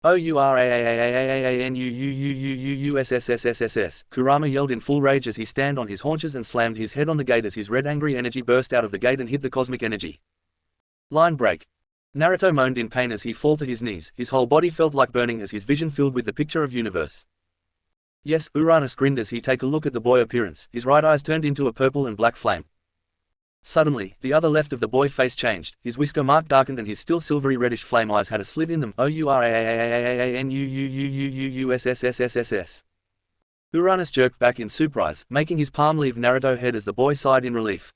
OURAAAAAANUUUUUUSSSSSS. Kurama yelled in full rage as he stand on his haunches and slammed his head on the gate as his red angry energy burst out of the gate and hit the cosmic energy. Line break. Naruto moaned in pain as he fell to his knees. His whole body felt like burning as his vision filled with the picture of universe. Yes, Uranus grinned as he take a look at the boy appearance. His right eyes turned into a purple and black flame. Suddenly, the other left of the boy face changed. His whisker mark darkened and his still silvery reddish flame eyes had a slit in them. OURAAAAAANUUUUUSSSSSS. Uranus jerked back in surprise, making his palm leave Naruto's head as the boy sighed in relief.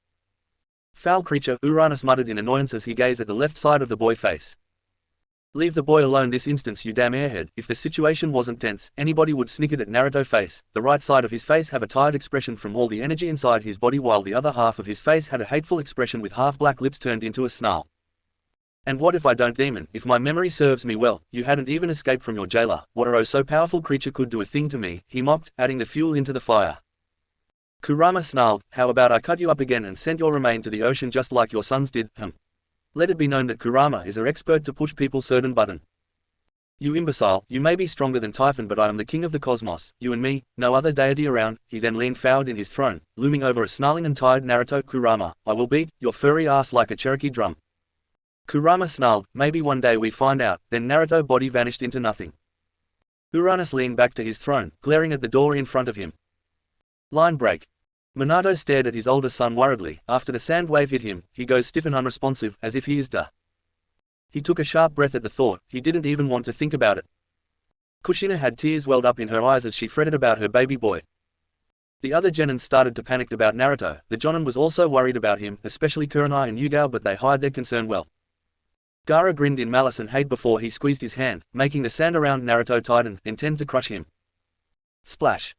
Foul creature, Uranus muttered in annoyance as he gazed at the left side of the boy's face. Leave the boy alone this instance, you damn airhead. If the situation wasn't tense, anybody would snicker at Naruto's face. The right side of his face have a tired expression from all the energy inside his body, while the other half of his face had a hateful expression with half black lips turned into a snarl. And what if I don't, demon? If my memory serves me well, you hadn't even escaped from your jailer. What a so powerful creature could do a thing to me, he mocked, adding the fuel into the fire. Kurama snarled, how about I cut you up again and send your remain to the ocean just like your sons did, Let it be known that Kurama is an expert to push people's certain button. You imbecile, you may be stronger than Typhon, but I am the king of the cosmos, you and me, no other deity around. He then leaned forward in his throne, looming over a snarling and tired Naruto. Kurama, I will beat your furry ass like a Cherokee drum. Kurama snarled, maybe one day we find out. Then Naruto's body vanished into nothing. Uranus leaned back to his throne, glaring at the door in front of him. Line break. Minato stared at his older son worriedly. After the sand wave hit him, he goes stiff and unresponsive, as if he is dead. He took a sharp breath at the thought. He didn't even want to think about it. Kushina had tears welled up in her eyes as she fretted about her baby boy. The other Genins started to panic about Naruto. The Jonin was also worried about him, especially Kurenai and Yugao, but they hid their concern well. Gaara grinned in malice and hate before he squeezed his hand, making the sand around Naruto tighten, intent to crush him. Splash.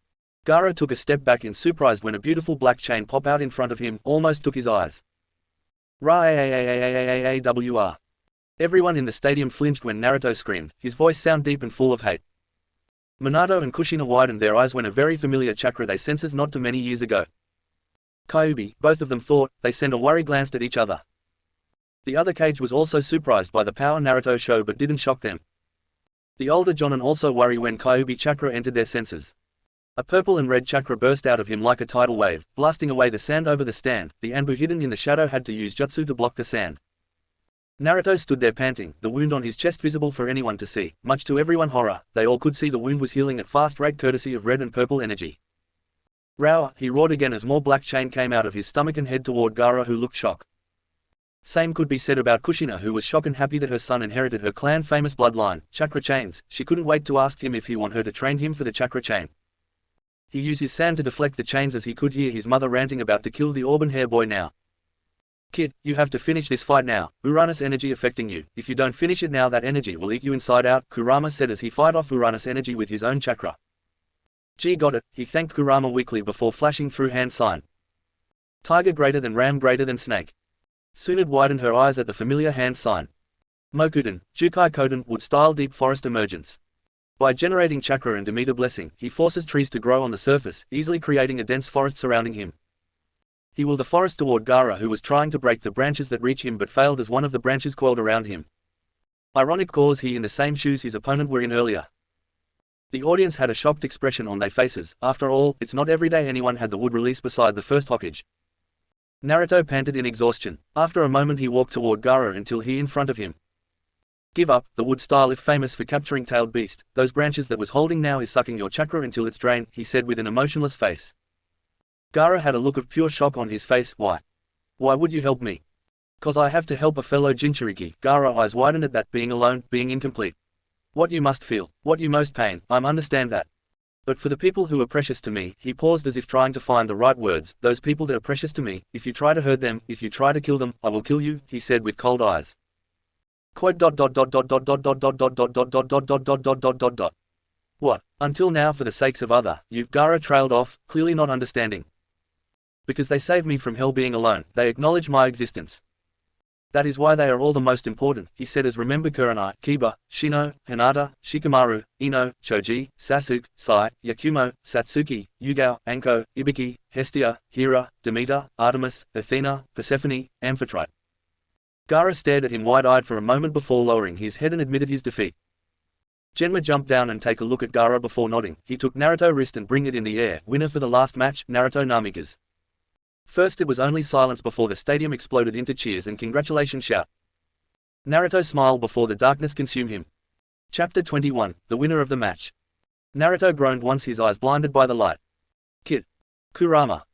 Gaara took a step back in surprise when a beautiful black chain popped out in front of him, almost took his eyes. Ra-a-a-a-a-a-a-a-w-r. Everyone in the stadium flinched when Naruto screamed, his voice sound deep and full of hate. Minato and Kushina widened their eyes when a very familiar chakra they senses not too many years ago. Kyuubi, both of them thought, they sent a worried glance at each other. The other cage was also surprised by the power Naruto showed but didn't shock them. The older Jonin also worry when Kyuubi chakra entered their senses. A purple and red chakra burst out of him like a tidal wave, blasting away the sand over the stand. The Anbu hidden in the shadow had to use jutsu to block the sand. Naruto stood there panting, the wound on his chest visible for anyone to see. Much to everyone's horror, they all could see the wound was healing at fast rate courtesy of red and purple energy. Roar, he roared again as more black chain came out of his stomach and head toward Gaara, who looked shocked. Same could be said about Kushina, who was shocked and happy that her son inherited her clan famous bloodline, chakra chains. She couldn't wait to ask him if he wanted her to train him for the chakra chain. He used his sand to deflect the chains as he could hear his mother ranting about to kill the auburn hair boy now. Kid, you have to finish this fight now. Uranus energy affecting you. If you don't finish it now, that energy will eat you inside out, Kurama said as he fight off Uranus energy with his own chakra. Gee, got it, he thanked Kurama weakly before flashing through hand sign. Tiger greater than ram greater than snake. Tsunade widened her eyes at the familiar hand sign. Mokuden, Jukai Koden, wood-style deep forest emergence. By generating chakra and Demeter blessing, he forces trees to grow on the surface, easily creating a dense forest surrounding him. He willed the forest toward Gaara, who was trying to break the branches that reach him but failed as one of the branches coiled around him. Ironic cause he in the same shoes his opponent were in earlier. The audience had a shocked expression on their faces. After all, it's not every day anyone had the wood release beside the first Hokage. Naruto panted in exhaustion. After a moment he walked toward Gaara until he in front of him. Give up, the wood style if famous for capturing tailed beast, those branches that was holding now is sucking your chakra until it's drained, he said with an emotionless face. Gaara had a look of pure shock on his face. Why? Why would you help me? Cause I have to help a fellow Jinchuriki. Gaara eyes widened at that, being alone, being incomplete. What you must feel, what you most pain, I understand that. But for the people who are precious to me, he paused as if trying to find the right words, those people that are precious to me, if you try to hurt them, if you try to kill them, I will kill you, he said with cold eyes. Quote. What? Until now for the sakes of other, you, Gaara trailed off, clearly not understanding. Because they saved me from hell being alone, they acknowledge my existence. That is why they are all the most important, he said as remember Kurenai, Kiba, Shino, Hinata, Shikamaru, Ino, Choji, Sasuke, Sai, Yakumo, Satsuki, Yugao, Anko, Ibiki, Hestia, Hera, Demeter, Artemis, Athena, Persephone, Amphitrite. Gaara stared at him wide-eyed for a moment before lowering his head and admitted his defeat. Genma jumped down and take a look at Gaara before nodding. He took Naruto's wrist and bring it in the air. Winner for the last match, Naruto Namikaze. First it was only silence before the stadium exploded into cheers and congratulations shout. Naruto smiled before the darkness consumed him. Chapter 21, the winner of the match. Naruto groaned once his eyes blinded by the light. Kid. Kurama.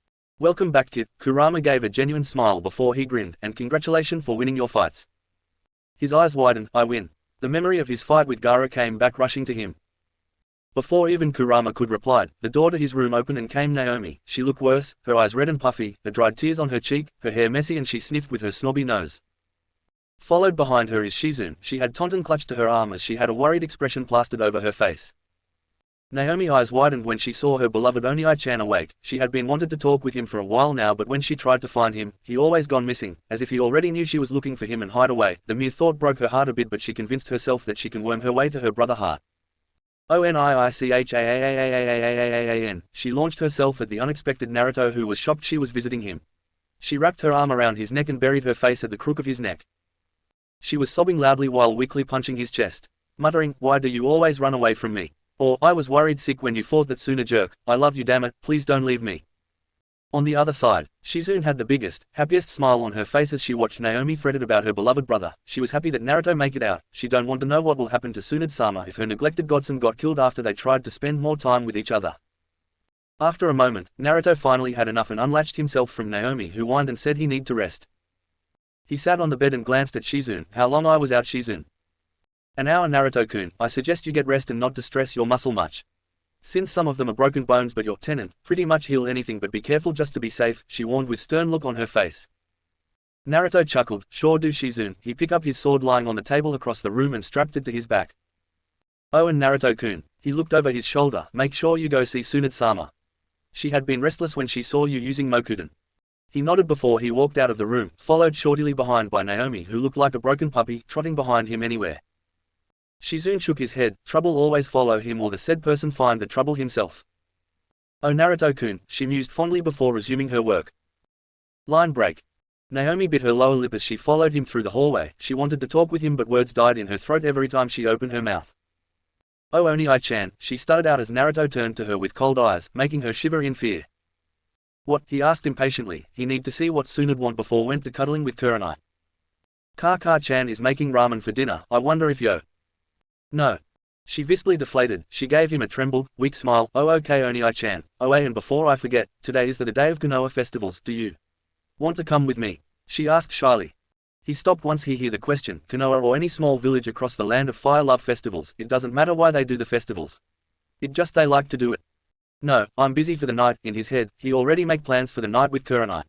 Welcome back, kid. Kurama gave a genuine smile before he grinned, and congratulations for winning your fights. His eyes widened. I win. The memory of his fight with Gaara came back rushing to him. Before even Kurama could reply, the door to his room opened and came Naomi. She looked worse, her eyes red and puffy, the dried tears on her cheek, her hair messy, and she sniffed with her snobby nose. Followed behind her is Shizune. She had Tonton clutched to her arm as she had a worried expression plastered over her face. Naomi's eyes widened when she saw her beloved Onii-chan awake. She had been wanted to talk with him for a while now, but when she tried to find him, he always gone missing, as if he already knew she was looking for him and hide away. The mere thought broke her heart a bit, but she convinced herself that she can worm her way to her brother's heart. Oniichaaan. She launched herself at the unexpected Naruto, who was shocked she was visiting him. She wrapped her arm around his neck and buried her face at the crook of his neck. She was sobbing loudly while weakly punching his chest, muttering, "Why do you always run away from me? Or, I was worried sick when you fought that Suna jerk. I love you, damn it, please don't leave me." On the other side, Shizune had the biggest, happiest smile on her face as she watched Naomi fretted about her beloved brother. She was happy that Naruto make it out. She don't want to know what will happen to Tsunade-sama if her neglected godson got killed after they tried to spend more time with each other. After a moment, Naruto finally had enough and unlatched himself from Naomi, who whined and said he need to rest. He sat on the bed and glanced at Shizune. How long I was out, Shizune? An hour, Naruto-kun. I suggest you get rest and not distress your muscle much. Since some of them are broken bones, but your tenant, pretty much heal anything, but be careful just to be safe, she warned with stern look on her face. Naruto chuckled. Sure do, Shizune. He picked up his sword lying on the table across the room and strapped it to his back. Oh, and Naruto-kun. He looked over his shoulder. Make sure you go see Tsunade-sama. She had been restless when she saw you using Mokuden. He nodded before he walked out of the room, followed shortly behind by Naomi, who looked like a broken puppy, trotting behind him anywhere. Shizune shook his head. Trouble always follow him, or the said person find the trouble himself. Oh Naruto-kun, she mused fondly before resuming her work. Line break. Naomi bit her lower lip as she followed him through the hallway. She wanted to talk with him, but words died in her throat every time she opened her mouth. Oh Oni-chan, she stuttered out as Naruto turned to her with cold eyes, making her shiver in fear. What? He asked impatiently. He need to see what Tsunade want before went to cuddling with Kurenai. Kaka-chan is making ramen for dinner. I wonder if yo. No. She visibly deflated. She gave him a trembled, weak smile. Oh okay Oni-chan. Oh and before I forget, today is the day of Konoha festivals. Do you want to come with me? She asked shyly. He stopped once he heard the question. Konoha or any small village across the land of fire love festivals. It doesn't matter why they do the festivals. It just they like to do it. No, I'm busy for the night. In his head, he already make plans for the night with Kurenai.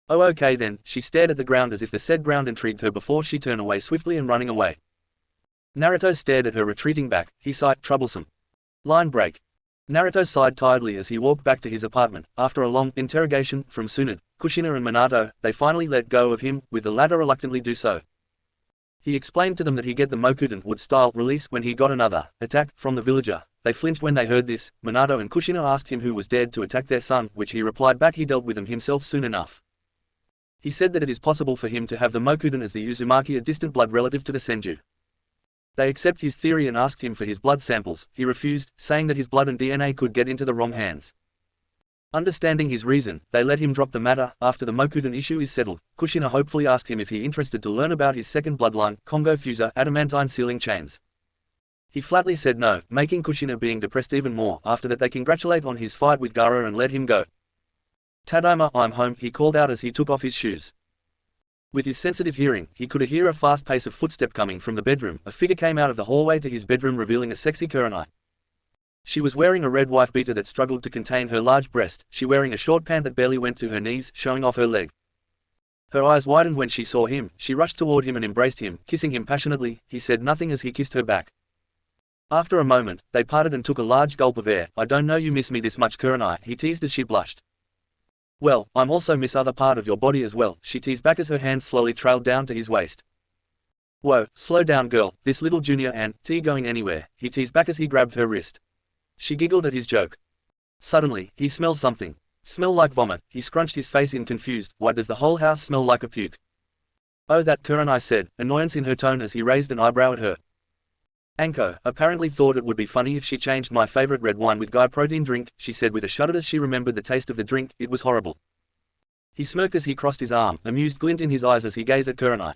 Oh okay then. She stared at the ground as if the said ground intrigued her before she turned away swiftly and running away. Naruto stared at her retreating back. He sighed, troublesome. Line break. Naruto sighed tiredly as he walked back to his apartment. After a long interrogation from Tsunade, Kushina and Minato, they finally let go of him, with the latter reluctantly do so. He explained to them that he get the Mokuten would style release when he got another attack from the villager. They flinched when they heard this. Minato and Kushina asked him who was dared to attack their son, which he replied back he dealt with them himself soon enough. He said that it is possible for him to have the Mokuten as the Uzumaki, a distant blood relative to the Senju. They accept his theory and asked him for his blood samples. He refused, saying that his blood and DNA could get into the wrong hands. Understanding his reason, they let him drop the matter. After the Mokuten issue is settled, Kushina hopefully asked him if he interested to learn about his second bloodline, Kongo Fuser adamantine sealing chains. He flatly said no, making Kushina being depressed even more. After that they congratulate on his fight with Gaara and let him go. Tadaima, I'm home, he called out as he took off his shoes. With his sensitive hearing, he could hear a fast pace of footstep coming from the bedroom. A figure came out of the hallway to his bedroom revealing a sexy Kurenai. She was wearing a red wife beater that struggled to contain her large breast. She wearing a short pant that barely went to her knees, showing off her leg. Her eyes widened when she saw him. She rushed toward him and embraced him, kissing him passionately. He said nothing as he kissed her back. After a moment, they parted and took a large gulp of air. I don't know you miss me this much Kurenai, he teased as she blushed. Well, I'm also miss other part of your body as well, she teased back as her hands slowly trailed down to his waist. Whoa, slow down girl, this little junior and T going anywhere, he teased back as he grabbed her wrist. She giggled at his joke. Suddenly, he smelled something. Smell like vomit. He scrunched his face in confused. Why does the whole house smell like a puke? Oh that Kurenai said, annoyance in her tone as he raised an eyebrow at her. Anko apparently thought it would be funny if she changed my favorite red wine with guy protein drink, she said with a shudder as she remembered the taste of the drink. It was horrible. He smirked as he crossed his arm, amused glint in his eyes as he gazed at Kurenai.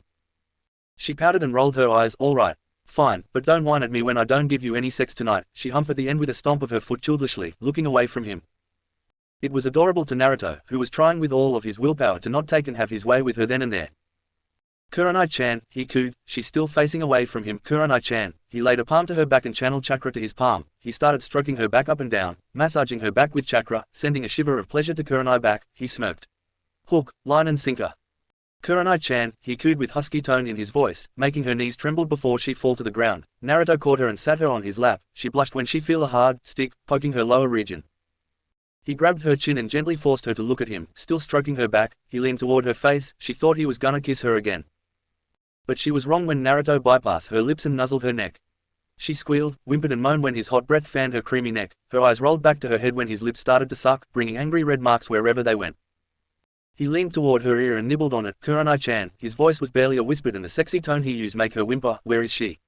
She pouted and rolled her eyes. All right. Fine, but don't whine at me when I don't give you any sex tonight, she humphed at the end with a stomp of her foot childishly, looking away from him. It was adorable to Naruto, who was trying with all of his willpower to not take and have his way with her then and there. Kurenai-chan, he cooed, she's still facing away from him. Kurenai-chan, he laid a palm to her back and channeled chakra to his palm. He started stroking her back up and down, massaging her back with chakra, sending a shiver of pleasure to Kurenai back. He smirked. Hook, line and sinker. Kurenai-chan, he cooed with husky tone in his voice, making her knees tremble before she fall to the ground. Naruto caught her and sat her on his lap. She blushed when she felt a hard stick poking her lower region. He grabbed her chin and gently forced her to look at him, still stroking her back. He leaned toward her face. She thought he was gonna kiss her again. But she was wrong when Naruto bypassed her lips and nuzzled her neck. She squealed, whimpered and moaned when his hot breath fanned her creamy neck. Her eyes rolled back to her head when his lips started to suck, bringing angry red marks wherever they went. He leaned toward her ear and nibbled on it. Kurenai-chan, his voice was barely a whisper and the sexy tone he used make her whimper. Where is she?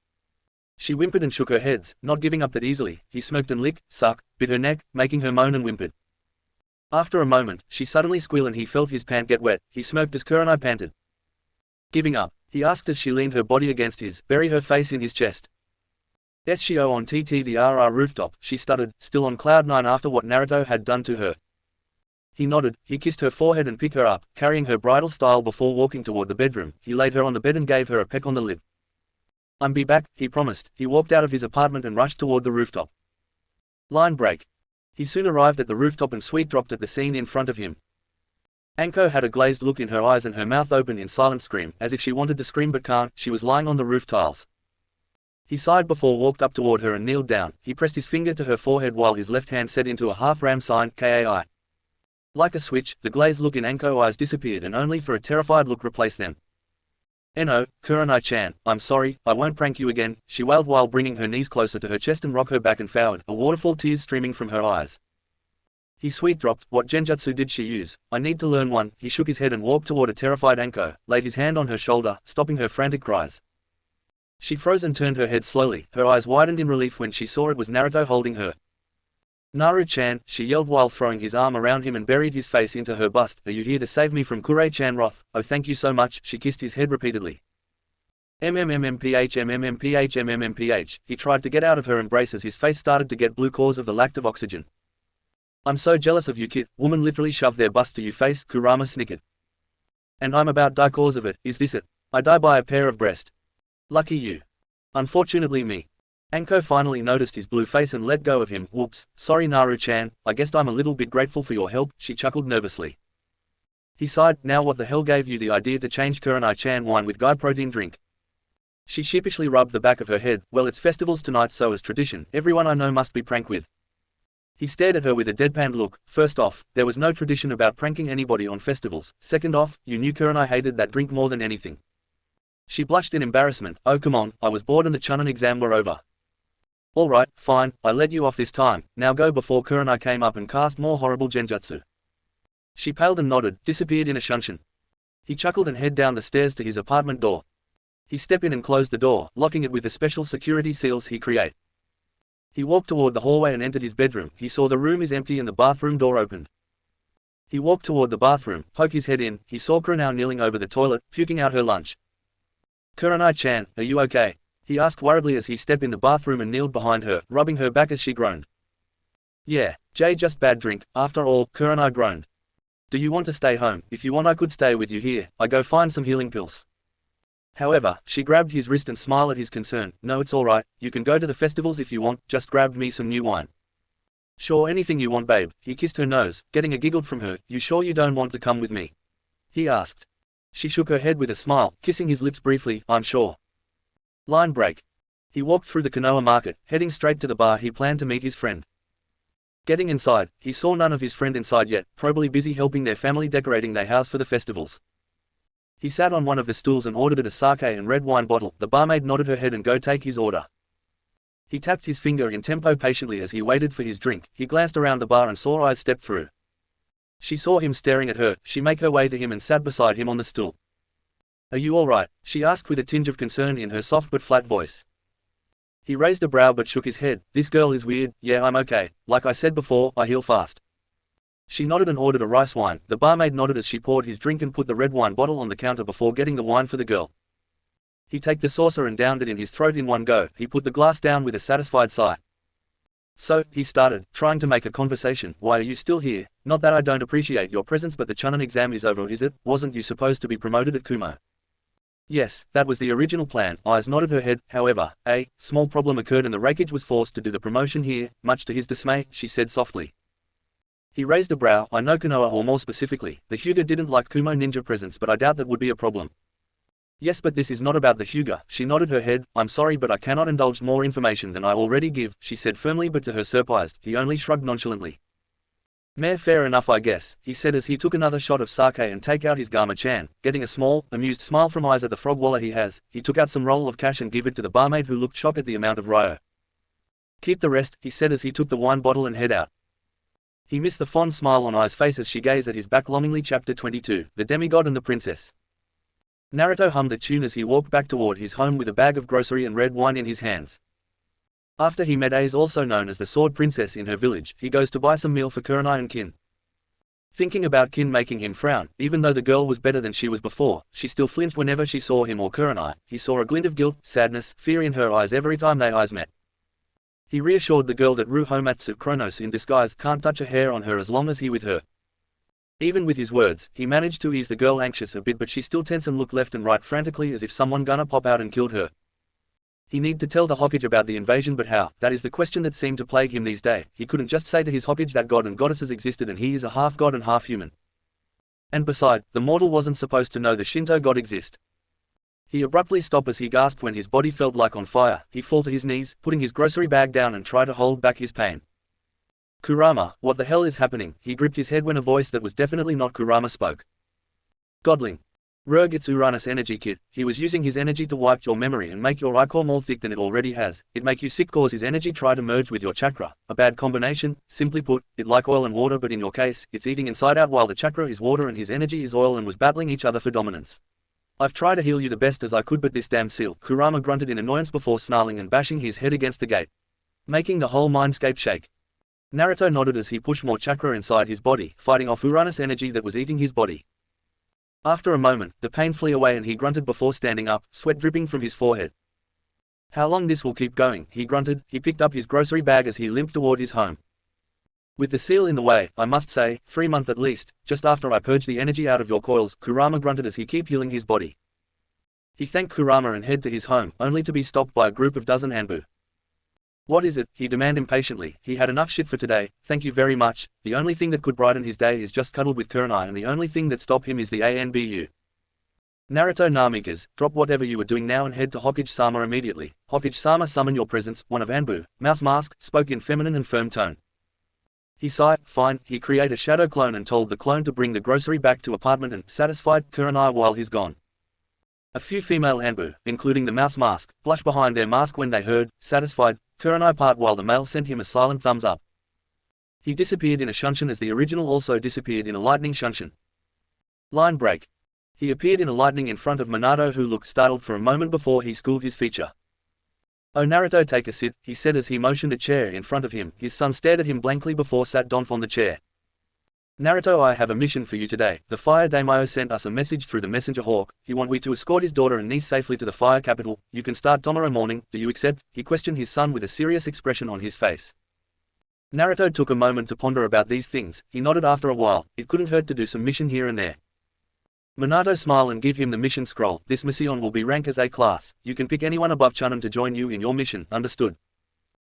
She whimpered and shook her heads, not giving up that easily. He smirked and licked, sucked, bit her neck, making her moan and whimpered. After a moment, she suddenly squealed and he felt his pant get wet. He smirked as Kurenai panted. Giving up? He asked as she leaned her body against his, bury her face in his chest. SGO on TT the RR rooftop, she stuttered, still on cloud nine after what Naruto had done to her. He nodded. He kissed her forehead and picked her up, carrying her bridal style before walking toward the bedroom. He laid her on the bed and gave her a peck on the lip. "I'm be back," he promised. He walked out of his apartment and rushed toward the rooftop. Line break. He soon arrived at the rooftop and Sweet dropped at the scene in front of him. Anko had a glazed look in her eyes and her mouth open in silent scream, as if she wanted to scream but can't. She was lying on the roof tiles. He sighed before walked up toward her and kneeled down. He pressed his finger to her forehead while his left hand set into a half ram sign, KAI. Like a switch, the glazed look in Anko's eyes disappeared and only for a terrified look replaced them. "No, Kurenai-chan, I'm sorry, I won't prank you again," she wailed while bringing her knees closer to her chest and rocked her back and forward, a waterfall tears streaming from her eyes. He sweet dropped. "What genjutsu did she use? I need to learn one." He shook his head and walked toward a terrified Anko, laid his hand on her shoulder, stopping her frantic cries. She froze and turned her head slowly, her eyes widened in relief when she saw it was Naruto holding her. "Naru-chan," she yelled while throwing his arm around him and buried his face into her bust. "Are you here to save me from Kure-chan wrath?" "Oh, thank you so much." She kissed his head repeatedly. MMMPH. He tried to get out of her embrace as his face started to get blue cause of the lack of oxygen. "I'm so jealous of you, kid." Woman literally shoved their bust to you face, Kurama snickered. "And I'm about die cause of it, is this it? I die by a pair of breast. Lucky you. Unfortunately me." Anko finally noticed his blue face and let go of him. "Whoops, sorry Naru-chan, I guess I'm a little bit grateful for your help," she chuckled nervously. He sighed. "Now what the hell gave you the idea to change Kurenai-chan wine with guy protein drink?" She sheepishly rubbed the back of her head. "Well, it's festivals tonight, so as tradition, everyone I know must be pranked with." He stared at her with a deadpan look. "First off, there was no tradition about pranking anybody on festivals. Second off, you knew Kurenai hated that drink more than anything." She blushed in embarrassment. "Oh come on, I was bored and the Chunin exam were over." "Alright, fine, I let you off this time, now go before Kurenai came up and cast more horrible genjutsu." She paled and nodded, disappeared in a shunshin. He chuckled and headed down the stairs to his apartment door. He stepped in and closed the door, locking it with the special security seals he create. He walked toward the hallway and entered his bedroom. He saw the room is empty and the bathroom door opened. He walked toward the bathroom, poked his head in. He saw Kurenai kneeling over the toilet, puking out her lunch. "Kurenai-chan, are you okay?" he asked worriedly as he stepped in the bathroom and kneeled behind her, rubbing her back as she groaned. "Yeah, Jay, just bad drink, after all," Kurenai groaned. "Do you want to stay home? If you want I could stay with you here, I go find some healing pills." However, she grabbed his wrist and smiled at his concern. "No, it's alright, you can go to the festivals if you want, just grab me some new wine." "Sure, anything you want, babe." He kissed her nose, getting a giggle from her. "You sure you don't want to come with me?" he asked. She shook her head with a smile, kissing his lips briefly. "I'm sure." Line break. He walked through the Konoha market, heading straight to the bar he planned to meet his friend. Getting inside, he saw none of his friend inside yet, probably busy helping their family decorating their house for the festivals. He sat on one of the stools and ordered a sake and red wine bottle. The barmaid nodded her head and go take his order. He tapped his finger in tempo patiently as he waited for his drink. He glanced around the bar and saw eyes step through. She saw him staring at her. She made her way to him and sat beside him on the stool. "Are you alright?" she asked with a tinge of concern in her soft but flat voice. He raised a brow but shook his head. "This girl is weird." "Yeah, I'm okay. Like I said before, I heal fast." She nodded and ordered a rice wine. The barmaid nodded as she poured his drink and put the red wine bottle on the counter before getting the wine for the girl. He took the saucer and downed it in his throat in one go. He put the glass down with a satisfied sigh. "So," he started, trying to make a conversation, "why are you still here? Not that I don't appreciate your presence, but the Chunin exam is over, is it? Wasn't you supposed to be promoted at Kumo?" "Yes, that was the original plan." Eyes nodded her head. "However, a small problem occurred and the Raikage was forced to do the promotion here, much to his dismay," she said softly. He raised a brow. "I know Konoha, or more specifically, the Hyuga didn't like Kumo ninja presence, but I doubt that would be a problem." "Yes, but this is not about the Hyuga." She nodded her head. "I'm sorry, but I cannot indulge more information than I already give," she said firmly, but to her surprise, he only shrugged nonchalantly. "Meh, fair enough I guess," he said as he took another shot of sake and take out his Gama-chan. Getting a small, amused smile from eyes at the frog wallet he has, he took out some roll of cash and gave it to the barmaid who looked shocked at the amount of ryo. "Keep the rest," he said as he took the wine bottle and head out. He missed the fond smile on Ai's face as she gazed at his back longingly. Chapter 22, The Demigod and the Princess. Naruto hummed a tune as he walked back toward his home with a bag of grocery and red wine in his hands. After he met Ace, also known as the Sword Princess, in her village, he goes to buy some meal for Kurenai and Kin. Thinking about Kin making him frown, even though the girl was better than she was before, she still flinched whenever she saw him or Kurenai. He saw a glint of guilt, sadness, fear in her eyes every time their eyes met. He reassured the girl that Ruhomatsu Kronos in disguise can't touch a hair on her as long as he with her. Even with his words, he managed to ease the girl anxious a bit, but she still tense and looked left and right frantically as if someone gonna pop out and killed her. He need to tell the Hokage about the invasion, but how? That is the question that seemed to plague him these days. He couldn't just say to his Hokage that god and goddesses existed and he is a half god and half human. And beside, the mortal wasn't supposed to know the Shinto god exist. He abruptly stopped as he gasped when his body felt like on fire. He fell to his knees, putting his grocery bag down and tried to hold back his pain. Kurama, what the hell is happening? He gripped his head when a voice that was definitely not Kurama spoke. Godling. Rurg, it's Uranus energy kit. He was using his energy to wipe your memory and make your ichor more thick than it already has. It make you sick cause his energy try to merge with your chakra. A bad combination, simply put, it like oil and water, but in your case, it's eating inside out while the chakra is water and his energy is oil and was battling each other for dominance. I've tried to heal you the best as I could, but this damn seal, Kurama grunted in annoyance before snarling and bashing his head against the gate, making the whole mindscape shake. Naruto nodded as he pushed more chakra inside his body, fighting off Uranus energy that was eating his body. After a moment, the pain flew away and he grunted before standing up, sweat dripping from his forehead. How long this will keep going, he grunted. He picked up his grocery bag as he limped toward his home. With the seal in the way, I must say, 3 months at least, just after I purge the energy out of your coils, Kurama grunted as he kept healing his body. He thanked Kurama and headed to his home, only to be stopped by a group of dozen Anbu. What is it? He demanded impatiently. He had enough shit for today, thank you very much. The only thing that could brighten his day is just cuddled with Kurenai, and the only thing that stopped him is the ANBU. Naruto Namikas, drop whatever you were doing now and head to Hokage-sama immediately. Hokage-sama, summon your presence. One of Anbu, Mouse Mask, spoke in feminine and firm tone. He sighed. Fine. He created a shadow clone and told the clone to bring the grocery back to apartment and satisfied Kurenai while he's gone. A few female Anbu, including the Mouse Mask, blushed behind their mask when they heard, satisfied, Kurenai part while the male sent him a silent thumbs up. He disappeared in a shunshin as the original also disappeared in a lightning shunshin. Line break. He appeared in a lightning in front of Minato, who looked startled for a moment before he schooled his feature. Oh Naruto, take a sit, he said as he motioned a chair in front of him. His son stared at him blankly before sat down on the chair. Naruto, I have a mission for you today. The Fire Daimyo sent us a message through the messenger hawk. He want we to escort his daughter and niece safely to the fire capital. You can start tomorrow morning. Do you accept? He questioned his son with a serious expression on his face. Naruto took a moment to ponder about these things. He nodded after a while. It couldn't hurt to do some mission here and there. Minato smiled and gave him the mission scroll. This mission will be rank as A class. You can pick anyone above Chunin to join you in your mission, understood?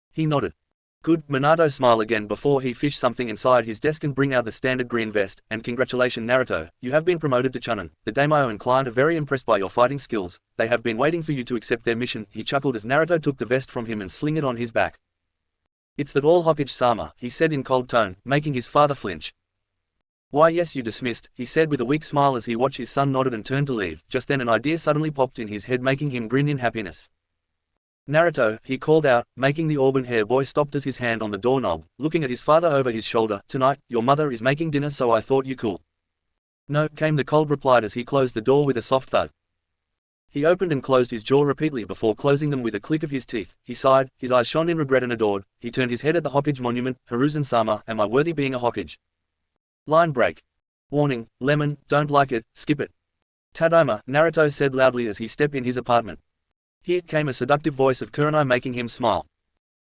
He nodded. Good. Minato smiled again before he fished something inside his desk and bring out the standard green vest. And congratulations Naruto, you have been promoted to Chunin. The daimyo and client are very impressed by your fighting skills. They have been waiting for you to accept their mission. He chuckled as Naruto took the vest from him and sling it on his back. It's that all Hokage-sama, he said in cold tone, making his father flinch. Why yes, you dismissed, he said with a weak smile as he watched his son nodded and turned to leave. Just then an idea suddenly popped in his head, making him grin in happiness. Naruto, he called out, making the auburn-haired boy stopped as his hand on the doorknob, looking at his father over his shoulder. Tonight, your mother is making dinner, so I thought you cool. No, came the cold reply as he closed the door with a soft thud. He opened and closed his jaw repeatedly before closing them with a click of his teeth. He sighed, his eyes shone in regret and adored. He turned his head at the Hokage monument. Hiruzen-sama, am I worthy being a Hokage? Line break. Warning, Lemon, don't like it, skip it. Tadaima, Naruto said loudly as he stepped in his apartment. Here came a seductive voice of Kurenai, making him smile.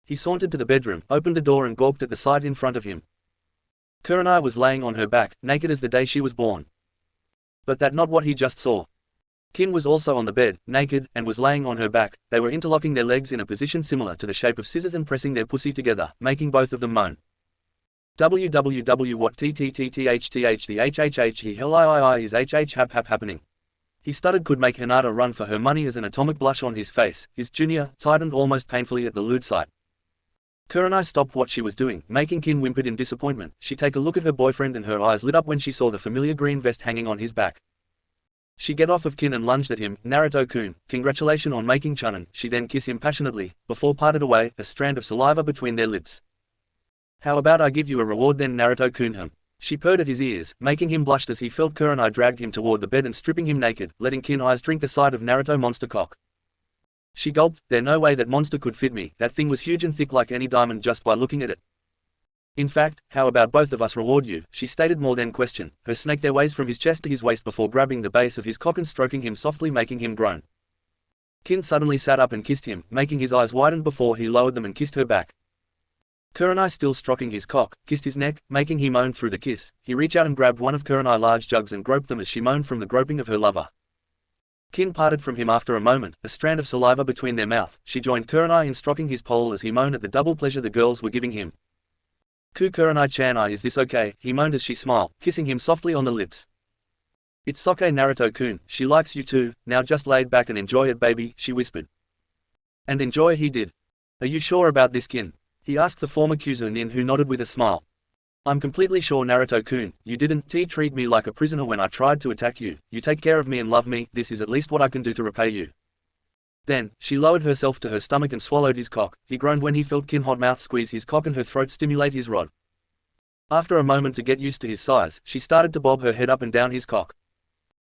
He sauntered to the bedroom, opened the door and gawked at the sight in front of him. Kurenai was laying on her back, naked as the day she was born. But that not what he just saw. Kin was also on the bed, naked, and was laying on her back. They were interlocking their legs in a position similar to the shape of scissors and pressing their pussy together, making both of them moan. www what tttthth the hhh he hell I is hh hap happening. He stuttered, could make Hinata run for her money as an atomic blush on his face. His junior tightened almost painfully at the lewd sight. Kurenai stopped what she was doing, making Kin whimpered in disappointment. She take a look at her boyfriend and her eyes lit up when she saw the familiar green vest hanging on his back. She get off of Kin and lunged at him. Naruto-kun, congratulations on making Chunin. She then kissed him passionately, before parted away, a strand of saliva between their lips. How about I give you a reward then, Naruto-kun? She purred at his ears, making him blush as he felt Kurenai dragged him toward the bed and stripping him naked, letting Kin eyes drink the sight of Naruto monster cock. She gulped, there no way that monster could fit me, that thing was huge and thick like any diamond just by looking at it. In fact, how about both of us reward you, she stated more than question, her snake their ways from his chest to his waist before grabbing the base of his cock and stroking him softly, making him groan. Kin suddenly sat up and kissed him, making his eyes widen before he lowered them and kissed her back. Kurenai, still stroking his cock, kissed his neck, making he moan through the kiss. He reached out and grabbed one of Kurenai's large jugs and groped them as she moaned from the groping of her lover. Kin parted from him after a moment, a strand of saliva between their mouth. She joined Kurenai in stroking his pole as he moaned at the double pleasure the girls were giving him. Kurenai-chan, is this okay? He moaned as she smiled, kissing him softly on the lips. It's okay Naruto-kun, she likes you too, now just laid back and enjoy it baby, she whispered. And enjoy he did. Are you sure about this, Kin? he asked the former Kuzunin, who nodded with a smile. I'm completely sure, Naruto-kun, you didn't treat me like a prisoner when I tried to attack you. You take care of me and love me. This is at least what I can do to repay you. Then, she lowered herself to her stomach and swallowed his cock. He groaned when he felt Kin's mouth squeeze his cock and her throat stimulate his rod. After a moment to get used to his size, she started to bob her head up and down his cock.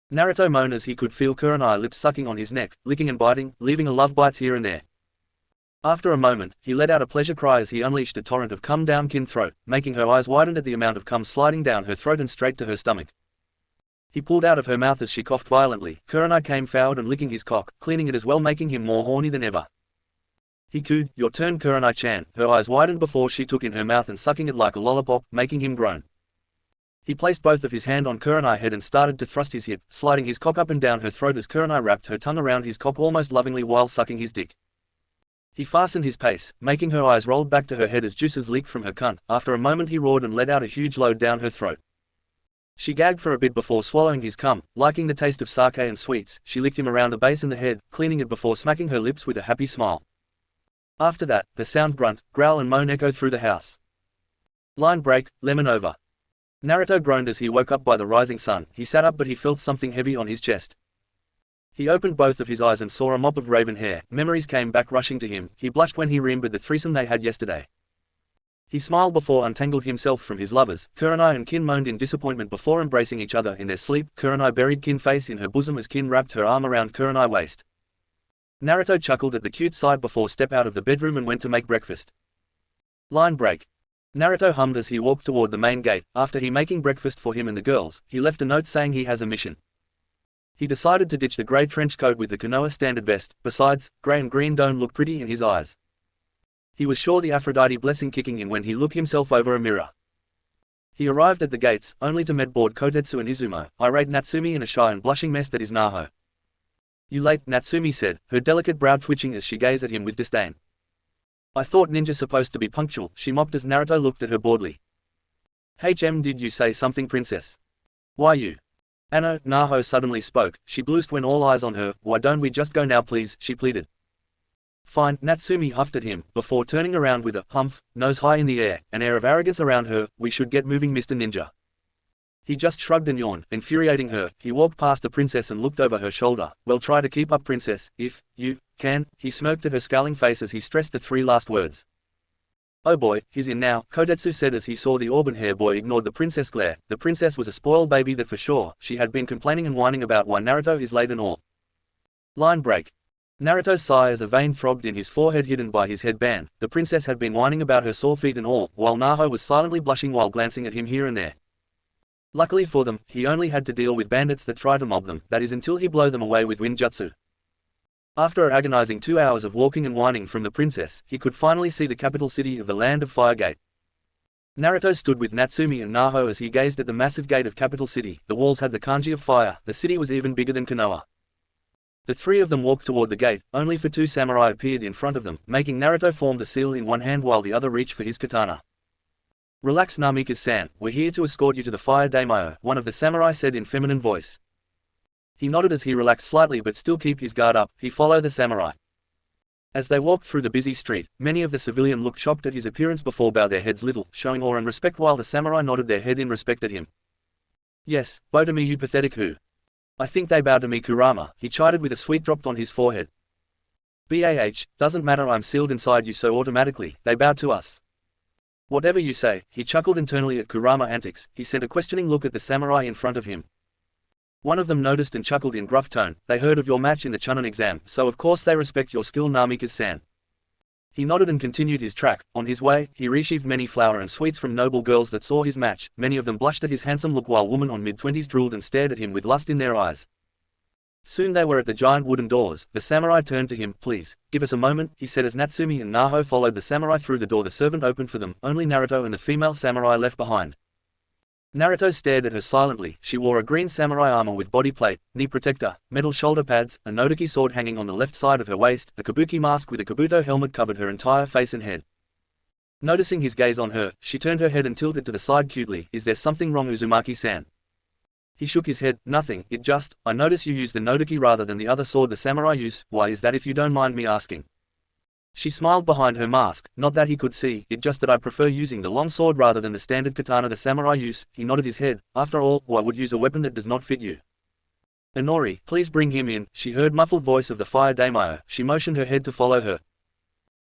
Naruto moaned as he could feel Kurenai's lips sucking on his neck, licking and biting, leaving a love bites here and there. After a moment, he let out a pleasure cry as he unleashed a torrent of cum down Kin's throat, making her eyes widen at the amount of cum sliding down her throat and straight to her stomach. He pulled out of her mouth as she coughed violently. Kurenai came forward and licking his cock, cleaning it as well, making him more horny than ever. He cooed, "Your turn, Kurenai-chan." Her eyes widened before she took in her mouth and sucking it like a lollipop, making him groan. He placed both of his hands on Kurenai's head and started to thrust his hip, sliding his cock up and down her throat as Kurenai wrapped her tongue around his cock almost lovingly while sucking his dick. He fastened his pace, making her eyes roll back to her head as juices leaked from her cunt. After a moment he roared and let out a huge load down her throat. She gagged for a bit before swallowing his cum. Liking the taste of sake and sweets, she licked him around the base and the head, cleaning it before smacking her lips with a happy smile. After that, the sound grunt, growl and moan echoed through the house. Line break, lemon over. Naruto groaned as he woke up by the rising sun. He sat up but he felt something heavy on his chest. He opened both of his eyes and saw a mop of raven hair. Memories came back rushing to him. He blushed when he remembered the threesome they had yesterday. He smiled before untangled himself from his lovers. Kurenai and Kin moaned in disappointment before embracing each other in their sleep. Kurenai buried Kin's face in her bosom as Kin wrapped her arm around Kurenai's waist. Naruto chuckled at the cute sight before step out of the bedroom and went to make breakfast. Line break. Naruto hummed as he walked toward the main gate. After he making breakfast for him and the girls, he left a note saying he has a mission. He decided to ditch the grey trench coat with the Konoha standard vest. Besides, grey and green don't look pretty in his eyes. He was sure the Aphrodite blessing kicking in when he looked himself over a mirror. He arrived at the gates, only to meet bored Kotetsu and Izumo, irate Natsumi and a shy and blushing mess that is Naho. "You late," Natsumi said, her delicate brow twitching as she gazed at him with disdain. "I thought ninja supposed to be punctual," she mocked as Naruto looked at her boredly. Did you say something, princess?" "Why you?" Anno, Naho suddenly spoke. She blushed when all eyes on her. "Why don't we just go now please?" she pleaded. "Fine," Natsumi huffed at him, before turning around with a humph, nose high in the air, an air of arrogance around her. "We should get moving, Mr. Ninja." He just shrugged and yawned, infuriating her. He walked past the princess and looked over her shoulder. "Well, try to keep up, princess, if you can." He smirked at her scowling face as he stressed the three last words. "Oh boy, he's in now," Kotetsu said as he saw the auburn-hair boy ignored the princess glare. The princess was a spoiled baby, that for sure. She had been complaining and whining about why Naruto is late and all. Line break. Naruto sighed as a vein throbbed in his forehead hidden by his headband. The princess had been whining about her sore feet and all, while Naho was silently blushing while glancing at him here and there. Luckily for them, he only had to deal with bandits that try to mob them, that is until he blow them away with windjutsu. After an agonizing 2 hours of walking and whining from the princess, he could finally see the capital city of the Land of Fire Gate. Naruto stood with Natsumi and Naho as he gazed at the massive gate of capital city. The walls had the kanji of fire. The city was even bigger than Konoha. The three of them walked toward the gate, only for two samurai appeared in front of them, making Naruto form the seal in one hand while the other reached for his katana. "Relax, Namikaze-san, we're here to escort you to the fire daimyo," one of the samurai said in feminine voice. He nodded as he relaxed slightly but still keep his guard up. He followed the samurai. As they walked through the busy street, many of the civilians looked shocked at his appearance before bowed their heads little, showing awe and respect, while the samurai nodded their head in respect at him. "Yes, bow to me, you pathetic who." "I think they bow to me, Kurama," he chided with a sweat dropped on his forehead. Doesn't matter, I'm sealed inside you, so automatically, they bow to us." "Whatever you say," he chuckled internally at Kurama's antics. He sent a questioning look at the samurai in front of him. One of them noticed and chuckled in gruff tone. "They heard of your match in the Chunin exam, so of course they respect your skill, Namikaze-san." He nodded and continued his track. On his way, he received many flower and sweets from noble girls that saw his match. Many of them blushed at his handsome look, while women on mid-20s drooled and stared at him with lust in their eyes. Soon they were at the giant wooden doors. The samurai turned to him. "Please, give us a moment," he said as Natsumi and Naho followed the samurai through the door. The servant opened for them. Only Naruto and the female samurai left behind. Naruto stared at her silently. She wore a green samurai armor with body plate, knee protector, metal shoulder pads, a Nodoki sword hanging on the left side of her waist. A kabuki mask with a kabuto helmet covered her entire face and head. Noticing his gaze on her, she turned her head and tilted to the side cutely. "Is there something wrong, Uzumaki-san?" He shook his head. "Nothing, I notice you use the Nodoki rather than the other sword the samurai use. Why is that, if you don't mind me asking?" She smiled behind her mask, not that he could see, it just that I prefer using the long sword rather than the standard katana the samurai use. He nodded his head. After all, why would use a weapon that does not fit you? Inori, please bring him in, she heard muffled voice of the fire daimyo. She motioned her head to follow her.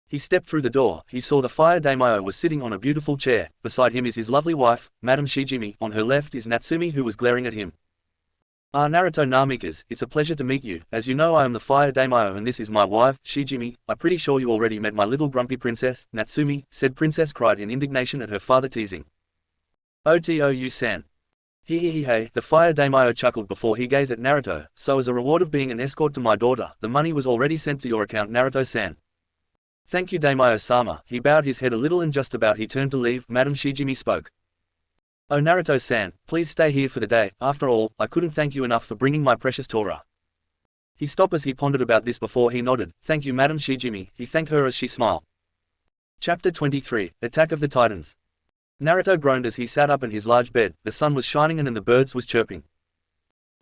He stepped through the door. He saw the fire daimyo was sitting on a beautiful chair. Beside him is his lovely wife, Madame Shijimi. On her left is Natsumi, who was glaring at him. Ah, Naruto Namikas, it's a pleasure to meet you. As you know, I am the fire daimyo and this is my wife, Shijimi. I'm pretty sure you already met my little grumpy princess, Natsumi, said Princess cried in indignation at her father teasing. Otou-san. Hey, the fire daimyo chuckled before he gazed at Naruto. So as a reward of being an escort to my daughter, the money was already sent to your account, Naruto-san. Thank you daimyo-sama. He bowed his head a little and just about he turned to leave, Madame Shijimi spoke. Oh Naruto-san, please stay here for the day. After all, I couldn't thank you enough for bringing my precious Torah. He stopped as he pondered about this before he nodded. Thank you Madame Shijimi. He thanked her as she smiled. Chapter 23, Attack of the Titans. Naruto groaned as he sat up in his large bed. The sun was shining and the birds was chirping.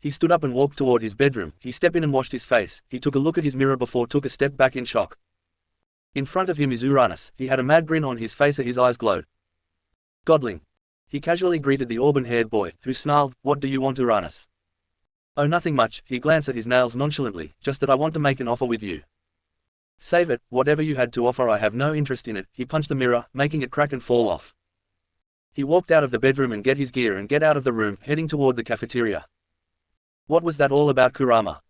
He stood up and walked toward his bedroom. He stepped in and washed his face. He took a look at his mirror before took a step back in shock. In front of him is Uranus. He had a mad grin on his face and his eyes glowed. Godling. He casually greeted the auburn-haired boy, who snarled, What do you want, Uranus? Oh nothing much. He glanced at his nails nonchalantly. Just that I want to make an offer with you. Save it. Whatever you had to offer I have no interest in it. He punched the mirror, making it crack and fall off. He walked out of the bedroom and get his gear and get out of the room, heading toward the cafeteria. What was that all about, Kurama?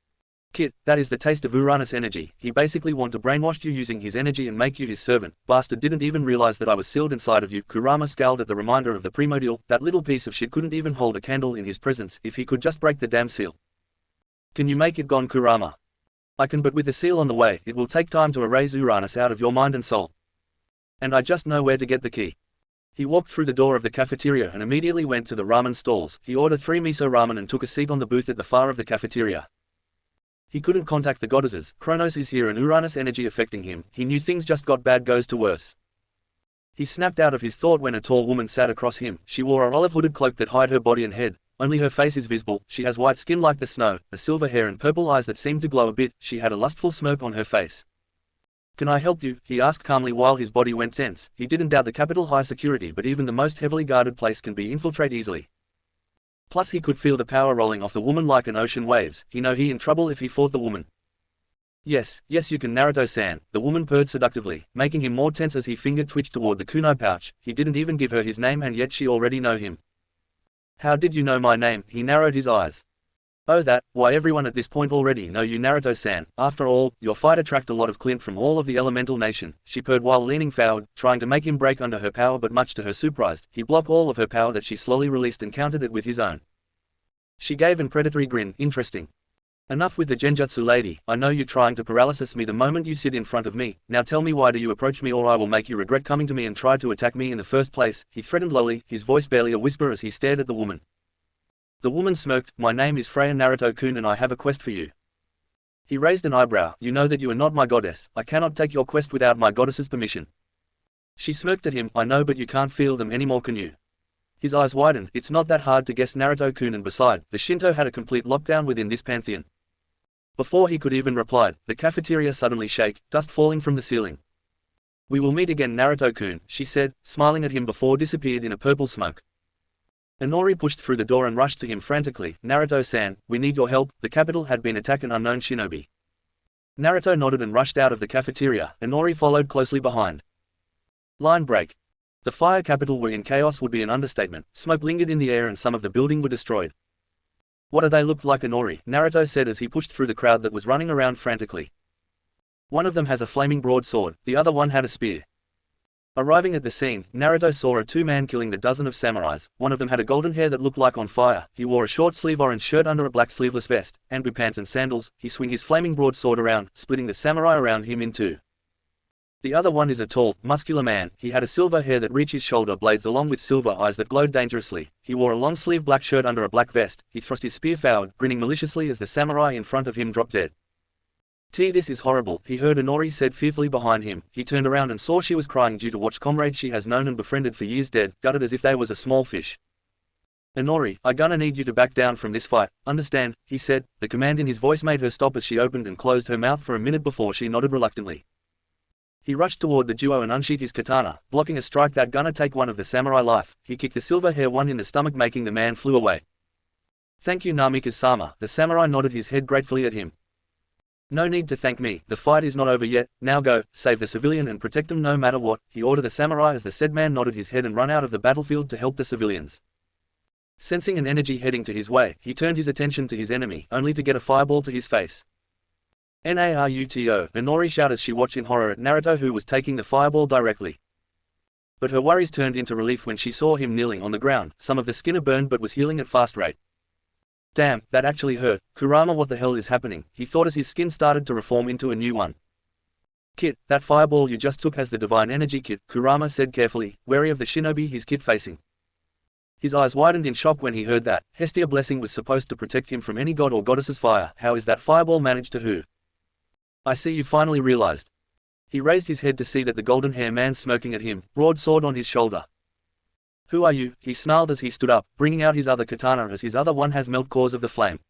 Kid, that is the taste of Uranus energy. He basically want to brainwash you using his energy and make you his servant. Bastard didn't even realize that I was sealed inside of you. Kurama scowled at the reminder of the primordial. That little piece of shit couldn't even hold a candle in his presence. If he could just break the damn seal. Can you make it gone, Kurama? I can, but with the seal on the way, it will take time to erase Uranus out of your mind and soul. And I just know where to get the key. He walked through the door of the cafeteria and immediately went to the ramen stalls. He ordered 3 miso ramen and took a seat on the booth at the far of the cafeteria. He couldn't contact the goddesses. Kronos is here and Uranus energy affecting him. He knew things just got bad goes to worse. He snapped out of his thought when a tall woman sat across him. She wore a olive hooded cloak that hid her body and head. Only her face is visible. She has white skin like the snow, a silver hair and purple eyes that seemed to glow a bit. She had a lustful smirk on her face. Can I help you? He asked calmly while his body went tense. He didn't doubt the capital high security, but even the most heavily guarded place can be infiltrated easily. Plus he could feel the power rolling off the woman like an ocean waves. He know he in trouble if he fought the woman. Yes, you can, Naruto-san, the woman purred seductively, making him more tense as he finger twitched toward the kunai pouch. He didn't even give her his name and yet she already know him. How did you know my name? He narrowed his eyes. Oh that, why everyone at this point already know you, Naruto-san. After all, your fight attract a lot of clint from all of the elemental nation, she purred while leaning forward, trying to make him break under her power, but much to her surprise, he blocked all of her power that she slowly released and countered it with his own. She gave an predatory grin. Interesting. Enough with the genjutsu lady. I know you trying to paralysis me the moment you sit in front of me. Now tell me, why do you approach me or I will make you regret coming to me and try to attack me in the first place, he threatened lowly, his voice barely a whisper as he stared at the woman. The woman smirked. My name is Freya Naruto-kun and I have a quest for you. He raised an eyebrow. You know that you are not my goddess. I cannot take your quest without my goddess's permission. She smirked at him. I know, but you can't feel them anymore, can you? His eyes widened. It's not that hard to guess, Naruto-kun, and beside, the Shinto had a complete lockdown within this pantheon. Before he could even reply, the cafeteria suddenly shook, dust falling from the ceiling. We will meet again, Naruto-kun, she said, smiling at him before disappeared in a purple smoke. Inori pushed through the door and rushed to him frantically. Naruto-san, we need your help. The capital had been attacked, an unknown shinobi. Naruto nodded and rushed out of the cafeteria. Inori followed closely behind. Line break. The fire capital were in chaos would be an understatement. Smoke lingered in the air and some of the building were destroyed. What do they look like, Inori? Naruto said as he pushed through the crowd that was running around frantically. One of them has a flaming broadsword, the other one had a spear. Arriving at the scene, Naruto saw a two-man killing the dozen of samurais. One of them had a golden hair that looked like on fire. He wore a short-sleeve orange shirt under a black sleeveless vest, and with pants and sandals. He swung his flaming broadsword around, splitting the samurai around him in two. The other one is a tall, muscular man. He had a silver hair that reached his shoulder blades along with silver eyes that glowed dangerously. He wore a long-sleeved black shirt under a black vest. He thrust his spear forward, grinning maliciously as the samurai in front of him dropped dead. This is horrible, he heard Inori said fearfully behind him. He turned around and saw she was crying due to watch comrade she has known and befriended for years dead, gutted as if they was a small fish. Inori, I gonna need you to back down from this fight, understand, he said. The command in his voice made her stop as she opened and closed her mouth for a minute before she nodded reluctantly. He rushed toward the duo and unsheathed his katana, blocking a strike that gonna take one of the samurai life. He kicked the silver hair one in the stomach, making the man flew away. "Thank you, Namikaze-sama." The samurai nodded his head gratefully at him. "No need to thank me, the fight is not over yet. Now go, save the civilian and protect him no matter what," he ordered the samurai as the said man nodded his head and ran out of the battlefield to help the civilians. Sensing an energy heading to his way, he turned his attention to his enemy, only to get a fireball to his face. "Naruto," Inori shouted as she watched in horror at Naruto, who was taking the fireball directly. But her worries turned into relief when she saw him kneeling on the ground. Some of the skin had burned but was healing at fast rate. "Damn, that actually hurt. Kurama, what the hell is happening?" he thought as his skin started to reform into a new one. "Kit, that fireball you just took has the divine energy, Kit," Kurama said carefully, wary of the shinobi his kit facing. His eyes widened in shock when he heard that. Hestia blessing was supposed to protect him from any god or goddess's fire. How is that fireball managed to who? "I see you finally realized." He raised his head to see that the golden hair man smirking at him, broadsword on his shoulder. "Who are you?" he snarled as he stood up, bringing out his other katana as his other one has melt cause of the flame.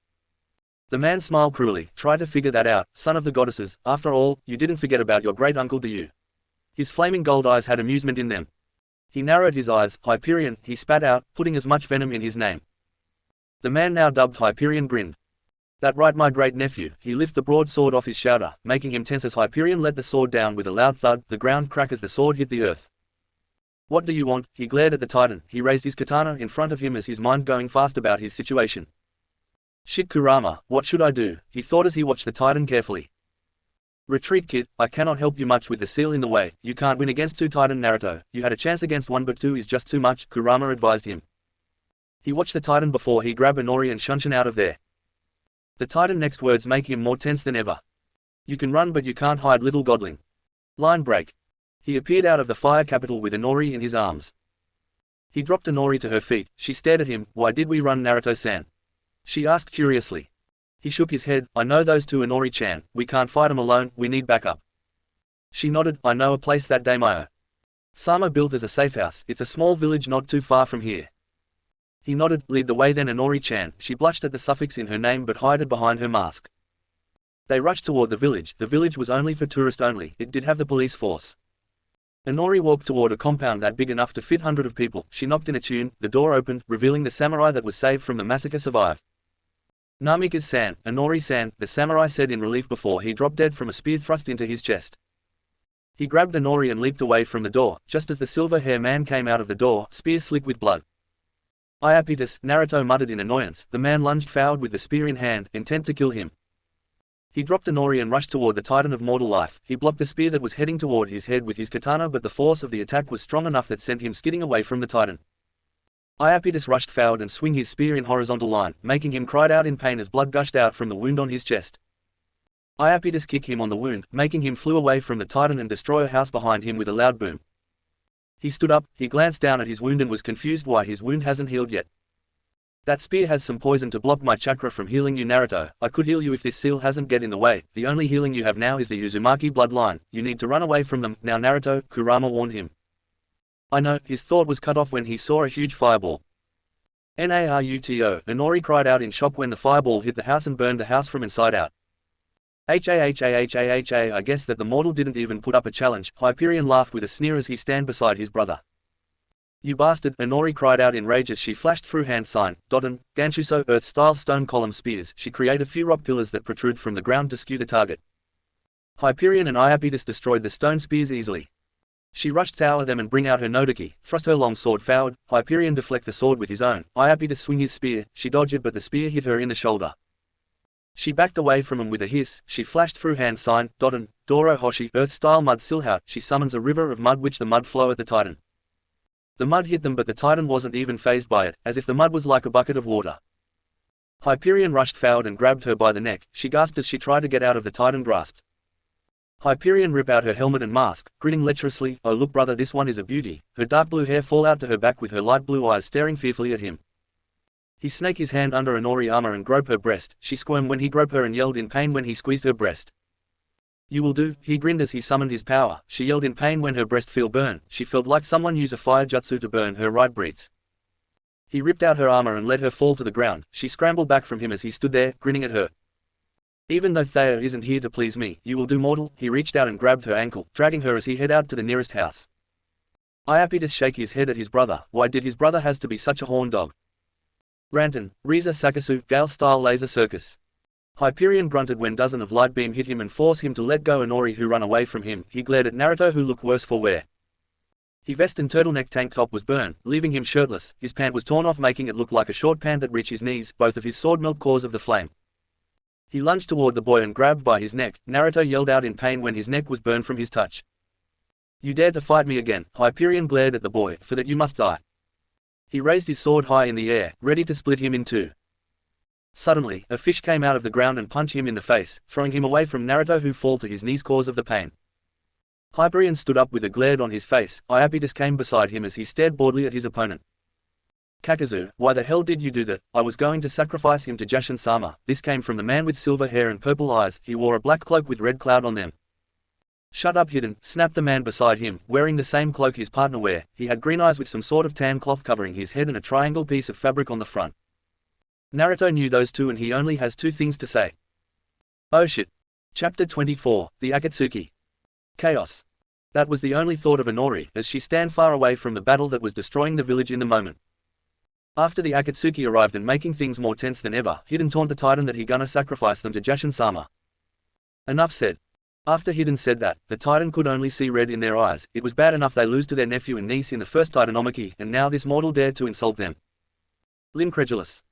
The man smiled cruelly. "Try to figure that out, son of the goddesses. After all, you didn't forget about your great uncle, do you?" His flaming gold eyes had amusement in them. He narrowed his eyes. "Hyperion," he spat out, putting as much venom in his name. The man now dubbed Hyperion grinned. "That right, my great nephew." He lifted the broadsword off his shoulder, making him tense as Hyperion let the sword down with a loud thud. The ground cracked as the sword hit the earth. "What do you want?" He glared at the Titan. He raised his katana in front of him as his mind going fast about his situation. "Shit, Kurama, what should I do?" he thought as he watched the Titan carefully. "Retreat, Kit. I cannot help you much with the seal in the way. You can't win against two Titan, Naruto. You had a chance against one but two is just too much," Kurama advised him. He watched the Titan before he grabbed Inori and Shunshin out of there. The Titan next words make him more tense than ever. "You can run but you can't hide, little godling." Line break. He appeared out of the fire capital with Inori in his arms. He dropped Inori to her feet. She stared at him. "Why did we run, Naruto-san?" she asked curiously. He shook his head. "I know those two, Inori-chan. We can't fight them alone, we need backup." She nodded. "I know a place that Daimyo-sama built as a safe house. It's a small village not too far from here." He nodded. "Lead the way then, Inori-chan." She blushed at the suffix in her name but hid behind her mask. They rushed toward the village. The village was only for tourists only. It did have the police force. Inori walked toward a compound that big enough to fit hundreds of people. She knocked in a tune. The door opened, revealing the samurai that was saved from the massacre survived. "Namikaze-san, Inori-san," the samurai said in relief before he dropped dead from a spear thrust into his chest. He grabbed Inori and leaped away from the door. Just as the silver hair man came out of the door, spear slick with blood. "Iapetus," Naruto muttered in annoyance. The man lunged forward with the spear in hand, intent to kill him. He dropped Inori and rushed toward the Titan of mortal life. He blocked the spear that was heading toward his head with his katana, but the force of the attack was strong enough that sent him skidding away from the Titan. Iapetus rushed forward and swung his spear in horizontal line, making him cry out in pain as blood gushed out from the wound on his chest. Iapetus kicked him on the wound, making him flew away from the Titan and destroy a house behind him with a loud boom. He stood up. He glanced down at his wound and was confused why his wound hasn't healed yet. "That spear has some poison to block my chakra from healing you, Naruto. I could heal you if this seal hasn't get in the way. The only healing you have now is the Uzumaki bloodline. You need to run away from them now, Naruto," Kurama warned him. "I know." His thought was cut off when he saw a huge fireball. "Naruto," Inori cried out in shock when the fireball hit the house and burned the house from inside out. I guess that the mortal didn't even put up a challenge." Hyperion laughed with a sneer as he stand beside his brother. "You bastard," Inori cried out in rage as she flashed through hand sign, Doden, Ganshuso, Earth-style stone column spears. She created a few rock pillars that protrude from the ground to skew the target. Hyperion and Iapetus destroyed the stone spears easily. She rushed tower them and bring out her Nodaki, thrust her long sword forward. Hyperion deflect the sword with his own. Iapetus swing his spear. She dodged it but the spear hit her in the shoulder. She backed away from him with a hiss. She flashed through hand sign, Doden, Doro Hoshi, Earth-style mud silhout. She summons a river of mud which the mud flow at the Titan. The mud hit them but the Titan wasn't even fazed by it, as if the mud was like a bucket of water. Hyperion rushed forward and grabbed her by the neck. She gasped as she tried to get out of the Titan grasp. Hyperion ripped out her helmet and mask, grinning lecherously. "Oh look brother, this one is a beauty." Her dark blue hair fall out to her back with her light blue eyes staring fearfully at him. He snaked his hand under Inori armor and groped her breast. She squirmed when he groped her and yelled in pain when he squeezed her breast. "You will do," he grinned as he summoned his power. She yelled in pain when her breast felt burn. She felt like someone used a fire jutsu to burn her right breast. He ripped out her armor and let her fall to the ground. She scrambled back from him as he stood there, grinning at her. Even though Thea isn't here to please me, you will do, mortal. He reached out and grabbed her ankle, dragging her as he head out to the nearest house. Iapetus shake his head at his brother. Why did his brother has to be such a horn dog? Rantan, Riza Sakasu, Gale-style laser circus. Hyperion grunted when dozen of light beam hit him and forced him to let go Inori who run away from him. He glared at Naruto who looked worse for wear. His vest and turtleneck tank top was burned, leaving him shirtless. His pant was torn off, making it look like a short pant that reached his knees. Both of his sword melt cause of the flame. He lunged toward the boy and grabbed by his neck. Naruto yelled out in pain when his neck was burned from his touch. You dare to fight me again? Hyperion glared at the boy. For that you must die. He raised his sword high in the air, ready to split him in two. Suddenly, a fish came out of the ground and punched him in the face, throwing him away from Naruto who fell to his knees cause of the pain. Hyperion stood up with a glare on his face. Iapetus came beside him as he stared boredly at his opponent. Kakazu, why the hell did you do that? I was going to sacrifice him to Jashin-sama. This came from the man with silver hair and purple eyes. He wore a black cloak with red cloud on them. Shut up, Hidden, snapped the man beside him, wearing the same cloak his partner wear. He had green eyes with some sort of tan cloth covering his head and a triangle piece of fabric on the front. Naruto knew those two and he only has two things to say. Oh shit. Chapter 24, The Akatsuki. Chaos. That was the only thought of Inori as she stand far away from the battle that was destroying the village in the moment. After the Akatsuki arrived and making things more tense than ever, Hidden taunt the Titan that he gonna sacrifice them to Jashin-sama. Enough said. After Hidden said that, the Titan could only see red in their eyes. It was bad enough they lose to their nephew and niece in the first Titanomachy, and now this mortal dared to insult them. Incredulous.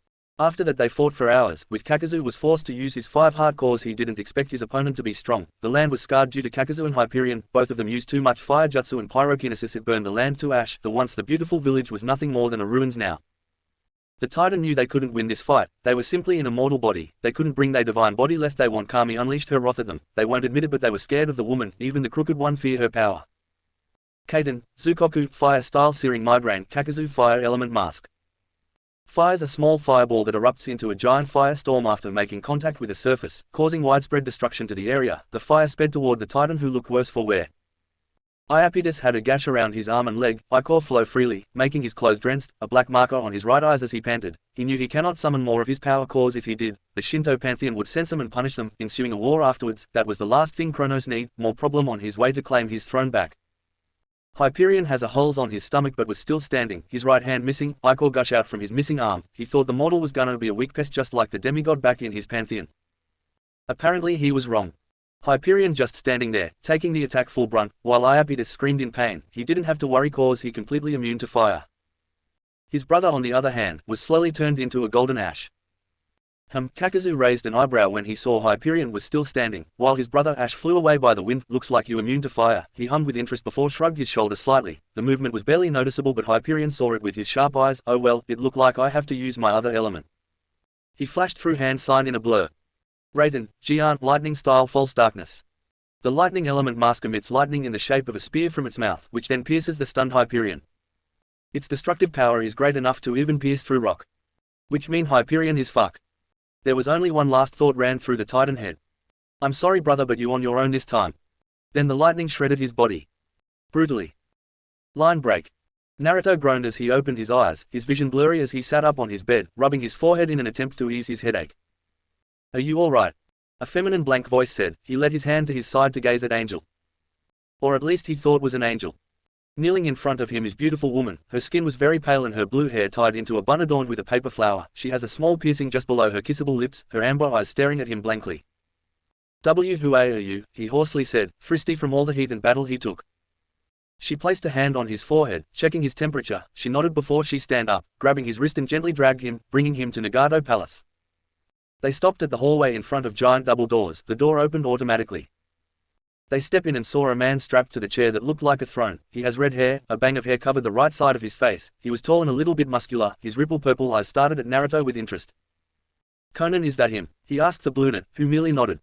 After that they fought for hours, with Kakazu was forced to use his 5 heart cores. He didn't expect his opponent to be strong. The land was scarred due to Kakazu and Hyperion. Both of them used too much fire jutsu and pyrokinesis. It burned the land to ash. The once the beautiful village was nothing more than a ruins now. The Titan knew they couldn't win this fight. They were simply in a mortal body. They couldn't bring their divine body lest they want Kami unleashed her wrath at them. They won't admit it, but they were scared of the woman. Even the crooked one fear her power. Kaden, Zukoku, fire style searing migraine. Kakazu, fire element mask. Fires a small fireball that erupts into a giant firestorm after making contact with a surface, causing widespread destruction to the area. The fire sped toward the Titan who looked worse for wear. Iapetus had a gash around his arm and leg. Ichor flow freely, making his clothes drenched, a black marker on his right eyes as he panted. He knew he cannot summon more of his power cores. If he did, the Shinto pantheon would sense them and punish them, ensuing a war afterwards. That was the last thing Kronos need, more problem on his way to claim his throne back. Hyperion has a holes on his stomach but was still standing, his right hand missing. Ichor gush out from his missing arm. He thought the mortal was gonna be a weak pest just like the demigod back in his pantheon. Apparently he was wrong. Hyperion just standing there, taking the attack full brunt, while Iapetus screamed in pain. He didn't have to worry cause he completely immune to fire. His brother on the other hand, was slowly turned into a golden ash. Kakazu raised an eyebrow when he saw Hyperion was still standing, while his brother Ash flew away by the wind. Looks like you immune to fire. He hummed with interest before shrugged his shoulders slightly. The movement was barely noticeable but Hyperion saw it with his sharp eyes. Oh well, it looked like I have to use my other element. He flashed through hand sign in a blur. Raiden, Jian, lightning style false darkness. The lightning element mask emits lightning in the shape of a spear from its mouth, which then pierces the stunned Hyperion. Its destructive power is great enough to even pierce through rock. Which mean Hyperion is fuck. There was only one last thought ran through the Titan head. I'm sorry brother but you on your own this time. Then the lightning shredded his body. Brutally. Line break. Naruto groaned as he opened his eyes, his vision blurry as he sat up on his bed, rubbing his forehead in an attempt to ease his headache. Are you alright? A feminine blank voice said. He let his hand to his side to gaze at Angel. Or at least he thought was an angel. Kneeling in front of him is beautiful woman. Her skin was very pale and her blue hair tied into a bun adorned with a paper flower. She has a small piercing just below her kissable lips, her amber eyes staring at him blankly. Who are you? He hoarsely said, fristy from all the heat and battle he took. She placed a hand on his forehead, checking his temperature. She nodded before she stand up, grabbing his wrist and gently dragged him, bringing him to Nagato Palace. They stopped at the hallway in front of giant double doors. The door opened automatically. They stepped in and saw a man strapped to the chair that looked like a throne. He has red hair, a bang of hair covered the right side of his face. He was tall and a little bit muscular. His ripple purple eyes started at Naruto with interest. Conan, is that him? He asked the brunette, who merely nodded.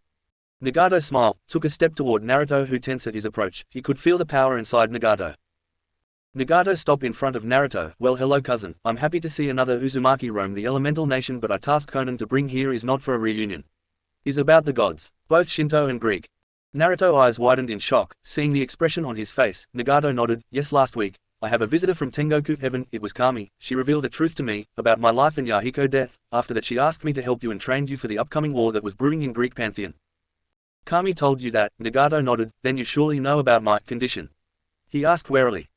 Nagato smiled, took a step toward Naruto who tensed at his approach. He could feel the power inside Nagato. Nagato stopped in front of Naruto. Well hello cousin, I'm happy to see another Uzumaki roam the elemental nation but I tasked Conan to bring here is not for a reunion. Is about the gods, both Shinto and Greek. Naruto eyes widened in shock, seeing the expression on his face. Nagato nodded, yes last week, I have a visitor from Tengoku Heaven. It was Kami. She revealed the truth to me, about my life and Yahiko death. After that she asked me to help you and trained you for the upcoming war that was brewing in Greek pantheon. Kami told you that. Nagato nodded. Then you surely know about my condition. He asked warily.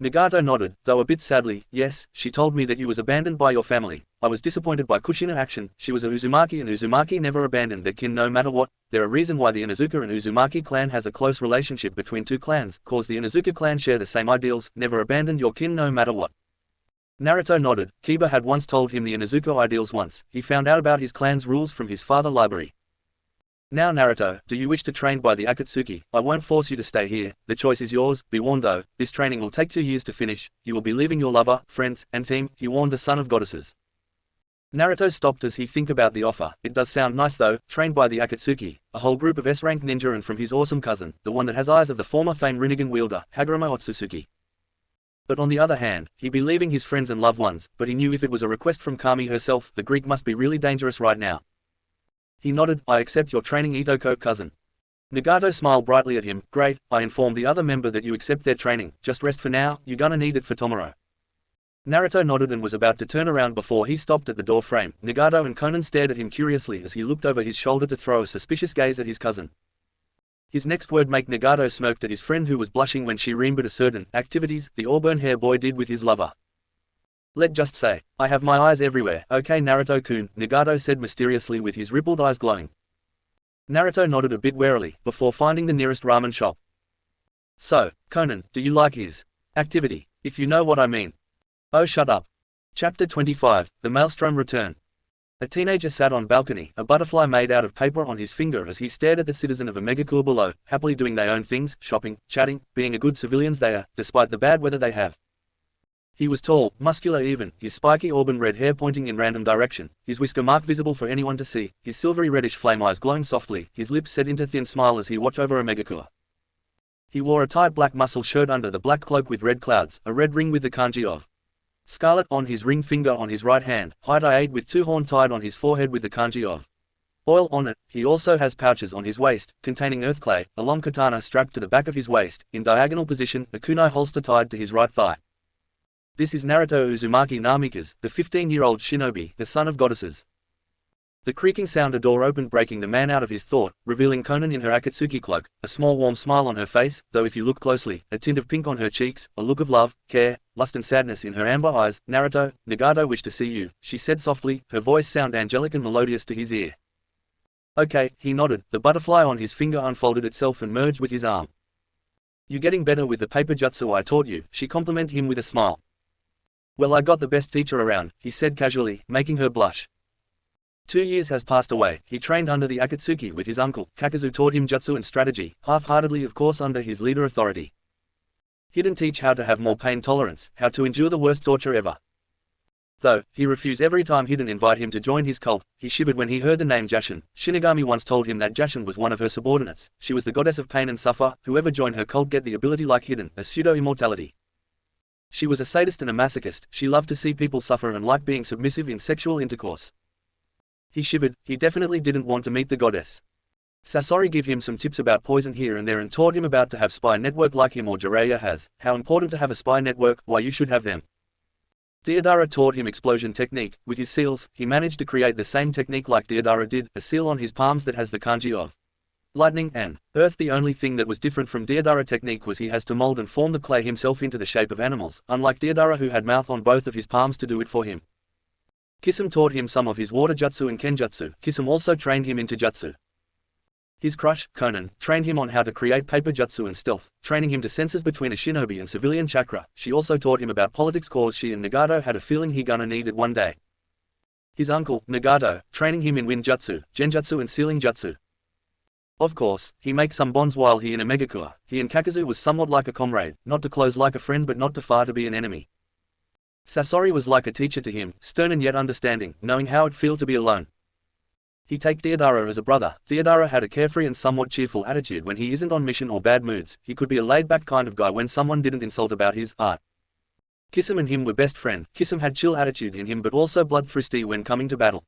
Nagato nodded, though a bit sadly. Yes, she told me that you was abandoned by your family. I was disappointed by Kushina action. She was a Uzumaki and Uzumaki never abandoned their kin no matter what. There are reasons why the Inuzuka and Uzumaki clan has a close relationship between two clans, cause the Inuzuka clan share the same ideals, never abandoned your kin no matter what. Naruto nodded. Kiba had once told him the Inuzuka ideals once. He found out about his clan's rules from his father library. Now Naruto, do you wish to train by the Akatsuki? I won't force you to stay here, the choice is yours. Be warned though, this training will take 2 years to finish, you will be leaving your lover, friends, and team, he warned the son of goddesses. Naruto stopped as he think about the offer. It does sound nice though, trained by the Akatsuki, a whole group of S-rank ninja and from his awesome cousin, the one that has eyes of the former famed Rinnegan wielder, Hagoromo Otsutsuki. But on the other hand, he'd be leaving his friends and loved ones, but he knew if it was a request from Kami herself, the Greek must be really dangerous right now. He nodded. I accept your training, Itoko cousin. Nagato smiled brightly at him. Great, I informed the other member that you accept their training, just rest for now, you're gonna need it for tomorrow. Naruto nodded and was about to turn around before he stopped at the door frame. Nagato and Konan stared at him curiously as he looked over his shoulder to throw a suspicious gaze at his cousin. His next word made Nagato smirked at his friend who was blushing when she remembered certain activities the auburn-hair boy did with his lover. Let's just say, I have my eyes everywhere. Okay Naruto-kun, Nagato said mysteriously with his rippled eyes glowing. Naruto nodded a bit warily, before finding the nearest ramen shop. So, Konan, do you like his activity, if you know what I mean? Oh shut up. Chapter 25, The Maelstrom Return. A teenager sat on balcony, a butterfly made out of paper on his finger as he stared at the citizen of a megacool below, happily doing their own things, shopping, chatting, being a good civilians they are, despite the bad weather they have. He was tall, muscular even, his spiky auburn red hair pointing in random direction, his whisker mark visible for anyone to see, his silvery reddish flame eyes glowing softly, his lips set into thin smile as he watched over a megakua. He wore a tight black muscle shirt under the black cloak with red clouds, a red ring with the kanji of scarlet on his ring finger on his right hand, hide with 2 horns tied on his forehead with the kanji of oil on it. He also has pouches on his waist, containing earth clay, a long katana strapped to the back of his waist, in diagonal position, a kunai holster tied to his right thigh. This is Naruto Uzumaki Namikaze, the 15-year-old shinobi, the son of goddesses. The creaking sound a door opened breaking the man out of his thought, revealing Konan in her Akatsuki cloak, a small warm smile on her face, though if you look closely, a tint of pink on her cheeks, a look of love, care, lust and sadness in her amber eyes. Naruto, Nagato wished to see you, she said softly, her voice sound angelic and melodious to his ear. Okay, he nodded, the butterfly on his finger unfolded itself and merged with his arm. You're getting better with the paper jutsu I taught you, she complimented him with a smile. Well I got the best teacher around, he said casually, making her blush. 2 years has passed away, he trained under the Akatsuki with his uncle, Kakazu taught him jutsu and strategy, half-heartedly of course under his leader authority. He didn't teach how to have more pain tolerance, how to endure the worst torture ever. Though, he refused every time he didn't invite him to join his cult. He shivered when he heard the name Jashin. Shinigami once told him that Jashin was one of her subordinates, she was the goddess of pain and suffer, whoever joined her cult get the ability like Hidden, a pseudo-immortality. She was a sadist and a masochist, she loved to see people suffer and liked being submissive in sexual intercourse. He shivered, he definitely didn't want to meet the goddess. Sasori gave him some tips about poison here and there and taught him about to have spy network like him or Jiraiya has, how important to have a spy network, why you should have them. Deodara taught him explosion technique, with his seals, he managed to create the same technique like Deodara did, a seal on his palms that has the kanji of lightning and earth. The only thing that was different from Deodara technique was he has to mold and form the clay himself into the shape of animals, unlike Deodara who had mouth on both of his palms to do it for him. Kisame taught him some of his water jutsu and kenjutsu. Kisame also trained him into jutsu. His crush, Konan, trained him on how to create paper jutsu and stealth, training him to senses between a shinobi and civilian chakra. She also taught him about politics cause she and Nagato had a feeling he gonna need it one day. His uncle, Nagato, training him in wind jutsu, genjutsu and sealing jutsu. Of course, he makes some bonds while he in a megakua. He and Kakazu was somewhat like a comrade, not too close like a friend but not too far to be an enemy. Sasori was like a teacher to him, stern and yet understanding, knowing how it felt to be alone. He take Deodara as a brother. Deodara had a carefree and somewhat cheerful attitude when he isn't on mission or bad moods. He could be a laid-back kind of guy when someone didn't insult about his art. Kisame and him were best friend. Kisame had chill attitude in him but also bloodthirsty when coming to battle.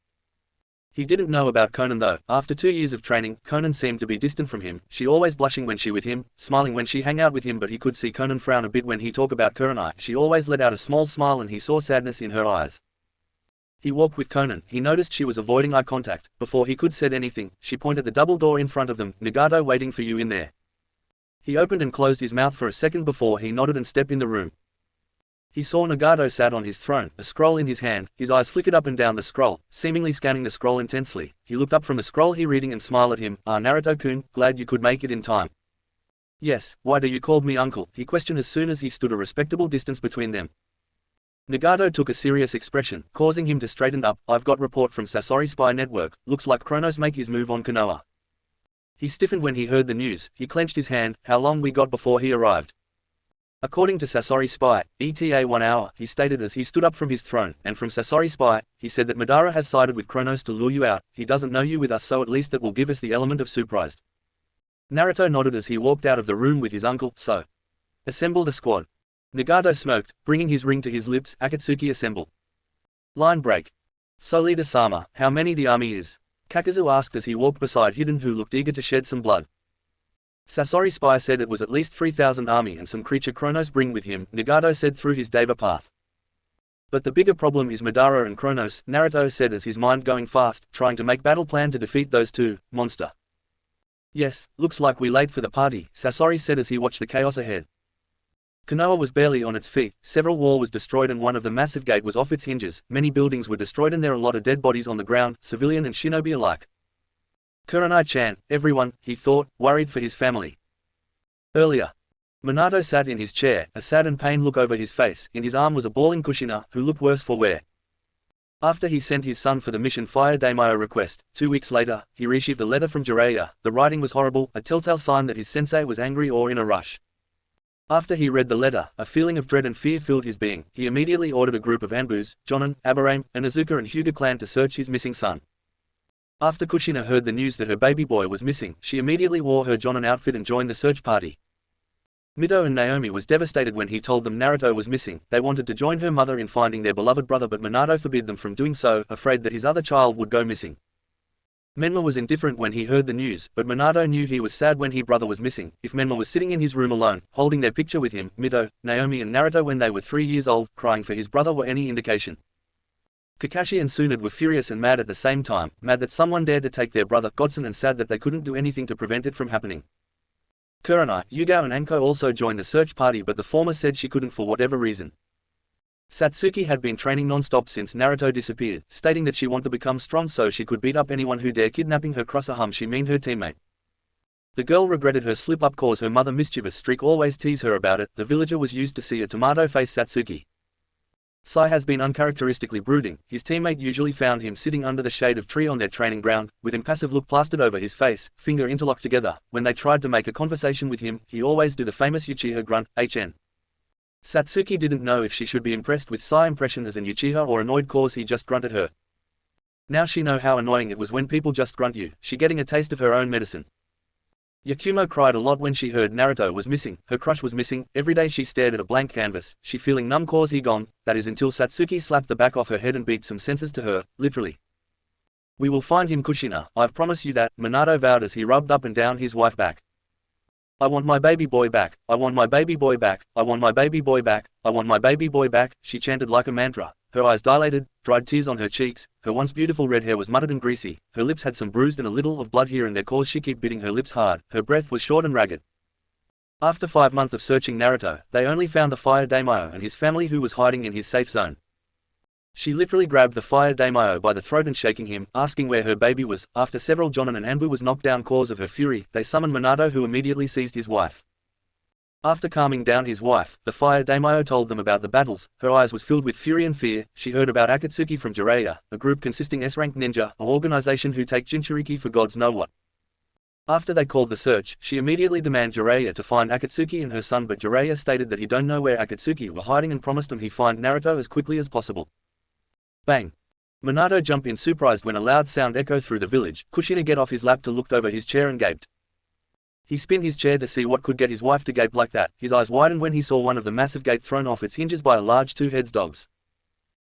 He didn't know about Conan though. After 2 years of training, Conan seemed to be distant from him, she always blushing when she with him, smiling when she hang out with him, but he could see Conan frown a bit when he talk about Kurenai. She always let out a small smile and he saw sadness in her eyes. He walked with Conan. He noticed she was avoiding eye contact. Before he could said anything, she pointed the double door in front of them. Nagato waiting for you in there. He opened and closed his mouth for a second before he nodded and stepped in the room. He saw Nagato sat on his throne, a scroll in his hand. His eyes flickered up and down the scroll, seemingly scanning the scroll intensely. He looked up from the scroll he reading and smiled at him. Ah, Naruto-kun, glad you could make it in time. Yes, why do you call me uncle? He questioned as soon as he stood a respectable distance between them. Nagato took a serious expression, causing him to straighten up. I've got report from Sasori spy network. Looks like Kronos make his move on Konoha. He stiffened when he heard the news. He clenched his hand. How long we got before he arrived? According to Sasori spy, ETA 1 hour, he stated as he stood up from his throne, and from Sasori spy, he said that Madara has sided with Kronos to lure you out. He doesn't know you with us, so at least that will give us the element of surprise. Naruto nodded as he walked out of the room with his uncle. So, assemble the squad. Nagato smoked, bringing his ring to his lips. Akatsuki assemble. Line break. So Leader-sama, how many the army is? Kakazu asked as he walked beside Hidden, who looked eager to shed some blood. Sasori spy said it was at least 3,000 army and some creature Kronos bring with him, Nagato said through his Deva path. But the bigger problem is Madara and Kronos, Naruto said as his mind going fast, trying to make battle plan to defeat those two, monster. Yes, looks like we late for the party, Sasori said as he watched the chaos ahead. Konoha was barely on its feet, several wall was destroyed and one of the massive gate was off its hinges, many buildings were destroyed and there are a lot of dead bodies on the ground, civilian and shinobi alike. Kurenai-chan, everyone, he thought, worried for his family. Earlier. Minato sat in his chair, a sad and pained look over his face. In his arm was a bawling Kushina, who looked worse for wear. After he sent his son for the mission Fire Daimyo request, 2 weeks later, he received a letter from Jiraiya. The writing was horrible, a telltale sign that his sensei was angry or in a rush. After he read the letter, a feeling of dread and fear filled his being. He immediately ordered a group of Anbus, Jonin, Aburame, and Izuka and Hyuga clan to search his missing son. After Kushina heard the news that her baby boy was missing, she immediately wore her Jonin outfit and joined the search party. Mito and Naomi was devastated when he told them Naruto was missing. They wanted to join her mother in finding their beloved brother, but Minato forbid them from doing so, afraid that his other child would go missing. Menma was indifferent when he heard the news, but Minato knew he was sad when his brother was missing. If Menma was sitting in his room alone, holding their picture with him, Mito, Naomi and Naruto when they were 3 years old, crying for his brother were any indication. Kakashi and Tsunade were furious and mad at the same time, mad that someone dared to take their brother Godson and sad that they couldn't do anything to prevent it from happening. Kurenai, Yugao and Anko also joined the search party, but the former said she couldn't for whatever reason. Satsuki had been training non-stop since Naruto disappeared, stating that she wanted to become strong so she could beat up anyone who dare kidnapping her. Crossahum she mean her teammate. The girl regretted her slip-up cause her mother mischievous streak always tease her about it. The villager was used to see a tomato-faced Satsuki. Sai has been uncharacteristically brooding. His teammate usually found him sitting under the shade of tree on their training ground, with impassive look plastered over his face, finger interlocked together. When they tried to make a conversation with him, he always do the famous Uchiha grunt, HN. Satsuki didn't know if she should be impressed with Sai impression as an Uchiha or annoyed cause he just grunted her. Now she know how annoying it was when people just grunt you, she getting a taste of her own medicine. Yakumo cried a lot when she heard Naruto was missing, her crush was missing. Every day she stared at a blank canvas, she feeling numb cause he gone, that is until Satsuki slapped the back off her head and beat some senses to her, literally. We will find him Kushina, I've promised you that, Minato vowed as he rubbed up and down his wife back. I want my baby boy back, I want my baby boy back, I want my baby boy back, I want my baby boy back, she chanted like a mantra. Her eyes dilated, dried tears on her cheeks, her once beautiful red hair was muddied and greasy, her lips had some bruised and a little of blood here and there cause she keep beating her lips hard, her breath was short and ragged. After 5 months of searching Naruto, they only found the Fire Daimyo and his family who was hiding in his safe zone. She literally grabbed the Fire Daimyo by the throat and shaking him, asking where her baby was. After several Jonin and Anbu was knocked down cause of her fury, they summoned Minato who immediately seized his wife. After calming down his wife, the Fire Daimyo told them about the battles. Her eyes was filled with fury and fear. She heard about Akatsuki from Jiraiya, a group consisting S-rank ninja, an organization who take Jinchuriki for gods know what. After they called the search, she immediately demanded Jiraiya to find Akatsuki and her son, but Jiraiya stated that he don't know where Akatsuki were hiding and promised him he find Naruto as quickly as possible. Bang! Minato jumped in surprised when a loud sound echoed through the village. Kushina get off his lap to looked over his chair and gaped. He spun his chair to see what could get his wife to gape like that. His eyes widened when he saw one of the massive gate thrown off its hinges by a large two-heads dogs.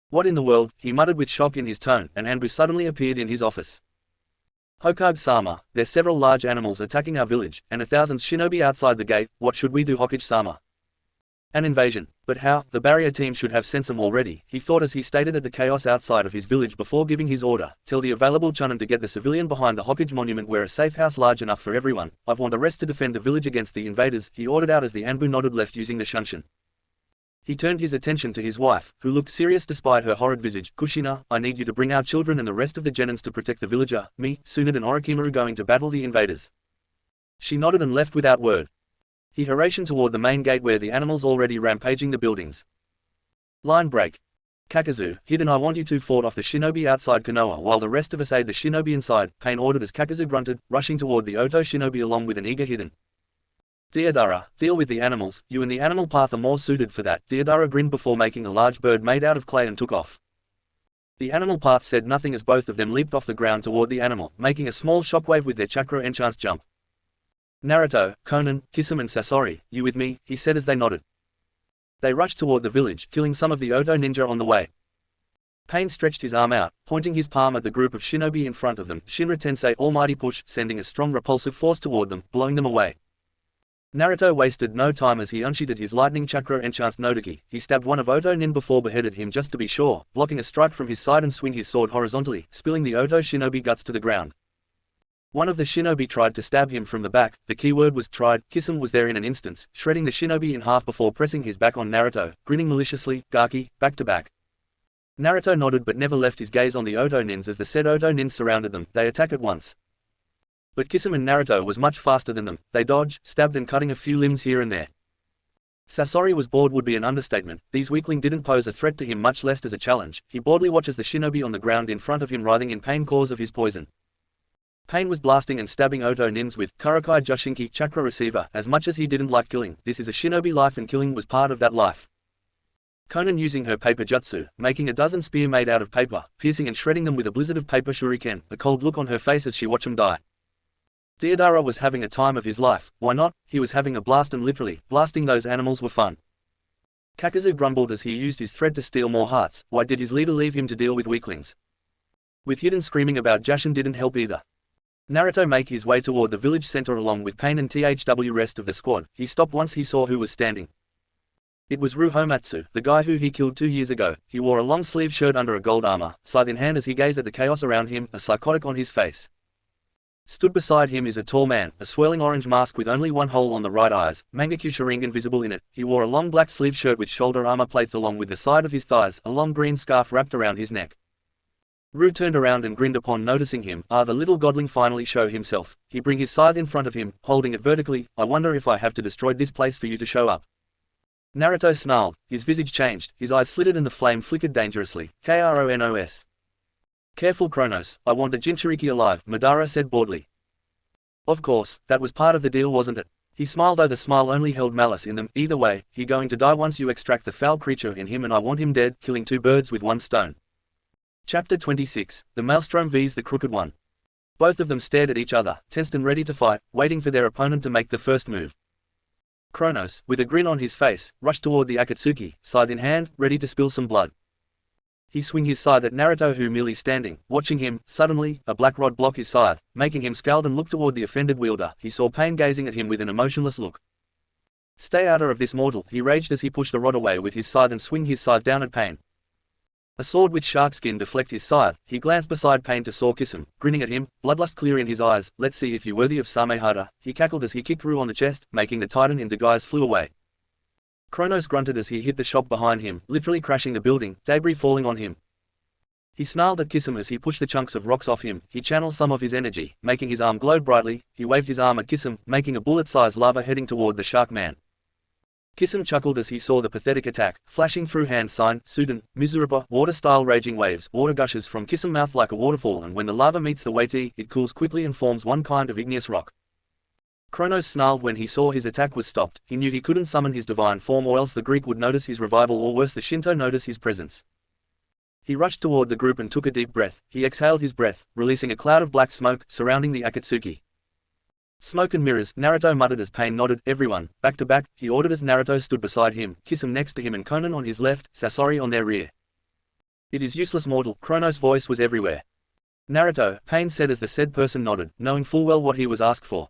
What in the world, he muttered with shock in his tone, and Anbu suddenly appeared in his office. Hokage-sama, there's several large animals attacking our village, and 1,000 shinobi outside the gate. What should we do, Hokage-sama? An invasion. But how? The barrier team should have sent some already, he thought as he stated at the chaos outside of his village before giving his order. Tell the available chunin to get the civilian behind the Hokage monument where a safe house large enough for everyone. I've want a rest to defend the village against the invaders, he ordered out as the Anbu nodded left using the shunshin. He turned his attention to his wife, who looked serious despite her horrid visage. Kushina, I need you to bring our children and the rest of the genins to protect the villager. Me, Tsunade and Orochimaru going to battle the invaders. She nodded and left without word. He hastened toward the main gate where the animals already rampaging the buildings. Line break. Kakazu, hidden, I want you two fought off the shinobi outside Konoha while the rest of us aid the shinobi inside, Pain ordered as Kakazu grunted, rushing toward the Oto shinobi along with an eager hidden. Deodara, deal with the animals, you and the animal path are more suited for that. Deodara grinned before making a large bird made out of clay and took off. The animal path said nothing as both of them leaped off the ground toward the animal, making a small shockwave with their chakra enchants jump. Naruto, Konan, Kisame and Sasori, you with me, he said as they nodded. They rushed toward the village, killing some of the Oto ninja on the way. Pain stretched his arm out, pointing his palm at the group of shinobi in front of them. Shinra Tensei almighty push, sending a strong repulsive force toward them, blowing them away. Naruto wasted no time as he unsheathed his lightning chakra enchants Nodoki. He stabbed one of Oto Nin before beheaded him just to be sure, blocking a strike from his side and swing his sword horizontally, spilling the Oto shinobi guts to the ground. One of the shinobi tried to stab him from the back, the keyword was tried. Kisame was there in an instant, shredding the shinobi in half before pressing his back on Naruto, grinning maliciously, Gaki, back to back. Naruto nodded but never left his gaze on the Oto Nins as the said Oto Nins surrounded them. They attack at once. But Kisame and Naruto was much faster than them. They dodged, stabbed and cutting a few limbs here and there. Sasori was bored would be an understatement. These weakling didn't pose a threat to him, much less as a challenge. He boredly watches the shinobi on the ground in front of him writhing in pain cause of his poison. Pain was blasting and stabbing Oto Nins with Kurokai Jushinki chakra receiver. As much as he didn't like killing, this is a shinobi life and killing was part of that life. Konan using her paper jutsu, making a dozen spear made out of paper, piercing and shredding them with a blizzard of paper shuriken, a cold look on her face as she watched them die. Deodara was having a time of his life. Why not? He was having a blast, and literally, blasting those animals were fun. Kakazu grumbled as he used his thread to steal more hearts. Why did his leader leave him to deal with weaklings? With Hidden screaming about Jashin didn't help either. Naruto make his way toward the village center along with Pain and THW rest of the squad. He stopped once he saw who was standing. It was Ruhomatsu, the guy who he killed 2 years ago. He wore a long-sleeved shirt under a gold armor, scythe in hand as he gazed at the chaos around him, a psychotic on his face. Stood beside him is a tall man, a swirling orange mask with only one hole on the right eyes, Mangekyo Sharingan visible in it. He wore a long black sleeve shirt with shoulder armor plates along with the side of his thighs, a long green scarf wrapped around his neck. Ru turned around and grinned upon noticing him. The little godling finally show himself. He bring his scythe in front of him, holding it vertically. I wonder if I have to destroy this place for you to show up. Naruto snarled, his visage changed, his eyes slitted and the flame flickered dangerously. Kronos. Careful Kronos, I want the Jinchuriki alive, Madara said boredly. Of course, that was part of the deal wasn't it? He smiled though the smile only held malice in them. Either way, he going to die once you extract the foul creature in him and I want him dead, killing 2 birds with 1 stone. Chapter 26, The Maelstrom vs the Crooked One. Both of them stared at each other, tensed and ready to fight, waiting for their opponent to make the first move. Kronos, with a grin on his face, rushed toward the Akatsuki, scythe in hand, ready to spill some blood. He swung his scythe at Naruto who merely standing, watching him. Suddenly, a black rod blocked his scythe, making him scowled and look toward the offended wielder. He saw Pain gazing at him with an emotionless look. Stay out of this mortal, he raged as he pushed the rod away with his scythe and swung his scythe down at Pain. A sword with shark skin deflect his scythe. He glanced beside Pain to saw Kisame, grinning at him, bloodlust clear in his eyes. Let's see if you're worthy of Samehada, he cackled as he kicked Ru on the chest, making the titan in disguise flew away. Kronos grunted as he hit the shop behind him, literally crashing the building, debris falling on him. He snarled at Kisame as he pushed the chunks of rocks off him. He channeled some of his energy, making his arm glow brightly. He waved his arm at Kisame, making a bullet-sized lava heading toward the shark man. Kisame chuckled as he saw the pathetic attack, flashing through hand sign, Suden, Mizurupa, water-style raging waves. Water gushes from Kisame mouth like a waterfall and when the lava meets the wati, it cools quickly and forms one kind of igneous rock. Kronos snarled when he saw his attack was stopped. He knew he couldn't summon his divine form or else the Greek would notice his revival or worse the Shinto notice his presence. He rushed toward the group and took a deep breath. He exhaled his breath, releasing a cloud of black smoke, surrounding the Akatsuki. Smoke and mirrors, Naruto muttered as Pain nodded. Everyone, back to back, he ordered as Naruto stood beside him, Kisame next to him and Konan on his left, Sasori on their rear. It is useless, mortal. Chronos' voice was everywhere. Naruto, Pain said as the said person nodded, knowing full well what he was asked for.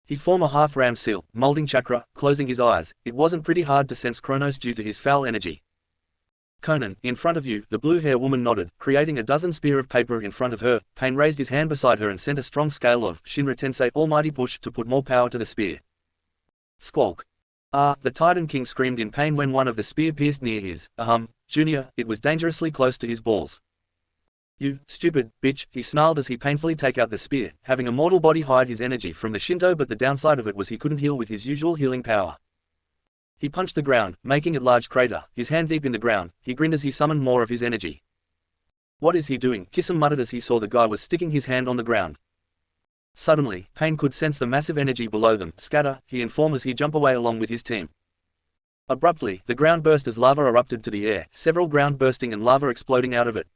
He formed a half-ram seal, molding chakra, closing his eyes. It wasn't pretty hard to sense Chronos due to his foul energy. Conan, in front of you, the blue-hair woman nodded, creating a dozen spear of paper in front of her. Pain raised his hand beside her and sent a strong scale of Shinra Tensei almighty push to put more power to the spear. Squawk. Ah, the Titan King screamed in pain when one of the spear pierced near his, junior, it was dangerously close to his balls. You, stupid, bitch, he snarled as he painfully take out the spear, having a mortal body hide his energy from the Shinto, but the downside of it was he couldn't heal with his usual healing power. He punched the ground, making a large crater, his hand deep in the ground. He grinned as he summoned more of his energy. What is he doing? Kisum muttered as he saw the guy was sticking his hand on the ground. Suddenly, Pain could sense the massive energy below them. Scatter, he informed as he jumped away along with his team. Abruptly, the ground burst as lava erupted to the air, several ground bursting and lava exploding out of it.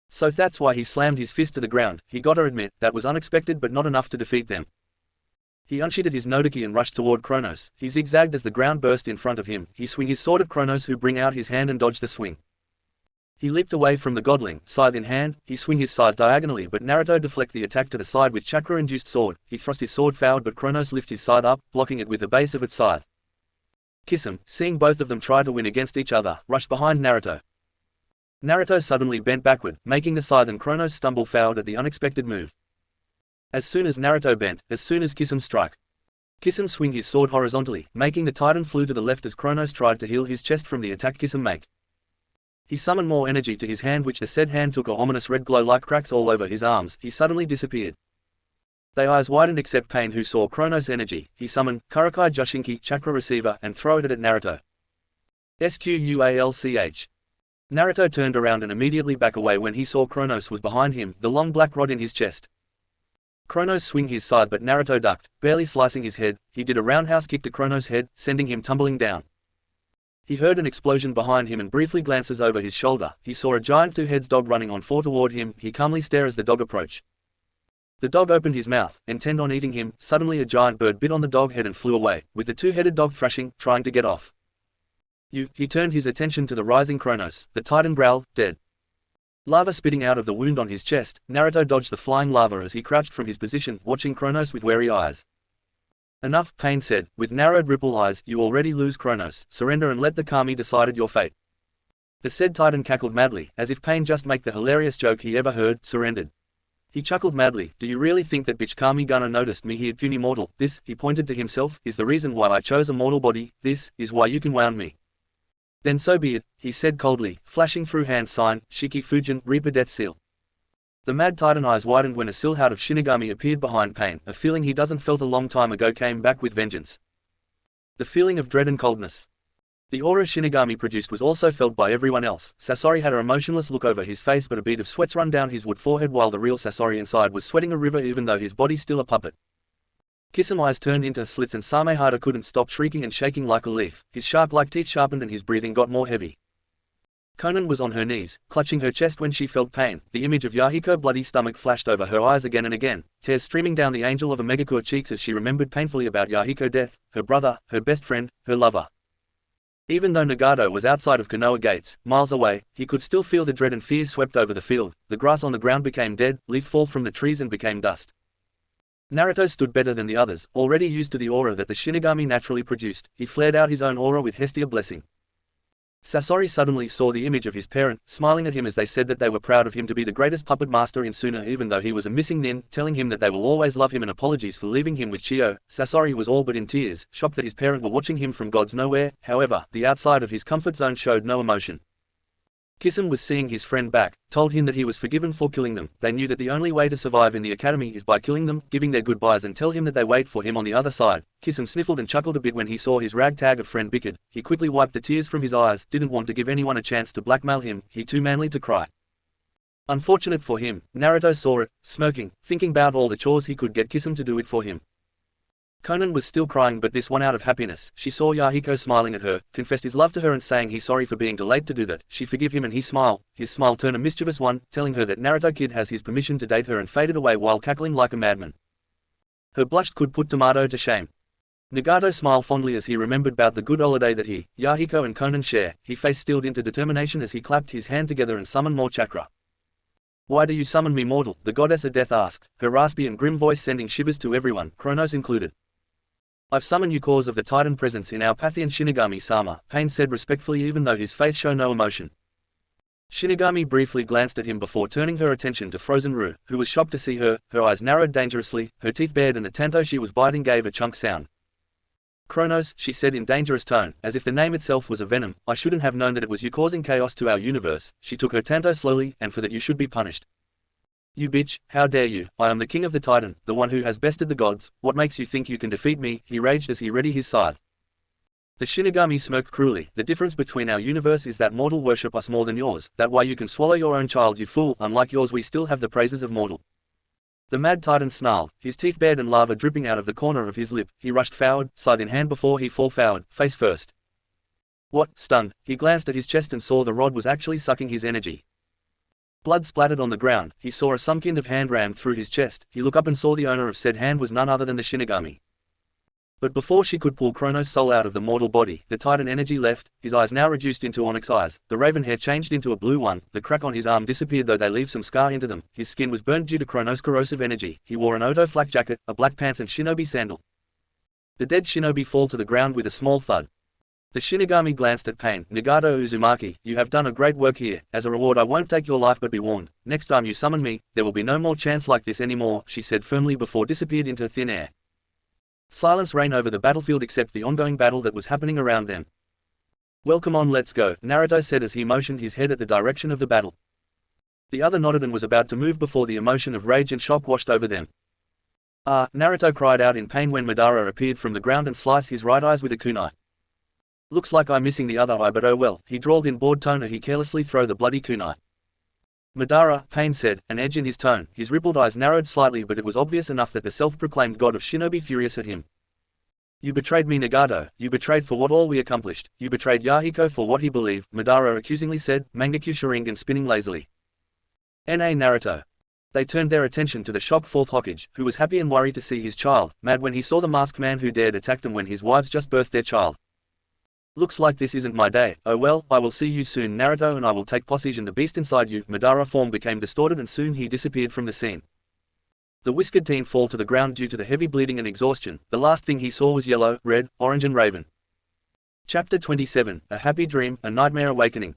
So that's why he slammed his fist to the ground. He gotta admit, that was unexpected but not enough to defeat them. He unsheathed his Nodaki and rushed toward Chronos. He zigzagged as the ground burst in front of him. He swung his sword at Chronos, who bring out his hand and dodged the swing. He leaped away from the godling, scythe in hand. He swung his scythe diagonally, but Naruto deflect the attack to the side with chakra-induced sword. He thrust his sword forward, but Chronos lifted his scythe up, blocking it with the base of its scythe. Kisum, seeing both of them try to win against each other, rushed behind Naruto. Naruto suddenly bent backward, making the scythe and Chronos stumble forward at the unexpected move. As soon as Naruto bent, as soon as Kisum struck. Kisum swung his sword horizontally, making the Titan flew to the left as Chronos tried to heal his chest from the attack Kisum make. He summoned more energy to his hand, which the said hand took a ominous red glow like cracks all over his arms. He suddenly disappeared. Their eyes widened except Pain, who saw Chronos' energy. He summoned Kurokai Jushinki Chakra Receiver and threw it at Naruto. Squalch. Naruto turned around and immediately back away when he saw Chronos was behind him, the long black rod in his chest. Chronos swung his side, but Naruto ducked, barely slicing his head. He did a roundhouse kick to Chronos' head, sending him tumbling down. He heard an explosion behind him and briefly glances over his shoulder. He saw a giant two-heads dog running on four toward him. He calmly stared as the dog approached. The dog opened his mouth, intent on eating him. Suddenly a giant bird bit on the dog head and flew away, with the two-headed dog thrashing, trying to get off. He turned his attention to the rising Chronos. The Titan growled, dead. Lava spitting out of the wound on his chest. Naruto dodged the flying lava as he crouched from his position, watching Chronos with wary eyes. Enough, Pain said, with narrowed ripple eyes. You already lose, Chronos. Surrender and let the Kami decide your fate. The said Titan cackled madly, as if Pain just make the hilarious joke he ever heard, surrendered. He chuckled madly. Do you really think that bitch Kami gonna notice me here, puny mortal? This, he pointed to himself, is the reason why I chose a mortal body. This is why you can wound me. Then so be it, he said coldly, flashing through hand sign, Shiki Fujin, Reaper Death Seal. The mad Titan eyes widened when a silhouette of Shinigami appeared behind Pain. A feeling he doesn't felt a long time ago came back with vengeance. The feeling of dread and coldness. The aura Shinigami produced was also felt by everyone else. Sasori had an emotionless look over his face, but a bead of sweats run down his wood forehead while the real Sasori inside was sweating a river even though his body's still a puppet. Kisum eyes turned into slits and Samehada couldn't stop shrieking and shaking like a leaf. His sharp-like teeth sharpened and his breathing got more heavy. Conan was on her knees, clutching her chest when she felt pain. The image of Yahiko's bloody stomach flashed over her eyes again and again, tears streaming down the angel of a Megakure cheeks as she remembered painfully about Yahiko's death, her brother, her best friend, her lover. Even though Nagato was outside of Konoha gates, miles away, he could still feel the dread and fear swept over the field. The grass on the ground became dead, leaf fall from the trees and became dust. Naruto stood better than the others, already used to the aura that the Shinigami naturally produced. He flared out his own aura with Hestia blessing. Sasori suddenly saw the image of his parent, smiling at him as they said that they were proud of him to be the greatest puppet master in Suna even though he was a missing nin, telling him that they will always love him and apologies for leaving him with Chio. Sasori was all but in tears, shocked that his parent were watching him from God's nowhere. However, the outside of his comfort zone showed no emotion. Kisum was seeing his friend back, told him that he was forgiven for killing them. They knew that the only way to survive in the academy is by killing them, giving their goodbyes and tell him that they wait for him on the other side. Kisum sniffled and chuckled a bit when he saw his ragtag of friend bickered. He quickly wiped the tears from his eyes, didn't want to give anyone a chance to blackmail him, he too manly to cry. Unfortunate for him, Naruto saw it, smirking, thinking about all the chores he could get Kisum to do it for him. Conan was still crying, but this one out of happiness. She saw Yahiko smiling at her, confessed his love to her and saying he's sorry for being delayed to do that. She forgive him and he smiled, his smile turned a mischievous one, telling her that Naruto kid has his permission to date her and faded away while cackling like a madman. Her blush could put Tomato to shame. Nagato smiled fondly as he remembered about the good holiday that he, Yahiko and Conan share. His face stilled into determination as he clapped his hand together and summoned more chakra. "Why do you summon me, mortal?" the goddess of death asked, her raspy and grim voice sending shivers to everyone, Kronos included. "I've summoned you cause of the Titan presence in our Pantheon Shinigami-sama," Pain said respectfully even though his face showed no emotion. Shinigami briefly glanced at him before turning her attention to Frozen Rue, who was shocked to see her. Her eyes narrowed dangerously, her teeth bared and the tanto she was biting gave a chunk sound. "Kronos," she said in dangerous tone, as if the name itself was a venom, "I shouldn't have known that it was you causing chaos to our universe." She took her tanto slowly, "and for that you should be punished." "You bitch, how dare you? I am the king of the Titan, the one who has bested the gods. What makes you think you can defeat me?" he raged as he readied his scythe. The Shinigami smirked cruelly. "The difference between our universe is that mortal worship us more than yours. That why you can swallow your own child, you fool. Unlike yours, we still have the praises of mortal." The mad Titan snarled, his teeth bared and lava dripping out of the corner of his lip. He rushed forward, scythe in hand before he fall forward, face first. What? Stunned, he glanced at his chest and saw the rod was actually sucking his energy. Blood splattered on the ground. He saw some kind of hand rammed through his chest. He looked up and saw the owner of said hand was none other than the Shinigami. But before she could pull Kronos' soul out of the mortal body, the Titan energy left, his eyes now reduced into onyx eyes, the raven hair changed into a blue one, the crack on his arm disappeared though they leave some scar into them, his skin was burned due to Kronos' corrosive energy, he wore an Oto flak jacket, a black pants and shinobi sandal. The dead shinobi fall to the ground with a small thud. The Shinigami glanced at Pain. "Nagato Uzumaki, you have done a great work here. As a reward I won't take your life but be warned, next time you summon me, there will be no more chance like this anymore," she said firmly before disappeared into thin air. Silence reigned over the battlefield except the ongoing battle that was happening around them. "Well, come on, let's go," Naruto said as he motioned his head at the direction of the battle. The other nodded and was about to move before the emotion of rage and shock washed over them. "Ah!" Naruto cried out in pain when Madara appeared from the ground and sliced his right eyes with a kunai. "Looks like I'm missing the other eye, but oh well," he drawled in bored tone as he carelessly threw the bloody kunai. "Madara," Pain said, an edge in his tone. His rippled eyes narrowed slightly but it was obvious enough that the self-proclaimed god of shinobi furious at him. "You betrayed me, Nagato. You betrayed for what all we accomplished. You betrayed Yahiko for what he believed," Madara accusingly said, Mangekyo Sharingan spinning lazily. "Na Naruto." They turned their attention to the shocked fourth Hokage, who was happy and worried to see his child, mad when he saw the masked man who dared attack them when his wives just birthed their child. "Looks like this isn't my day. Oh well, I will see you soon, Naruto, and I will take possession the beast inside you." Madara's form became distorted and soon he disappeared from the scene. The whiskered teen fall to the ground due to the heavy bleeding and exhaustion. The last thing he saw was yellow, red, orange and raven. Chapter 27, A Happy Dream, A Nightmare Awakening.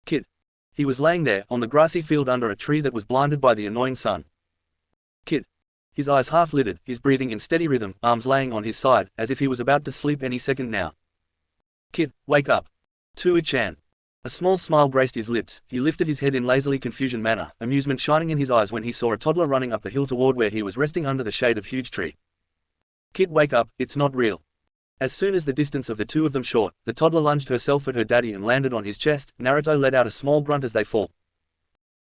Kid. He was laying there, on the grassy field under a tree that was blinded by the annoying sun. Kid. His eyes half-lidded, his breathing in steady rhythm, arms laying on his side, as if he was about to sleep any second now. "Kid, wake up." Tui-chan. A small smile graced his lips. He lifted his head in lazily confusion manner, amusement shining in his eyes when he saw a toddler running up the hill toward where he was resting under the shade of huge tree. "Kid, wake up, it's not real." As soon as the distance of the two of them short, the toddler lunged herself at her daddy and landed on his chest. Naruto let out a small grunt as they fall.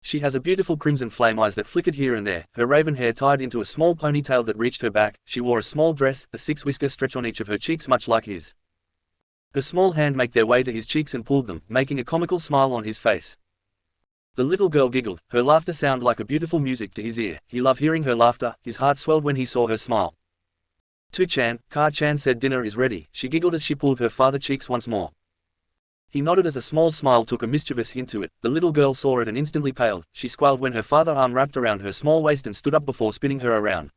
She has a beautiful crimson flame eyes that flickered here and there, her raven hair tied into a small ponytail that reached her back. She wore a small dress, a six-whisker stretch on each of her cheeks much like his. Her small hand made their way to his cheeks and pulled them, making a comical smile on his face. The little girl giggled, her laughter sounded like a beautiful music to his ear. He loved hearing her laughter, his heart swelled when he saw her smile. "Tu-chan," Ka-chan said, "dinner is ready." She giggled as she pulled her father's cheeks once more. He nodded as a small smile took a mischievous hint to it. The little girl saw it and instantly paled. She squealed when her father's arm wrapped around her small waist and stood up before spinning her around.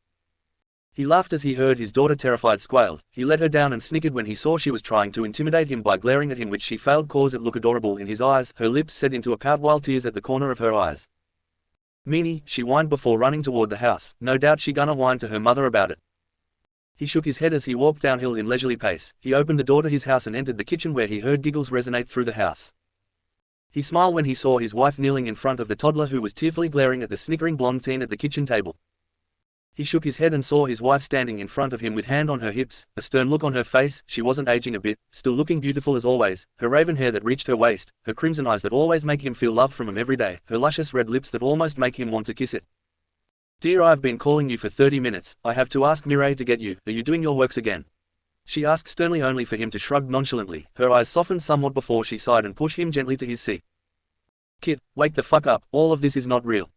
He laughed as he heard his daughter terrified squeal. He let her down and snickered when he saw she was trying to intimidate him by glaring at him, which she failed cause it look adorable in his eyes. Her lips set into a pout while tears at the corner of her eyes. "Meanie," she whined before running toward the house. No doubt she gonna whine to her mother about it. He shook his head as he walked downhill in leisurely pace. He opened the door to his house and entered the kitchen where he heard giggles resonate through the house. He smiled when he saw his wife kneeling in front of the toddler who was tearfully glaring at the snickering blonde teen at the kitchen table. He shook his head and saw his wife standing in front of him with hand on her hips, a stern look on her face. She wasn't aging a bit, still looking beautiful as always, her raven hair that reached her waist, her crimson eyes that always make him feel love from him every day, her luscious red lips that almost make him want to kiss it. "Dear, I've been calling you for 30 minutes, I have to ask Mirai to get you. Are you doing your works again?" She asked sternly only for him to shrug nonchalantly. Her eyes softened somewhat before she sighed and pushed him gently to his seat. "Kid, wake the fuck up, all of this is not real."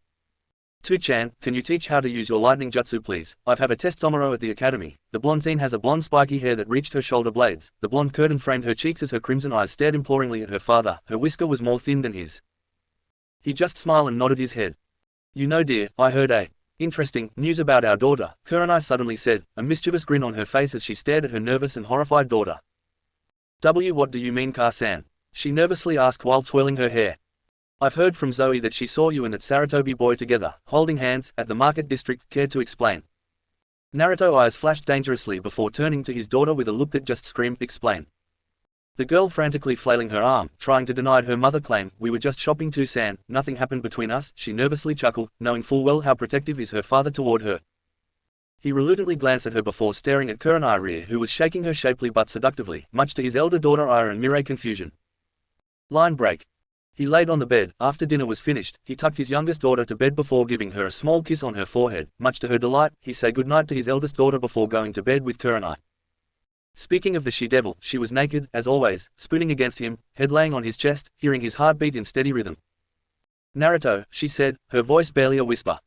2-chan, can you teach how to use your lightning jutsu please? I have a test tomorrow at the academy. The blonde teen has a blonde spiky hair that reached her shoulder blades. The blonde curtain framed her cheeks as her crimson eyes stared imploringly at her father. Her whisker was more thin than his. He just smiled and nodded his head. You know dear, I heard a interesting news about our daughter, Kurenai suddenly said, a mischievous grin on her face as she stared at her nervous and horrified daughter. What do you mean Ka-san? She nervously asked while twirling her hair. I've heard from Zoe that she saw you and that Saratobi boy together, holding hands, at the market district, cared to explain. Naruto's eyes flashed dangerously before turning to his daughter with a look that just screamed, explain. The girl frantically flailing her arm, trying to deny her mother claim, we were just shopping too san, nothing happened between us, she nervously chuckled, knowing full well how protective is her father toward her. He reluctantly glanced at her before staring at Kurenai Rie who was shaking her shapely butt seductively, much to his elder daughter Aya and Mire's confusion. Line break. He laid on the bed. After dinner was finished, he tucked his youngest daughter to bed before giving her a small kiss on her forehead. Much to her delight, he said goodnight to his eldest daughter before going to bed with Kurenai. Speaking of the she-devil, she was naked, as always, spooning against him, head laying on his chest, hearing his heartbeat in steady rhythm. Naruto, she said, her voice barely a whisper.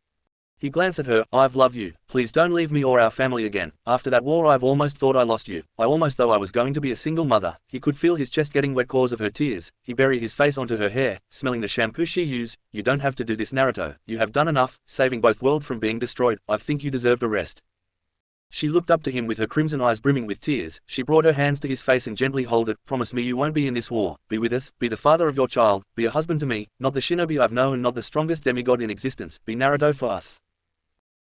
He glanced at her, I've loved you, please don't leave me or our family again. After that war I've almost thought I lost you. I almost thought I was going to be a single mother. He could feel his chest getting wet cause of her tears. He buried his face onto her hair, smelling the shampoo she used. You don't have to do this Naruto, you have done enough, saving both worlds from being destroyed. I think you deserved a rest. She looked up to him with her crimson eyes brimming with tears. She brought her hands to his face and gently held it. Promise me you won't be in this war. Be with us, be the father of your child, be a husband to me, not the shinobi I've known, not the strongest demigod in existence. Be Naruto for us.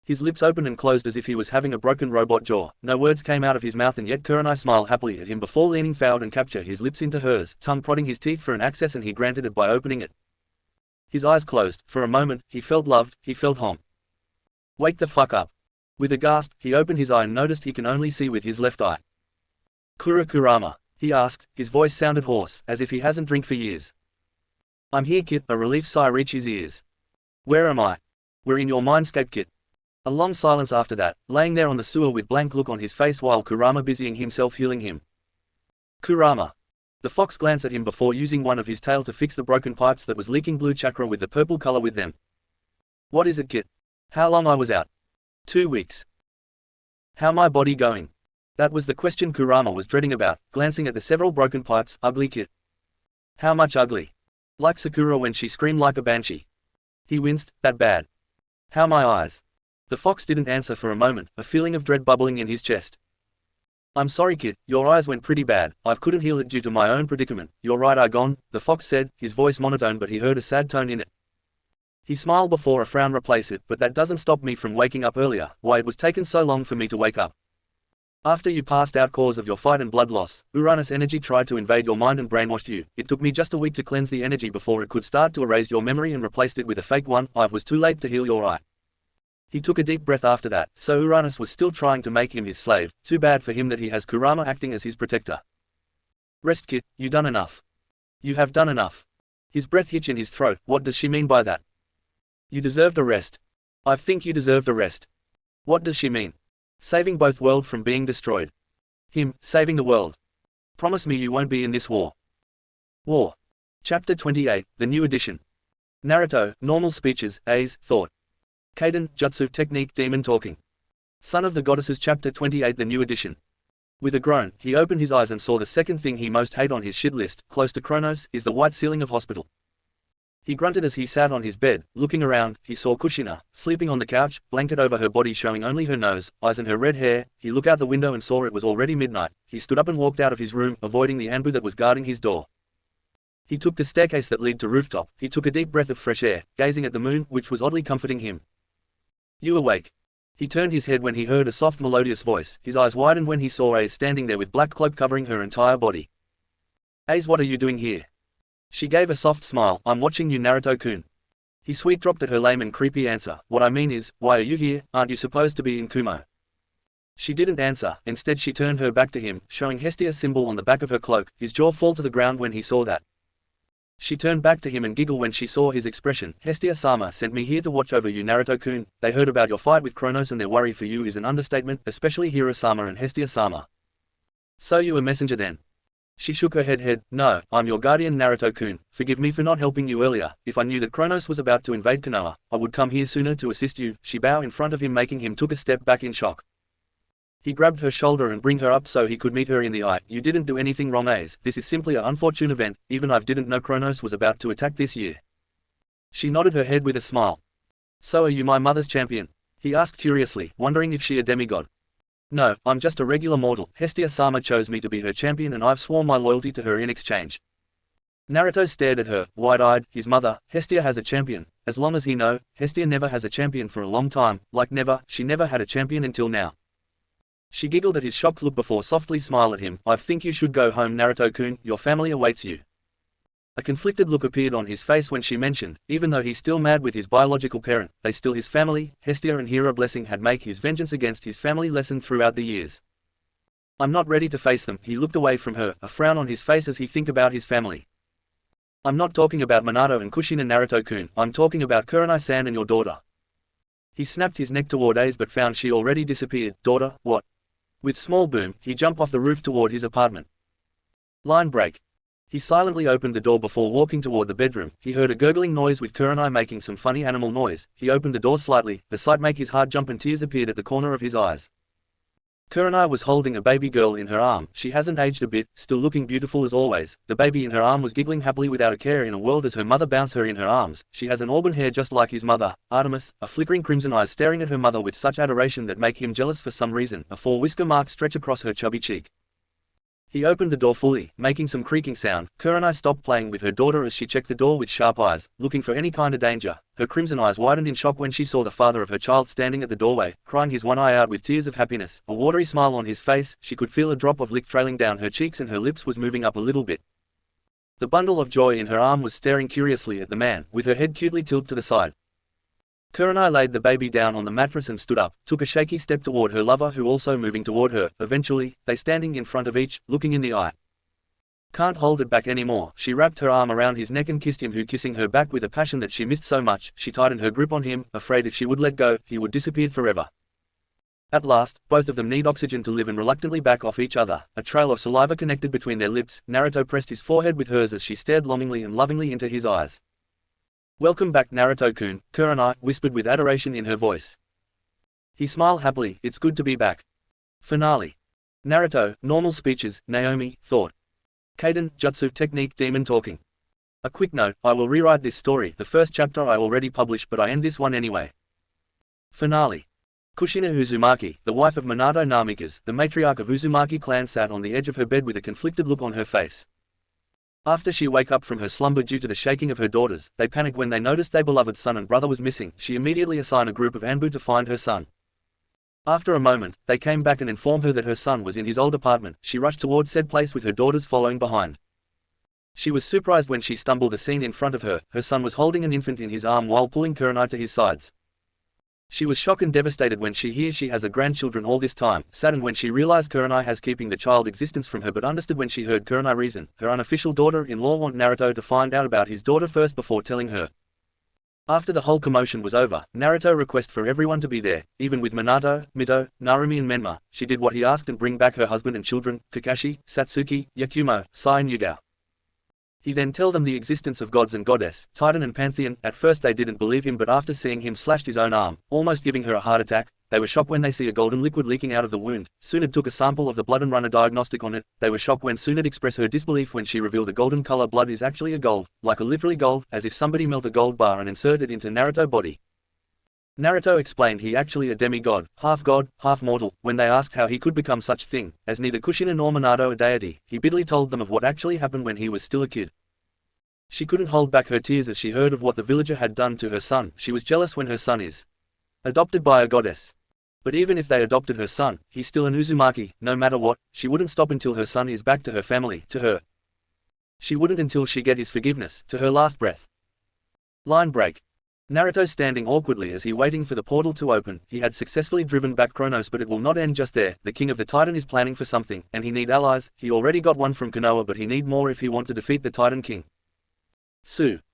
His lips opened and closed as if he was having a broken robot jaw. No words came out of his mouth and yet Kurenai smiled happily at him before leaning forward and captured his lips into hers, tongue prodding his teeth for an access and he granted it by opening it. His eyes closed. For a moment, he felt loved, he felt home. Wake the fuck up. With a gasp, he opened his eye and noticed he can only see with his left eye. Kurama, he asked, his voice sounded hoarse, as if he hasn't drank for years. I'm here Kit, a relief sigh reached his ears. Where am I? We're in your mindscape Kit. A long silence after that, laying there on the sewer with blank look on his face while Kurama busying himself healing him. Kurama. The fox glanced at him before using one of his tail to fix the broken pipes that was leaking blue chakra with the purple color with them. What is it Kit? How long I was out? 2 weeks. How my body going? That was the question Kurama was dreading about, glancing at the several broken pipes. Ugly Kit. How much ugly? Like Sakura when she screamed like a banshee. He winced, that bad. How my eyes? The fox didn't answer for a moment, a feeling of dread bubbling in his chest. I'm sorry Kit, your eyes went pretty bad, I couldn't heal it due to my own predicament. You're right I gone, the fox said, his voice monotone but he heard a sad tone in it. He smiled before a frown replaced it, but that doesn't stop me from waking up earlier. Why it was taken so long for me to wake up? After you passed out cause of your fight and blood loss, Uranus energy tried to invade your mind and brainwashed you. It took me just a week to cleanse the energy before it could start to erase your memory and replaced it with a fake one. I was too late to heal your eye. He took a deep breath after that, so Uranus was still trying to make him his slave. Too bad for him that he has Kurama acting as his protector. Rest Kit, you done enough. You have done enough. His breath hitched in his throat. What does she mean by that? You deserved a rest. I think you deserved a rest. What does she mean? Saving both worlds from being destroyed. Him, saving the world. Promise me you won't be in this war. War. Chapter 28, the new edition. Naruto, normal speeches, A's, thought. Kaden, Jutsu Technique Demon Talking. Son of the Goddesses Chapter 28 The New Edition. With a groan, he opened his eyes and saw the second thing he most hate on his shit list, close to Kronos, is the white ceiling of hospital. He grunted as he sat on his bed. Looking around, he saw Kushina, sleeping on the couch, blanket over her body showing only her nose, eyes and her red hair. He looked out the window and saw it was already midnight. He stood up and walked out of his room, avoiding the Anbu that was guarding his door. He took the staircase that led to rooftop. He took a deep breath of fresh air, gazing at the moon, which was oddly comforting him. You awake? He turned his head when he heard a soft melodious voice. His eyes widened when he saw Ace standing there with black cloak covering her entire body. Ace, what are you doing here? She gave a soft smile. I'm watching you Naruto-kun. He sweet dropped at her lame and creepy answer. What I mean is, why are you here? Aren't you supposed to be in Kumo? She didn't answer. Instead she turned her back to him, showing Hestia's symbol on the back of her cloak. His jaw fell to the ground when he saw that. She turned back to him and giggled when she saw his expression. Hestia-sama sent me here to watch over you Naruto-kun. They heard about your fight with Kronos and their worry for you is an understatement, especially Hiro-sama and Hestia-sama. So you a messenger then? She shook her head. No, I'm your guardian Naruto-kun. Forgive me for not helping you earlier. If I knew that Kronos was about to invade Konoha, I would come here sooner to assist you. She bowed in front of him, making him took a step back in shock. He grabbed her shoulder and bring her up so he could meet her in the eye. You didn't do anything wrong, Ace. This is simply an unfortunate event. Even I didn't know Kronos was about to attack this year. She nodded her head with a smile. So are you my mother's champion? He asked curiously, wondering if she a demigod. No, I'm just a regular mortal. Hestia-sama chose me to be her champion and I've sworn my loyalty to her in exchange. Naruto stared at her, wide-eyed. His mother, Hestia, has a champion. As long as he know, Hestia never has a champion for a long time. Like never, she never had a champion until now. She giggled at his shocked look before softly smiled at him. I think you should go home, Naruto-kun. Your family awaits you. A conflicted look appeared on his face when she mentioned, even though he's still mad with his biological parent, they still his family. Hestia and Hera Blessing had made his vengeance against his family lessened throughout the years. I'm not ready to face them. He looked away from her, a frown on his face as he think about his family. I'm not talking about Minato and Kushina, Naruto-kun. I'm talking about Kurenai-san and your daughter. He snapped his neck toward Ace but found she already disappeared. Daughter, what? With small boom, he jumped off the roof toward his apartment. Line break. He silently opened the door before walking toward the bedroom. He heard a gurgling noise with Kurenai making some funny animal noise. He opened the door slightly, the sight made his heart jump and tears appeared at the corner of his eyes. Kurenai was holding a baby girl in her arm. She hasn't aged a bit, still looking beautiful as always. The baby in her arm was giggling happily without a care in a world as her mother bounced her in her arms. She has an auburn hair just like his mother, Artemis, a flickering crimson eyes staring at her mother with such adoration that make him jealous for some reason. A 4-whisker mark stretch across her chubby cheek. He opened the door fully, making some creaking sound. Kurenai stopped playing with her daughter as she checked the door with sharp eyes, looking for any kind of danger. Her crimson eyes widened in shock when she saw the father of her child standing at the doorway, crying his one eye out with tears of happiness, a watery smile on his face. She could feel a drop of lick trailing down her cheeks and her lips was moving up a little bit. The bundle of joy in her arm was staring curiously at the man, with her head cutely tilted to the side. Kurenai laid the baby down on the mattress and stood up, took a shaky step toward her lover who also moving toward her. Eventually, they standing in front of each, looking in the eye. Can't hold it back anymore. She wrapped her arm around his neck and kissed him, who kissing her back with a passion that she missed so much. She tightened her grip on him, afraid if she would let go, he would disappear forever. At last, both of them need oxygen to live and reluctantly back off each other. A trail of saliva connected between their lips. Naruto pressed his forehead with hers as she stared longingly and lovingly into his eyes. Welcome back, Naruto-kun, Kurenai whispered with adoration in her voice. He smiled happily. It's good to be back. Finale. Naruto, normal speeches, Naomi, thought. Kaden, jutsu technique, demon talking. A quick note, I will rewrite this story. The first chapter I already published but I end this one anyway. Finale. Kushina Uzumaki, the wife of Minato Namikaze, the matriarch of Uzumaki clan, sat on the edge of her bed with a conflicted look on her face. After she woke up from her slumber due to the shaking of her daughters, they panicked when they noticed their beloved son and brother was missing. She immediately assigned a group of Anbu to find her son. After a moment, they came back and informed her that her son was in his old apartment. She rushed toward said place with her daughters following behind. She was surprised when she stumbled the scene in front of her. Her son was holding an infant in his arm while pulling Kurenai to his sides. She was shocked and devastated when she hears she has a grandchildren all this time, saddened when she realized Kurenai has keeping the child existence from her, but understood when she heard Kurenai reason. Her unofficial daughter-in-law want Naruto to find out about his daughter first before telling her. After the whole commotion was over, Naruto requested for everyone to be there, even with Minato, Mito, Narumi and Menma. She did what he asked and bring back her husband and children, Kakashi, Satsuki, Yakumo, Sai and Yugao. He then tell them the existence of gods and goddess, Titan and Pantheon. At first they didn't believe him, but after seeing him slashed his own arm, almost giving her a heart attack, they were shocked when they see a golden liquid leaking out of the wound. Sunad took a sample of the blood and run a diagnostic on it. They were shocked when Sunad expressed her disbelief when she revealed the golden color blood is actually a gold, like a literally gold, as if somebody melt a gold bar and insert it into Naruto body. Naruto explained he actually a demigod, half mortal. When they asked how he could become such thing, as neither Kushina nor Minato a deity, he bitterly told them of what actually happened when he was still a kid. She couldn't hold back her tears as she heard of what the villager had done to her son. She was jealous when her son is adopted by a goddess. But even if they adopted her son, he's still an Uzumaki. No matter what, she wouldn't stop until her son is back to her family, to her. She wouldn't until she get his forgiveness, to her last breath. Line break. Naruto standing awkwardly as he waiting for the portal to open. He had successfully driven back Kronos, but it will not end just there. The king of the Titan is planning for something, and he need allies. He already got one from Konoha, but he need more if he want to defeat the Titan king.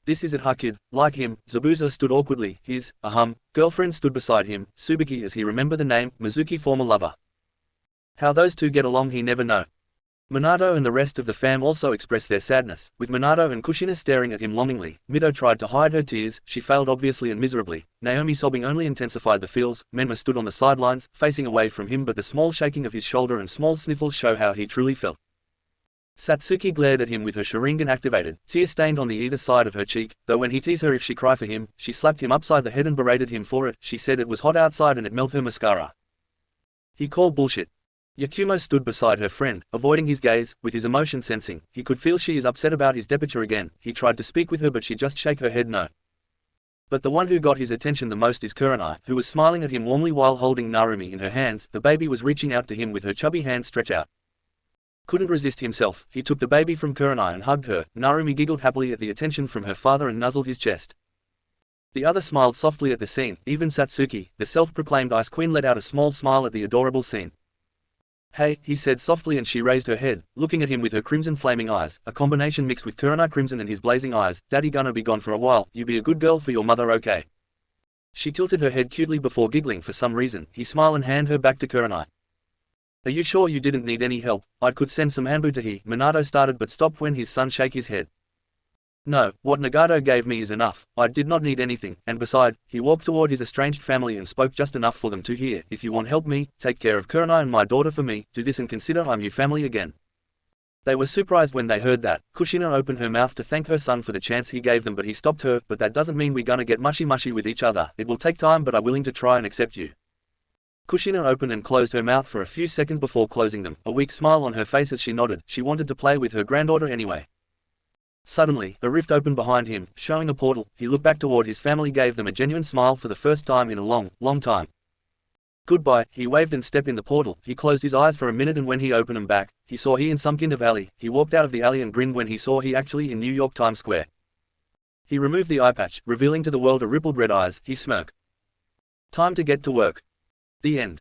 This isn't her kid. Like him, Zabuza stood awkwardly. His, girlfriend stood beside him, Tsubaki as he remembered the name, Mizuki former lover. How those two get along he never know. Minato and the rest of the fam also expressed their sadness, with Minato and Kushina staring at him longingly. Mido tried to hide her tears, she failed obviously and miserably. Naomi sobbing only intensified the feels. Menma stood on the sidelines, facing away from him, but the small shaking of his shoulder and small sniffles show how he truly felt. Satsuki glared at him with her Sharingan activated, tear stained on the either side of her cheek, though when he teased her if she cried for him, she slapped him upside the head and berated him for it. She said it was hot outside and it melted her mascara. He called bullshit. Yakumo stood beside her friend, avoiding his gaze, with his emotion sensing. He could feel she is upset about his departure again. He tried to speak with her but she just shake her head no. But the one who got his attention the most is Kurenai, who was smiling at him warmly while holding Narumi in her hands. The baby was reaching out to him with her chubby hands stretched out. Couldn't resist himself, he took the baby from Kurenai and hugged her. Narumi giggled happily at the attention from her father and nuzzled his chest. The other smiled softly at the scene. Even Satsuki, the self-proclaimed ice queen, let out a small smile at the adorable scene. Hey, he said softly, and she raised her head, looking at him with her crimson flaming eyes, a combination mixed with Kurenai crimson and his blazing eyes. Daddy gonna be gone for a while, you be a good girl for your mother, okay? She tilted her head cutely before giggling for some reason. He smiled and handed her back to Kurenai. Are you sure you didn't need any help? I could send some anbu to he. Minato started but stopped when his son shake his head. No, what Nagato gave me is enough. I did not need anything, and beside, he walked toward his estranged family and spoke just enough for them to hear. If you want help me, take care of Kurenai and my daughter for me, do this and consider I'm your family again. They were surprised when they heard that. Kushina opened her mouth to thank her son for the chance he gave them, but he stopped her. But that doesn't mean we gonna get mushy with each other. It will take time, but I'm willing to try and accept you. Kushina opened and closed her mouth for a few seconds before closing them, a weak smile on her face as she nodded. She wanted to play with her granddaughter anyway. Suddenly, a rift opened behind him, showing a portal. He looked back toward his family, gave them a genuine smile for the first time in a long time. Goodbye, he waved and stepped in the portal. He closed his eyes for a minute and when he opened them back, he saw he in some kind of alley. He walked out of the alley and grinned when he saw he actually in New York Times Square. He removed the eye patch, revealing to the world a rippled red eyes. He smirked. Time to get to work. The end.